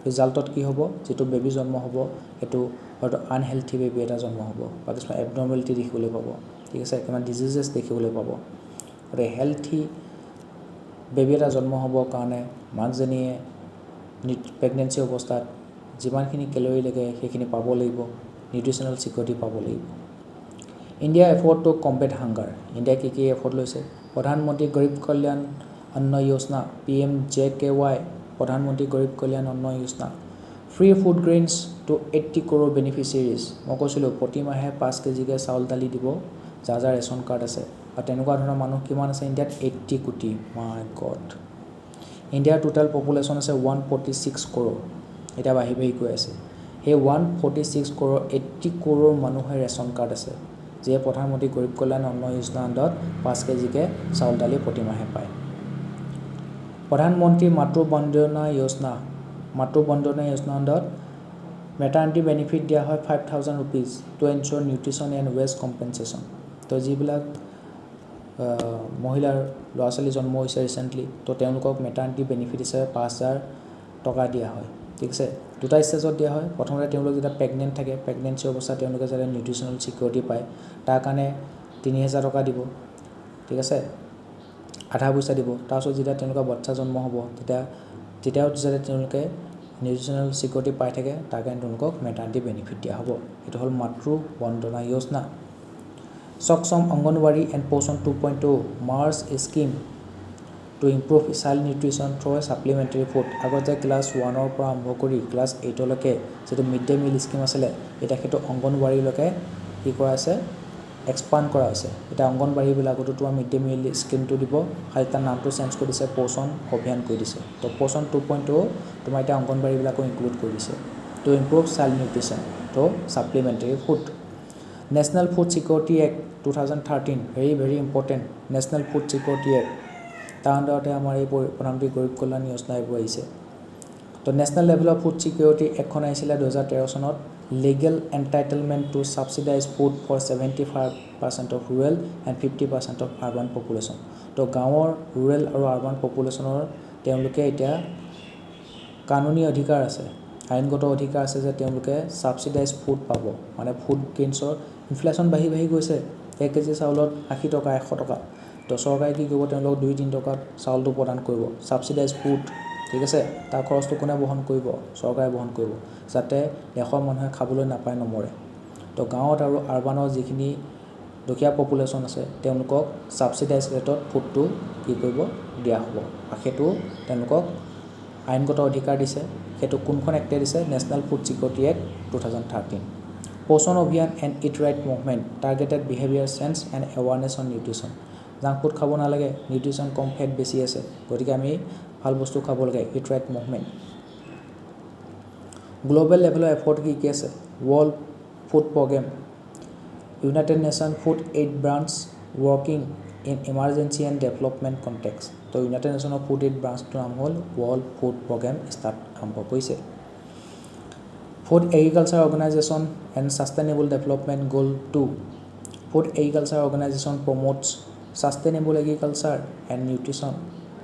ৰিজাল্টত কি হ'ব যিটো বেবী জন্ম হ'ব সেইটো হয়তো আনহেল্থি বেবী এটা জন্ম হ'ব বা কিছুমান এবনৰ্মেলিটি দেখিবলৈ পাব ঠিক আছে কিমান ডিজিজেছ দেখিবলৈ পাব গতিকে হেল্থি বেবী এটা জন্ম হ'বৰ কাৰণে মাকজনীয়ে প্ৰেগনেঞ্চি অৱস্থাত যিমানখিনি কেলৰি লাগে সেইখিনি পাব লাগিব নিউট্ৰিশ্যনেল ছিকিউৰিটি পাব লাগিব India effort to combat hunger ইণ্ডিয়াই কি এফৰ্ট লৈছে প্ৰধানমন্ত্ৰী গৰীব কল্যাণ অন্ন যোজনা PMJKY প্ৰধানমন্ত্ৰী Garib Kalyan Anna Yojana free food grains to 80 crore beneficiaries মই কৈছিলোঁ প্ৰতিমাহে 5 কেজিকৈ চাউল দালি দিব যাৰ ৰেচন কাৰ্ড আছে আৰু তেনেকুৱা ধৰণৰ মানুহ কিমান আছে ইণ্ডিয়াত 80 কোটি মাই গড ইণ্ডিয়াৰ টোটেল পপুলেশ্যন আছে 146 crore এতিয়া বাঢ়ি গৈ আছে সেই 146 crore 80 crore মানুহে ৰেচন কাৰ্ড আছে যিয়ে প্ৰধানমন্ত্ৰী গৰীব কল্যাণ অন্ন যোজনা আণ্ডাৰত 5 কেজিকৈ চাউল দালি প্ৰতিমাহে পায় প্ৰধানমন্ত্ৰী মাতৃ বন্দনা যোজনা আণ্ডাৰত মেটাৰনিটি বেনিফিট দিয়া হয় 5,000 rupees to ensure nutrition and ৱেষ্ট কম্পেনচেশ্যন তো যিবিলাক মহিলাৰ ল'ৰা ছোৱালী জন্ম হৈছে ৰিচেণ্টলি তো তেওঁলোকক মেটাৰনিটি বেনিফিট হিচাপে 5,000 টকা দিয়া হয় ঠিক আছে দুটা ষ্টেজত দিয়া হয় প্ৰথমতে তেওঁলোক যেতিয়া প্ৰেগনেণ্ট থাকে প্ৰেগনেঞ্চি অৱস্থাত তেওঁলোকে যাতে নিউট্ৰিশ্যনেল ছিকিউৰিটি পায় তাৰ কাৰণে 3,000 টকা দিব ঠিক আছে আধা পইচা দিব তাৰপিছত যেতিয়া তেওঁলোকৰ বাচ্চা জন্ম হ'ব তেতিয়াও যাতে তেওঁলোকে নিউট্ৰিশ্যনেল ছিকিউৰিটি পাই থাকে তাৰ কাৰণে তেওঁলোকক মেটাৰনিটি বেনিফিট দিয়া হ'ব এইটো হ'ল মাতৃ বন্দনা যোজনা সক্ষম anganwadi and Poshan 2.0 march scheme to improve child nutrition through supplementary food আগতে ক্লাছ 1ৰ পৰা আৰম্ভ কৰি ক্লাছ 8লৈকে যিটো মিড ডে মিল স্কিম আছিলে এতিয়া সেইটো অংগনৱাড়ীলৈকে কি কৰা আছে এক্সপাণ্ড কৰা হৈছে এতিয়া অংগনৱাড়ীবিলাকতো তোমাৰ মিড ডে মিল স্কিমটো দিব খালি তাৰ নামটো চেঞ্জ কৰি দিছে পোষণ অভিযান কৰি দিছে তো পোষণ 2.0 তোমাৰ এতিয়া অংগনৱাড়ীবিলাকো ইনক্লুড কৰি দিছে টু ইম্প্ৰুভ চাইল্ড নিউট্ৰিশ্যন তো supplementary food national food security act 2013 very important national food security act তাৰ আণ্ডাৰতে আমাৰ এই প্ৰধানমন্ত্ৰী গৰীব কল্যাণ যোজনা এইবোৰ আহিছে তো national level of food security এক্টখন আহিছিলে 2013 চনত legal entitlement to subsidized food for 75% of rural and 50% of urban population. তো গাঁৱৰ rural আৰু urban populationৰ তেওঁলোকে এতিয়া কানুনী অধিকাৰ আছে, আইনগত অধিকাৰ আছে যে তেওঁলোকে সাবসিডাইজ ফুড পাব, মানে ফুড গ্ৰেইনছৰ ইনফ্লেশ্যন বাঢ়ি বাঢ়ি গৈছে, 1 কেজি চাউলত 80 টকা 100 টকা, তো চৰকাৰে কি কৰিব, তেওঁলোকক 2-3 টকাত চাউলটো প্ৰদান কৰিব, সাবসিডাইজ ফুড, ঠিক আছে, তাৰ খৰচটো কোনে বহন কৰিব, চৰকাৰে বহন কৰিব, যাতে দেশৰ মানুহে খাবলৈ নাপায় নমৰে। তো গাঁৱত আৰু আৰবানৰ যিখিনি দুখীয়া পপুলেশ্যন আছে তেওঁলোকক সাবসিডাইজ ৰেটত ফুডটো কি কৰিব দিয়া হ'ব, আৰু সেইটো তেওঁলোকক আইনগত অধিকাৰ দিছে। সেইটো কোনখন এক্টে দিছে, নেশ্যনেল ফুড ছিকিউৰিটি এক্ট 2013। পোষণ অভিযান and it right movement targeted behaviour change and awareness on nutrition. Junk food খাব নালাগে, নিউট্ৰিশ্যন কম, ফেট বেছি আছে, গতিকে আমি ভাল বস্তু খাব লাগে, ইট ৰাইট মুভমেণ্ট। গ্লোবেল লেভেলৰ এফৰ্ট কি কি আছে, World Food Programme, United Nation food aid branch working in emergency and development context. তো ইউনাইটেড নেশ্যনৰ ফুড এইড ব্ৰাঞ্চটোৰ নাম হ'ল ৱৰ্ল্ড ফুড প্ৰগ্ৰেম, ষ্টাৰ্ট আৰম্ভ কৰিছে। Food Agriculture Organization and Sustainable Development Goal 2। Food Agriculture Organization promotes sustainable agriculture and nutrition,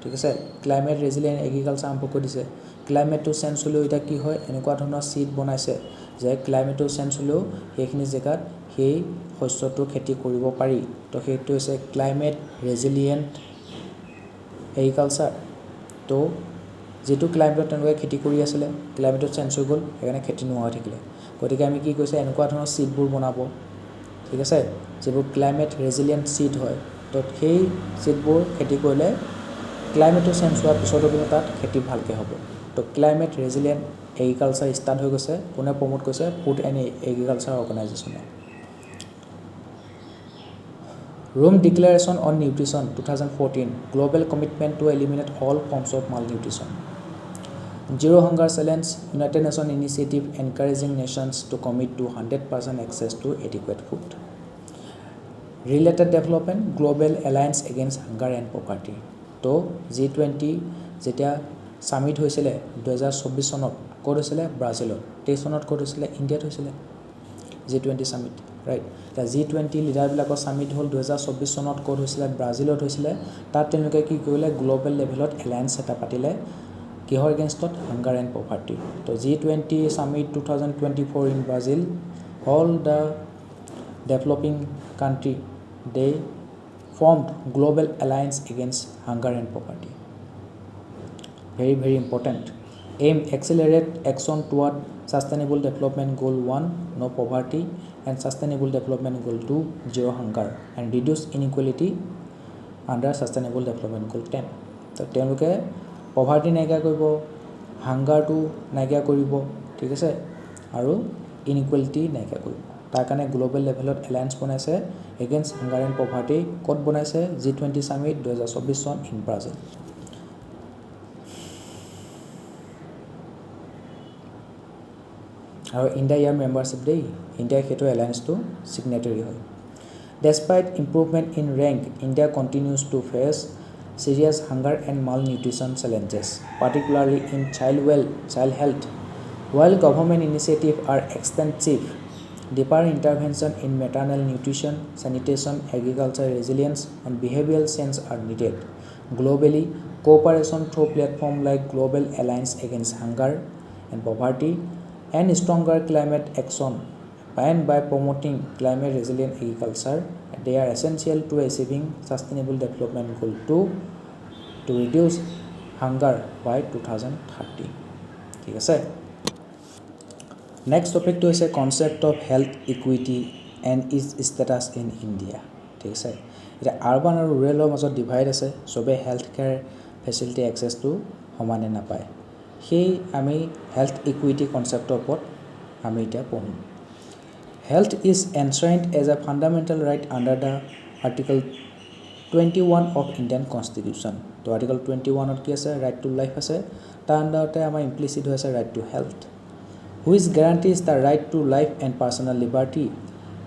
ঠিক আছে। Climate resilient agriculture আৰম্ভ কৰি দিছে। ক্লাইমেটটো চেঞ্জ হ'লেও এতিয়া কি হয়, এনেকুৱা ধৰণৰ চিট বনাইছে যে ক্লাইমেটটো চেঞ্জ হ'লেও সেইখিনি জেগাত সেই শস্যটো খেতি কৰিব পাৰি। তো সেইটো হৈছে ক্লাইমেট ৰেজিলিয়েণ্ট এগ্ৰিকালচাৰ। তো যিটো ক্লাইমেটত তেওঁলোকে খেতি কৰি আছিলে, ক্লাইমেটটো চেঞ্জ হৈ গ'ল, সেইকাৰণে খেতি নোহোৱা হৈ থাকিলে। গতিকে আমি কি কৈছে, এনেকুৱা ধৰণৰ চিটবোৰ বনাব, ঠিক আছে, যিবোৰ ক্লাইমেট ৰেজিলিয়েণ্ট চিট হয়। তো সেই চিটবোৰ খেতি কৰিলে ক্লাইমেটটো চেঞ্জ হোৱাৰ পিছতো কিন্তু তাত খেতি ভালকৈ হ'ব। তো ক্লাইমেট ৰেজিলিয়েণ্ট এগ্ৰিকালচাৰ ষ্টাৰ্ট হৈ গৈছে, কোনে প্ৰমোট কৰিছে, ফুড এণ্ড এগ্ৰিকালচাৰ অৰ্গেনাইজেশ্যনে। Rome declaration on nutrition 2014, global commitment to eliminate all forms of malnutrition. Zero' hunger challenge, united nation initiative encouraging nations to commit to 100% access to adequate food. Related development, global alliance against hunger and poverty. তো G20 যেতিয়া summit হৈছিলে 2024 চনত, ক'ত হৈছিলে, ব্ৰাজিলত। 23 চনত ক'ত হৈছিলে, ইণ্ডিয়াত হৈছিলে G20 ছামিট, ৰাইট। এতিয়া G20 লিডাৰবিলাকৰ ছামিট হ'ল 2024 চনত, ক'ত হৈছিলে, ব্ৰাজিলত হৈছিলে। তাত তেওঁলোকে কি কৰিলে, গ্লোবেল লেভেলত এলায়েন্স এটা পাতিলে, কিহৰ এগেইনষ্টত, হাংগাৰ এণ্ড পভাৰ্টি। তো G20 summit 2024 in Brazil, all the developing country they formed global alliance against hunger and poverty. Very very important. Aim accelerate action toward sustainable development goal 1, no poverty, and sustainable development goal 2, zero hunger, and reduce inequality under sustainable development goal 10. তো তেওঁলোকে poverty নাইকিয়া কৰিব, হাংগাৰটো নাইকিয়া কৰিব, ঠিক আছে, আৰু inequality নাইকিয়া কৰিব। তাৰ কাৰণে গ্লোবেল লেভেলত এলায়েন্স বনাইছে এগেইনষ্ট হাংগাৰ এণ্ড পভাৰ্টি। ক'ত বনাইছে, G20 ছামিট 2024 চন ইন ব্ৰাজিল। আৰু ইণ্ডিয়া ইয়াৰ মেম্বাৰশ্বিপ দেই, ইণ্ডিয়াই সেইটো এলায়েন্সটো ছিগনেটাৰী হয়। Despite improvement in rank, India continues to face serious hunger and malnutrition challenges, particularly in child health. While government initiatives are extensive, deeper intervention in maternal nutrition, sanitation, agriculture resilience, and behavioral change are needed. Globally, cooperation through platforms like Global Alliance Against Hunger and Poverty and stronger climate action, and by promoting climate resilient agriculture, they are essential to achieving Sustainable Development Goal 2 to reduce hunger by 2030. ঠিক আছে। Next টপিকটো হৈছে concept of health equity and is status in India, ঠিক আছে। এতিয়া urban আৰু ৰুৰেলৰ মাজত divide আছে, চবেই হেল্থ কেয়াৰ ফেচিলিটি এক্সেছটো সমানে নাপায়। সেই আমি হেল্থ ইকুইটি কনচেপ্টৰ ওপৰত আমি এতিয়া পঢ়িম। Health is enshrined as a fundamental right under the article 21 of Indian constitution. তো আৰ্টিকল 21ত কি আছে, ৰাইট টু লাইফ আছে, তাৰ আণ্ডাৰতে আমাৰ ইমপ্লিচিট হৈ আছে right to health, which guarantees the right to life and personal liberty.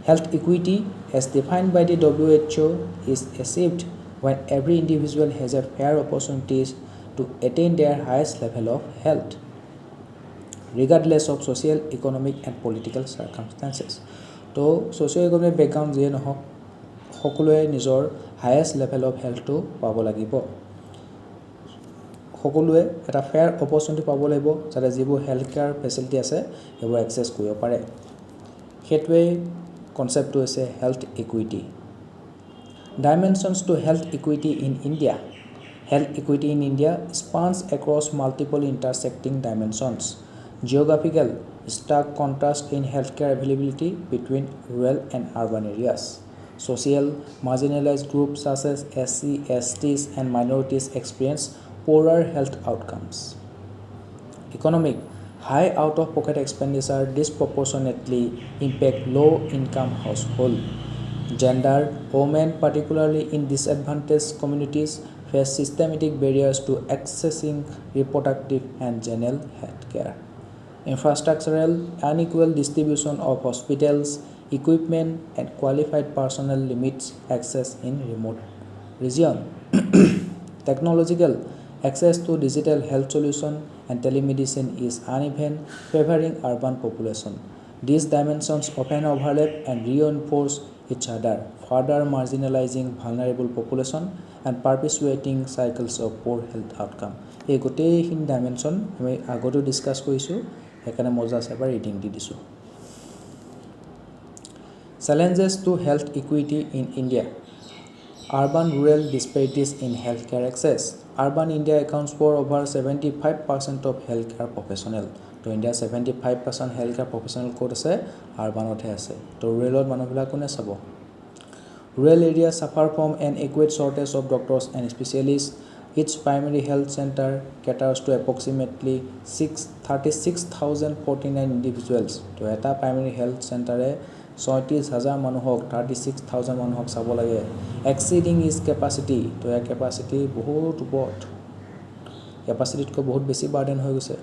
Health equity, as defined by the WHO, is achieved when every individual has a fair opportunities to attain their highest level of health. regardless of social, economic and political circumstances. তো socio-economic background যিয়ে নহওক সকলোৱে নিজৰ highest level of health to পাব লাগিব সকলোৱে এটা fair opportunity পাব লাগিব যাতে যিবোৰ health care facility আছে সেইবোৰ access কৰিব পাৰে হেতৱে কনসেপ্টটো হৈছে health equity dimensions to health equity in India health equity in India spans across multiple intersecting dimensions geographical stark contrast in healthcare availability between rural and urban areas social marginalized groups such as SC, STs and minorities experience poorer health outcomes. Economic high out-of-pocket expenditure disproportionately impact low-income households. Gender women, particularly in disadvantaged communities, face systematic barriers to accessing reproductive and general health care. Infrastructural unequal distribution of hospitals, equipment and qualified personnel limits access in remote region. Technological access to digital health solution and telemedicine is uneven, favoring urban population. These dimensions often overlap and reinforce each other, further marginalizing vulnerable population and perpetuating cycles of poor health outcome. এই গোটেইখিনি dimension আমি আগতো discuss কৰিছো এখানে মজা আছে reading দি দিছো Challenges to health equity in India Urban-rural disparities in healthcare access. Urban India accounts for over 75% of healthcare professional. To India 75% healthcare professional code আছে urbanothe আছে. To rural মানুহবিলা কোনে চাব? Rural areas suffer from an adequate shortage of doctors and specialists. Each primary health center caters to approximately 36,049 individuals. To eta primary health center 36,000 মানুহক 36,000 মানুহক চাব লাগে exceeding its capacity to a capacity বহুত ওপৰত capacity কো বহুত বেছি burden হৈ গৈছে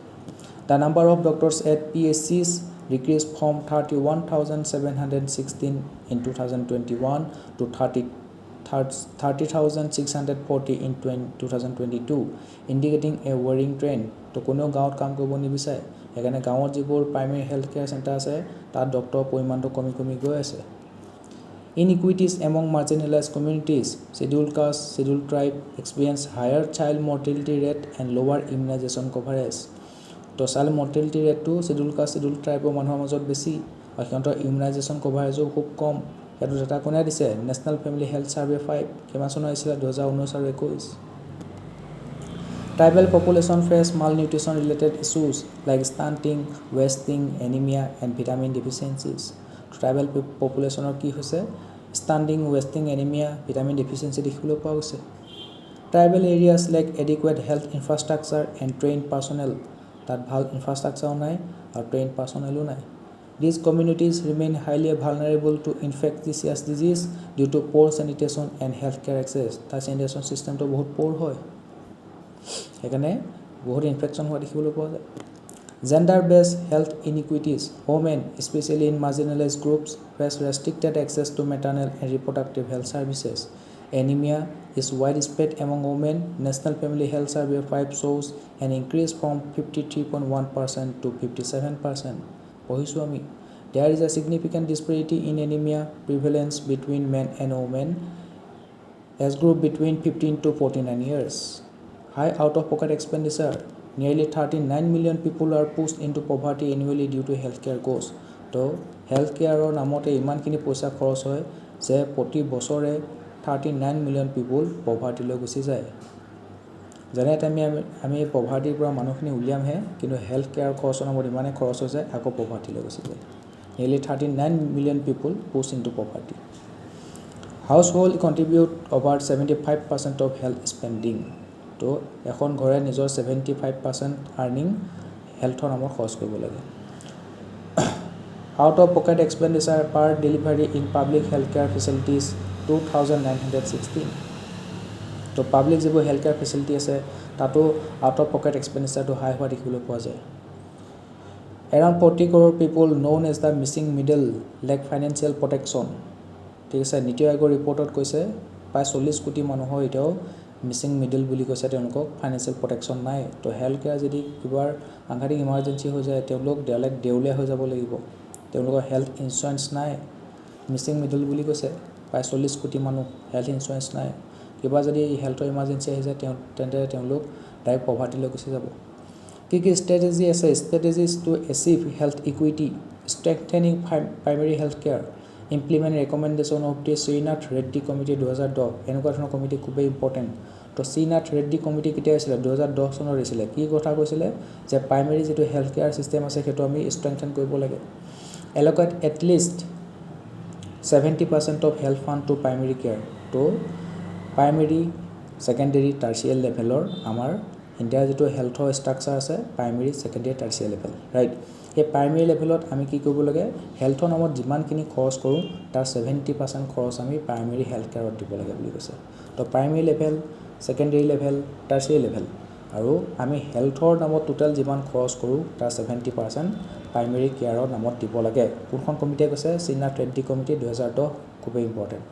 the number of doctors at PHCs decreased from 31,716 in 2021 to 30,640 in 2022 indicating a worrying trend to কোনো গাঁৱত কাম কৰিব নিবিচাৰে এখানে গাঁৱত যিবোৰ প্ৰাইমেৰী হেলথ কেয়াৰ সেন্টাৰ আছে তাত ডক্টৰ পৰিমাণটো কমি গৈ আছে Inequities among marginalized communities, scheduled caste, scheduled tribe experience higher child mortality rate and lower immunization coverage. To child mortality rate to scheduled caste, scheduled tribe মানুহৰ মাজত বেছি আৰু সিহঁতৰ immunization coverage খুব কম হেতু ডাটা কোনে দিছে National Family Health Survey 5 কিমান চন আহিছিল 2019 আৰু 21 Tribal population face malnutrition related issues like stunting, wasting, anemia and vitamin deficiencies. Tribal population কি হৈছে stunting, wasting, anemia, vitamin deficiency দেখিবলৈ পোৱা গৈছে Tribal areas lack adequate health infrastructure and trained personnel তাত ভাল infrastructure নাই আৰু trained personnel নাই These communities remain highly vulnerable to infectious disease due to poor sanitation and healthcare access তাৰ sanitation system তো বহুত poor হয় এখানে বহুত ইনফেকশন হোৱা দেখিবলৈ পোৱা যায় Gender-based health inequities. Women, especially in marginalized groups, face restricted access to maternal and reproductive health services. Anemia is widespread among women. National Family Health Survey 5 shows an increase from 53.1% to 57%. There is a significant disparity in anemia prevalence between men and women as group between 15 to 49 years. High out-of-pocket expenditure. Nearly 39 million people are pushed into poverty annually due to healthcare costs. So, healthcare or namote imankhini poisa kharos hoy je proti bochore 39 million people poverty lo gusi jay. Jane ami poverty pura manukhini uliam he kintu healthcare costs namor imane kharos hoy jay ako poverty lo gusi jay. Nearly 39 million people pushed into poverty. Household contribute over 75% of health spending. তো এখন ঘৰে নিজৰ 75% earning হেলথৰ নামত খৰচ কৰিব লাগে out of pocket expenditure per delivery in public healthcare facilities 2916 তো public যিবোৰ হেলথকেয়াৰ ফেসিলিটি আছে তাতো out of pocket expenditure to high হোৱা দেখিবলৈ পোৱা যায় around 40 crore people known as the missing middle lack financial protection ঠিক আছে নীতি আয়োগৰ ৰিপৰ্টত কৈছে প্ৰায় 40 কোটি মানুহৰ এতিয়াও মিছিং মিডল বুলি কৈছে তেওঁলোকক ফাইনেন্সিয়েল প্ৰটেকশ্যন নাই তো হেল্থ কেয়াৰ যদি কিবাৰ সাংঘাতিক ইমাৰ্জেঞ্চি হৈ যায় তেওঁলোক দেউলীয়া হৈ যাব লাগিব তেওঁলোকৰ হেল্থ ইঞ্চুৰেঞ্চ নাই মিছিং মিডল বুলি কৈছে প্ৰায় 40 কোটি মানুহ হেল্থ ইঞ্চুৰেঞ্চ নাই কিবা যদি হেল্থৰ ইমাৰ্জেঞ্চি আহি যায় তেন্তে তেওঁলোক ডাইৰেক্ট পভাৰ্টিলৈ গুচি যাব কি ষ্ট্ৰেটেজি আছে strategies to achieve health equity strengthening primary health care implement recommendation of the Srinath Reddy committee 2010 এনেকুৱা ধৰণৰ কমিটি খুবেই ইম্পৰ্টেণ্ট তো শ্ৰীনাথ ৰেড্ডি কমিটি কেতিয়া হৈছিলে 2010 চনত হৈছিলে কি কথা কৈছিলে যে প্ৰাইমেৰী যিটো হেল্থ কেয়াৰ ছিষ্টেম আছে সেইটো আমি ষ্ট্ৰেংথেন কৰিব লাগে allocate at least 70% of health fund to primary care তো প্ৰাইমেৰী ছেকেণ্ডেৰী টাৰ্চিয়েল লেভেলৰ আমাৰ ইণ্ডিয়াৰ যিটো হেল্থৰ ষ্ট্ৰাকচাৰ আছে primary secondary tertiary level right এই প্ৰাইমেৰী লেভেলত আমি কি কৰিব লাগে হেল্থৰ নামত যিমানখিনি খৰচ কৰোঁ তাৰ 70% খৰচ আমি প্ৰাইমেৰী হেল্থ কেয়াৰত দিব লাগে বুলি কৈছে তো primary level secondary level tertiary level আৰু আমি হেল্থৰ নামত টোটেল যিমান খৰচ কৰোঁ তাৰ 70% প্ৰাইমেৰী কেয়াৰৰ নামত দিব লাগে কোনখন কমিটিয়ে কৈছে শ্ৰীনাথ ৰেড্ডি কমিটি 2010 খুবেই important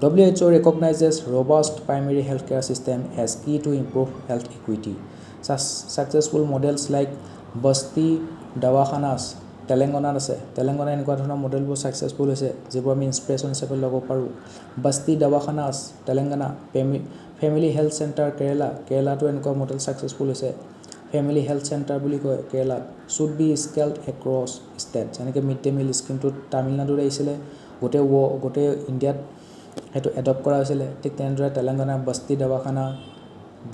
WHO recognizes robust primary healthcare system as key to improve health equity. Successful models like Basti Dawakhanas, Telangana আছে তেলেংগানা এনেকুৱা ধৰণৰ মডেলবোৰ সাকসেসফুল হৈছে যিবোৰ আমি ইনস্পিৰেশন হিচাপে ল'ব পাৰোঁ Basti Dawakhanas Telangana family health centre কেৰালাটো এনেকুৱা মডেল সাকসেসফুল হৈছে ফেমিলি হেল্থ চেণ্টাৰ বুলি কয় Kerala should be scaled across states যেনেকৈ মিড ডে মিল স্কিমটো তামিলনাডুত আহিছিলে গোটেই ইণ্ডিয়াত সেইটো এডপ্ট কৰা হৈছিলে ঠিক তেনেদৰে তেলেংগানাৰ বস্তি দৱাখানা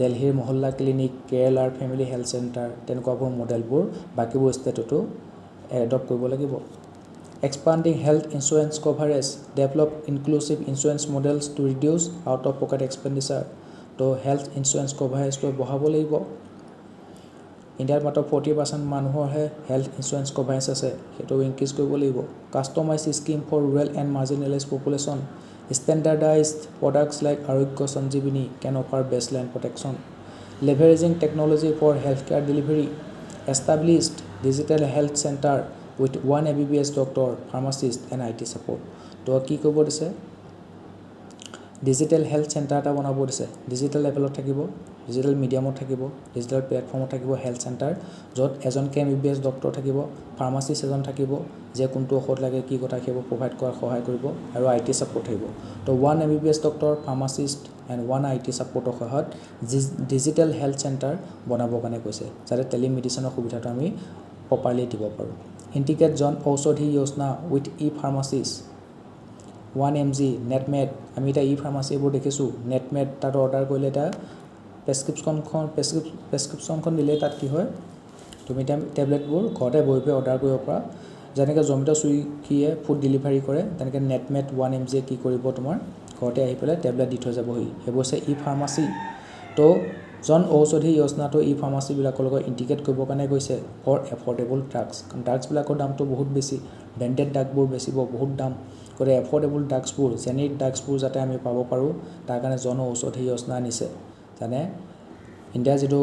দিল্লীৰ মহল্লা ক্লিনিক কেৰালাৰ ফেমিলি হেল্থ চেণ্টাৰ তেনেকুৱাবোৰ মডেলবোৰ বাকীবোৰ ষ্টেটতো এডপ্ট কৰিব লাগিব expanding health insurance coverage develop inclusive insurance models to reduce out of pocket expenditure তো হেল্থ ইঞ্চুৰেঞ্চ কভাৰেজটো বঢ়াব লাগিব ইণ্ডিয়াৰ মাত্ৰ 40% মানুহৰহে হেল্থ ইঞ্চুৰেঞ্চ কভাৰেজ আছে সেইটো ইনক্ৰিজ কৰিব লাগিব customise scheme for rural and marginalise population Standardized products like Arogya Sanjeevani can offer baseline protection. Leveraging technology for healthcare delivery. Established digital health center with 1 MBBS doctor, pharmacist and IT support. তো কি কৰিব দিছে digital health centre এটা বনাব দিছে digital লেভেলত থাকিব digital মিডিয়ামত থাকিব ডিজিটেল প্লেটফৰ্মত থাকিব হেল্থ চেণ্টাৰ য'ত এজন MBBS ডক্টৰ থাকিব ফাৰ্মাচিষ্ট এজন থাকিব যে কোনটো ঔষধ লাগে কি কথা সেইবোৰ প্ৰভাইড কৰাৰ সহায় কৰিব আৰু IT ছাপোৰ্ট থাকিব তো 1 MBBS doctor pharmacist and 1 IT ছাপোৰ্টৰ সহায়ত ডিজিটেল হেল্থ চেণ্টাৰ বনাবৰ কাৰণে কৈছে যাতে টেলিমেডিচিনৰ সুবিধাটো আমি প্ৰপাৰলি দিব পাৰোঁ ইণ্টিগ্ৰেট জন ঔষধি যোজনা উইথ ফাৰ্মাচিষ্ট 1mg নেটমেড আমি এটা ফাৰ্মাচিবোৰ দেখিছোঁ নেটমেড তাত অৰ্ডাৰ কৰিলে এটা প্ৰেছক্ৰিপশ্যনখন দিলে তাত কি হয় তুমি টেবলেটবোৰ ঘৰতে বহি অৰ্ডাৰ কৰিব পৰা যেনেকৈ জমেটো চুইগিয়ে ফুড ডেলিভাৰী কৰে তেনেকৈ নেটমেড 1mg কি কৰিব তোমাৰ ঘৰতে আহি পেলাই টেবলেট দি থৈ যাবহি সেইবোৰ হৈছে ফাৰ্মাচী তো জন ঔষধি যোজনাটো ফাৰ্মাচীবিলাকৰ লগত ইণ্টিগ্ৰেট কৰিবৰ কাৰণে গৈছে ফৰ এফৰ্ডেবল ড্ৰাগছবিলাকৰ দামটো বহুত বেছি ব্ৰেণ্ডেড ড্ৰাগবোৰ বেচিব বহুত দাম কৰে এফৰ্ডেবল ড্ৰাগছবোৰ জেনেৰিক ড্ৰাগছবোৰ যাতে আমি পাব পাৰোঁ তাৰ কাৰণে জন ঔষধি যোজনা আনিছে জানে ইণ্ডিয়াৰ যিটো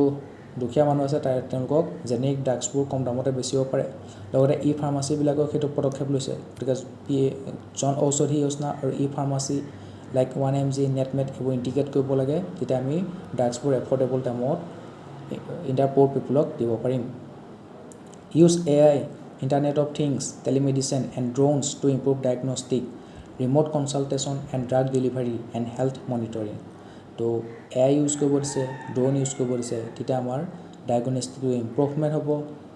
দুখীয়া মানুহ আছে তেওঁলোকক জেনেৰিক ড্ৰাগছবোৰ কম দামতে বেচিব পাৰে লগতে ফাৰ্মাচীবিলাকক সেইটো পদক্ষেপ লৈছে গতিকে জন ঔষধি যোজনা আৰু ফাৰ্মাচী লাইক 1mg নেটমেড এইবোৰ ইণ্টিগ্ৰেট কৰিব লাগে তেতিয়া আমি ড্ৰাগছবোৰ এফৰ্ডেবল দামত ইণ্ডিয়াৰ প'ৰ পিপলক দিব পাৰিম use AI Internet of Things, telemedicine and drones to improve diagnostic, remote consultation and drug delivery and health monitoring. তো AI ইউজ কৰিব দিছে ড্ৰোন ইউজ কৰিব দিছে তেতিয়া আমাৰ ডায়াগনষ্টিকটো ইম্প্ৰুভমেণ্ট হ'ব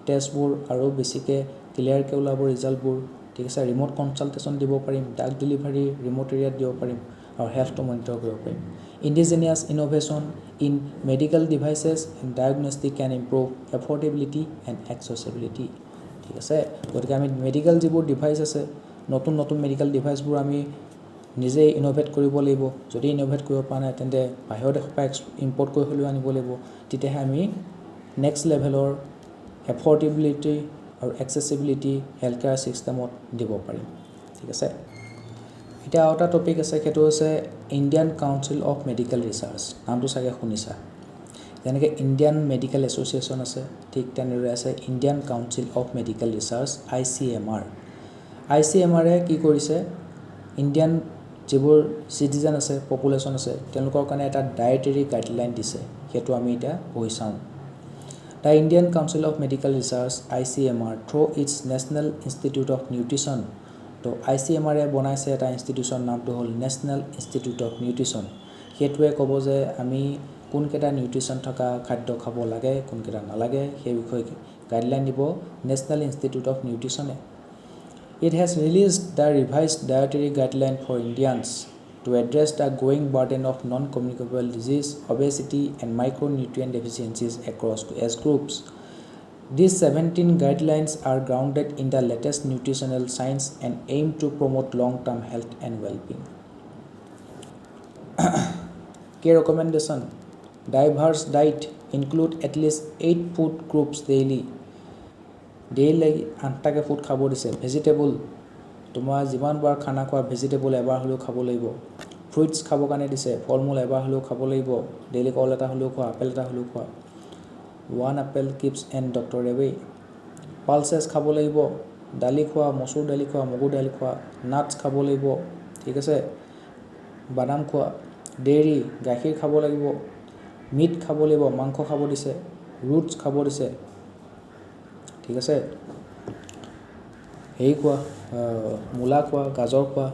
টেষ্টবোৰ আৰু বেছিকৈ ক্লিয়াৰকৈ ওলাব ৰিজাল্টবোৰ ঠিক আছে ৰিম'ট কনচাল্টেশ্যন দিব পাৰিম ড্ৰাগ ডেলিভাৰী ৰিম'ট এৰিয়াত দিব পাৰিম আৰু হেল্থটো মনিটৰ কৰিব পাৰিম indigenous innovation in medical devices and diagnostic can improve affordability and accessibility ঠিক আছে গতিকে আমি মেডিকেল যিবোৰ ডিভাইচ আছে নতুন মেডিকেল ডিভাইচবোৰ আমি নিজে ইনোভেট কৰিব লাগিব যদি ইনোভেট কৰিব পৰা নাই তেন্তে বাহিৰৰ দেশৰ পৰা ইম্পৰ্ট কৰি হ'লেও আনিব লাগিব তেতিয়াহে আমি নেক্সট লেভেলৰ এফৰ্ডেবিলিটি আৰু এক্সেচিবিলিটি হেল্থ কেয়াৰ ছিষ্টেমত দিব পাৰিম ঠিক আছে এতিয়া আৰু এটা টপিক আছে সেইটো হৈছে Indian council of medical research নামটো চাগে শুনিছা যেনেকৈ ইণ্ডিয়ান মেডিকেল এছ'চিয়েশ্যন আছে ঠিক তেনেদৰে আছে Indian council of medical research ICMR কি কৰিছে ইণ্ডিয়ান যিবোৰ চিটিজেন আছে পপুলেশ্যন আছে তেওঁলোকৰ কাৰণে এটা ডায়েটাৰী গাইডলাইন দিছে সেইটো আমি এতিয়া পঢ়ি চাওঁ The Indian Council of Medical Research ICMR through its National Institute of Nutrition তো ICMR বনাইছে এটা ইনষ্টিটিউচন নামটো হ'ল নেশ্যনেল ইনষ্টিটিউট অফ নিউট্ৰিশ্যন সেইটোৱে ক'ব যে আমি কোনকেইটা নিউট্ৰিশ্যন থকা খাদ্য খাব লাগে কোনকেইটা নালাগে সেই বিষয়ে গাইডলাইন দিব নেশ্যনেল ইনষ্টিটিউট অফ নিউট্ৰিশ্যনে It has released the revised dietary guideline for Indians to address the growing burden of non-communicable disease, obesity, and micronutrient deficiencies across age groups. These 17 guidelines are grounded in the latest nutritional science and aim to promote long-term health and well-being. Key recommendation: diverse diet include at least 8 food groups daily. Daily 8টাকে food খাব দিছে vegetable তোমাৰ যিমানবাৰ খানা খোৱা vegetable এবাৰ হ'লেও খাব লাগিব ফ্ৰুইটছ খাব কাৰণে দিছে ফলমূল এবাৰ হ'লেও খাব লাগিব ডেইলি কল এটা হ'লেও খোৱা আপেল এটা হ'লেও খোৱা 1 apple keeps an doctor away পালছেছ খাব লাগিব দালি খোৱা মচুৰ দালি খোৱা মগুৰ দালি খোৱা নাটছ খাব লাগিব ঠিক আছে বাদাম খোৱা ডেইৰী গাখীৰ খাব লাগিব মিট খাব লাগিব মাংস খাব দিছে ৰুটছ খাব দিছে ঠিক আছে হেৰি খোৱা মূলা খোৱা গাজৰ খোৱা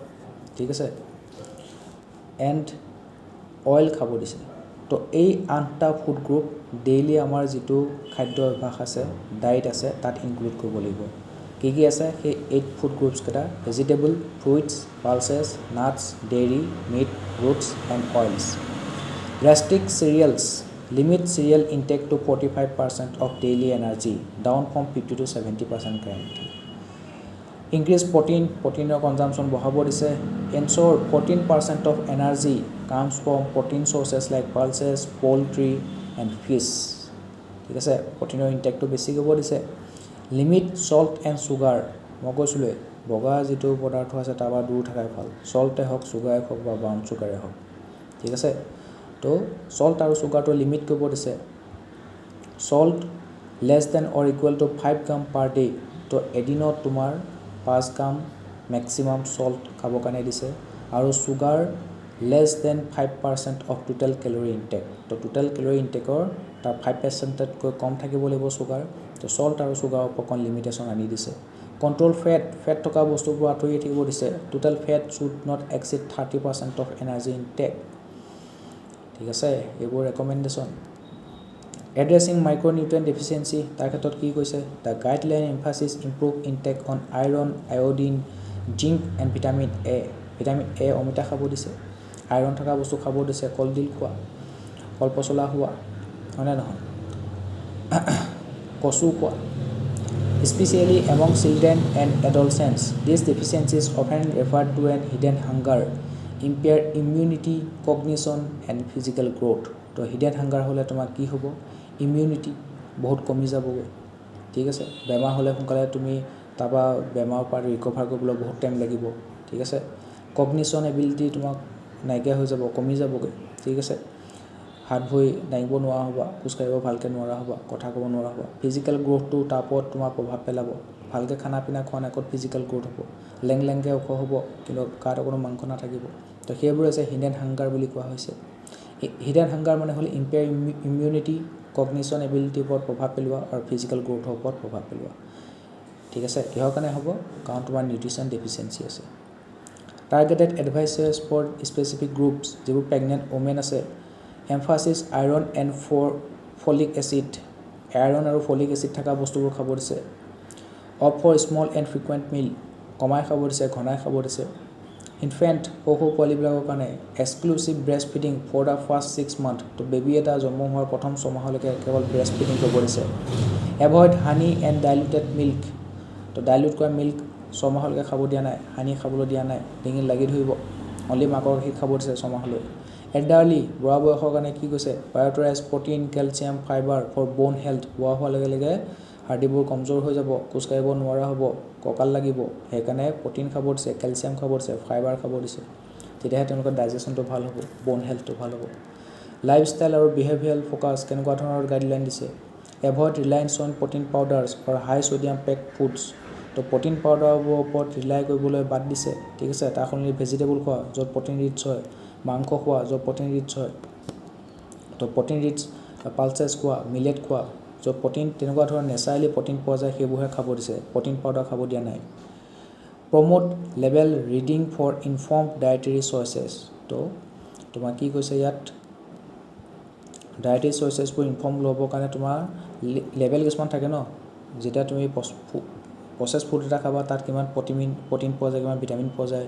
ঠিক আছে এণ্ড অইল খাব দিছে তো এই 8টা ফুড গ্ৰুপ ডেইলি আমাৰ যিটো খাদ্য অভ্যাস আছে ডায়েট আছে তাত ইনক্লুড কৰিব লাগিব কি আছে সেই 8 ফুড গ্ৰুপছ কেইটা vegetables fruits pulses nuts dairy meat roots and oils restrict cereals Limit cereal intake to 45% of daily energy, down from 50 to 70% currently. Increase protein consumption bahabo dise. Ensure 14% of energy comes from protein sources like pulses, poultry, and fish. ঠিক আছে protein intake to বেছি কৰিব দিছে. Limit salt and sugar. মগজুলে বগা যেটো পদাৰ্থ আছে তাৰ পৰা দূৰ থাকাই ভাল. Salt হওক, sugar হওক বা brown sugar হওক. ঠিক আছে তো salt আৰু sugar to limit কৰিব দিছে salt less than or equal to 5 gram per day তো এদিনত তোমাৰ 5 gram maximum salt খাব কাৰণে দিছে আৰু sugar less than 5% of total calorie intake তো total calorie intake তাৰ 5% তকৈ কম থাকিব লাগিব sugar তো salt আৰু sugar ওপৰ লিমিটেশন আনি দিছে control fat থকা বস্তুবোৰ আঁতৰি থাকিব দিছে total fat should not exceed 30% of energy intake ঠিক আছে এইবোৰ ৰেকমেন্ডেশন addressing micronutrient deficiency তাৰ ক্ষেত্ৰত কি কৈছে the guideline emphasis improve intake on iron iodine zinc and vitamin A অমিতা খাব দিছে আয়ৰন থকা বস্তু খাব দিছে কলডিল খোৱা কলপচলা খোৱা হয়নে নহয় কচু খোৱা especially among children and adolescents these deficiencies often referred to as hidden hunger impair immunity cognition and physical growth তো hidden hunger হলে তোমাক কি হ'ব immunity বহুত কমি যাবগে ঠিক আছে বেমাৰ হলে সোনকালে তুমি তাবা বেমাৰৰ পৰা ৰিকভাৰ কৰিবলৈ বহুত টাইম লাগিব ঠিক আছে cognition ability তোমাক নাইকিয়া হৈ যাব কমি যাবগে ঠিক আছে হাত ভৰি দাঙিব নোৱাৰা হ'ব খোজকাঢ়িব ভালকৈ নোৱাৰা হ'ব কথা ক'ব নোৱাৰা হ'ব ফিজিক্যাল গ্ৰোথটো তাপত তোমাৰ প্ৰভাৱ পেলাব ভালকৈ খানা পিনা খোৱা নাকত ফিজিক্যাল গ্ৰোথ হ'ব লেংলেংকে ওখ হ'ব কিন্তু কাট কোনো মাংস নাথাকিব তো সেইবোৰ আছে হিডেন হাংগাৰ বুলি কোৱা হৈছে হিডেন হাংগাৰ মানে হ'ল ইম্পেয়াৰ ইমিউনিটি কগনিশ্যন এবিলিটিৰ ওপৰত প্ৰভাৱ পেলোৱা আৰু ফিজিক্যাল গ্ৰোথৰ ওপৰত প্ৰভাৱ পেলোৱা ঠিক আছে কিহৰ কাৰণে হ'ব কাৰণ তোমাৰ নিউট্ৰিশ্যন ডেফিচিয়েঞ্চি আছে targeted advices for specific groups যিবোৰ প্ৰেগনেণ্ট ওমেন আছে emphasis iron and folic acid iron আৰু ফলিক এচিড থকা বস্তুবোৰ খাব দিছে opt for small and frequent meal কমাই খাব দিছে ঘনাই খাব দিছে ইনফেণ্ট সৰু পোৱালিবিলাকৰ কাৰণে exclusive breast feeding for the first 6 month তো বেবী এটা জন্ম হোৱাৰ প্ৰথম 6 মাহলৈকে কেৱল ব্ৰেষ্ট ফিডিং কৰিব দিছে avoid honey and diluted milk তো ডাইলুট কৰা মিল্ক 6 মাহলৈকে খাব দিয়া নাই হানি খাবলৈ দিয়া নাই ডিঙিত লাগি ধৰিব অনলি মাকৰ গাখীৰ খাব দিছে 6 মাহলৈ এল্ডাৰলি বুঢ়া বয়সৰ কাৰণে কি কৈছে prioritise protein calcium fibre for বোন হেল্থ বুঢ়া হোৱাৰ লগে লগে হাৰ্ডিবোৰ কমজোৰ হৈ যাব খোজকাঢ়িব নোৱাৰা হ'ব কঁকাল লাগিব সেইকাৰণে প্ৰটিন খাব দিছে কেলছিয়াম খাব দিছে ফাইবাৰ খাব দিছে তেতিয়াহে তেওঁলোকৰ ডাইজেশ্যনটো ভাল হ'ব বোন হেল্থটো ভাল হ'ব লাইফষ্টাইল আৰু বিহেভিয়াৰেল ফ'কাছ কেনেকুৱা ধৰণৰ গাইডলাইন দিছে avoid reliance on protein powders or high sodium pack foods তো প্ৰটিন পাউডাৰৰ ওপৰত ৰিলাই কৰিবলৈ বাদ দিছে ঠিক আছে তাৰ সলনি ভেজিটেবল খোৱা য'ত প্ৰটিন ৰিচ হয় মাংস খোৱা য'ত প্ৰটিন ৰিচ হয় তো প্ৰটিন ৰিচ পালচেছ খোৱা মিলেট খোৱা য'ত প্ৰটিন তেনেকুৱা ধৰণৰ নেচাৰেলি প্ৰটিন পোৱা যায় সেইবোৰহে খাব দিছে প্ৰটিন পাউডাৰ খাব দিয়া নাই প্ৰমোট লেভেল reading for informed dietary choices তো তোমাৰ কি কৈছে ইয়াত ডায়েটাৰী চইচেছবোৰ ইনফৰ্ম ল'বৰ কাৰণে তোমাৰ লেভেল কিছুমান থাকে ন যেতিয়া তুমি প্ৰচেছ ফুড এটা খাবা তাত কিমান প্ৰটিন পোৱা যায় কিমান ভিটামিন পোৱা যায়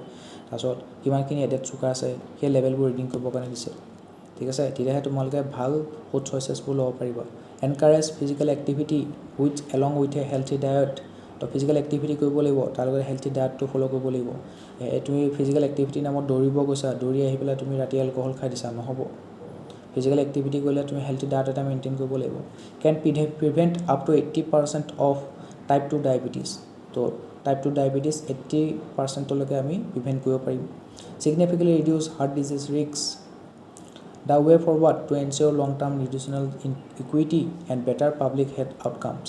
তাৰপিছত কিমানখিনি এডেড চুগাৰ আছে সেই লেভেলবোৰ ৰিডিং কৰিবৰ কাৰণে দিছে ঠিক আছে তেতিয়াহে তোমালোকে ভাল ফুড চইচেছবোৰ ল'ব পাৰিবা encourage physical activity along with a healthy diet তো ফিজিকেল এক্টিভিটি কৰিব লাগিব তাৰ লগত হেল্থি ডায়েটটো ফ'ল' কৰিব লাগিব তুমি ফিজিকেল এক্টিভিটি নামত দৌৰিব গৈছা দৌৰি আহি পেলাই তুমি ৰাতি এলকহল খাই দিছা নহ'ব ফিজিকেল এক্টিভিটি কৰিলে তুমি হেল্থি ডায়েট এটা মেইনটেইন কৰিব লাগিব can prevent up to 80% of type 2 diabetes তো টাইপ 2 ডায়েবেটিছ 80%লৈকে আমি প্ৰিভেণ্ট কৰিব পাৰিম significantly reduce heart disease risk the way forward to ensure long term nutritional equity and better public health outcomes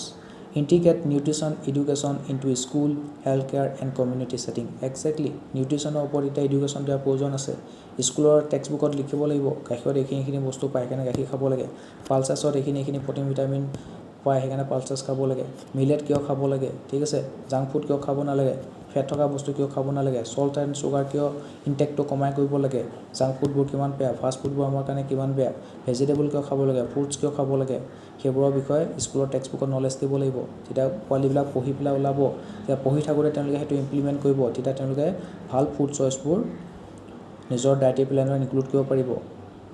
integrate nutrition education into school health care and community setting exactly নিউট্ৰিশ্যনৰ ওপৰত এতিয়া education দিয়াৰ প্ৰয়োজন আছে স্কুলৰ text বুকত লিখিব লাগিব গাখীৰত এইখিনি বস্তু পায় সেইকাৰণে গাখীৰ খাব লাগে পালচাছত এইখিনি প্ৰটিন ভিটামিন পায় সেইকাৰণে পালচাছ খাব লাগে মিলেট কিয় খাব লাগে ঠিক আছে জাংক ফুড কিয় খাব নালাগে ফেট থকা বস্তু কিয় খাব নালাগে সল্ট এণ্ড চুগাৰ কিয় ইনটেকটো কমাই কৰিব লাগে জাংক ফুডবোৰ কিমান বেয়া ফাষ্ট ফুডবোৰ আমাৰ কাৰণে কিমান বেয়া ভেজিটেবল কিয় খাব লাগে ফ্ৰুটছ কিয় খাব লাগে সেইবোৰৰ বিষয়ে স্কুলৰ টেক্সট বুকত নলেজ দিব লাগিব তেতিয়া পোৱালিবিলাক পঢ়ি পেলাই ওলাব তেতিয়া পঢ়ি থাকোঁতে তেওঁলোকে সেইটো ইমপ্লিমেণ্ট কৰিব তেতিয়া তেওঁলোকে ভাল ফুড চইচবোৰ নিজৰ ডায়েটাৰী প্লেনত ইনক্লুড কৰিব পাৰিব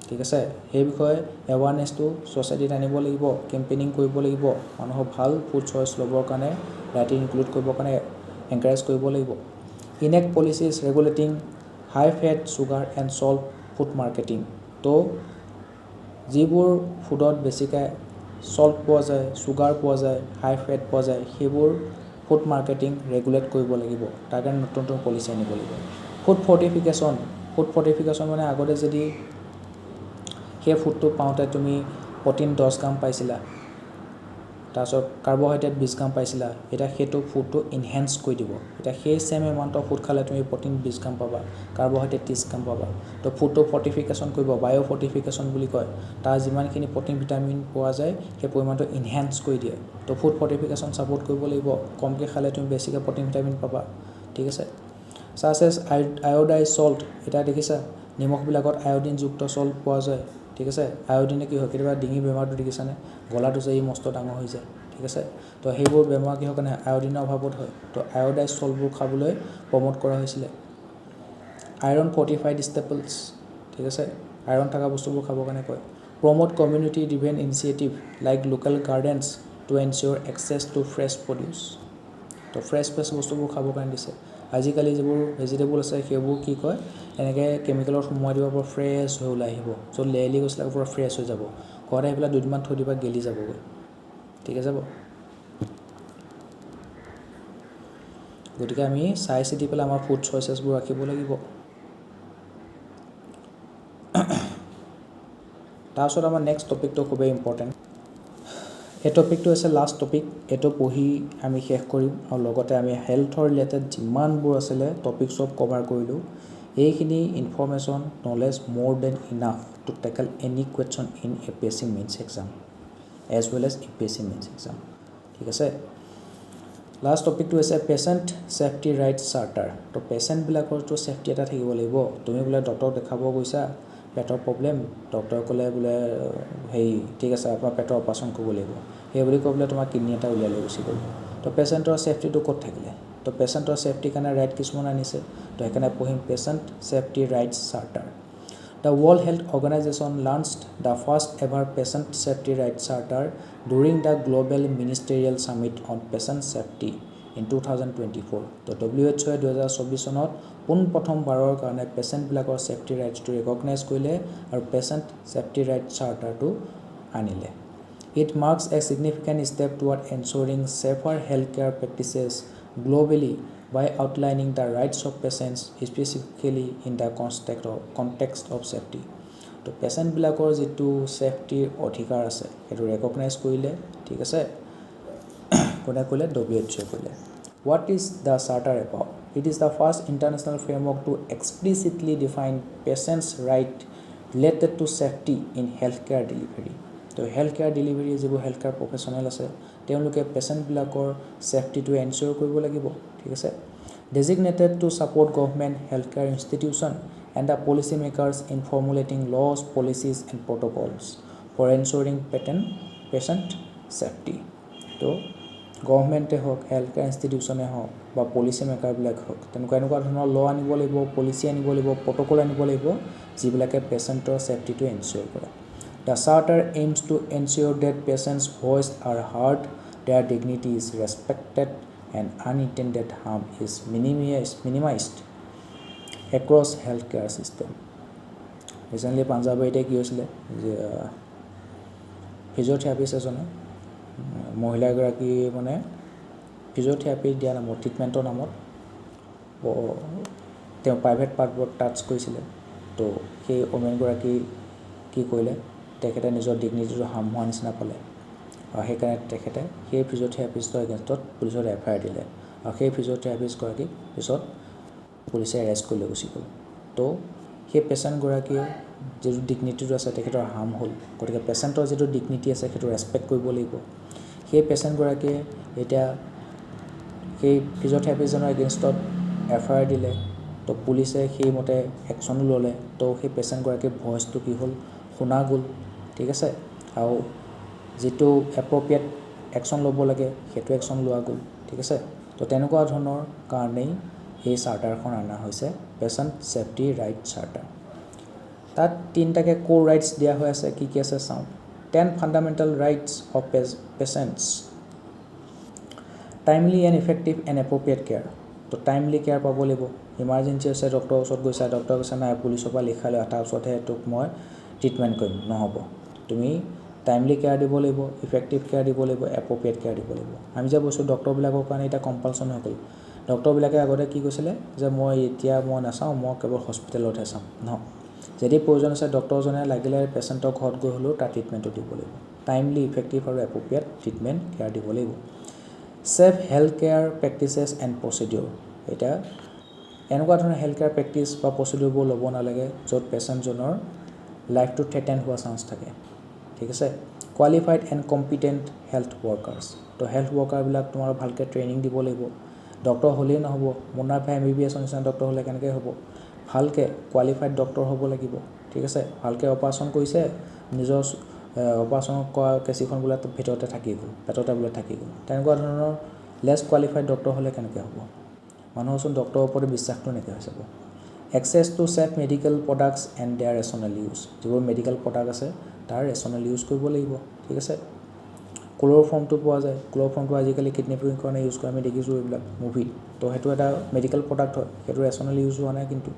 ঠিক আছে সেই বিষয়ে এৱাৰনেছটো ছ'চাইটিত আনিব লাগিব কেম্পেইনিং কৰিব লাগিব মানুহক ভাল ফুড চইচ ল'বৰ কাৰণে ডায়েটাৰী ইনক্লুড কৰিবৰ কাৰণে এনকাৰেজ কৰিব লাগিব enact policies regulating high fat sugar and salt food marketing তো যিবোৰ ফুডত বেছিকৈ চল্ট পোৱা যায় চুগাৰ পোৱা যায় হাই ফেট পোৱা যায় সেইবোৰ ফুড মাৰ্কেটিং ৰেগুলেট কৰিব লাগিব তাৰ কাৰণে নতুন পলিচি আনিব লাগিব ফুড ফৰ্টিফিকেশ্যন মানে আগতে যদি সেই ফুডটো পাওঁতে তুমি প্ৰটিন 10 গ্ৰাম পাইছিলা তাৰপিছত কাৰ্বহাইড্ৰেট 20 গ্ৰাম পাইছিলা এতিয়া সেইটো ফুডটো ইনহেন্স কৰি দিব এতিয়া সেই ছেম এমাউণ্টৰ ফুড খালে তুমি প্ৰটিন 20 গ্ৰাম পাবা কাৰ্বহাইড্ৰেট 30 গ্ৰাম পাবা তো ফুডটো ফৰ্টিফিকেশ্যন কৰিব বায়' ফৰ্টিফিকেশ্যন বুলি কয় তাৰ যিমানখিনি প্ৰটিন ভিটামিন পোৱা যায় সেই পৰিমাণটো ইনহেন্স কৰি দিয়ে তো ফুড ফৰ্টিফিকেশ্যন ছাপোৰ্ট কৰিব লাগিব কমকৈ খালে তুমি বেছিকৈ প্ৰটিন ভিটামিন পাবা ঠিক আছে চাচেছ আয়'ডাইজ চল্ট এতিয়া দেখিছা নিমখবিলাকত আয়ডিনযুক্ত চল্ট পোৱা যায় ঠিক আছে আয়ডিনে কি হয় কেতিয়াবা ডিঙি বেমাৰটো দেখিছানে গলাটো যে এই মস্ত ডাঙৰ হৈ যায় ঠিক আছে তো সেইবোৰ বেমাৰ কিহৰ কাৰণে আয়ডিনৰ অভাৱত হয় তো আয়'ডাইজ চল্টবোৰ খাবলৈ প্ৰমোট কৰা হৈছিলে আইৰণ ফৰ্টিফাইড ষ্টেপলছ ঠিক আছে আইৰণ থকা বস্তুবোৰ খাবৰ কাৰণে কয় promote community driven initiative like local gardens to ensure access to fresh produce তো ফ্ৰেছ বস্তুবোৰ খাবৰ কাৰণে দিছে আজিকালি যিবোৰ ভেজিটেবল আছে সেইবোৰ কি কয় এনেকৈ কেমিকেলত সোমোৱাই দিব পৰা ফ্ৰেছ হৈ ওলাই আহিব য'ত লেৰেলি গৈছিলে পূৰা ফ্ৰেছ হৈ যাব ঘৰত আহি পেলাই দুদিনমান থৈ দিবা গেলি যাবগৈ ঠিক আছে গতিকে আমি চাই চিতি পেলাই আমাৰ ফুড চইচেছবোৰ ৰাখিব লাগিব তাৰপিছত আমাৰ নেক্সট টপিকটো খুবেই ইম্পৰ্টেণ্ট এই টপিকটো হৈছে লাষ্ট টপিক এইটো পঢ়ি আমি শেষ কৰিম আৰু লগতে আমি হেল্থৰ ৰিলেটেড যিমানবোৰ আছিলে টপিক চব কভাৰ কৰিলোঁ এইখিনি ইনফৰ্মেশ্যন নলেজ মোৰ then enough to tackle any question in APSC mains exam as well as APSC mains exam ঠিক আছে লাষ্ট টপিকটো হৈছে পেচেণ্ট ছেফটি ৰাইটছ চাৰ্টাৰ তো পেচেণ্টবিলাকৰতো ছেফটি এটা থাকিব লাগিব তুমি বোলে ডক্টৰক দেখাব গৈছা পেটৰ প্ৰব্লেম ডক্টৰে ক'লে বোলে হেৰি ঠিক আছে আপোনাৰ পেটৰ অপাৰেশ্যন কৰিব লাগিব সেই বুলি কৈ বোলে তোমাৰ কিডনি এটা উলিয়াই লৈ গুচি গ'ল তো পেচেণ্টৰ ছেফটিটো ক'ত থাকিলে তো পেচেণ্টৰ ছেফটিৰ কাৰণে ৰাইট কিছুমান আনিছে তো সেইকাৰণে পঢ়িম patient safety rights charter the world health organisation launched the first ever patient safety rights charter during the global ministerial summit on patient safety in 2024 তো WHO 2024 চনত পোনপ্ৰথমবাৰৰ কাৰণে পেচেণ্টবিলাকৰ ছেফটি ৰাইটছটো ৰেকগনাইজ কৰিলে আৰু পেচেণ্ট ছেফটি ৰাইটছ চাৰ্টাৰটো আনিলে it marks a significant step toward ensuring safer health care practices globally by outlining the rights of patients specifically in the context of safety তো পেচেণ্টবিলাকৰ যিটো ছেফটিৰ অধিকাৰ আছে সেইটো ৰেকগনাইজ কৰিলে ঠিক আছে কোনে কৰিলে WHO কৰিলে What is the Charter about? It is the first international framework to explicitly define patients' right related to safety in healthcare delivery. তো হেল্থকেয়াৰ ডেলিভাৰী যিবোৰ হেল্থকেয়াৰ প্ৰফেশ্যনেল আছে তেওঁলোকে পেচেণ্টবিলাকৰ ছেফটিটো এনচিয়'ৰ কৰিব লাগিব ঠিক আছে designated to support government healthcare institution and the policy makers in formulating laws, policies and protocols for ensuring patient safety. তো গভৰ্ণমেণ্টে হওক হেল্থকেয়াৰ ইনষ্টিটিউশ্যনে হওক বা পলিচি মেকাৰবিলাক হওক এনেকুৱা ধৰণৰ ল আনিব লাগিব পলিচি আনিব লাগিব প্ৰট'কল আনিব লাগিব যিবিলাকে পেচেণ্টৰ ছেফটিটো এনচিয়'ৰ কৰে The Charter aims to ensure that patients' voices are heard, their dignity is respected, and unintended harm is minimized across healthcare system. Recently, Punjabite কি হৈছিলে যে ফিজিঅ'থেৰাপিষ্ট এজনে মহিলাগৰাকী মানে ফিজিঅ'থেৰাপি দিয়া নামত ট্ৰিটমেণ্টৰ নামত তেওঁ প্ৰাইভেট পাৰ্টবোৰত টাচ কৰিছিলে তো সেই ওমেনগৰাকী কি কৰিলে তেখেতে নিজৰ ডিগনিটিটো হাৰ্ম হোৱা নিচিনা পালে আৰু সেইকাৰণে তেখেতে সেই ফিজিঅ'থেৰাপিষ্টৰ এগেইনষ্টত পুলিচত এফআইআৰ দিলে আৰু সেই ফিজিঅ'থেৰাপিষ্টগৰাকীক পিছত পুলিচে এৰেষ্ট কৰি লৈ গুচি গ'ল তো সেই পেচেণ্টগৰাকীয়ে যিটো ডিগনিটিটো আছে তেখেতৰ হাৰ্ম হ'ল গতিকে পেচেণ্টৰ যিটো ডিগনিটি আছে সেইটো ৰেচপেক্ট কৰিব লাগিব সেই পেচেণ্টগৰাকীয়ে এতিয়া সেই ফিজিঅ'থেৰাপিষ্টজনৰ এগেইনষ্টত এফআইআৰ দিলে তো পুলিচে সেইমতে একশ্যনো ল'লে তো সেই পেচেণ্টগৰাকীৰ ভইচটো কি হ'ল শুনা গ'ল ঠিক আছে আৰু যিটো এপ্ৰপ্ৰিয়েট একশ্যন ল'ব লাগে সেইটো একশ্যন লোৱা গ'ল ঠিক আছে তো তেনেকুৱা ধৰণৰ কাৰণেই এই চাৰ্টাৰখন অনা হৈছে পেচেণ্ট ছেফটি ৰাইট চাৰ্টাৰ তাত তিনিটাকৈ কোৰ ৰাইটছ দিয়া হৈ আছে কি আছে চাওঁ 10 fundamental rights of patients timely and effective and appropriate care তো টাইমলি কেয়াৰ পাব লাগিব ইমাৰ্জেঞ্চি আছে ডক্টৰৰ ওচৰত গৈছা ডক্টৰে কৈছে নাই পুলিচৰ পৰা লিখাই লৈ তাৰ ওচৰতহে তোক মই ট্ৰিটমেণ্ট কৰিম নহ'ব তুমি টাইমলি কেয়াৰ দিব লাগিব ইফেক্টিভ কেয়াৰ দিব লাগিব এপ্ৰপ্ৰিয়েট কেয়াৰ দিব লাগিব আমি যে বস্তু ডক্টৰবিলাকৰ কাৰণে এতিয়া কম্পালচন হৈ গ'ল ডক্টৰবিলাকে আগতে কি কৈছিলে যে মই নাচাওঁ মই কেৱল হস্পিটেলতহে চাম নহয় যদি প্ৰয়োজন আছে ডক্টৰজনে লাগিলে পেচেণ্টৰ ঘৰত গৈ হ'লেও তাৰ ট্ৰিটমেণ্টটো দিব লাগিব টাইমলি ইফেক্টিভ আৰু এপ্ৰপ্ৰিয়েট ট্ৰিটমেণ্ট কেয়াৰ দিব লাগিব safe health care practices and procedure এতিয়া এনেকুৱা ধৰণৰ হেল্থ কেয়াৰ প্ৰেক্টিচ বা প্ৰচিডিঅ'ৰবোৰ ল'ব নালাগে য'ত পেচেণ্টজনৰ লাইফটো থ্ৰেটেন হোৱা চান্স থাকে ঠিক আছে qualified and competent health workers তো হেল্থ ৱৰ্কাৰবিলাক তোমাৰ ভালকৈ ট্ৰেইনিং দিব লাগিব ডক্টৰ হ'লেই নহ'ব মুনাফা MBBS নিচিনা ডক্টৰ হ'লে কেনেকৈ হ'ব ভালকৈ কোৱালিফাইড ডক্টৰ হ'ব লাগিব ঠিক আছে ভালকৈ অপাৰেশ্যন কৰিছে নিজৰ অপাৰেশ্যন কৰা কেঁচিখন বোলে ভিতৰতে থাকি গ'ল পেটতে বোলে থাকি গ'ল তেনেকুৱা ধৰণৰ লেছ কোৱালিফাইড ডক্টৰ হ'লে কেনেকৈ হ'ব মানুহৰচোন ডক্টৰৰ ওপৰত বিশ্বাসটো নাইকিয়া হৈ যাব access to safe medical products and their rational use যিবোৰ মেডিকেল প্ৰডাক্ট আছে তাৰ ৰেচনেল ইউজ কৰিব লাগিব ঠিক আছে ক্ল'ৰফৰ্মটো পোৱা যায় ক্ল'ৰফৰ্মটো আজিকালি কিডনি প্ৰিং কাৰণে ইউজ কৰে আমি দেখিছোঁ এইবিলাক মুভিত তো সেইটো এটা মেডিকেল প্ৰডাক্ট হয় সেইটো ৰেচনেল ইউজ হোৱা নাই কিন্তু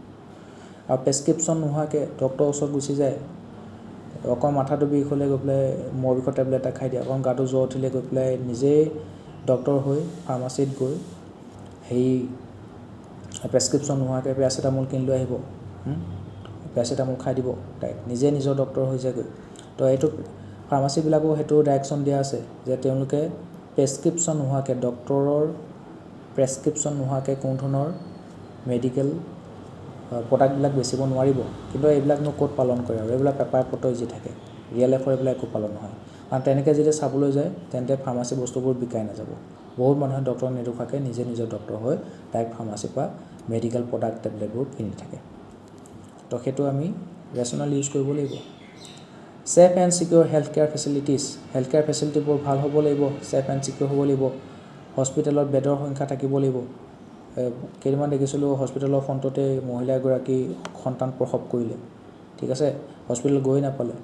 আৰু প্ৰেছক্ৰিপশ্যন নোহোৱাকৈ ডক্টৰৰ ওচৰত গুচি যায় অকণ মাথাটো বিষ হ'লে গৈ পেলাই মূৰৰ বিষৰ টেবলেট এটা খাই দিয়ে অকণ গাটো জ্বৰ উঠিলে গৈ পেলাই নিজেই ডক্টৰ হৈ ফাৰ্মাচীত গৈ সেই প্ৰেছক্ৰিপশ্যন নোহোৱাকৈ পেৰাচিটামল কিনি লৈ আহিব পেৰাচিটামল খাই দিব তাইক নিজে নিজৰ ডক্টৰ হৈ যায়গৈ তো এইটো ফাৰ্মাচীবিলাকো সেইটো ডাইৰেকশ্যন দিয়া আছে যে তেওঁলোকে প্ৰেছক্ৰিপশ্যন নোহোৱাকৈ ডক্টৰৰ প্ৰেছক্ৰিপশ্যন নোহোৱাকৈ কোনো ধৰণৰ মেডিকেল প্ৰডাক্টবিলাক বেচিব নোৱাৰিব কিন্তু এইবিলাকনো ক'ত পালন কৰে আৰু এইবিলাক পেপাৰ পত্ৰ যি থাকে ৰিয়েল লাইফৰ এইবিলাক একো পালন নহয় কাৰণ তেনেকৈ যদি চাবলৈ যায় তেন্তে ফাৰ্মাচী বস্তুবোৰ বিকাই নাযাব বহুত মানুহে ডক্টৰ নেদেখুৱাকৈ নিজে নিজৰ ডক্টৰ হৈ ডাইৰেক্ট ফাৰ্মাচীৰ পৰা মেডিকেল প্ৰডাক্ট টেবলেটবোৰ কিনি থাকে তো সেইটো আমি ৰেচনেল ইউজ কৰিব লাগিব safe and secure health care facilities health care ফেচিলিটিবোৰ ভাল হ'ব লাগিব ছেফ এণ্ড ছিকিউৰ হ'ব লাগিব হস্পিটেলত বেডৰ সংখ্যা থাকিব লাগিব কেইদিনমান দেখিছিলোঁ হস্পিটেলৰ ফ্ৰণ্টতে মহিলা এগৰাকী সন্তান প্ৰসৱ কৰিলে ঠিক আছে হস্পিটেল গৈ নাপালে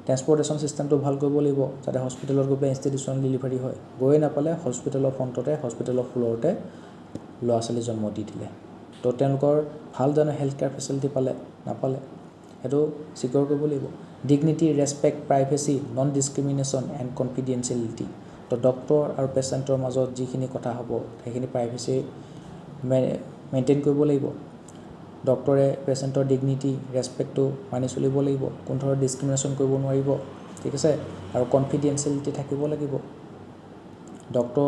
ট্ৰেন্সপৰ্টেশ্যন চিষ্টেমটো ভাল কৰিব লাগিব যাতে হস্পিটেলত গৈ পেলাই ইনষ্টিটিউশ্যনেল ডেলিভাৰী হয় গৈ নাপালে হস্পিটেলৰ ফ্ৰণ্টতে হস্পিটেলৰ ফ্ল'ৰতে ল'ৰা ছোৱালী জন্ম দি দিলে তো তেওঁলোকৰ ভাল জানো হেল্থ কেয়াৰ ফেচিলিটি নাপালে সেইটো ছিকিউৰ কৰিব লাগিব dignity respect privacy non discrimination and confidentiality তো ডক্টৰ আৰু পেচেণ্টৰ মাজত যিখিনি কথা হ'ব সেইখিনি প্ৰাইভেচি মেইনটেইন কৰিব লাগিব ডক্টৰে পেচেণ্টৰ ডিগনিটি ৰেচপেক্টটো মানি চলিব লাগিব কোনো ধৰণৰ ডিছক্ৰিমিনেশ্যন কৰিব নোৱাৰিব ঠিক আছে আৰু কনফিডেঞ্চিয়েলিটি থাকিব লাগিব ডক্টৰ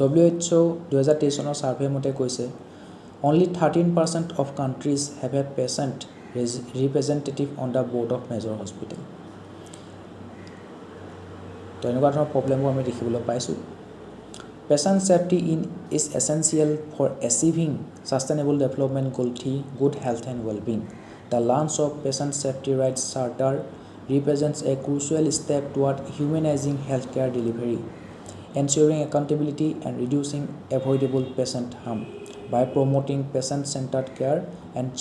WHO 2023 চনৰ সাৰ্ভে মতে কৈছে only 13% of countries have a patient representative on the board of major hospital. তো এনেকুৱা ধৰণৰ প্ৰব্লেমবোৰ আমি দেখিবলৈ পাইছোঁ Patient safety is essential for achieving sustainable development goal 3 good health and well-being. The launch of Patient Safety Rights Charter represents a crucial step toward humanizing healthcare delivery, ensuring accountability and reducing avoidable patient harm. By promoting patient-centered care, and the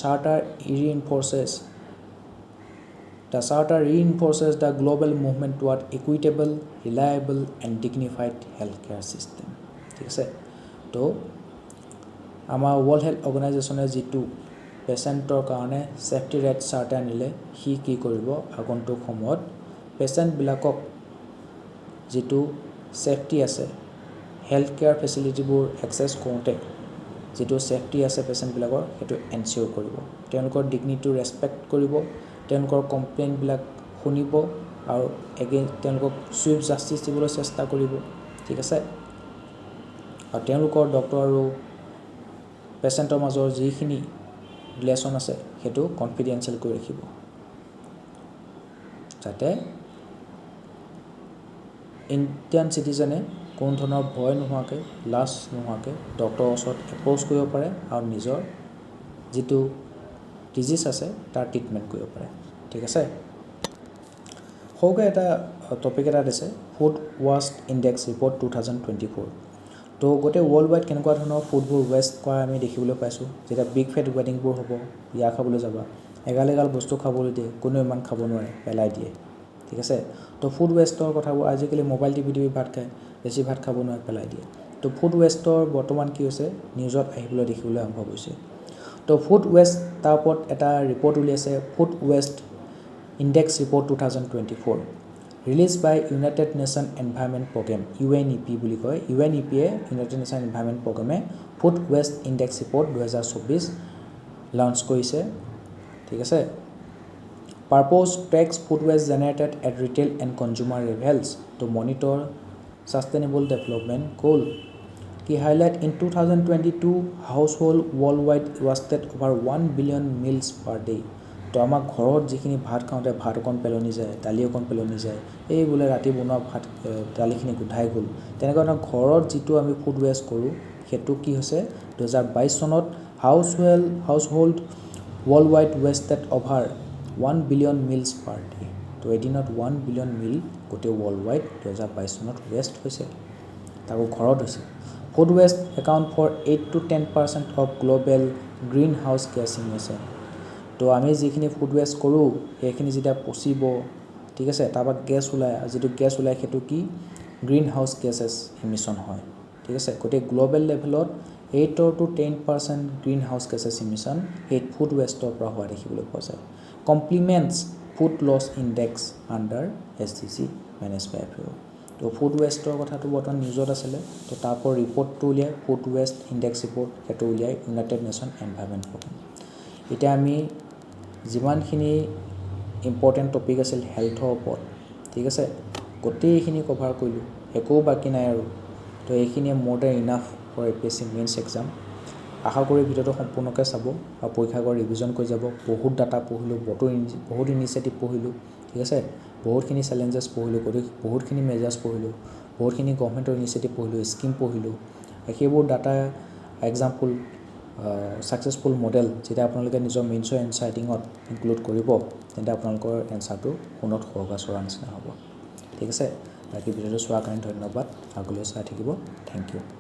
charter reinforces the global movement toward equitable, reliable, and dignified healthcare system. ঠিক আছে তো আমাৰ world health অৰ্গেনাইজেশ্যনে যিটো পেচেণ্টৰ কাৰণে safety rights charter আনিলে সি কি কৰিব আগন্তুক সময়ত পেচেণ্টবিলাকক যিটো সেফটি আছে হেল্থ কেয়াৰ ফেচিলিটিবোৰ এক্সেছ কৰোঁতে যিটো সেফটি আছে পেচেণ্টবিলাকৰ সেইটো এনচিয়ৰ কৰিব তেওঁলোকৰ ডিগনিটিটো ৰেছপেক্ট কৰিব তেওঁলোকৰ কমপ্লেইনবিলাক শুনিব আৰু তেওঁলোকক সুইফ্ট জাষ্টিছ দিবলৈ চেষ্টা কৰিব ঠিক আছে আৰু তেওঁলোকৰ ডক্টৰ আৰু পেচেণ্টৰ মাজৰ যিখিনি ৰিলেশ্যন আছে সেইটো কনফিডেন্সিয়েল কৰি ৰাখিব যাতে ইণ্ডিয়ান চিটিজেনে কোনো ধৰণৰ ভয় নোহোৱাকৈ লাজ নোহোৱাকৈ ডক্টৰৰ ওচৰত এপ্ৰ'চ কৰিব পাৰে আৰু নিজৰ যিটো ডিজিজ আছে তাৰ ট্ৰিটমেণ্ট কৰিব পাৰে ঠিক আছে সৌকে এটা টপিক এটা দিছে ফুড ৱেষ্ট ইণ্ডেক্স ৰিপৰ্ট 2024 তো গোটেই ৱৰ্ল্ড ৱাইড কেনেকুৱা ধৰণৰ ফুডবোৰ ৱেষ্ট কৰা আমি দেখিবলৈ পাইছোঁ যেতিয়া বিগ ফেট ৱেডিংবোৰ হ'ব বিয়া খাবলৈ যাবা এগাল বস্তু খাবলৈ দিয়ে কোনো ইমান খাব নোৱাৰে পেলাই দিয়ে ঠিক আছে তো ফুড ৱেষ্টৰ কথাবোৰ আজিকালি মোবাইল টিভি ভাত খায় বেছি ভাত খাব নোৱাৰে পেলাই দিয়ে তো ফুড ৱেষ্টৰ বৰ্তমান কি হৈছে নিউজত আহিবলৈ দেখিবলৈ আৰম্ভ হৈছে তো ফুড ৱেষ্ট তাৰ ওপৰত এটা ৰিপৰ্ট উলিয়াইছে food waste index report 2024 release by united nation environment programme UNEP বুলি কয় UNEP ইউনাইটেড নেশ্যন এনভাইৰনমেণ্ট প্ৰগ্ৰেমে food waste index report 2024 launch কৰিছে ঠিক আছে Purpose tracks food waste generated at retail and consumer levels to monitor sustainable development goal. He highlight in 2022 household worldwide wasted over 1 billion meals per day. তো আমাৰ ঘৰত যিখিনি ভাত খাওঁতে ভাত অকণ পেলনি যায় দালি অকণ পেলনি যায় এই বোলে ৰাতি বনোৱা ভাত দালিখিনি গোন্ধাই গ'ল তেনেকুৱা ধৰণৰ ঘৰত যিটো আমি ফুড ৱেষ্ট কৰোঁ সেইটো কি হৈছে 2022 চনত household worldwide wasted over 1 billion meals per day. তো এদিনত 1 billion meal গোটেই ৱৰ্ল্ড ৱাইড 2022 চনত ৱেষ্ট হৈছে তাকো ঘৰত হৈছে food waste account for 8 to 10% of global green house gas emission তো আমি যিখিনি ফুড ৱেষ্ট কৰোঁ সেইখিনি যেতিয়া পচিব ঠিক আছে তাৰপৰা গেছ ওলায় যিটো গেছ ওলায় সেইটো কি গ্ৰীণ হাউচ গেছেছ ইমিশ্যন হয় ঠিক আছে গোটেই গ্ল'বেল লেভেলত 8 to 10% গ্ৰীণ হাউচ গেছেছ ইমিশ্যন সেই ফুড ৱেষ্টৰ পৰা হোৱা দেখিবলৈ পোৱা যায় complements food loss index under SDG managed by FAO তো ফুড ৱেষ্টৰ কথাটো বৰ্তমান নিউজত আছিলে তো তাৰ ওপৰত ৰিপৰ্টটো উলিয়াই ফুড ৱেষ্ট ইণ্ডেক্স ৰিপৰ্ট সেইটো উলিয়াই ইউনাইটেড নেশ্যন এনভাইৰনমেণ্ট প্ৰগ্ৰেম এতিয়া আমি যিমানখিনি ইম্পৰ্টেণ্ট টপিক আছিল হেল্থৰ ওপৰত ঠিক আছে গোটেইখিনি কভাৰ কৰিলোঁ একো বাকী নাই আৰু তো এইখিনিয়ে মোৰ then enough for APSC mains exam আশা কৰি ভিডিঅ'টো সম্পূৰ্ণকৈ চাব আৰু পৰীক্ষা কৰি ৰিভিজন কৰি যাব বহুত ডাটা পঢ়িলোঁ বহুত ইনিচিয়েটিভ পঢ়িলোঁ ঠিক আছে বহুতখিনি চেলেঞ্জেছ পঢ়িলোঁ বহুতখিনি মেজাৰ্ছ পঢ়িলোঁ বহুতখিনি গভৰ্ণমেণ্টৰ ইনিচিয়েটিভ পঢ়িলোঁ স্কিম পঢ়িলোঁ সেইবোৰ ডাটা এক্সাম্পল ছাকচেছফুল মডেল যেতিয়া আপোনালোকে নিজৰ মেইনছৰ এনচাৰ ৰাইটিঙত ইনক্লুড কৰিব তেন্তে আপোনালোকৰ এনচাৰটো পুনত সহগা চৰাৰ নিচিনা হ'ব ঠিক আছে বাকী ভিডিঅ'টো চোৱাৰ কাৰণে ধন্যবাদ আগলৈ চাই থাকিব থেংক ইউ